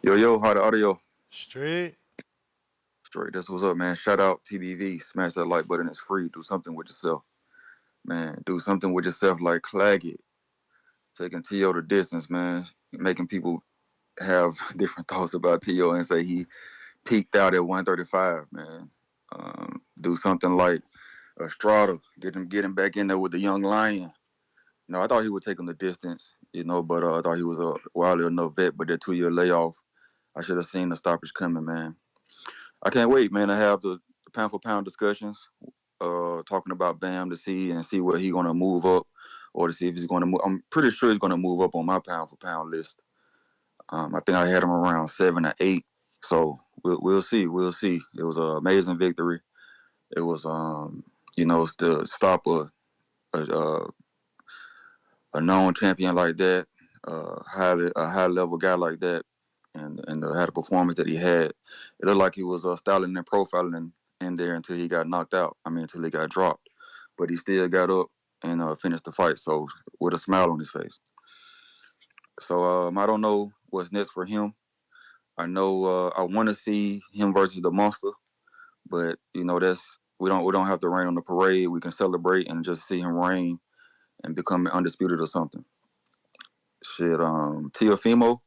Yo, how the audio? Straight. Straight. That's what's up, man. Shout out TBV. Smash that like button. It's free. Do something with yourself. Man, do something with yourself like Claggett. Taking T.O. the distance, man. Making people have different thoughts about T.O. and say he peaked out at 135, man. Do something like Estrada. Get him back in there with the young lion. No, I thought he would take him the distance, but I thought he was a wildly enough vet. But that 2-year layoff, I should have seen the stoppage coming, man. I can't wait, man, to have the pound for pound discussions, talking about Bam to see where he's gonna move up, or to see if he's gonna move. I'm pretty sure he's gonna move up on my pound for pound list. I think I had him around 7 or 8, so we'll see. We'll see. It was an amazing victory. It was to stop a a known champion like that, a high level guy like that, and had a performance that he had. It looked like he was styling and profiling in there until he got knocked out. Until he got dropped, but he still got up and finished the fight. So with a smile on his face. So I don't know what's next for him. I know I want to see him versus the monster, but that's we don't have to rain on the parade. We can celebrate and just see him reign and become undisputed or something. Shit, Teofimo.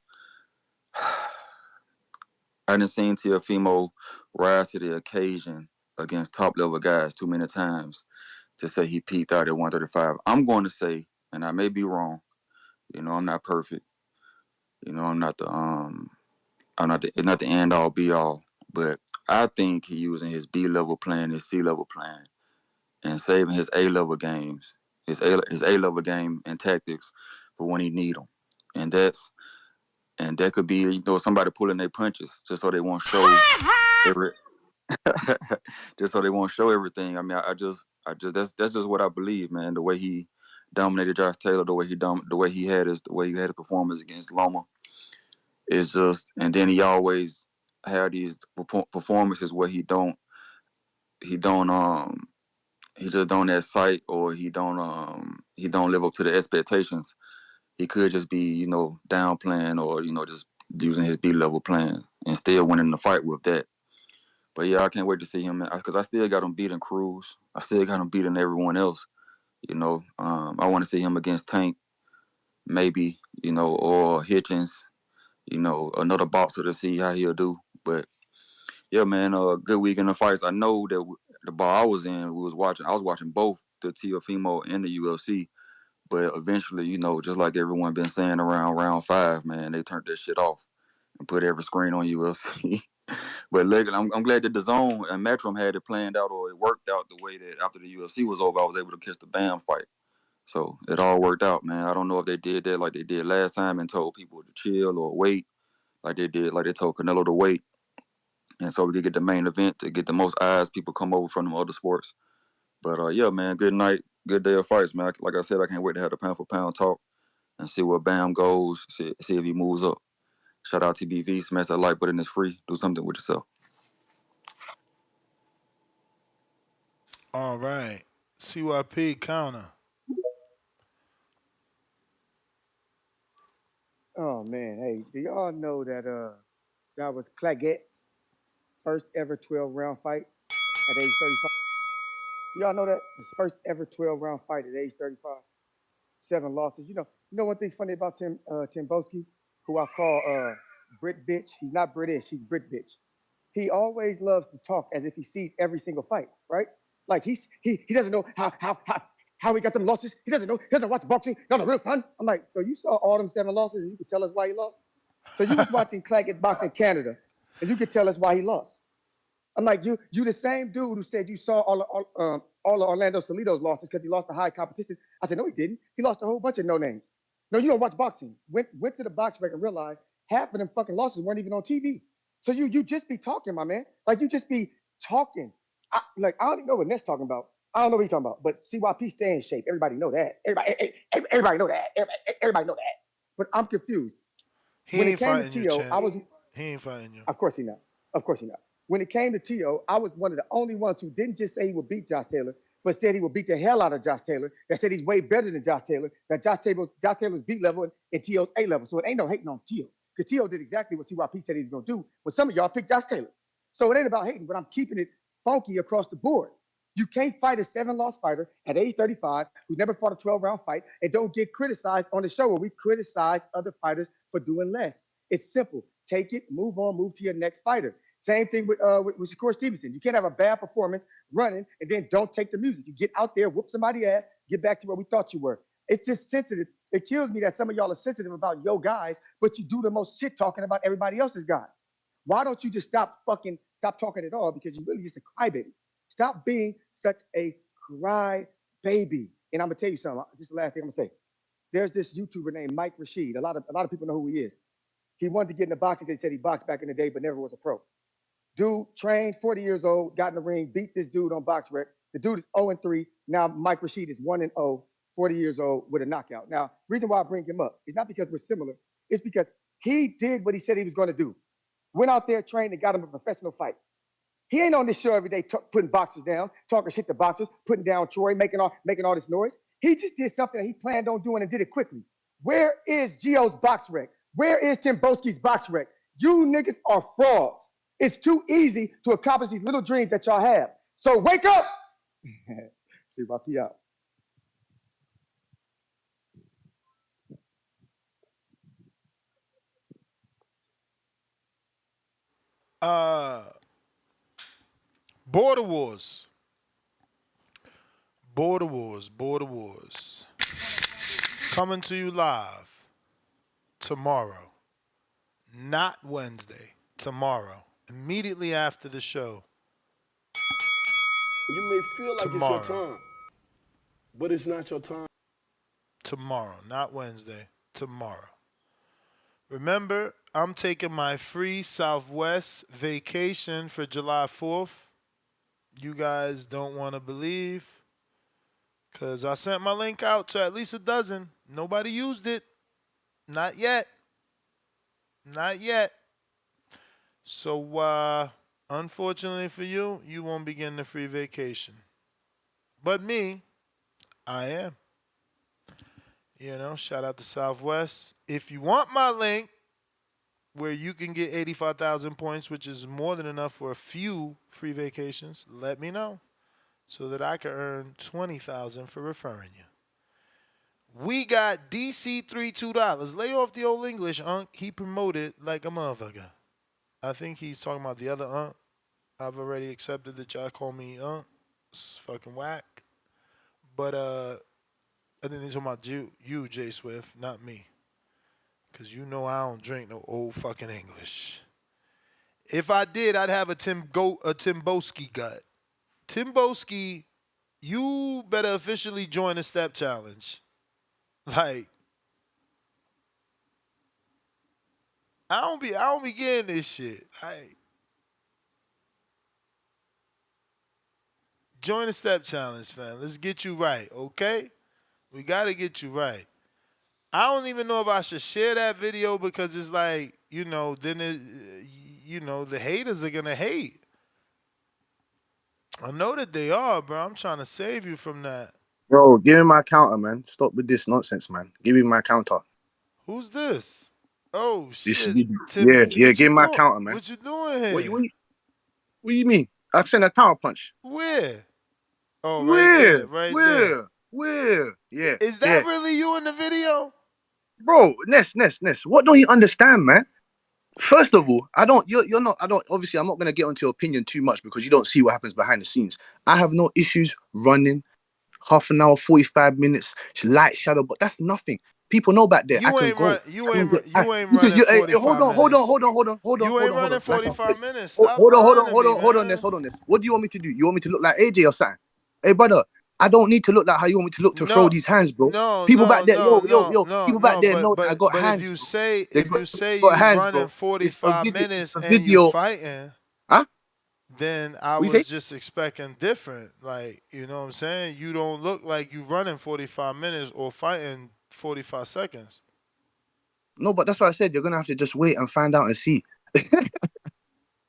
I didn't seen Teofimo rise to the occasion against top level guys too many times to say he peaked out at 135. I'm going to say, and I may be wrong. I'm not perfect. I'm not the end all be all. But I think he using his B level plan, his C level plan, and saving his A level games, his A level game and tactics for when he need them. And that could be somebody pulling their punches just so they won't show every just so they won't show everything. I just that's just what I believe, man. The way he dominated Josh Taylor, the way he had his performance against Loma is just, and then he always had these performances where he don't he just don't at sight, or he don't live up to the expectations. He could just be downplaying, or just using his B level plan and still winning the fight with that. But yeah, I can't wait to see him, because I still got him beating Cruz. I still got him beating everyone else. I want to see him against Tank, maybe, or Hitchens, another boxer to see how he'll do. But yeah, man, good week in the fights. I know that the bar I was in, I was watching both the Teofimo and the UFC. But eventually, just like everyone been saying around round 5, man, they turned that shit off and put every screen on UFC. But I'm glad that the Zone and Metrum had it planned out, or it worked out the way that after the UFC was over, I was able to catch the Bam fight. So it all worked out, man. I don't know if they did that like they did last time and told people to chill or wait, like they told Canelo to wait and so we could get the main event to get the most eyes. People come over from the other sports. But yeah, man, good night, good day of fights, man. Like I said, I can't wait to have the pound for pound talk and see where Bam goes. See if he moves up. Shout out TBV, smash that like button. It's free. Do something with yourself. All right. CYP counter. Oh man, hey, do y'all know that that was Claggett's first ever 12-round fight at age 35? Do y'all know that? His first ever 12-round fight at age 35. 7 losses. You know one thing's funny about TimBoski, who I call Brit bitch. He's not British, he's Brit bitch. He always loves to talk as if he sees every single fight, right? Like he doesn't know how he got them losses. He doesn't watch boxing. That's a real fun. I'm like, so you saw all them 7 losses and you could tell us why he lost? So you was watching Claggett box in Canada and you could tell us why he lost. I'm like, you the same dude who said you saw all of Orlando Salido's losses because he lost the high competition. I said, no, he didn't. He lost a whole bunch of no names. No, you don't watch boxing. Went to the box rec and realized half of them fucking losses weren't even on TV. So you just be talking, my man. Like you just be talking. I don't even know what Ness talking about. I don't know what he's talking about. But CYP stay in shape. Everybody know that. Everybody know that. Everybody know that. But I'm confused. He When it ain't came to fighting you, Teo, champ. I was. He ain't fighting you. Of course he not. Of course he not. When it came to Teo, I was one of the only ones who didn't just say he would beat Josh Taylor, but said he would beat the hell out of Josh Taylor. That said he's way better than Josh Taylor. That Josh Taylor's B level and Teo's A level. So it ain't no hating on Teo. Because Teo did exactly what CYP said he was going to do when some of y'all picked Josh Taylor. So it ain't about hating, but I'm keeping it funky across the board. You can't fight a 7-loss fighter at age 35 who never fought a 12-round fight and don't get criticized on the show where we criticize other fighters for doing less. It's simple. Take it, move on, move to your next fighter. Same thing with Shakur Stevenson. You can't have a bad performance running and then don't take the music. You get out there, whoop somebody's ass, get back to where we thought you were. It's just sensitive. It kills me that some of y'all are sensitive about your guys, but you do the most shit talking about everybody else's guys. Why don't you just stop talking at all? Because you're really just a crybaby. Stop being such a cry baby. And I'm gonna tell you something. This is the last thing I'm gonna say. There's this YouTuber named Mike Rashid. A lot of people know who he is. He wanted to get into boxing because he said he boxed back in the day, but never was a pro. Dude trained, 40 years old, got in the ring, beat this dude on BoxRec. The dude is 0-3. Now Mike Rashid is 1-0, 40 years old with a knockout. Now, reason why I bring him up is not because we're similar. It's because he did what he said he was going to do. Went out there, trained, and got him a professional fight. He ain't on this show every day putting boxers down, talking shit to boxers, putting down Troy, making all this noise. He just did something that he planned on doing and did it quickly. Where is Gio's BoxRec? Where is TimBoski's BoxRec? You niggas are frauds. It's too easy to accomplish these little dreams that y'all have. So wake up! See, Rocky out. Border Wars. Border Wars. Border Wars. Coming to you live tomorrow. Not Wednesday. Tomorrow. Immediately after the show. You may feel like tomorrow. It's your time, but it's not your time. Tomorrow. Not Wednesday. Tomorrow. Remember, I'm taking my free Southwest vacation for July 4th. You guys don't want to believe, because I sent my link out to at least a dozen. Nobody used it. Not yet. Not yet. So, unfortunately for you, you won't be getting a free vacation. But me, I am. You know, shout out to Southwest. If you want my link, where you can get 85,000 points, which is more than enough for a few free vacations, let me know so that I can earn 20,000 for referring you. We got DC3 $2. Lay off the old English, Unc. He promoted like a motherfucker. I think he's talking about the other Unc. I've already accepted that y'all call me Unc. It's fucking whack. But I think he's talking about you, J Swift, not me. Because you know I don't drink no old fucking English. If I did, I'd have a TimBoski gut. TimBoski, you better officially join the step challenge. Like, I don't be getting this shit. Join the step challenge, fam. Let's get you right, okay? We gotta get you right. I don't even know if I should share that video because it's like, then the haters are gonna hate. I know that they are, bro. I'm trying to save you from that. Bro, give me my counter, man. Stop with this nonsense, man. Give me my counter. Who's this? Oh This shit, is Tim. yeah. What you Give me my doing? counter, man. What you doing What here? you what do you mean? I sent a counter punch. Where? Oh, right there, Where? right there. Where? Yeah, Is yeah. that really you in the video? Bro, Ness. What don't you understand, man? First of all, you're not, obviously, I'm not going to get onto your opinion too much because you don't see what happens behind the scenes. I have no issues running half an hour, 45 minutes, light shadow, but that's nothing. People know back there. I You can ain't go. run. I can get, You ain't you can, running hold 45 on, hold on, minutes. hold on, hold on, hold on, You hold ain't on, hold running on. Like I said, 45 minutes. Stop hold on, lying to me, hold on, man. hold on, this. What do you want me to do? You want me to look like AJ or something? Hey, brother, I don't need to look like how you want me to look to throw No, these hands, bro. no, People back no, there, no, no, people no, back no. there know that I got But if hands, you bro. say They got you hands, running bro. It's a 45 video. It's minutes a and you video. fighting, Huh? then I What you was say? just expecting different. Like, you know what I'm saying? You don't look like you running 45 minutes or fighting 45 seconds. No, but that's why I said you're gonna have to just wait and find out and see.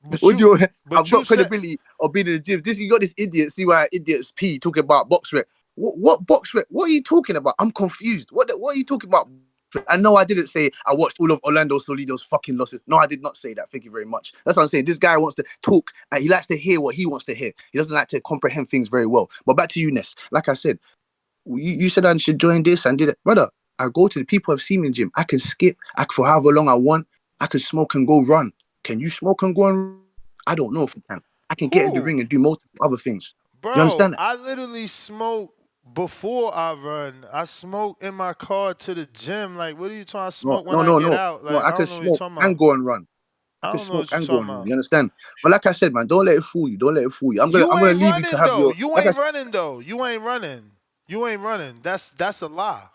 But What do you? but I've you got said credibility of being in the gym. You got this idiot. See why idiots pee talking about box rep. What box rep? What are you talking about? I'm confused. What are you talking about? I know I didn't say I watched all of Orlando Solido's fucking losses. No, I did not say that. Thank you very much. That's what I'm saying. This guy wants to talk and he likes to hear what he wants to hear. He doesn't like to comprehend things very well. But back to you, Ness. Like I said, you said I should join this and did it. Brother, I go to the people who have seen me in the gym. I can skip for however long I want. I can smoke and go run. Can you smoke and go and run? I don't know if I can. I can get in the who? ring and do multiple other things. You Bro, understand that? I literally smoke before I run. I smoke in my car to the gym. Like, what are you talking? I No, smoke when no, I no, get no. out. No, Like, I I can don't know what you're smoke talking and about. go and run. I I can don't know smoke what you're and go and talking run. about. You understand? But like I said, man, don't let it fool you. Don't let it fool you. I'm You gonna ain't leave you to running have though. your You like I ain't said, running though. You ain't running. You ain't running. That's a lie.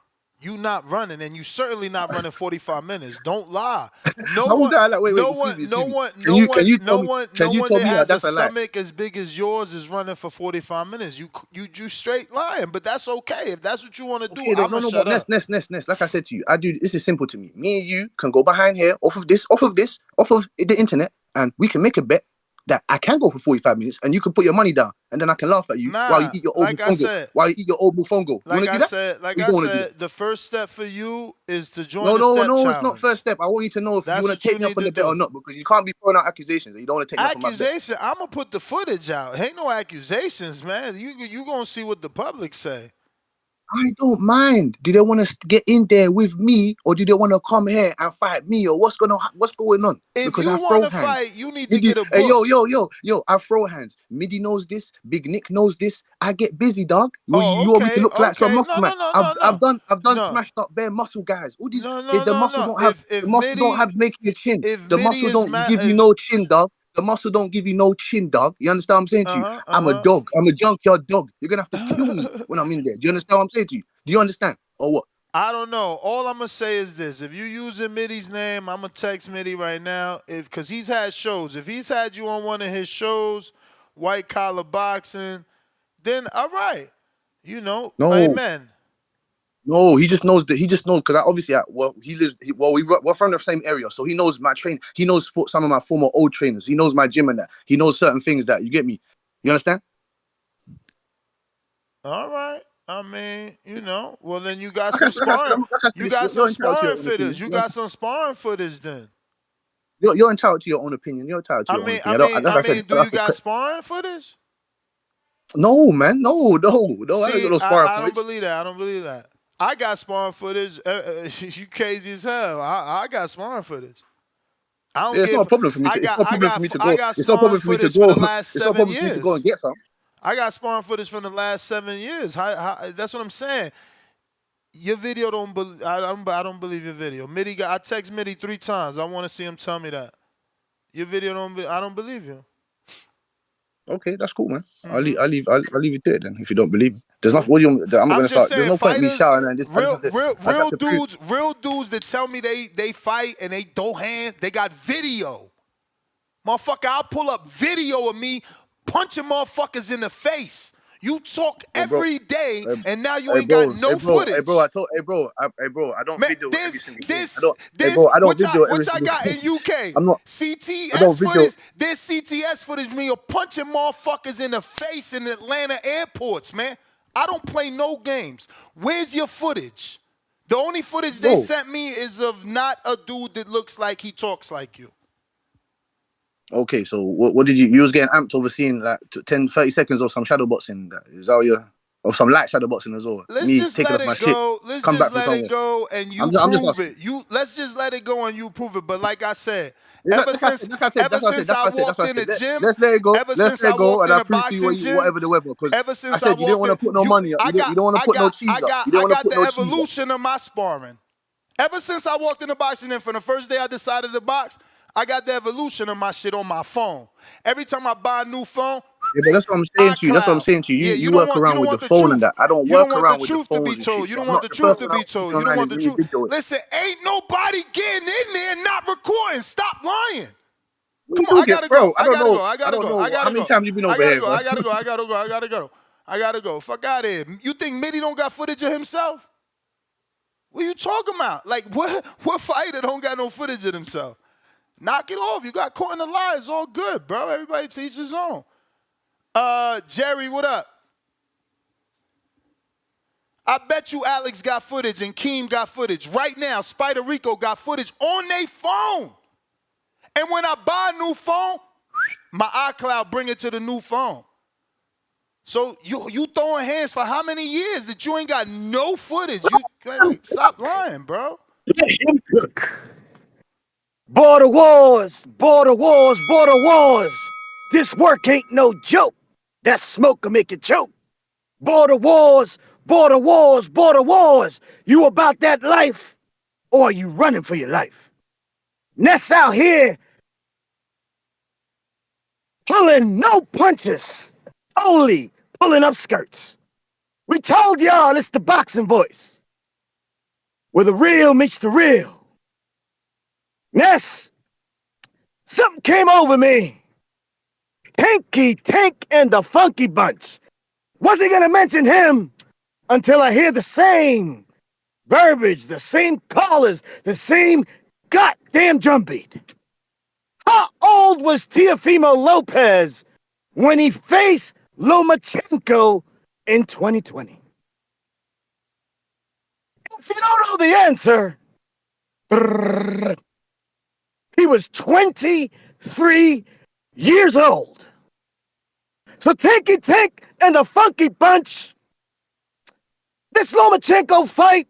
You not running, and you certainly not running 45 minutes. Don't lie. No how was one, that like wait, no excuse one, me, no excuse me. one, Can no you can one, you tell no me one, can no you one tell that me that has a that's a lie? stomach as big as yours is running for 45 minutes. You straight lying, but that's okay. If that's what you want to do, Okay, I'ma no, but shut up. Ness. Like I said to you, I do. This is simple to me. Me and you can go behind here, off of the internet, and we can make a bet that I can go for 45 minutes, and you can put your money down, and then I can laugh at you while you Nah, eat your old like I mofongo. said, While you eat your old mofongo, you want to do that? like Or you I don't want to do that? said, the first step for you is to join No, the step it's not first challenge. step. I want you to know if you That's want to what you take me up need on to the bet or do. not, because you can't be throwing out accusations. And you don't want to take me up on my bet. Accusation. I'm gonna put the footage out. Ain't no accusations, man. You gonna see what the public say. I don't mind. Do they want to get in there with me, or do they want to come here and fight me, or what's going on? If Because I you want throw to hands. fight, you need to Midi, get a hey, book. I throw hands. Midi knows this. Big Nick knows this. I get busy, dog. Oh, You want me to okay, look like some okay. muscle No, man? no, no, I've no, I've no, done I've done no, smashed up bare muscle guys. All these no, no, the no, muscle no. don't have make you a chin. If The Midi muscle is don't mad, give you no chin, dog. The muscle don't give you no chin, dog. You understand what I'm saying to you? I'm a dog. I'm a junkyard dog. You're gonna have to kill me when I'm in there. Do you understand what I'm saying to you? Do you understand? Or what? I don't know. All I'm gonna say is this: if you using Midi's name, I'm gonna text Midi right now. Because he's had shows. If he's had you on one of his shows, white collar boxing, then all right. No. Amen. No, he just knows that he just knows because obviously, he lives. We're from the same area, so he knows my train. He knows some of my former old trainers. He knows my gym and that. He knows certain things that you get me. You understand? All right. I mean, well then you got Like I some said, like I said, sparring. I'm, like I said You it's, got some you're entitled to your sparring own footage. opinion. You got some sparring footage then. You're entitled to your own opinion. You're entitled to I your own mean, I opinion. I don't. mean, Like I I said, mean, do you got sparring footage? no, man, no. I ain't got See, no sparring I don't footage. believe that. I don't believe that. I got sparring footage. You crazy as hell. I got sparring footage. I don't Yeah, it's not a give. problem for me to. It's not a problem for me to I go. got It's not a sparring problem for me to footage for go. the last It's not a 7 problem for me to go and years. get some. I got sparring footage from the last 7 years. That's what I'm saying. Your video don't. I don't believe your video. I text Midi 3 times. I want to see him tell me that. Your video don't. I don't believe you. Okay, that's cool, man. Mm-hmm. I'll leave you to it then. If you don't believe me, there's nothing. I'm not I'm gonna just start. There's saying, no point in me fighters, shouting and this. I just have to prove. real dudes that tell me they fight and they throw hands. They got video, motherfucker. I'll pull up video of me punching motherfuckers in the face. You talk Well, bro, every day, hey, and now you hey, ain't got bro, no hey, bro, hey, bro. footage. Hey, bro. I don't Man, video every there's single game. I this don't. Hey, bro, I don't video every what I single got game. in UK. I'm not. I CTS don't video. footage. There's CTS footage me of punching motherfuckers in the face in Atlanta airports, man. I don't play no games. Where's your footage? The only footage they Bro, sent me is of not a dude that looks like he talks like you. okay, so what did you was getting amped over seeing like 10, 30 seconds of some shadowboxing? Is that your of some light shadowboxing as well? Let's Me just taking let off my it shit, go. Let's come just back from let it somewhere. go and you I'm just prove asking. it. Let's just let it go and you prove it. But like I said, Like ever I said, since like I said, ever that's what I said. since That's I what I said. That's walked what I in the said. gym, Let's let it go. ever Let's since let I it go, walked and in I a prove to you boxing gym, whatever the weather. Because ever I since I said you didn't walked want to in, put no money up. You don't want to put no cheese up. You didn't I want to got put the no cheese up. evolution of my sparring. Ever since I walked in the boxing gym, from the first day I decided to box, I got the evolution of my shit on my phone. Every time I buy a new phone, Yeah, but that's what I'm saying to you. That's what I'm iCloud. saying to you. Yeah, You work you around don't with the want the phone and truth. that. I don't You don't work want the around with the truth to be phones and shit. told. You So don't I'm want not the the truth first to one be I'm told. speaking You don't around want is the me truth. videoing. Listen, ain't nobody getting in there and not recording. Stop lying. What are Come you on, I talking, gotta go. bro? I I don't gotta know. go. I I gotta don't go. I know how gotta many go. times you've been I over gotta here, go. bro. I gotta go. I gotta go. I gotta go. I gotta go. Fuck out of here. You think Mitty don't got footage of himself? What are you talking about? Like, what fighter don't got no footage of himself? Knock it off. You got caught in the lie. It's all good, bro. Everybody teach his own. Jerry, what up? I bet you Alex got footage and Keem got footage. Right now, Spider Rico got footage on their phone. And when I buy a new phone, my iCloud bring it to the new phone. So you throwing hands for how many years that you ain't got no footage? You like, stop lying, bro. Let him cook. Border wars, border wars, border wars. This work ain't no joke. That smoke'll make you choke. Border wars, border wars, border wars. You about that life, or are you running for your life? Ness out here pulling no punches, only pulling up skirts. We told y'all it's the boxing voice, where the real meets the real. Ness, something came over me. Tanky Tank and the Funky Bunch. Wasn't gonna mention him until I hear the same verbiage, the same callers, the same goddamn drumbeat. How old was Teofimo Lopez when he faced Lomachenko in 2020? If you don't know the answer, he was 23 years old. So Tanky Tank and the Funky Bunch, this Lomachenko fight,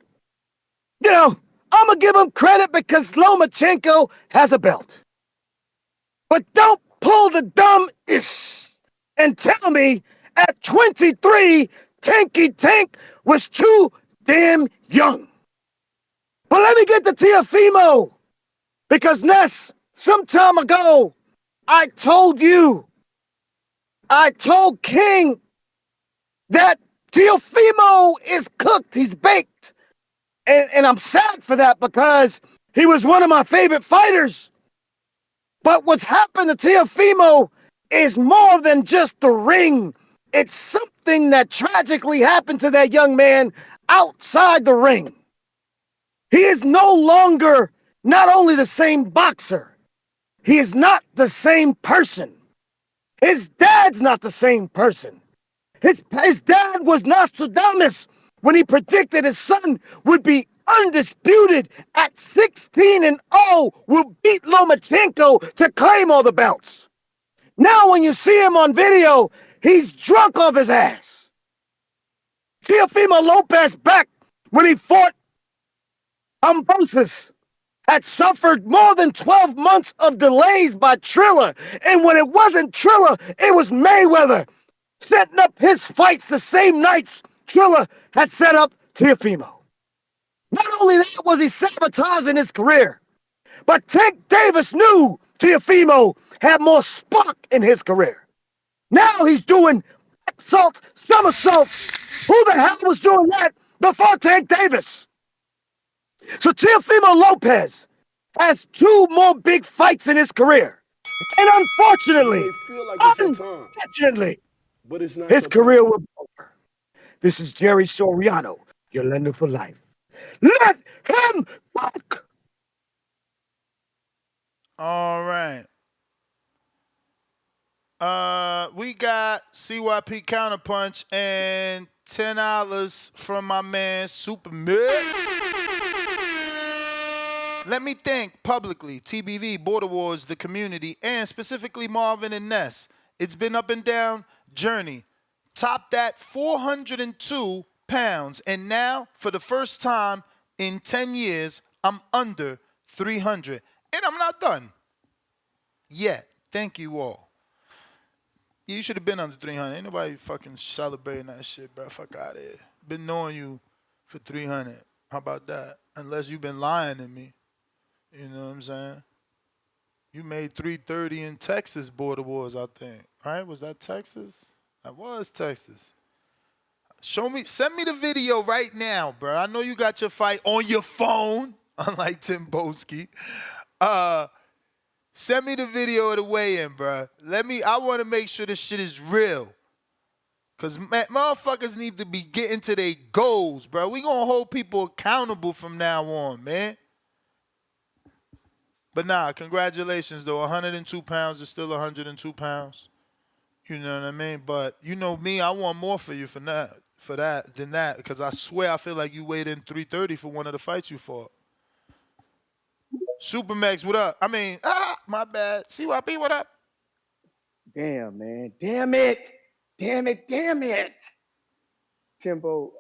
you know, I'm gonna give him credit because Lomachenko has a belt. But don't pull the dumb ish and tell me at 23, Tanky Tank was too damn young. But let me get to Teofimo, because Ness, some time ago, I told King that Teofimo is cooked, he's baked. And I'm sad for that because he was one of my favorite fighters. But what's happened to Teofimo is more than just the ring. It's something that tragically happened to that young man outside the ring. He is no longer not only the same boxer, he is not the same person. His dad's not the same person. His dad was Nostradamus when he predicted his son would be undisputed at 16-0, will beat Lomachenko to claim all the belts. Now when you see him on video, he's drunk off his ass. Teofimo Lopez back when he fought Ambosis had suffered more than 12 months of delays by Triller. And when it wasn't Triller, it was Mayweather setting up his fights the same nights Triller had set up Teofimo. Not only that was he sabotaging his career, but Tank Davis knew Teofimo had more spark in his career. Now he's doing somersaults, somersaults. Who the hell was doing that before Tank Davis? So Teofimo Lopez has two more big fights in his career. And You unfortunately, may feel like it's your time, but it's not his your time. career will This is Jerry Soriano, your lender for life. Let him fuck! All right. We got CYP Counterpunch and $10 from my man Super Mix. Let me thank publicly TBV, Border Wars, the community, and specifically Marvin and Ness. It's been up and down journey. Topped at 402 pounds, and now, for the first time in 10 years, I'm under 300. And I'm not done yet. Thank you all. You should have been under 300. Ain't nobody fucking celebrating that shit, bro. Fuck out of here. Been knowing you for 300. How about that? Unless you've been lying to me. You know what I'm saying? You made 330 in Texas Border Wars, I think. Right? Was that Texas? That was Texas. Send me the video right now, bro. I know you got your fight on your phone, unlike TimBoski. Send me the video of the weigh-in, bro. I want to make sure this shit is real. Because motherfuckers need to be getting to their goals, bro. We going to hold people accountable from now on, man. But nah, congratulations, though. 102 pounds is still 102 pounds. You know what I mean? But you know me, I want more for you than that. Because I swear I feel like you weighed in 330 for one of the fights you fought. Supermax, what up? I mean, my bad. CYP, what up? Damn, man. Damn it. Damn it. Damn it. Timbo.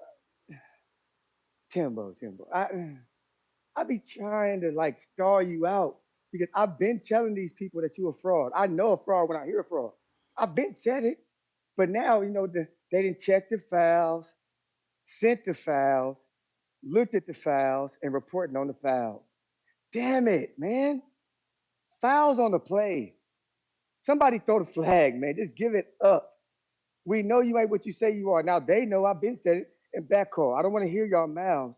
I be trying to like star you out because I've been telling these people that you a fraud. I know a fraud when I hear a fraud. I've been said it, but now they didn't check the files, sent the files, looked at the files, and reporting on the files. Damn it, man! Fouls on the play. Somebody throw the flag, man. Just give it up. We know you ain't what you say you are. Now they know I've been said it in back call. I don't want to hear y'all mouths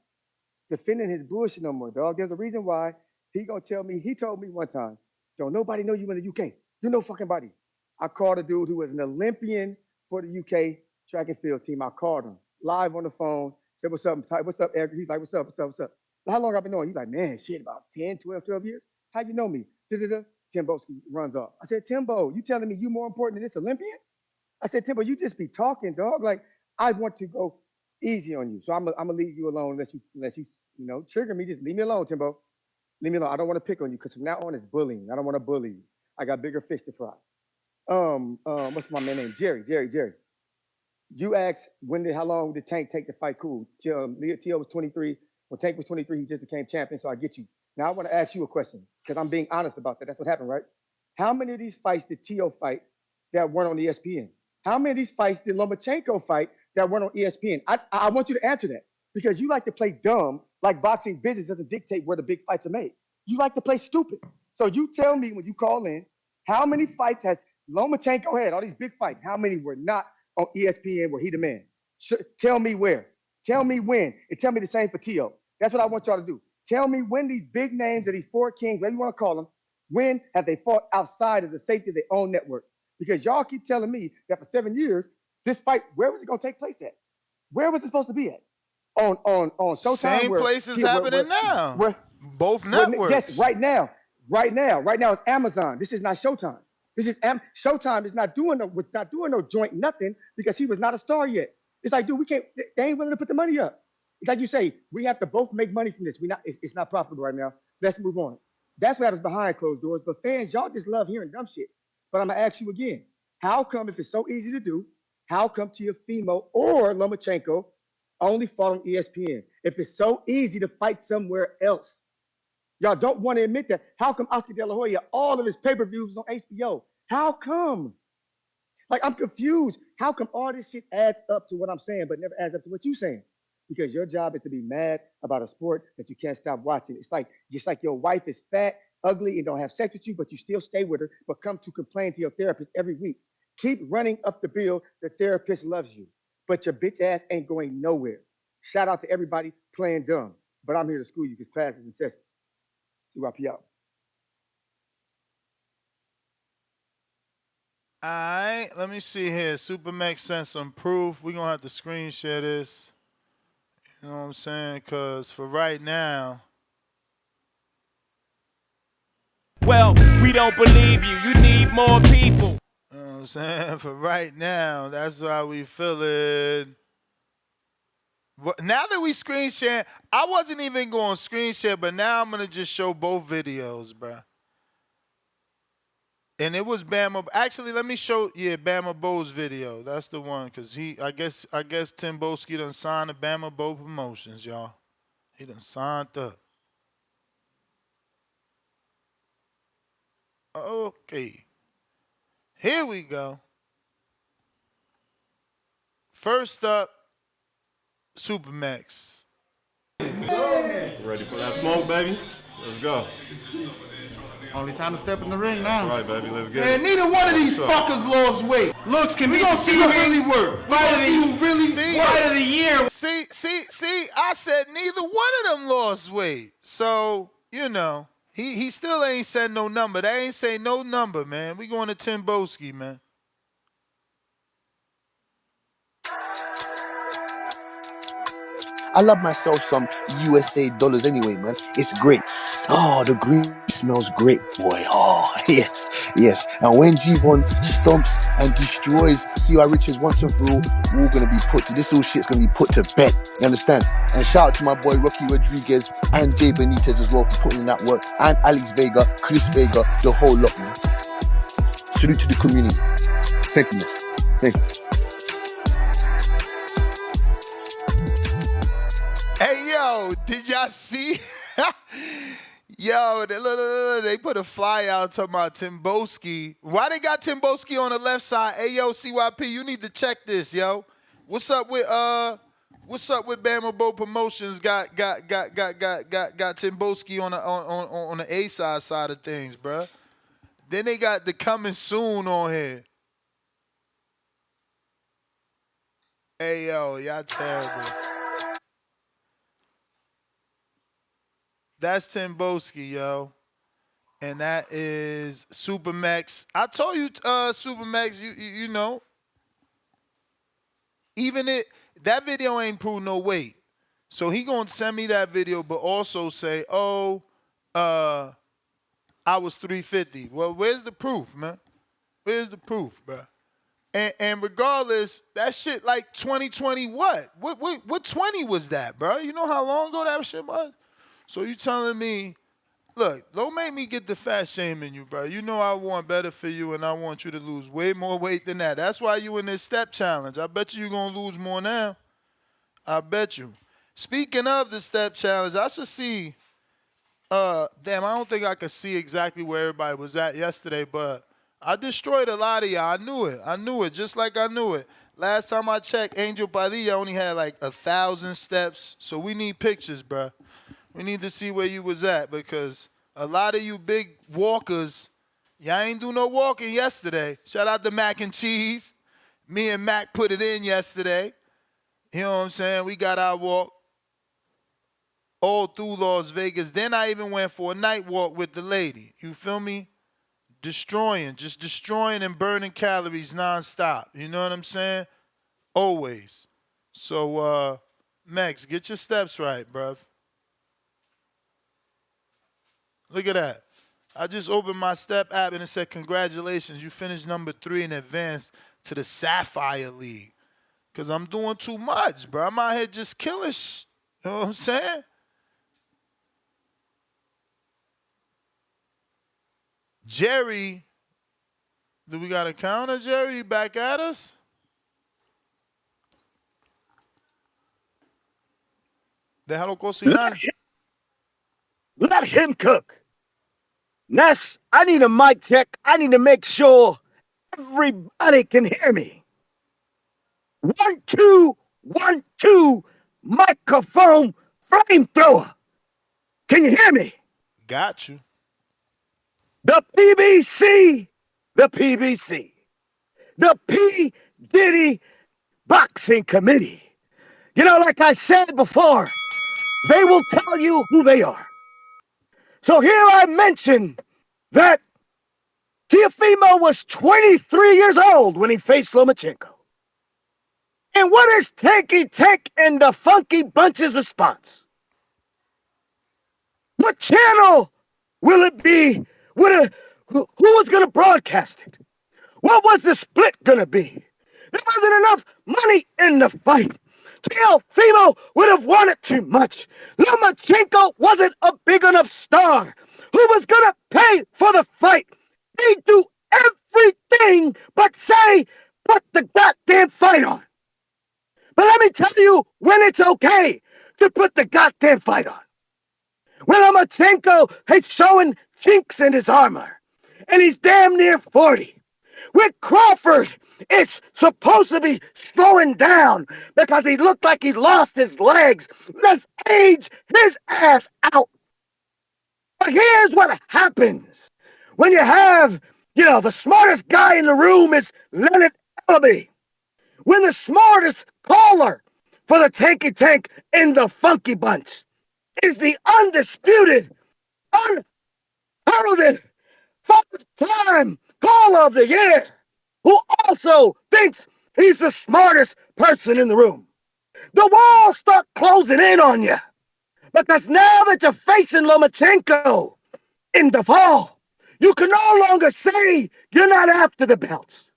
defending his bullshit no more, dog. There's a reason why he gonna tell me. He told me one time, "Don't nobody know you in the UK. You know fucking body." I called a dude who was an Olympian for the UK track and field team. I called him live on the phone. Said, "What's up? What's up, Eric?" He's like, "What's up? What's up? What's up?" How long I've been knowing? He's like, "Man, shit, about 10, 12, 12 years. How you know me?" Da-da-da. TimBoski runs off. I said, "Timbo, you telling me you more important than this Olympian?" I said, "Timbo, you just be talking, dog. Like, I want to go easy on you. So I'm gonna leave you alone unless you trigger me. Just leave me alone, Timbo. Leave me alone. I don't want to pick on you because from now on it's bullying. I don't want to bully you. I got bigger fish to fry." What's my man name? Jerry. You asked how long did Tank take to fight? Cool. Tio was 23. When Tank was 23, he just became champion. So I get you. Now I want to ask you a question because I'm being honest about that. That's what happened, right? How many of these fights did Tio fight that weren't on ESPN? How many of these fights did Lomachenko fight that weren't on ESPN? I want you to answer that because you like to play dumb, like boxing business doesn't dictate where the big fights are made. You like to play stupid. So you tell me when you call in, how many fights has Lomachenko had? All these big fights. How many were not on ESPN where he the man? Tell me where. Tell me when. And tell me the same for Tio. That's what I want y'all to do. Tell me when these big names of these four kings, whatever you want to call them, when have they fought outside of the safety of their own network? Because y'all keep telling me that for 7 years, this fight, where was it going to take place at? Where was it supposed to be at? On Showtime? Same place is happening now. Both networks. Yes, right now. Right now it's Amazon. This is not Showtime. Showtime is not doing no joint nothing because he was not a star yet. It's like, dude, they ain't willing to put the money up. It's like you say, we have to both make money from this. It's not profitable right now. Let's move on. That's what happens behind closed doors. But fans, y'all just love hearing dumb shit. But I'm gonna ask you again, how come if it's so easy to do, how come Teofimo or Lomachenko only fought on ESPN? If it's so easy to fight somewhere else, y'all don't want to admit that. How come Oscar De La Hoya, all of his pay-per-views on HBO? How come? Like, I'm confused. How come all this shit adds up to what I'm saying, but never adds up to what you're saying? Because your job is to be mad about a sport that you can't stop watching. It's like just like your wife is fat, ugly, and don't have sex with you, but you still stay with her, but come to complain to your therapist every week. Keep running up the bill. The therapist loves you, but your bitch ass ain't going nowhere. Shout out to everybody playing dumb, but I'm here to school you because class is in session. CYP out. All right, let me see here. Supermax sent some proof. We're going to have to screen share this. You know what I'm saying? Because for right now. Well, we don't believe you. You need more people. You know what I'm saying? For right now, that's how we feeling. Now that we screen share, I wasn't even going to screen share, but now I'm going to just show both videos, bro. And it was Bama. Actually, let me show, Bama Bo's video. That's the one, because I guess TimBoski done signed the Bama Bo Promotions, y'all. He done signed up. Okay. Here we go. First up, Supermax. Ready for that smoke, baby? Let's go. Only time to step in the ring now. All right, baby, let's get Man, it. neither one of these fuckers lost weight. Looks, can we gonna see who really work? Fight of the year. See, I said neither one of them lost weight. So, you know, he still ain't said no number. They ain't say no number, man. We going to TimBoski, man. I love myself some USA dollars anyway, man. It's great. Oh, the green smells great, boy. Oh, yes. And when G1 stomps and destroys CY Richards once and for all, we're going to be this all shit's going to be put to bed. You understand? And shout out to my boy Rocky Rodriguez and Jay Benitez as well for putting in that work. And Alex Vega, Chris Vega, the whole lot, man. Salute to the community. Thank you, man. Thank you. Hey, yo, did y'all see? Yo, they put a flyer out talking about TimBoski. Why they got TimBoski on the left side? Hey, yo, CYP, you need to check this, yo. What's up with Bama Bo Promotions? Got TimBoski on the A side of things, bruh. Then they got the coming soon on here. Hey, yo, y'all terrible. That's TimBoski, yo. And that is Supermax. I told you, Supermax, you know. Even that video ain't proved no weight. So he gonna send me that video, but also say, I was 350. Well, where's the proof, man? Where's the proof, bro? And regardless, that shit like 2020 what? What 20 was that, bro? You know how long ago that shit was? So you telling me, look, don't make me get the fat shaming you, bro. You know I want better for you, and I want you to lose way more weight than that. That's why you in this step challenge. I bet you're going to lose more now. I bet you. Speaking of the step challenge, I should see, I don't think I could see exactly where everybody was at yesterday, but I destroyed a lot of y'all. I knew it, just like I knew it. Last time I checked, Angel Padilla only had like 1,000 steps, so we need pictures, bro. We need to see where you was at because a lot of you big walkers, y'all ain't do no walking yesterday. Shout out to Mac and Cheese. Me and Mac put it in yesterday. You know what I'm saying? We got our walk all through Las Vegas. Then I even went for a night walk with the lady. You feel me? Just destroying and burning calories nonstop. You know what I'm saying? Always. So, Max, get your steps right, bruv. Look at that. I just opened my Step app and it said, congratulations, you finished number 3 and advanced to the Sapphire League. Because I'm doing too much, bro. I'm out here just killing You know what I'm saying? Jerry, do we got a counter, Jerry? Back at us? Déjalo cocinar. Let him cook. Ness, I need a mic check. I need to make sure everybody can hear me. 1, 2, 1, 2, microphone flamethrower. Can you hear me? Got you. The PBC, the P. Diddy Boxing Committee. You know, like I said before, they will tell you who they are. So here I mention that Teofimo was 23 years old when he faced Lomachenko. And what is Tanky Tank and the Funky Bunch's response? What channel will it be? Who was going to broadcast it? What was the split going to be? There wasn't enough money in the fight. Teofimo would have wanted too much. Lomachenko wasn't a big enough star. Who was going to pay for the fight? They do everything but say, put the goddamn fight on. But let me tell you when it's okay to put the goddamn fight on. When Lomachenko is showing chinks in his armor, and he's damn near 40. When Crawford is supposed to be slowing down because he looked like he lost his legs. Let's age his ass out. But here's what happens when you have, the smartest guy in the room is Leonard Ellaby. When the smartest caller for the Tanky Tank in the Funky Bunch is the undisputed, unheralded, five-time caller of the year, who also thinks he's the smartest person in the room. The walls start closing in on you. Because now that you're facing Lomachenko in the fall, you can no longer say you're not after the belts.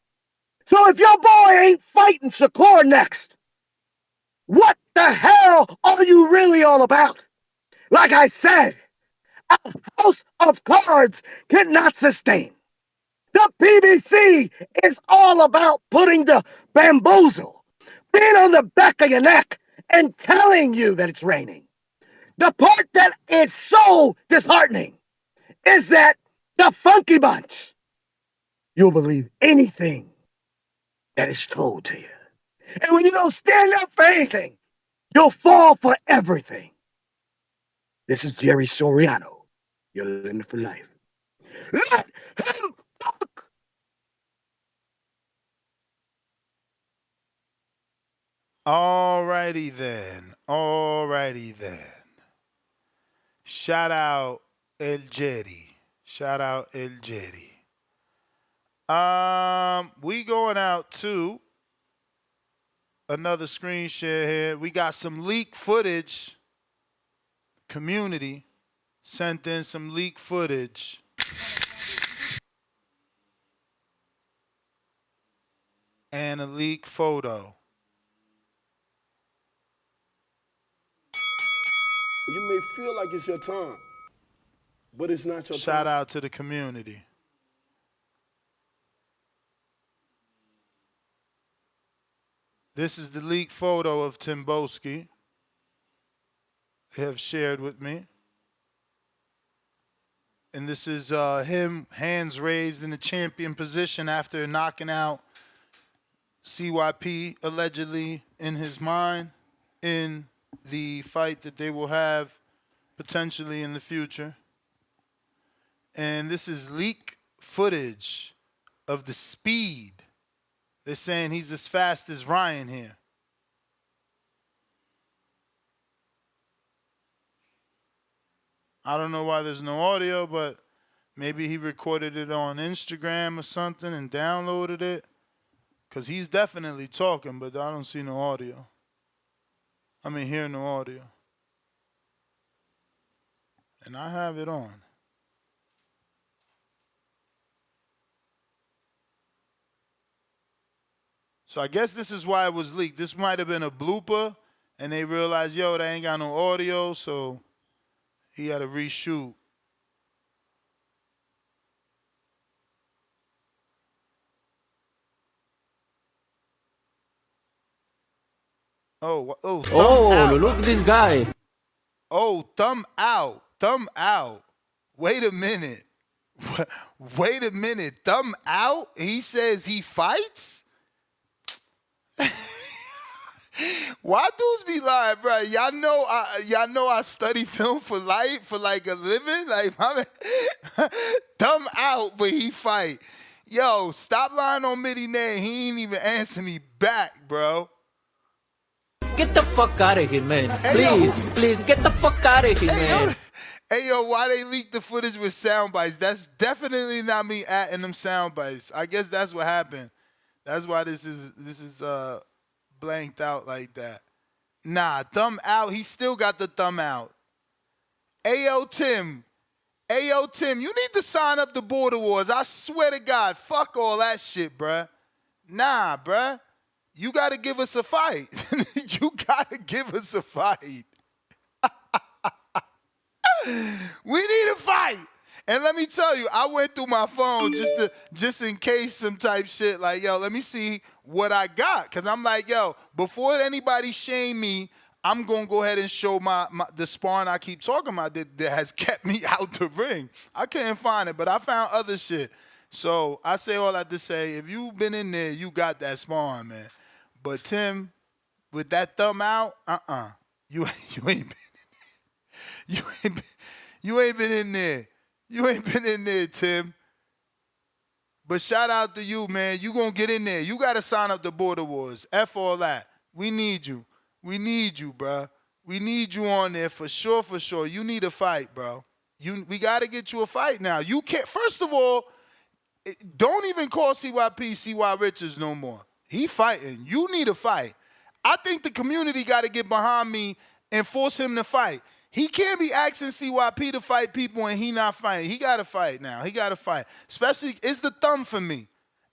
So if your boy ain't fighting Shakur next, what the hell are you really all about? Like I said, a house of cards cannot sustain. The PBC is all about putting the bamboozle, being on the back of your neck and telling you that it's raining. The part that is so disheartening is that the Funky Bunch, you'll believe anything that is told to you. And when you don't stand up for anything, you'll fall for everything. This is Jerry Soriano. You're living for life. Let him talk. Alrighty then. Shout out El Jerry. We going out to another screen share here. We got some leak footage. Community sent in some leak footage. And a leak photo. You may feel like it's your time, but it's not your time. Shout out to the community. This is the leaked photo of TimBoski they have shared with me. And this is him, hands raised in the champion position after knocking out CYP, allegedly, in his mind, in the fight that they will have potentially in the future. And this is leak footage of the speed. They're saying he's as fast as Ryan here. I don't know why there's no audio, but maybe he recorded it on Instagram or something and downloaded it. Because he's definitely talking, but I don't see no audio. Hear no audio. And I have it on. So I guess this is why it was leaked. This might have been a blooper, and they realized, yo, they ain't got no audio, so he had to reshoot. Oh, look at this guy. Oh, thumb out. Wait a minute. Thumb out? He says he fights? Why dudes be lying, bro? Y'all know I study film for like a living. Thumb out, but he fight. Yo, stop lying on Mitty name. He ain't even answer me back, bro. Get the fuck out of here, man. Please, get the fuck out of here, man. Hey, yo, why they leaked the footage with sound bites? That's definitely not me adding them sound bites. I guess that's what happened. That's why this is blanked out like that. Nah, thumb out. He still got the thumb out. Ayo, Tim. Ayo, Tim, you need to sign up to Border Wars. I swear to God, fuck all that shit, bruh. Nah, bruh. You got to give us a fight. You got to give us a fight. We need a fight. And let me tell you, I went through my phone just in case some type shit like, yo, let me see what I got. Because I'm like, yo, before anybody shame me, I'm going to go ahead and show the sparring I keep talking about that has kept me out the ring. I couldn't find it, but I found other shit. So I say all that to say, if you've been in there, you got that sparring, man. But Tim, with that thumb out, you ain't been. You ain't been in there. You ain't been in there, Tim. But shout out to you, man. You gonna get in there. You gotta sign up to Border Wars. F all that. We need you. We need you, bro. We need you on there for sure, for sure. You need a fight, bro. We gotta get you a fight now. You can't. First of all, don't even call CYP CY Richards no more. He fighting. You need a fight. I think the community got to get behind me and force him to fight. He can't be asking CYP to fight people and he not fighting. He got to fight now. He got to fight. Especially, it's the thumb for me.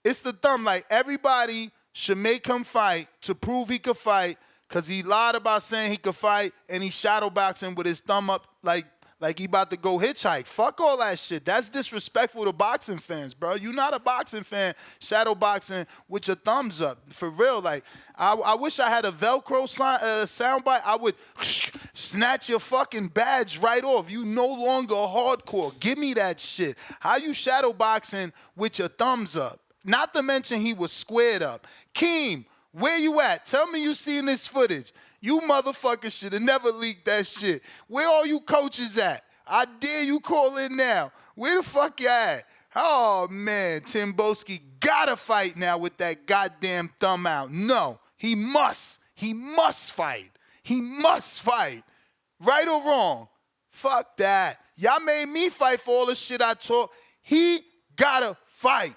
It's the thumb. Like, everybody should make him fight to prove he could fight because he lied about saying he could fight and he's shadowboxing with his thumb up like he about to go hitchhike. Fuck all that shit. That's disrespectful to boxing fans, bro. You not a boxing fan shadowboxing with your thumbs up. For real. Like, I wish I had a Velcro soundbite. I would snatch your fucking badge right off. You no longer hardcore. Give me that shit. How you shadowboxing with your thumbs up? Not to mention he was squared up. Keem, where you at? Tell me you seen this footage. You motherfuckers should have never leaked that shit. Where all you coaches at? I dare you call in now. Where the fuck you at? Oh, man, TimBoski gotta fight now with that goddamn thumb out. No, he must. He must fight. He must fight. Right or wrong? Fuck that. Y'all made me fight for all the shit I taught. He gotta fight.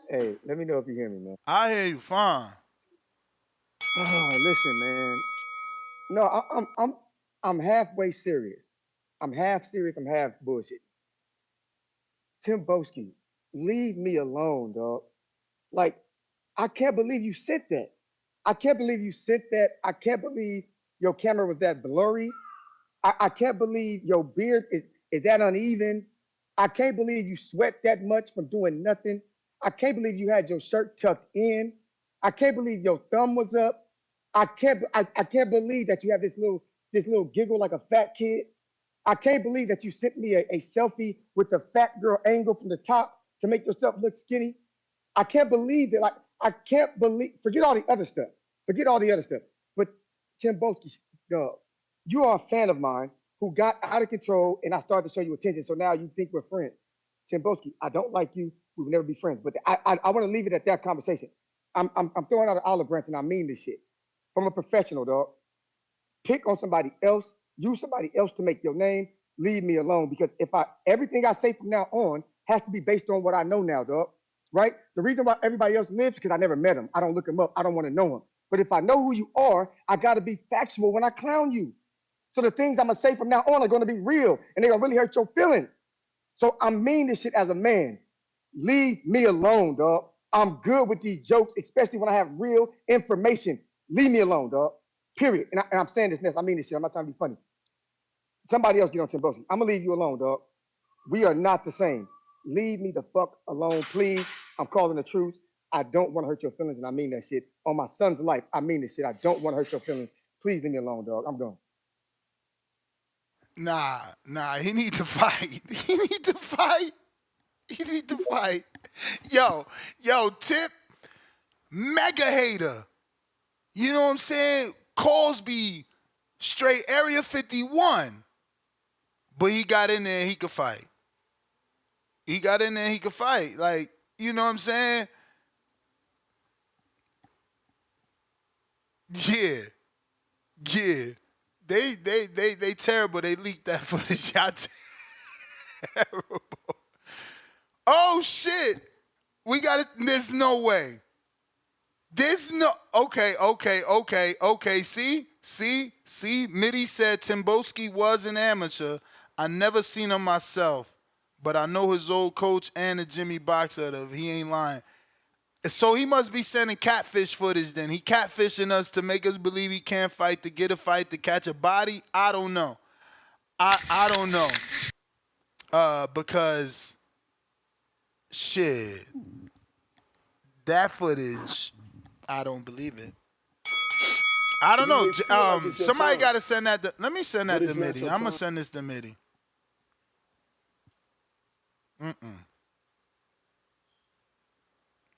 Hey, let me know if you hear me, man. I hear you fine. Oh, listen, man. No, I'm halfway serious. I'm half serious. I'm half bullshit. TimBoski, leave me alone, dog. Like, I can't believe you sent that. I can't believe you sent that. I can't believe your camera was that blurry. I can't believe your beard is that uneven. I can't believe you sweat that much from doing nothing. I can't believe you had your shirt tucked in. I can't believe your thumb was up. I can't believe that you have this little giggle like a fat kid. I can't believe that you sent me a selfie with the fat girl angle from the top to make yourself look skinny. I can't believe that. Like, I can't believe. Forget all the other stuff. Forget all the other stuff. But TimBoski, dog, you are a fan of mine who got out of control, and I started to show you attention. So now you think we're friends. TimBoski, I don't like you. We will never be friends. But I want to leave it at that conversation. I'm throwing out an olive branch, and I mean this shit. From a professional, dog. Pick on somebody else. Use somebody else to make your name. Leave me alone, because everything I say from now on has to be based on what I know now, dog. Right? The reason why everybody else lives is because I never met him. I don't look him up. I don't want to know him. But if I know who you are, I got to be factual when I clown you. So the things I'm going to say from now on are going to be real, and they're going to really hurt your feelings. So I mean this shit as a man. Leave me alone, dog. I'm good with these jokes, especially when I have real information. Leave me alone, dog. Period. And I'm saying this next. I mean this shit. I'm not trying to be funny. Somebody else get on TimBoski. I'm going to leave you alone, dog. We are not the same. Leave me the fuck alone, please. I'm calling the truth. I don't want to hurt your feelings, and I mean that shit. On my son's life, I mean this shit. I don't want to hurt your feelings. Please leave me alone, dog. I'm gone. Nah, he need to fight. He need to fight. He need to fight. Yo, Tip, mega hater. You know what I'm saying? Cosby, straight Area 51. But he got in there and he could fight. He got in there and he could fight. Like, you know what I'm saying? Yeah. Yeah. They terrible. They leaked that footage. Y'all terrible. Oh shit. We got it. There's no way. There's no okay. See? Mitty said TimBoski was an amateur. I never seen him myself, but I know his old coach and the Jimmy boxer. He ain't lying. So he must be sending catfish footage then. He catfishing us to make us believe he can't fight, to get a fight, to catch a body. I don't know. I don't know. Because shit, that footage, I don't believe it. I don't know. Somebody got to send that. Let me send that to Mitty. I'm gonna send this to Mitty.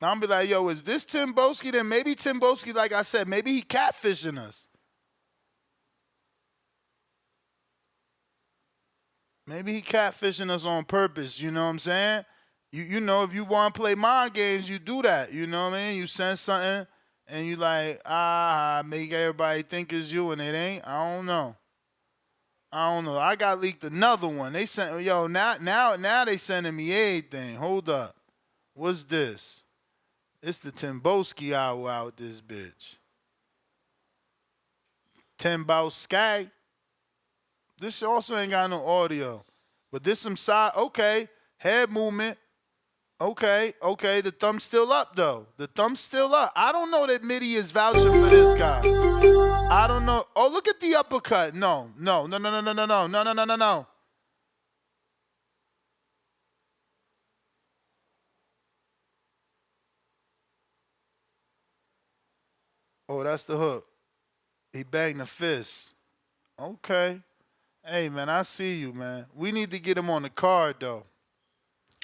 I'm be like, yo, is this TimBoski? Then maybe TimBoski, like I said, maybe he catfishing us. Maybe he catfishing us on purpose. You know what I'm saying? You know, if you want to play mind games, you do that. You know what I mean? You send something and you like, make everybody think it's you and it ain't. I don't know. I got leaked another one. They sent, yo, now they sending me everything. Hold up. What's this? It's the TimBoski hour out this bitch. TimBoski. This also ain't got no audio. But this some side, okay. Head movement. Okay. The thumb's still up, though. The thumb's still up. I don't know that Mitty is vouching for this guy. I don't know. Oh, look at the uppercut. No. Oh, that's the hook. He banged the fist. Okay. Hey, man, I see you, man. We need to get him on the card, though.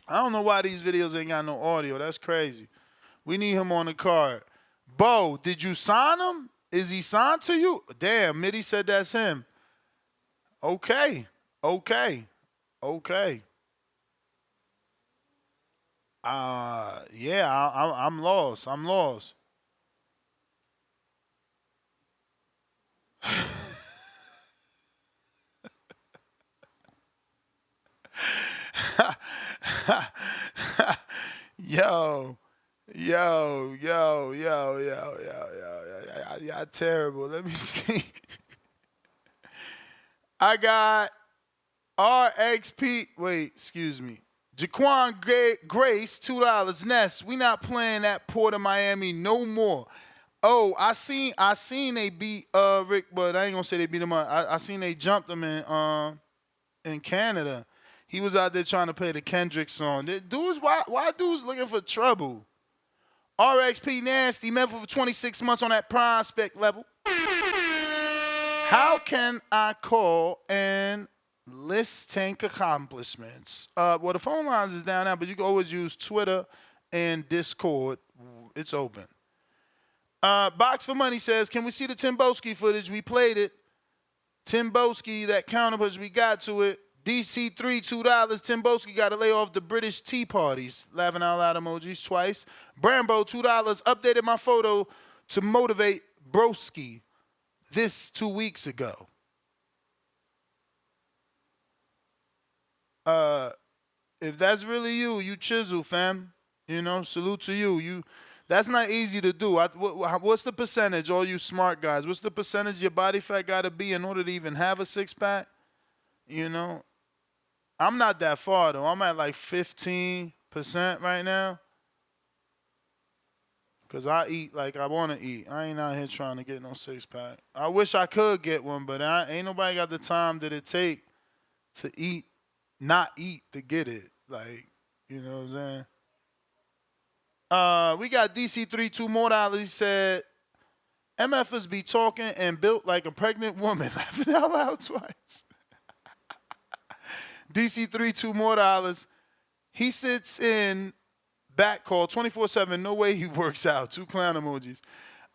I don't know why these videos ain't got no audio. That's crazy. We need him on the card. Bo, did you sign him? Is he signed to you? Damn, Mitty said that's him. Okay. Yeah, I'm lost. Yo. Y'all terrible. Let me see. I got RXP. Wait, excuse me. Jaquan Grace, $2. Ness, we not playing that Port of Miami no more. Oh, I seen they beat Rick, but I ain't gonna say they beat him up. I seen they jumped him in Canada. He was out there trying to play the Kendrick song. Dudes, why dudes looking for trouble? RXP Nasty, Memphis for 26 months on that prospect level. How can I call and list tank accomplishments? Well, the phone lines is down now, but you can always use Twitter and Discord. It's open. Box for Money says, can we see the TimBoski footage? We played it. TimBoski, that counterpunch, we got to it. DC3, $2. TimBoski got to lay off the British tea parties. Laughing out loud emojis twice. Brambo, $2. Updated my photo to motivate Broski this 2 weeks ago. If that's really you chisel, fam. You know, salute to you. That's not easy to do. What's the percentage, all you smart guys? What's the percentage your body fat got to be in order to even have a six-pack? You know, I'm not that far, though. I'm at like 15% right now. Because I eat like I want to eat. I ain't out here trying to get no six-pack. I wish I could get one, but ain't nobody got the time that it take to eat, not eat to get it. Like, you know what I'm saying? We got DC3, $2 more. He said, MFers be talking and built like a pregnant woman. Laughing out loud twice. DC3, $2 more. He sits in back call 24/7. No way he works out. 2 clown emojis.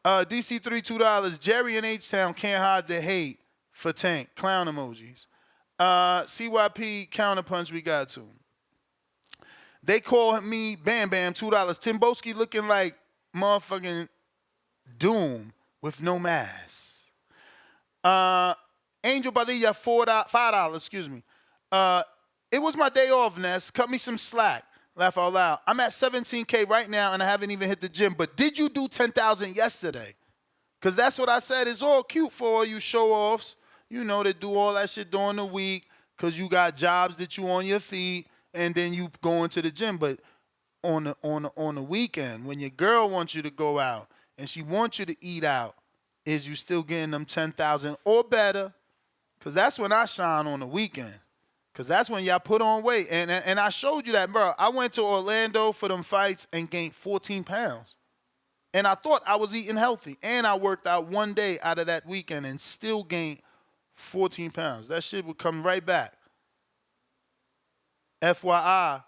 DC3, $2. Jerry in H-Town can't hide the hate for Tank. Clown emojis. CYP counterpunch we got to. They call me Bam Bam, $2. TimBoski looking like motherfucking Doom with no mask. Angel Padilla, $5, excuse me. It was my day off, Ness. Cut me some slack. Laugh out loud. I'm at 17K right now, and I haven't even hit the gym. But did you do 10,000 yesterday? Because that's what I said. It's all cute for all you show-offs, you know, that do all that shit during the week because you got jobs that you on your feet, and then you go into the gym. But on the weekend, when your girl wants you to go out and she wants you to eat out, is you still getting them 10,000 or better? Because that's when I shine on the weekend. Because that's when y'all put on weight. And I showed you that, bro. I went to Orlando for them fights and gained 14 pounds. And I thought I was eating healthy. And I worked out one day out of that weekend and still gained 14 pounds. That shit would come right back. FYI,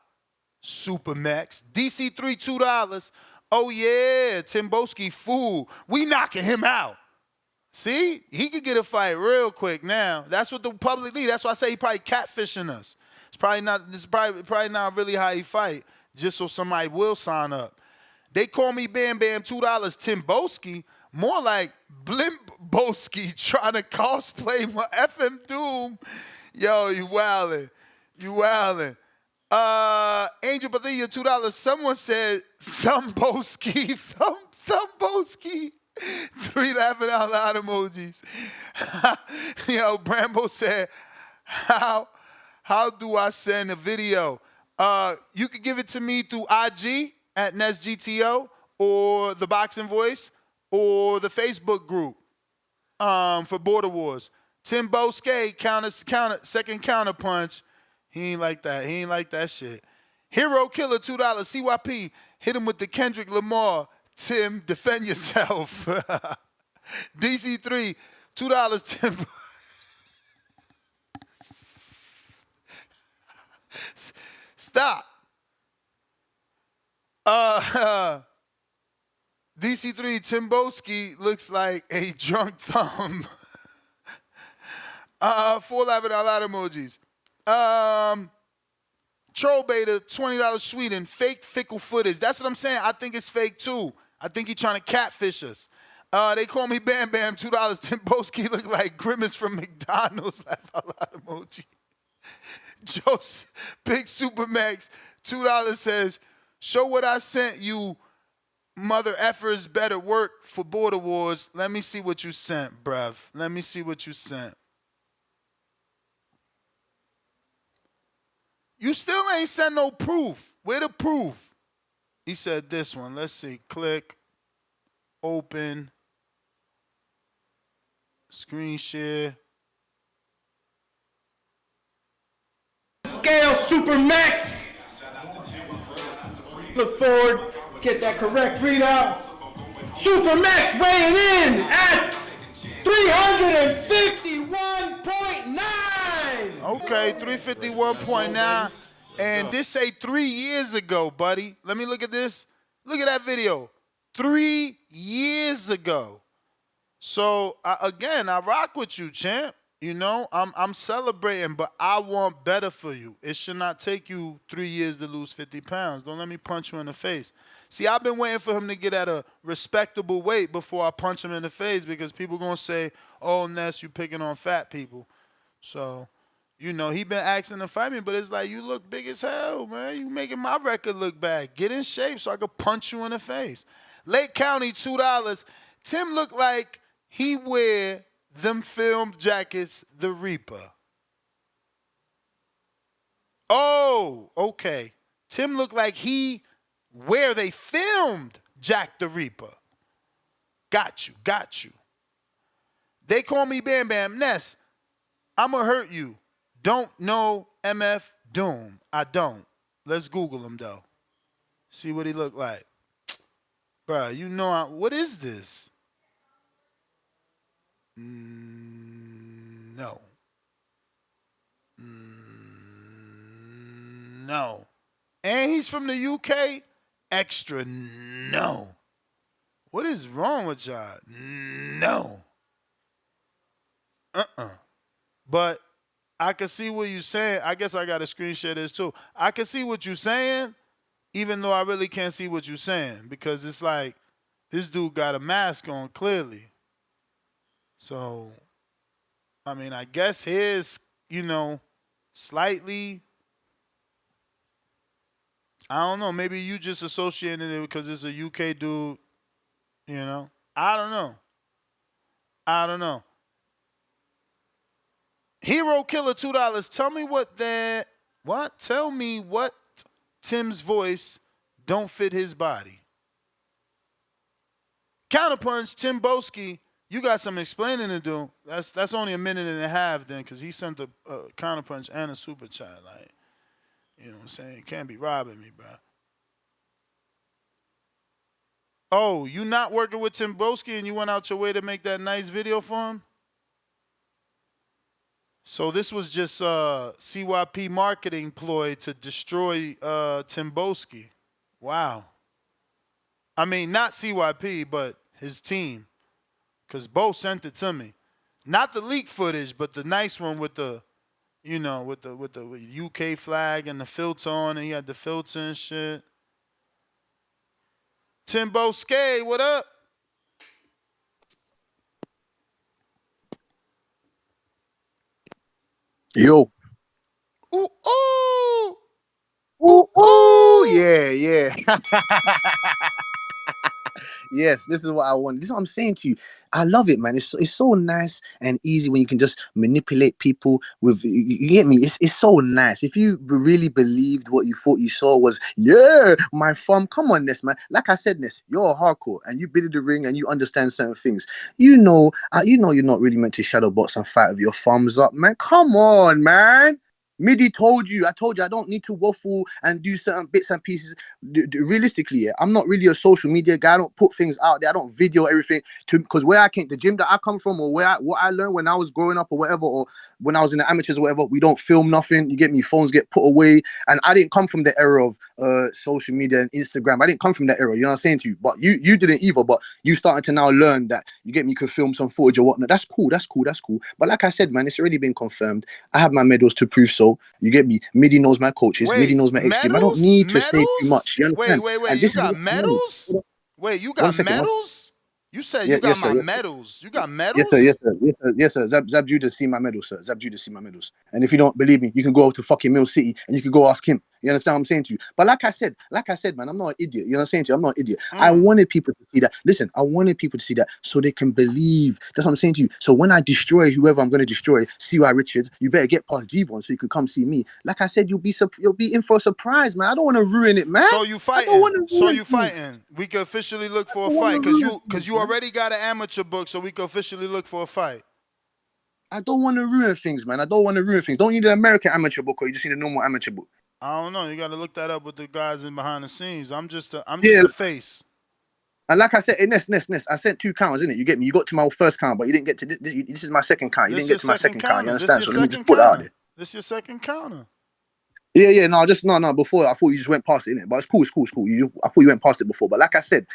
Supermax. DC3, $2. Oh, yeah, TimBoski, fool. We knocking him out. See? He could get a fight real quick now. That's what the public need. That's why I say he probably catfishing us. It's probably not really how he fight, just so somebody will sign up. They call me Bam Bam, $2. TimBoski, more like Blimpboski trying to cosplay my FM Doom. Yo, you wildin'. You wildin'. Angel Padilla, $2. Someone said TimBoski, TimBoski. 3 laughing out loud emojis. Yo, Brambo said, how do I send a video? You can give it to me through IG at NestGTO or the Boxing Voice or the Facebook group for Border Wars. TimBoski, second counter punch. He ain't like that. He ain't like that shit. Hero Killer, $2. CYP, hit him with the Kendrick Lamar. Tim, defend yourself. DC3, $2, Tim. Stop. DC3, TimBoski looks like a drunk thumb. 4 laughing out loud emojis. Troll Beta, $20 Sweden. Fake fickle footage. That's what I'm saying. I think it's fake too. I think he's trying to catfish us. They call me Bam Bam, $2. TimBoski look like Grimace from McDonald's. Laugh out loud emoji. Joseph, Big Supermax, $2 says, show what I sent you, mother effers better work for Border Wars. Let me see what you sent, bruv. Let me see what you sent. You still ain't sent no proof. Where the proof? He said this one. Let's see. Click. Open. Screen share. Scale Supermax. Look forward. Get that correct readout. Supermax weighing in at 351.9. Okay, 351.9. And this say 3 years ago, buddy. Let me look at this. Look at that video. 3 years ago. So, again, I rock with you, champ. You know, I'm celebrating, but I want better for you. It should not take you 3 years to lose 50 pounds. Don't let me punch you in the face. See, I've been waiting for him to get at a respectable weight before I punch him in the face because people going to say, oh, Ness, you picking on fat people. So, you know, he been asking to fight me, but it's like, you look big as hell, man. You making my record look bad. Get in shape so I could punch you in the face. Lake County, $2. Tim looked like he wear them film jackets, the Reaper. Oh, okay. Tim looked like he where they filmed Jack the Reaper. Got you, got you. They call me Bam Bam. Ness, I'ma hurt you. Don't know MF Doom. I don't. Let's Google him, though. See what he look like. Bruh, you know, what is this? No. No. And he's from the UK? Extra no. What is wrong with y'all? No. But I can see what you're saying. I guess I got to screenshot this too. I can see what you're saying, even though I really can't see what you're saying, because it's like this dude got a mask on clearly. So I mean, I guess his, slightly. I don't know. Maybe you just associated it because it's a UK dude. I don't know. I don't know. Hero Killer $2. Tell me what that. What? Tell me what Tim's voice don't fit his body. Counterpunch, TimBoski, you got some explaining to do. That's only a minute and a half then, because he sent a counterpunch and a super chat. Like, you know what I'm saying? You can't be robbing me, bro. Oh, you not working with TimBoski and you went out your way to make that nice video for him? So this was just CYP marketing ploy to destroy TimBoski. Wow. I mean, not CYP, but his team. Because Bo sent it to me. Not the leak footage, but the nice one with the, with the UK flag and the filter on, and he had the filter and shit. TimBoski, what up? Yo. Ooh, ooh. Ooh, ooh. Yeah. Yes, this is what I want. This is what I'm saying to you. I love it, man. It's so nice and easy when you can just manipulate people with. You get me? It's so nice. If you really believed what you thought you saw was, my thumb. Come on, Ness, man. Like I said, Ness, you're a hardcore and you've been in the ring and you understand certain things. You're not really meant to shadow box and fight with your thumbs up, man. Come on, man. Midi told you. I told you I don't need to waffle and do certain bits and pieces. Realistically, I'm not really a social media guy. I don't put things out there. I don't video everything because where I came, the gym that I come from, or what I learned when I was growing up, or whatever, or when I was in the amateurs, or whatever. We don't film nothing. You get me? Phones get put away, and I didn't come from the era of social media and Instagram. I didn't come from that era. You know what I'm saying to you? But you didn't either. But you started to now learn that you get me. You could film some footage or whatnot. That's cool. But like I said, man, it's already been confirmed. I have my medals to prove so. You get me? Midi knows my coaches. Midi knows my ex-gym. I don't need to say too much. You understand? Wait. And You got medals? Wait, you got medals? You said you got my medals. You got medals? Yes, sir. Zab Judah see my medals, sir. Zab Judah see my medals. And if you don't believe me, you can go to fucking Mill City and you can go ask him. You understand what I'm saying to you? But like I said, man, I'm not an idiot. You know what I'm saying to you? I'm not an idiot. I wanted people to see that. Listen, I wanted people to see that so they can believe. That's what I'm saying to you. So when I destroy whoever I'm going to destroy, C.Y. Richards, you better get past G1 so you can come see me. Like I said, you'll be in for a surprise, man. I don't want to ruin it, man. So you fighting. We can officially look for a fight because you already got an amateur book, so we can officially look for a fight. I don't want to ruin things, man. Don't you need an American amateur book or you just need a normal amateur book? I don't know. You got to look that up with the guys in behind the scenes. I'm just a face. And like I said, Ness, I sent 2 counters, innit? You get me? You got to my first count, but you didn't get to this. This is my second count. You didn't get to my second count. You understand? So let me just put it out there. This is your second counter. Yeah. No, before I thought you just went past it, innit? But it's cool. I thought you went past it before. But like I said,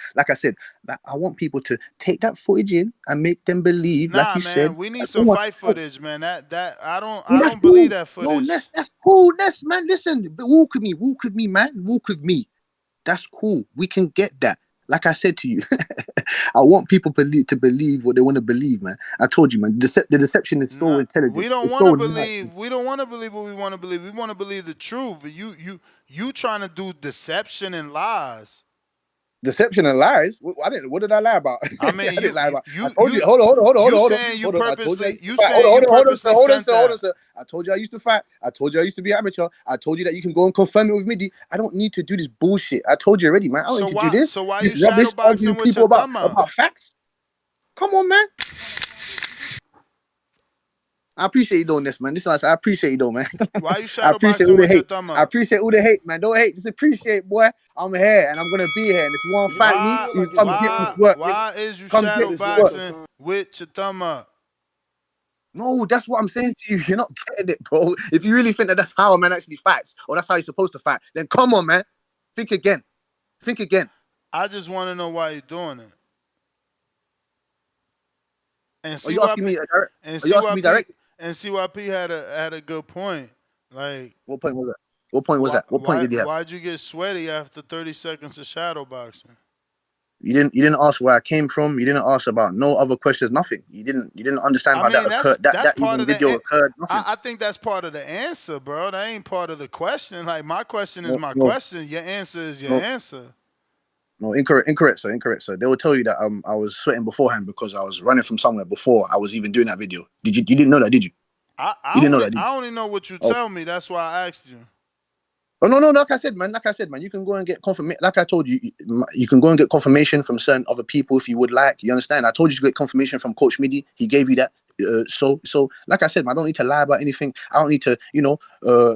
I want people to take that footage in and make them believe, like you said. We need some fight footage, man. That I don't believe that footage. No, Ness, that's cool, Ness, man. Listen, walk with me, man. Walk with me. That's cool. We can get that. Like I said to you, I want people to believe what they want to believe, man. I told you, man. The deception is so intelligent. We don't want to believe. We don't want to believe what we want to believe. We want to believe the truth. You trying to do deception and lies. Deception and lies? What did I lie about? I mean, I didn't lie about. You, I told you. Hold on, sir. I told you I used to fight. I told you I used to be an amateur. I told you that you can go and confirm it with Midi. I don't need to do this bullshit. I told you already, man. I don't need to do this. So why this you shadowboxing with your thumb out? About facts? Come on, man. I appreciate you doing this, man. This is I appreciate you doing, man. Why you shadowboxing with your thumb out? I appreciate all the hate, man. Don't hate. Just appreciate, boy. I'm here and I'm gonna be here. And if you want to fight me, you come get this work. Why is you shadowboxing with your thumb up? No, that's what I'm saying to you. You're not getting it, bro. If you really think that that's how a man actually fights, or that's how you're supposed to fight, then come on, man. Think again. I just want to know why you're doing it. And Are you asking me direct? And CYP had a good point. Like, what point was that? What point was that? What point did he have? Why'd you get sweaty after 30 seconds of shadowboxing? You didn't ask where I came from. You didn't ask about no other questions. Nothing. You didn't understand how that occurred. That part even of video the. occurred. Nothing. I think that's part of the answer, bro. That ain't part of the question. Like my question is No, my no, question. Your answer is your no, answer. no. Incorrect, sir. They will tell you that I was sweating beforehand because I was running from somewhere before I was even doing that video. You didn't know that, did you? You didn't know that, did you? I only know what you Oh. tell me. That's why I asked you. Oh no, like I said, man. You can go and get confirmation. Like I told you, you can go and get confirmation from certain other people if you would like. You understand? I told you to get confirmation from Coach Midi. He gave you that. So, like I said, man, I don't need to lie about anything. I don't need to,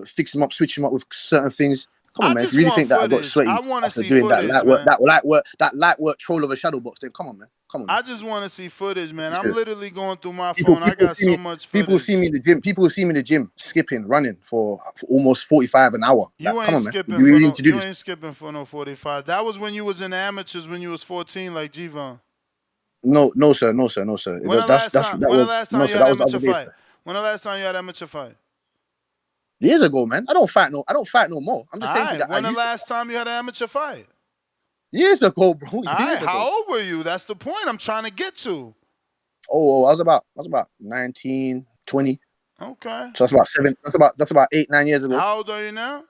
fix him up, switch him up with certain things. Come on, man. If you really think that I got sweaty I want to after see doing that footage, light work, man. that light work troll of a shadow box, then come on, man. Come on. Man. I just want to see footage, man. I'm Yeah. literally going through my People phone. I got see so me. much footage. People see me in the gym. People see me in the gym, skipping, running for almost 45 an hour. Like, You come ain't on, man. skipping You for really no. need to do You this. ain't skipping for no 45. That was when you was in amateurs when you was 14, like G-Von. No, sir. When the last time? When the last time you had that was the amateur other day, fight? sir. When the last time you had amateur fight? Years ago, man. I don't fight no more. I'm just All saying to you right. that I When the used to. last time you had an amateur fight? Years ago, bro. All right. Years ago. How old were you? That's the point I'm trying to get to. Oh, I was about 19, 20. Okay. So that's about 7. That's about 8, 9 years ago. How old are you now?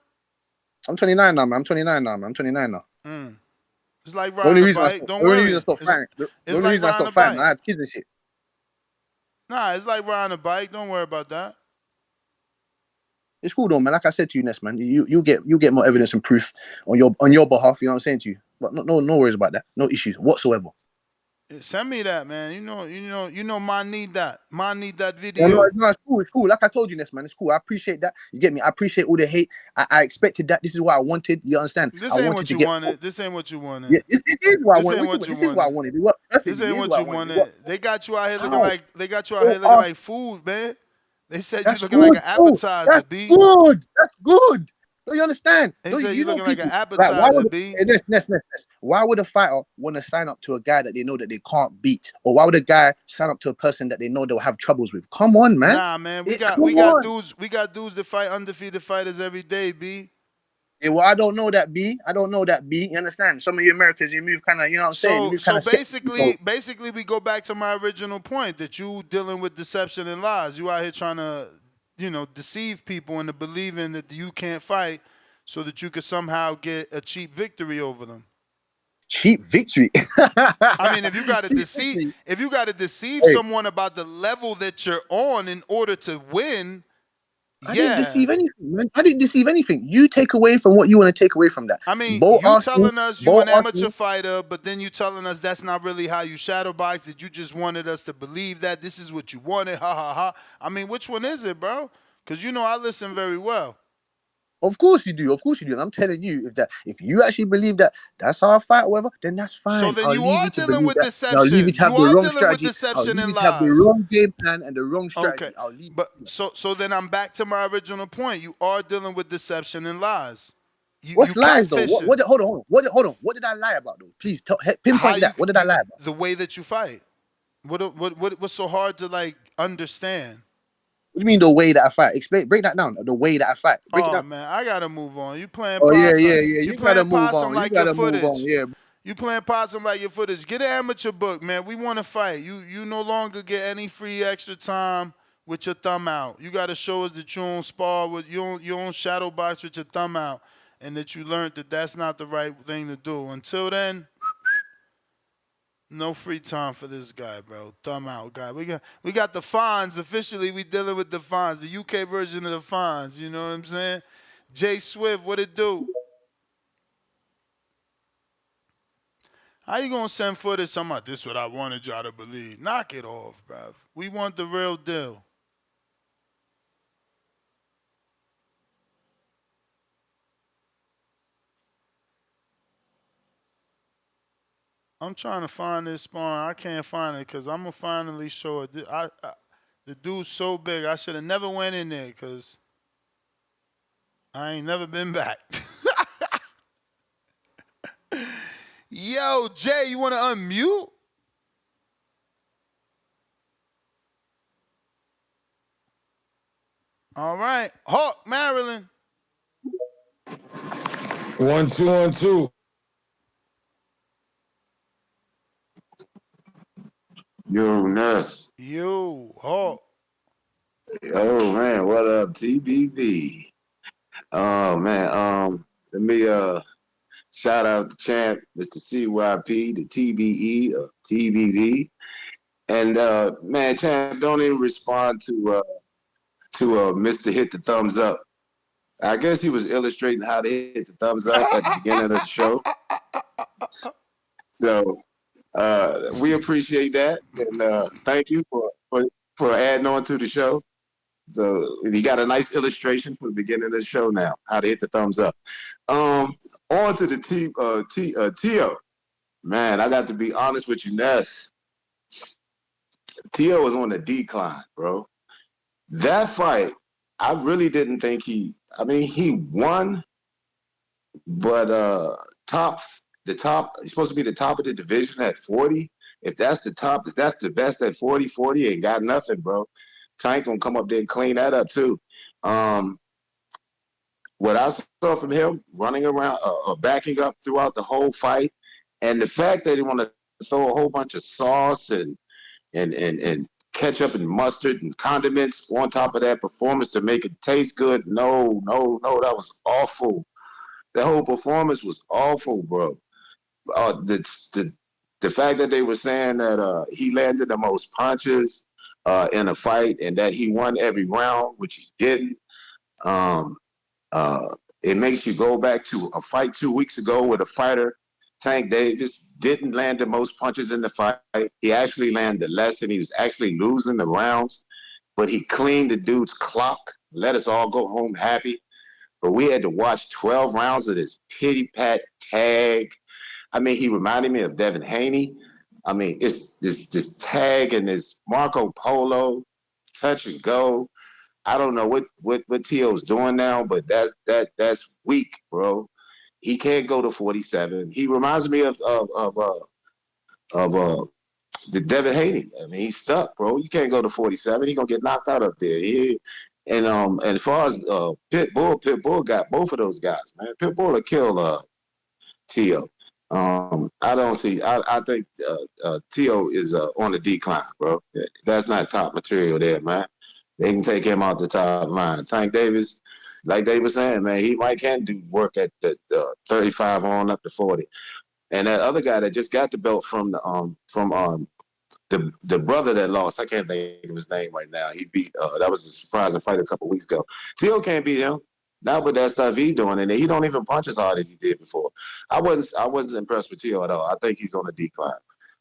I'm 29 now, man. I'm 29 now. It's like The only riding a reason bike. Don't worry. I stopped fighting. The It's only like reason I riding a stopped fighting, bike. I had kids and shit. Nah, it's like riding a bike. Don't worry about that. It's cool though, man. Like I said to you, Ness, man, you get more evidence and proof on your behalf. You know what I'm saying to you. But no worries about that. No issues whatsoever. Send me that, man. Mine need that. Mine need that Oh, video. no, it's cool. It's cool. Like I told you, Ness, man, it's cool. I appreciate that. You get me? I appreciate all the hate. I expected that. This is what I wanted. You understand? This I ain't wanted what to you get. wanted. This ain't what you wanted. Yeah, this is what I This wanted. ain't what you This is what I wanted. wanted. It worked perfectly. This ain't what you wanted. They got you out here looking How? like food, man. They said you looking like an appetizer, That's B. good. That's good. Do you understand? They said you You know looking like an people like why appetizer, would B. Ness, why would a fighter want to sign up to a guy that they know that they can't beat, or why would a guy sign up to a person that they know they'll have troubles with? Come on, man. Nah, man, we got dudes that fight undefeated fighters every day, B. Yeah, well, I don't know that, B. You understand? Some of you Americans, you move kind of, you know what I'm saying? You move kind of Basically, we go back to my original point that you dealing with deception and lies. You out here trying to, deceive people into believing that you can't fight, so that you could somehow get a cheap victory over them. Cheap victory. I mean, if you got to deceive someone about the level that you're on in order to win. I didn't deceive anything, man. I didn't deceive anything. You take away from what you want to take away from that. I mean, you telling us you an amateur fighter, but then you telling us that's not really how you shadowbox, that you just wanted us to believe that this is what you wanted, ha ha ha. I mean, which one is it, bro? Because I listen very well. Of course you do. And I'm telling you, if you actually believe that that's how I fight, or whatever, then that's fine. So then you are dealing with deception. I'll leave you to have the wrong strategy. I'll leave you to have the wrong game plan and the wrong strategy. Okay. I'll leave. But so then I'm back to my original point. You are dealing with deception and lies. What's lies though? Hold on. What did I lie about though? Please pinpoint that. What did I lie about? The way that you fight. What's so hard to understand? What do you mean the way that I fight? Break that down. The way that I fight. Break it down. Man, I gotta move on. You playing possum. Yeah. You gotta move on. Like you gotta your footage. move on. Yeah. You playing possum like your footage. Get an amateur book, man. We want to fight. You no longer get any free extra time with your thumb out. You got to show us that you don't spar with you don't shadow box with your thumb out, and that you learned that that's not the right thing to do. Until then, no free time for this guy, bro. Thumb out, guy. We got the fines. Officially, we dealing with the fines, the UK version of the fines. You know what I'm saying? Jay Swift, what it do? How you gonna send footage talking about this what I wanted y'all to believe? Knock it off, bruv. We want the real deal. I'm trying to find this spawn. I can't find it because I'm going to finally show it. The dude's so big, I should have never went in there because I ain't never been back. Yo, Jay, you want to unmute? All right. Hawk, Maryland. 1 2 1 2. Yo, Nuss. Yo, Hawk. Oh man, what up, TBV? Oh man, let me shout out the champ, Mr. CYP, the TBE, TBV, and man, champ, don't even respond to Mr. Hit the Thumbs Up. I guess he was illustrating how to hit the thumbs up at the beginning of the show. So we appreciate that, and thank you for adding on to the show. So he got a nice illustration for the beginning of the show now, how to hit the thumbs up. On to the Teo. Man, I got to be honest with you, Ness. Teo was on the decline, bro. That fight, I really didn't think he won, but he's supposed to be the top of the division at 40. If that's the top, if that's the best at 40, ain't got nothing, bro. Tank gonna come up there and clean that up too. What I saw from him running around, backing up throughout the whole fight, and the fact that he want to throw a whole bunch of sauce and ketchup and mustard and condiments on top of that performance to make it taste good. No, that was awful. The whole performance was awful, bro. The fact that they were saying that he landed the most punches in a fight and that he won every round, which he didn't. Uh, it makes you go back to a fight 2 weeks ago with a fighter, Tank Davis, didn't land the most punches in the fight. He actually landed less, and he was actually losing the rounds. But he cleaned the dude's clock, let us all go home happy. But we had to watch 12 rounds of this pity-pat tag. I mean, he reminded me of Devin Haney. I mean, it's this tag and this Marco Polo, touch and go. I don't know what Teo's doing now, but that's weak, bro. He can't go to 47. He reminds me of the Devin Haney. I mean, he's stuck, bro. You can't go to 47. He's gonna get knocked out up there. And as far as Pitbull got both of those guys, man. Pitbull will kill Teo. I don't see. I think Teo is on the decline, bro. That's not top material there, man. They can take him out the top line. Tank Davis, like they were saying, man, he might can do work at the 35 on up to 40. And that other guy that just got the belt from the brother that lost, I can't think of his name right now. He beat that was a surprising fight a couple weeks ago. Teo can't beat him. Not with that stuff he doing, and he don't even punch as hard as he did before. I wasn't impressed with Teo at all. I think he's on a decline.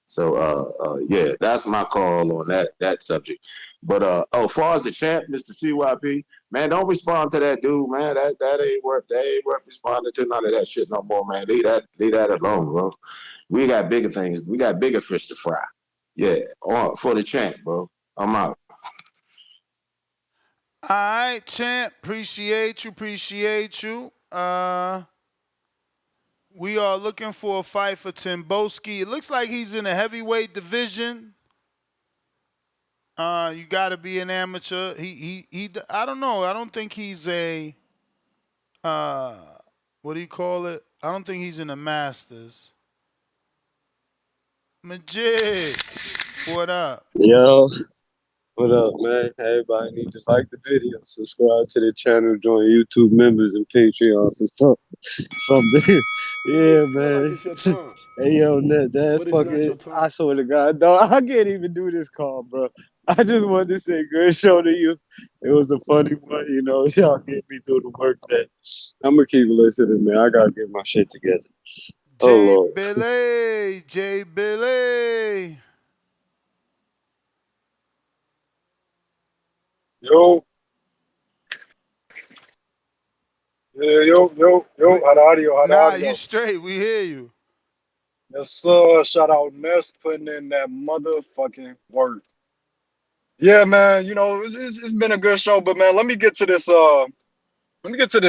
So yeah, that's my call on that subject. But as far as the champ, Mr. CYP, man, don't respond to that dude, man. That ain't worth responding to none of that shit no more, man. Leave that alone, bro. We got bigger things. We got bigger fish to fry. Yeah, for the champ, bro. I'm out. All right, champ. Appreciate you. We are looking for a fight for TimBoski. It looks like he's in the heavyweight division. You got to be an amateur. He. I don't know. I don't think he's a. What do you call it? I don't think he's in the Masters. Majid, what up? Yo, what up, man? Everybody need to like the video, subscribe to the channel, join YouTube members and Patreon for something. Yeah, man. Hey, yo, that fucking, I swear to God, dog, I can't even do this call, bro. I just wanted to say good show to you. It was a funny one, you know. Y'all get me through the work day. I'm gonna keep listening, man. I gotta get my shit together. Oh, Lord. J Billy. Yo. Yeah, yo. How the audio? You straight. We hear you. Yes, sir. Shout out Ness putting in that motherfucking work. Yeah, man. You know, it's been a good show, but man, let me get to this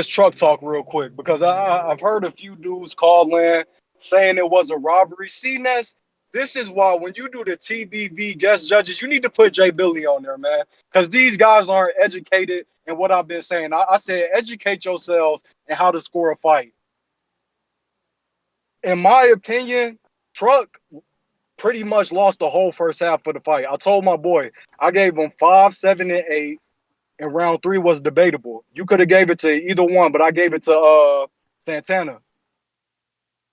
truck talk real quick because I've heard a few dudes call in saying it was a robbery. See, Ness, this is why when you do the TBV guest judges, you need to put Jay Billy on there, man, because these guys aren't educated in what I've been saying. I said educate yourselves in how to score a fight. In my opinion, Truck pretty much lost the whole first half of the fight. I told my boy, I gave him 5, 7, and 8, and round 3 was debatable. You could have gave it to either one, but I gave it to Santana.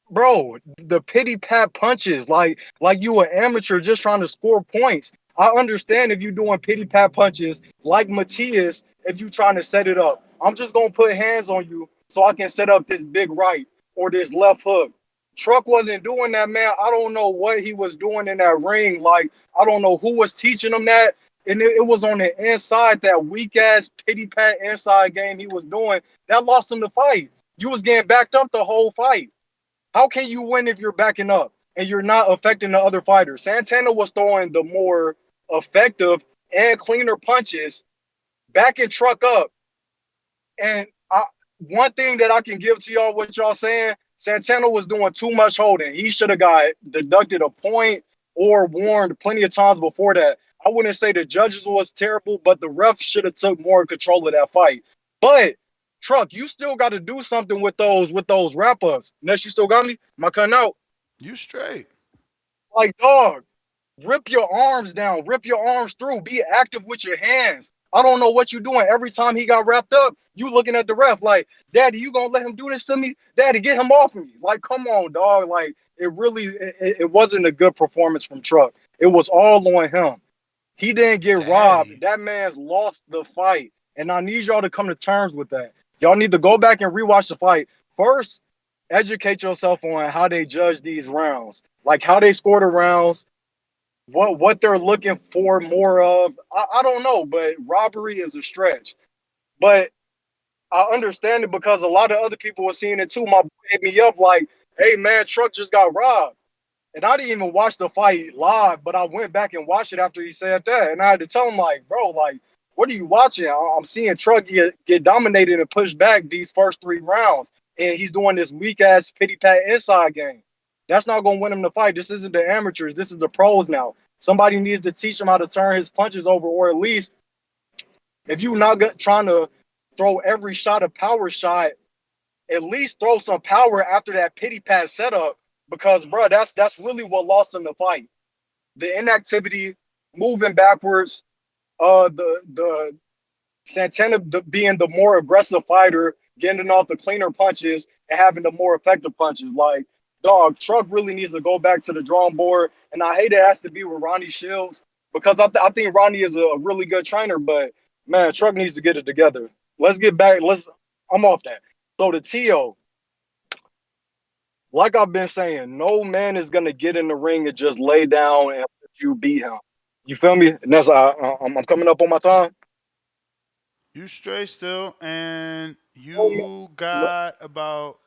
Bro, the pity pat punches, like you an amateur just trying to score points. I understand if you doing pity pat punches like Matias, if you trying to set it up. I'm just gonna put hands on you so I can set up this big right or this left hook. Truck wasn't doing that, man. I don't know what he was doing in that ring. Like, I don't know who was teaching him that. And it was on the inside, that weak ass pity pat inside game he was doing. That lost him the fight. You was getting backed up the whole fight. How can you win if you're backing up and you're not affecting the other fighters? Santana was throwing the more effective and cleaner punches, backing Truck up. And one thing that I can give to y'all, what y'all saying, Santana was doing too much holding. He should have got deducted a point or warned plenty of times before that. I wouldn't say the judges was terrible, but the refs should have took more control of that fight. But Truck, you still got to do something with those wrap ups. Next, you still got me? Am I cutting out? You straight. Like, dog, rip your arms down, rip your arms through, be active with your hands. I don't know what you're doing. Every time he got wrapped up, you looking at the ref like, Daddy, you gonna let him do this to me? Daddy, get him off of me. Like, come on, dog. Like, it wasn't a good performance from Truck. It was all on him. He didn't get robbed. That man's lost the fight. And I need y'all to come to terms with that. Y'all need to go back and rewatch the fight. First, educate yourself on how they judge these rounds, like how they score the rounds, what they're looking for more of. I don't know, but robbery is a stretch. But I understand it because a lot of other people were seeing it too. My boy hit me up like, hey man, Truck just got robbed. And I didn't even watch the fight live, but I went back and watched it after he said that. And I had to tell him, like, bro, like, what are you watching? I'm seeing Truck get dominated and pushed back these first 3 rounds. And he's doing this weak ass pity pat inside game. That's not going to win him the fight. This isn't the amateurs. This is the pros now. Somebody needs to teach him how to turn his punches over, or at least if you're not trying to throw every shot a power shot, at least throw some power after that pity pat setup. Because, bro, that's really what lost him the fight. The inactivity, moving backwards, the Santana being the more aggressive fighter, getting off the cleaner punches and having the more effective punches. Like, dog, Truck really needs to go back to the drawing board. And I hate it has to be with Ronnie Shields because I think Ronnie is a really good trainer, but man, Truck needs to get it together. Let's get back. I'm off that. So the Teo, like I've been saying, no man is gonna get in the ring and just lay down and let you beat him. You feel me? And that's I'm coming up on my time. You straight still, and you got about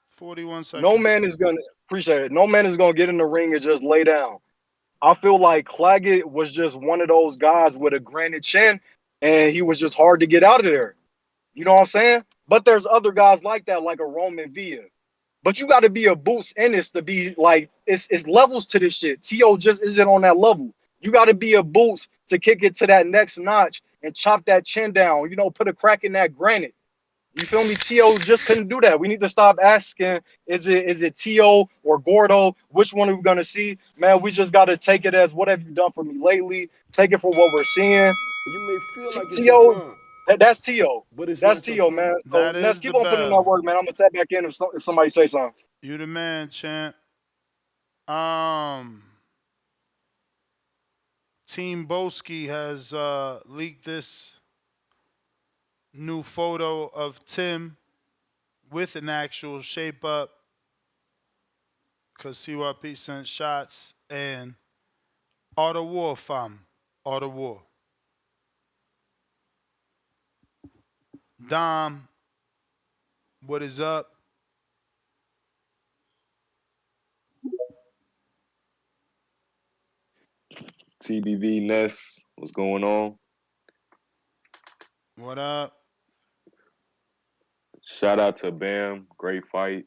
41 seconds. No man is gonna appreciate it. No man is gonna get in the ring and just lay down. I feel like Claggett was just one of those guys with a granite chin, and he was just hard to get out of there. You know what I'm saying? But there's other guys like that, like a Roman Villa. But you got to be a boost in this to be like, it's levels to this shit. T.O. just isn't on that level. You got to be a boost to kick it to that next notch and chop that chin down, put a crack in that granite. You feel me? T.O. just couldn't do that. We need to stop asking, is it T.O. or Gordo? Which one are we going to see? Man, we just got to take it as, what have you done for me lately? Take it for what we're seeing. You may feel like it's your T.O., time, that's T.O. but it's That's not your T.O., time. man. So, That let's is keep the on putting in that bell. work, man. I'm going to tap back in if somebody say something. You the man, champ. TimBoski has leaked this new photo of Tim with an actual shape up because CYP sent shots and all the war, fam. All the war. Dom, what is up? TBV Ness, what's going on? What up? Shout out to Bam, great fight.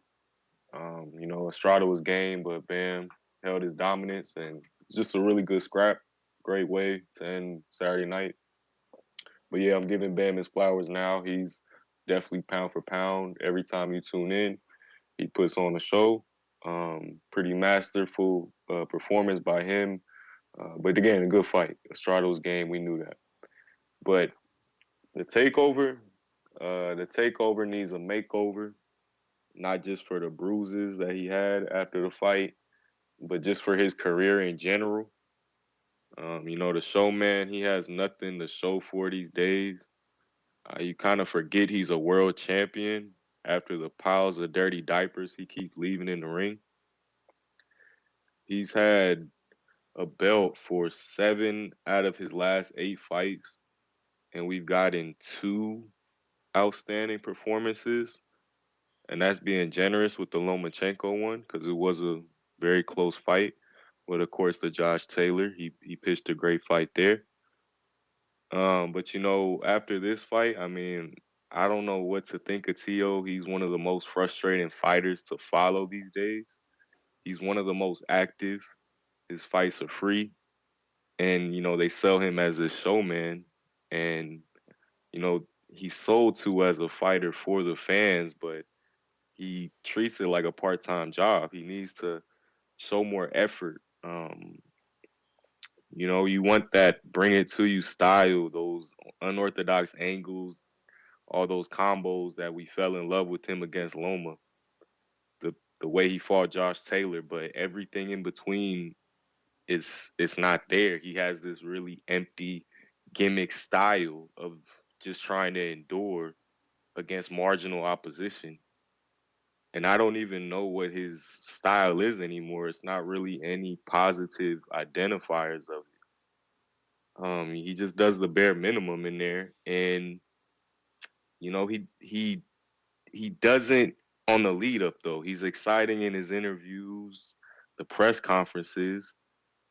Estrada was game, but Bam held his dominance, and just a really good scrap. Great way to end Saturday night. But yeah, I'm giving Bam his flowers now. He's definitely pound for pound. Every time you tune in, he puts on a show. Pretty masterful performance by him. But again, a good fight. Estrada's game, we knew that. But the takeover needs a makeover, not just for the bruises that he had after the fight, but just for his career in general. The showman, he has nothing to show for these days. You kind of forget he's a world champion after the piles of dirty diapers he keeps leaving in the ring. He's had a belt for 7 out of his last 8 fights, and we've gotten 2 outstanding performances, and that's being generous with the Lomachenko one because it was a very close fight. But of course, the Josh Taylor, he pitched a great fight there. But after this fight, I mean, I don't know what to think of Teo. He's one of the most frustrating fighters to follow these days. He's one of the most active. His fights are free. And, they sell him as a showman. And, he's sold to as a fighter for the fans, but he treats it like a part-time job. He needs to show more effort. You want that bring it to you style, those unorthodox angles, all those combos that we fell in love with him against Loma. The way he fought Josh Taylor, but everything in between it's not there. He has this really empty gimmick style of just trying to endure against marginal opposition. And I don't even know what his style is anymore. It's not really any positive identifiers of it. He just does the bare minimum in there, and he doesn't on the lead up though. He's exciting in his interviews, the press conferences,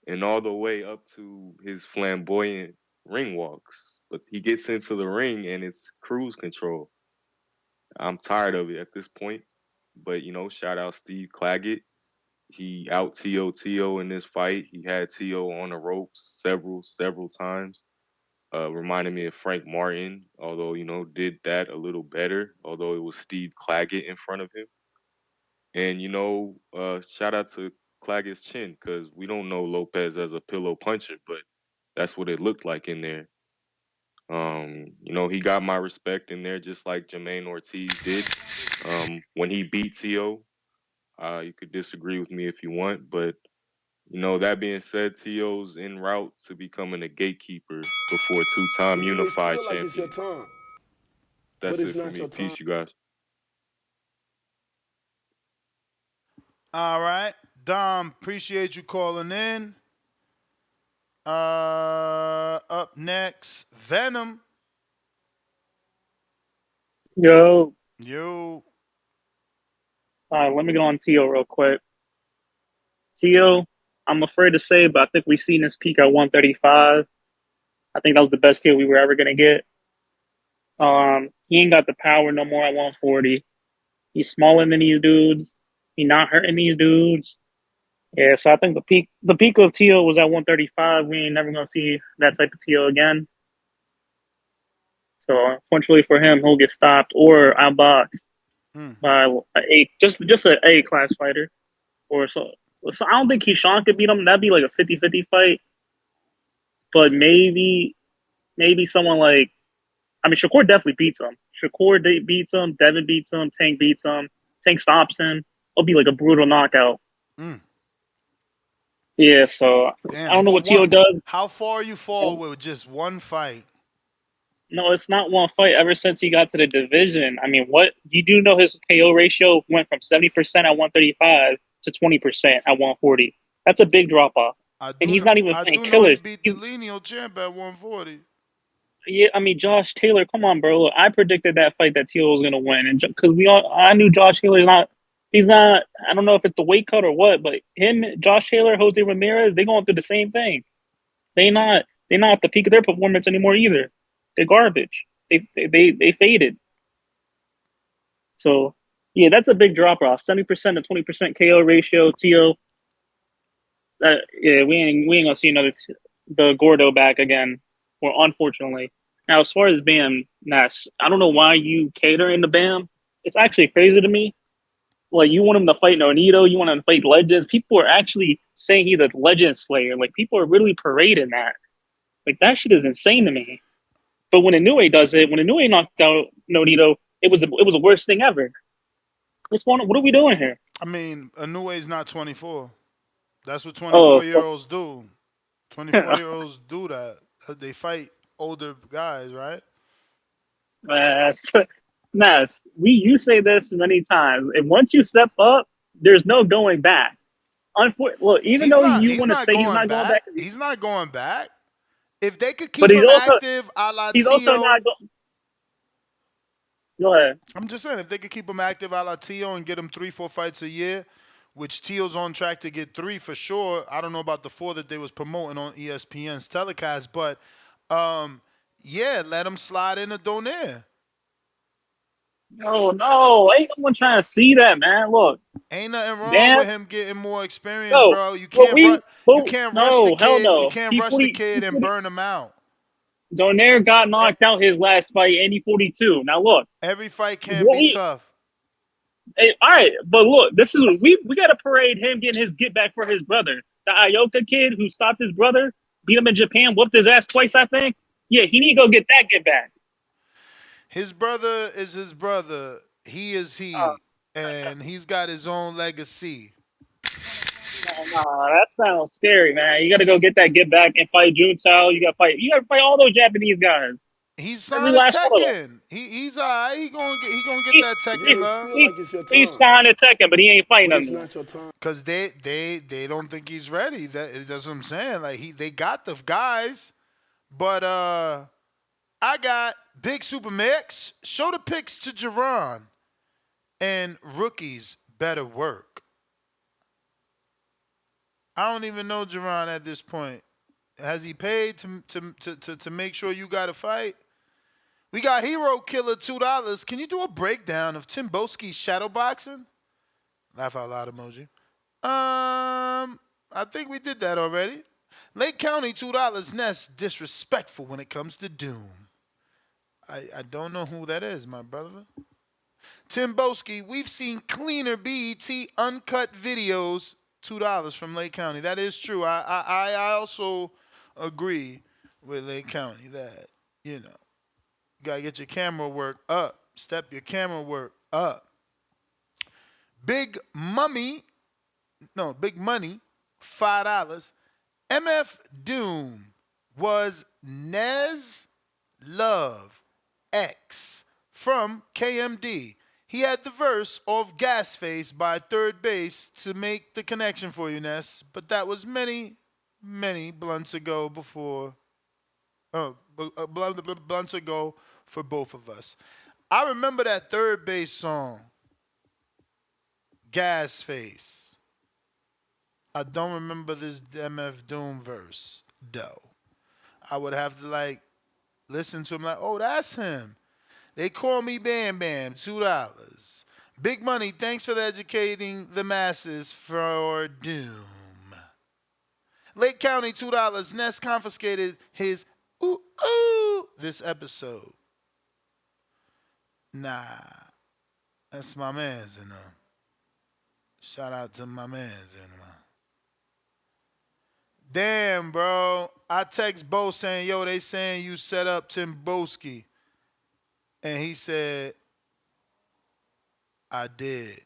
and all the way up to his flamboyant ring walks. But he gets into the ring and it's cruise control. I'm tired of it at this point. But shout out Steve Claggett. He out Teo in this fight. He had Teo on the ropes several times. Reminded me of Frank Martin, although, did that a little better, although it was Steve Claggett in front of him. And, shout out to Claggett's chin, because we don't know Lopez as a pillow puncher, but that's what it looked like in there. He got my respect in there just like Jermaine Ortiz did. When he beat Teo, you could disagree with me if you want, but that being said, Teo's en route to becoming a gatekeeper before two-time You may unified feel like it's your champion. time, That's but it's it for not me. your time. Peace, you guys. All right. Dom, appreciate you calling in. Up next, Venom. Yo. Yo. Let me go on Teo real quick. Teo, I'm afraid to say, but I think we've seen his peak at 135. I think that was the best Teo we were ever gonna get. He ain't got the power no more at 140. He's smaller than these dudes. He's not hurting these dudes. Yeah, so I think the peak of Teo was at 135. We ain't never gonna see that type of Teo again. So unfortunately for him, he'll get stopped or outboxed by just an A class fighter. Or so I don't think Keyshawn could beat him. That'd be like a 50-50 fight. But maybe someone like, I mean, Shakur definitely beats him. Shakur beats him. Devin beats him. Tank beats him. Tank stops him. It'll be like a brutal knockout. Yeah, so Damn, I don't know what Teo does. How far you fall with just one fight? No, it's not one fight. Ever since he got to the division, I mean, what you do know his KO ratio went from 70% at 135 to 20% at 140. That's a big drop off. And he's not even playing killers. He beat the Lenio champ at 140. Yeah, I mean, Josh Taylor, come on, bro. I predicted that fight that Teo was gonna win, and because I knew Josh Taylor he's not. I don't know if it's the weight cut or what, but him, Josh Taylor, Jose Ramirez, they going through the same thing. They're not at the peak of their performance anymore either. They're garbage. They faded. So yeah, that's a big drop off. 70% to 20% KO ratio. Teo. Yeah, we ain't gonna see the Gordo back again. Or unfortunately. Now, as far as Bam Ness, I don't know why you cater into Bam. It's actually crazy to me Like, you want him to fight Nonito, you want him to fight legends. People are actually saying he's a legend slayer. Like, people are really parading that. Like, that shit is insane to me. But when Inoue does it, when Inoue knocked out Nonito, it was the worst thing ever. What are we doing here? I mean, Inoue's not 24. That's what Oh, 24-year-olds do. 24-year-olds do that. They fight older guys, right? Ness, you say this many times. And once you step up, there's no going back. Look, even though you want to say he's not going back, He's not going back. If they could but keep him active, a la he's also Teo. not going. Go ahead. I'm just saying, if they could keep him active a la Teo and get him 3-4 fights a year, which Teo's on track to get 3 for sure. I don't know about the 4 that they was promoting on ESPN's telecast, but yeah, let him slide in a Donaire. No, ain't no one trying to see that, man. Look, ain't nothing wrong with him getting more experience, bro. You rush the kid. no. You can't rush the kid and burn him out. Donaire got knocked out his last fight, and he 42. Now look, every fight can be tough. Hey, all right, but look, this is we got to parade him getting his get back for his brother, the Ioka kid who stopped his brother, beat him in Japan, whooped his ass twice, I think. Yeah, he need to go get that get back. His brother is his brother. He is he, and he's got his own legacy. Nah, that sounds scary, man. You got to go get that get back and fight Juntao. You got to fight all those Japanese guys. He's signed a Tekken. He's all right. He gonna get that Tekken. He's signed a Tekken, but he ain't fighting them. Cause they don't think he's ready. That's what I'm saying. Like they got the guys, but I got Big Super Mix. Show the pics to Jerron, and rookies better work. I don't even know Jerron at this point. Has he paid to make sure you got a fight? We got Hero Killer $2. Can you do a breakdown of TimBoski's Shadowboxing? Laugh out loud emoji. I think we did that already. Lake County $2. Ness disrespectful when it comes to Doom. I don't know who that is, my brother. TimBoski, we've seen cleaner BET uncut videos. $2 from Lake County. That is true. I also agree with Lake County that, you gotta get your camera work up. Step your camera work up. Big Money, $5. MF Doom was Nez Love X from KMD. He had the verse of Gas Face by Third Base to make the connection for you, Ness. But that was many, many blunts ago blunts ago for both of us. I remember that Third Base song, Gas Face. I don't remember this MF Doom verse, though. I would have to, listen to him oh, that's him. They call me Bam Bam, $2. Big Money, thanks for educating the masses for Doom. Lake County, $2. Ness confiscated his this episode. Nah, that's my man's, Shout out to my man's, Damn, bro. I text Bo saying, yo, they saying you set up TimBoski. And he said, I did.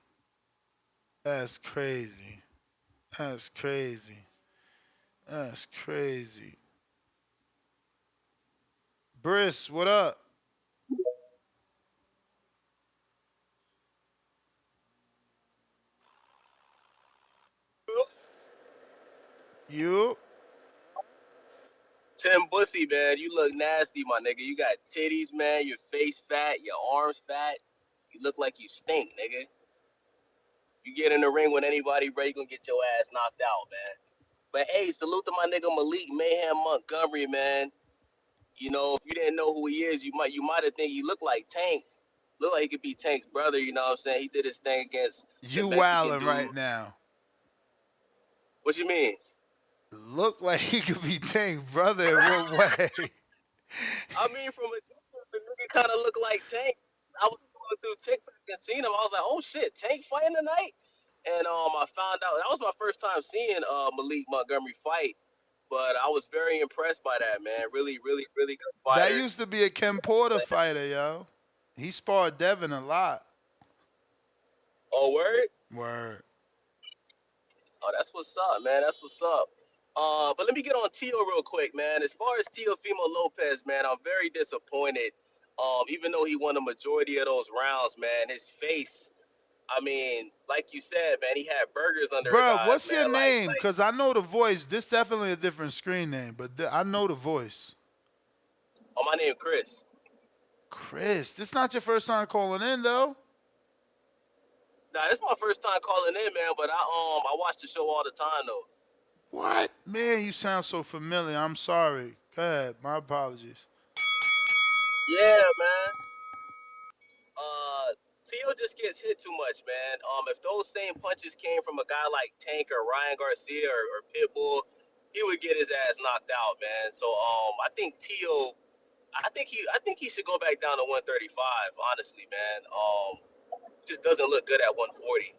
That's crazy. That's crazy. That's crazy. Briss, what up? You? TimBoski, man, you look nasty, my nigga. You got titties, man. Your face fat. Your arms fat. You look like you stink, nigga. You get in the ring with anybody, bro, you gonna get your ass knocked out, man. But hey, salute to my nigga Malik Mayhem Montgomery, man. If you didn't know who he is, you might have think he looked like Tank. Look like he could be Tank's brother, you know what I'm saying? He did his thing against you wildin' right now. What you mean? Look like he could be Tank, brother. In what way? I mean, from a distance, the nigga kind of look like Tank. I was scrolling through TikTok and seen him. I was like, oh shit, Tank fighting tonight. And I found out that was my first time seeing Malik Montgomery fight. But I was very impressed by that, man. Really, really, really good That fighter. used to be a Ken Porter fighter, yo. He sparred Devin a lot. Oh, word? Word. Oh, that's what's up, man. That's what's up. But let me get on Teo real quick, man. As far as Teofimo Lopez, man, I'm very disappointed. Even though he won the majority of those rounds, man, his face. I mean, like you said, man, he had burgers under his Bro, eyes, what's your man. name? Because I know the voice. This definitely a different screen name, but I know the voice. Oh, my name Chris. Chris, this not your first time calling in, though. Nah, this is my first time calling in, man. But I watch the show all the time, though. What? Man, you sound so familiar. I'm sorry. Go ahead. My apologies. Yeah, man. Teo just gets hit too much, man. If those same punches came from a guy like Tank or Ryan Garcia or Pitbull, he would get his ass knocked out, man. So I think Teo, I think he should go back down to 135. Honestly, man. Just doesn't look good at 140.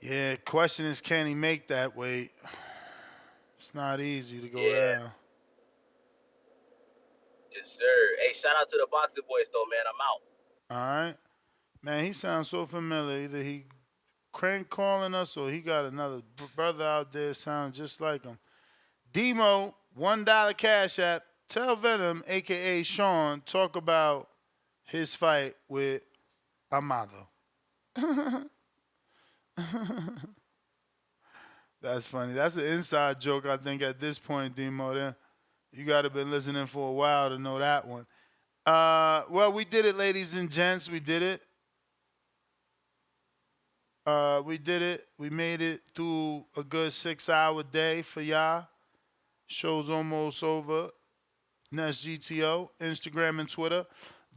Yeah, question is, can he make that weight? It's not easy to go Yeah, down. yes, sir. Hey, shout out to the boxing boys, though, man. I'm out. All right. Man, he sounds so familiar. Either he crank calling us or he got another brother out there sounds just like him. Demo, $1 Cash App. Tell Venom, a.k.a. Sean, talk about his fight with Amado. That's funny. That's an inside joke, I think, at this point, Demo. Then you got to been listening for a while to know that one. Well, we did it, ladies and gents. We did it. We did it. We made it through a good 6-hour day for y'all. Show's almost over. That's GTO, Instagram and Twitter.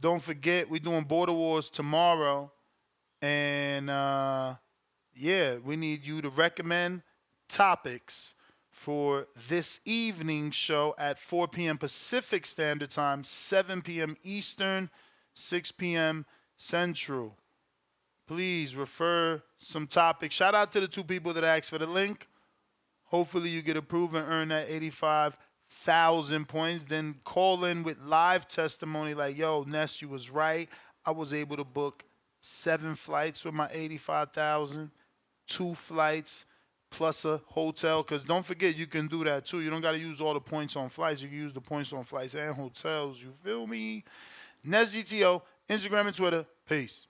Don't forget, we're doing Border Wars tomorrow. And yeah, we need you to recommend topics for this evening show at 4 p.m. Pacific Standard Time, 7 p.m. Eastern, 6 p.m. Central. Please refer some topics. Shout out to the 2 people that asked for the link. Hopefully you get approved and earn that 85,000 points. Then call in with live testimony like, yo, Ness, you was right. I was able to book 7 flights with my 85,000, 2 flights plus a hotel. Because don't forget, you can do that too. You don't got to use all the points on flights. You can use the points on flights and hotels. You feel me? Ness GTO, Instagram and Twitter. Peace.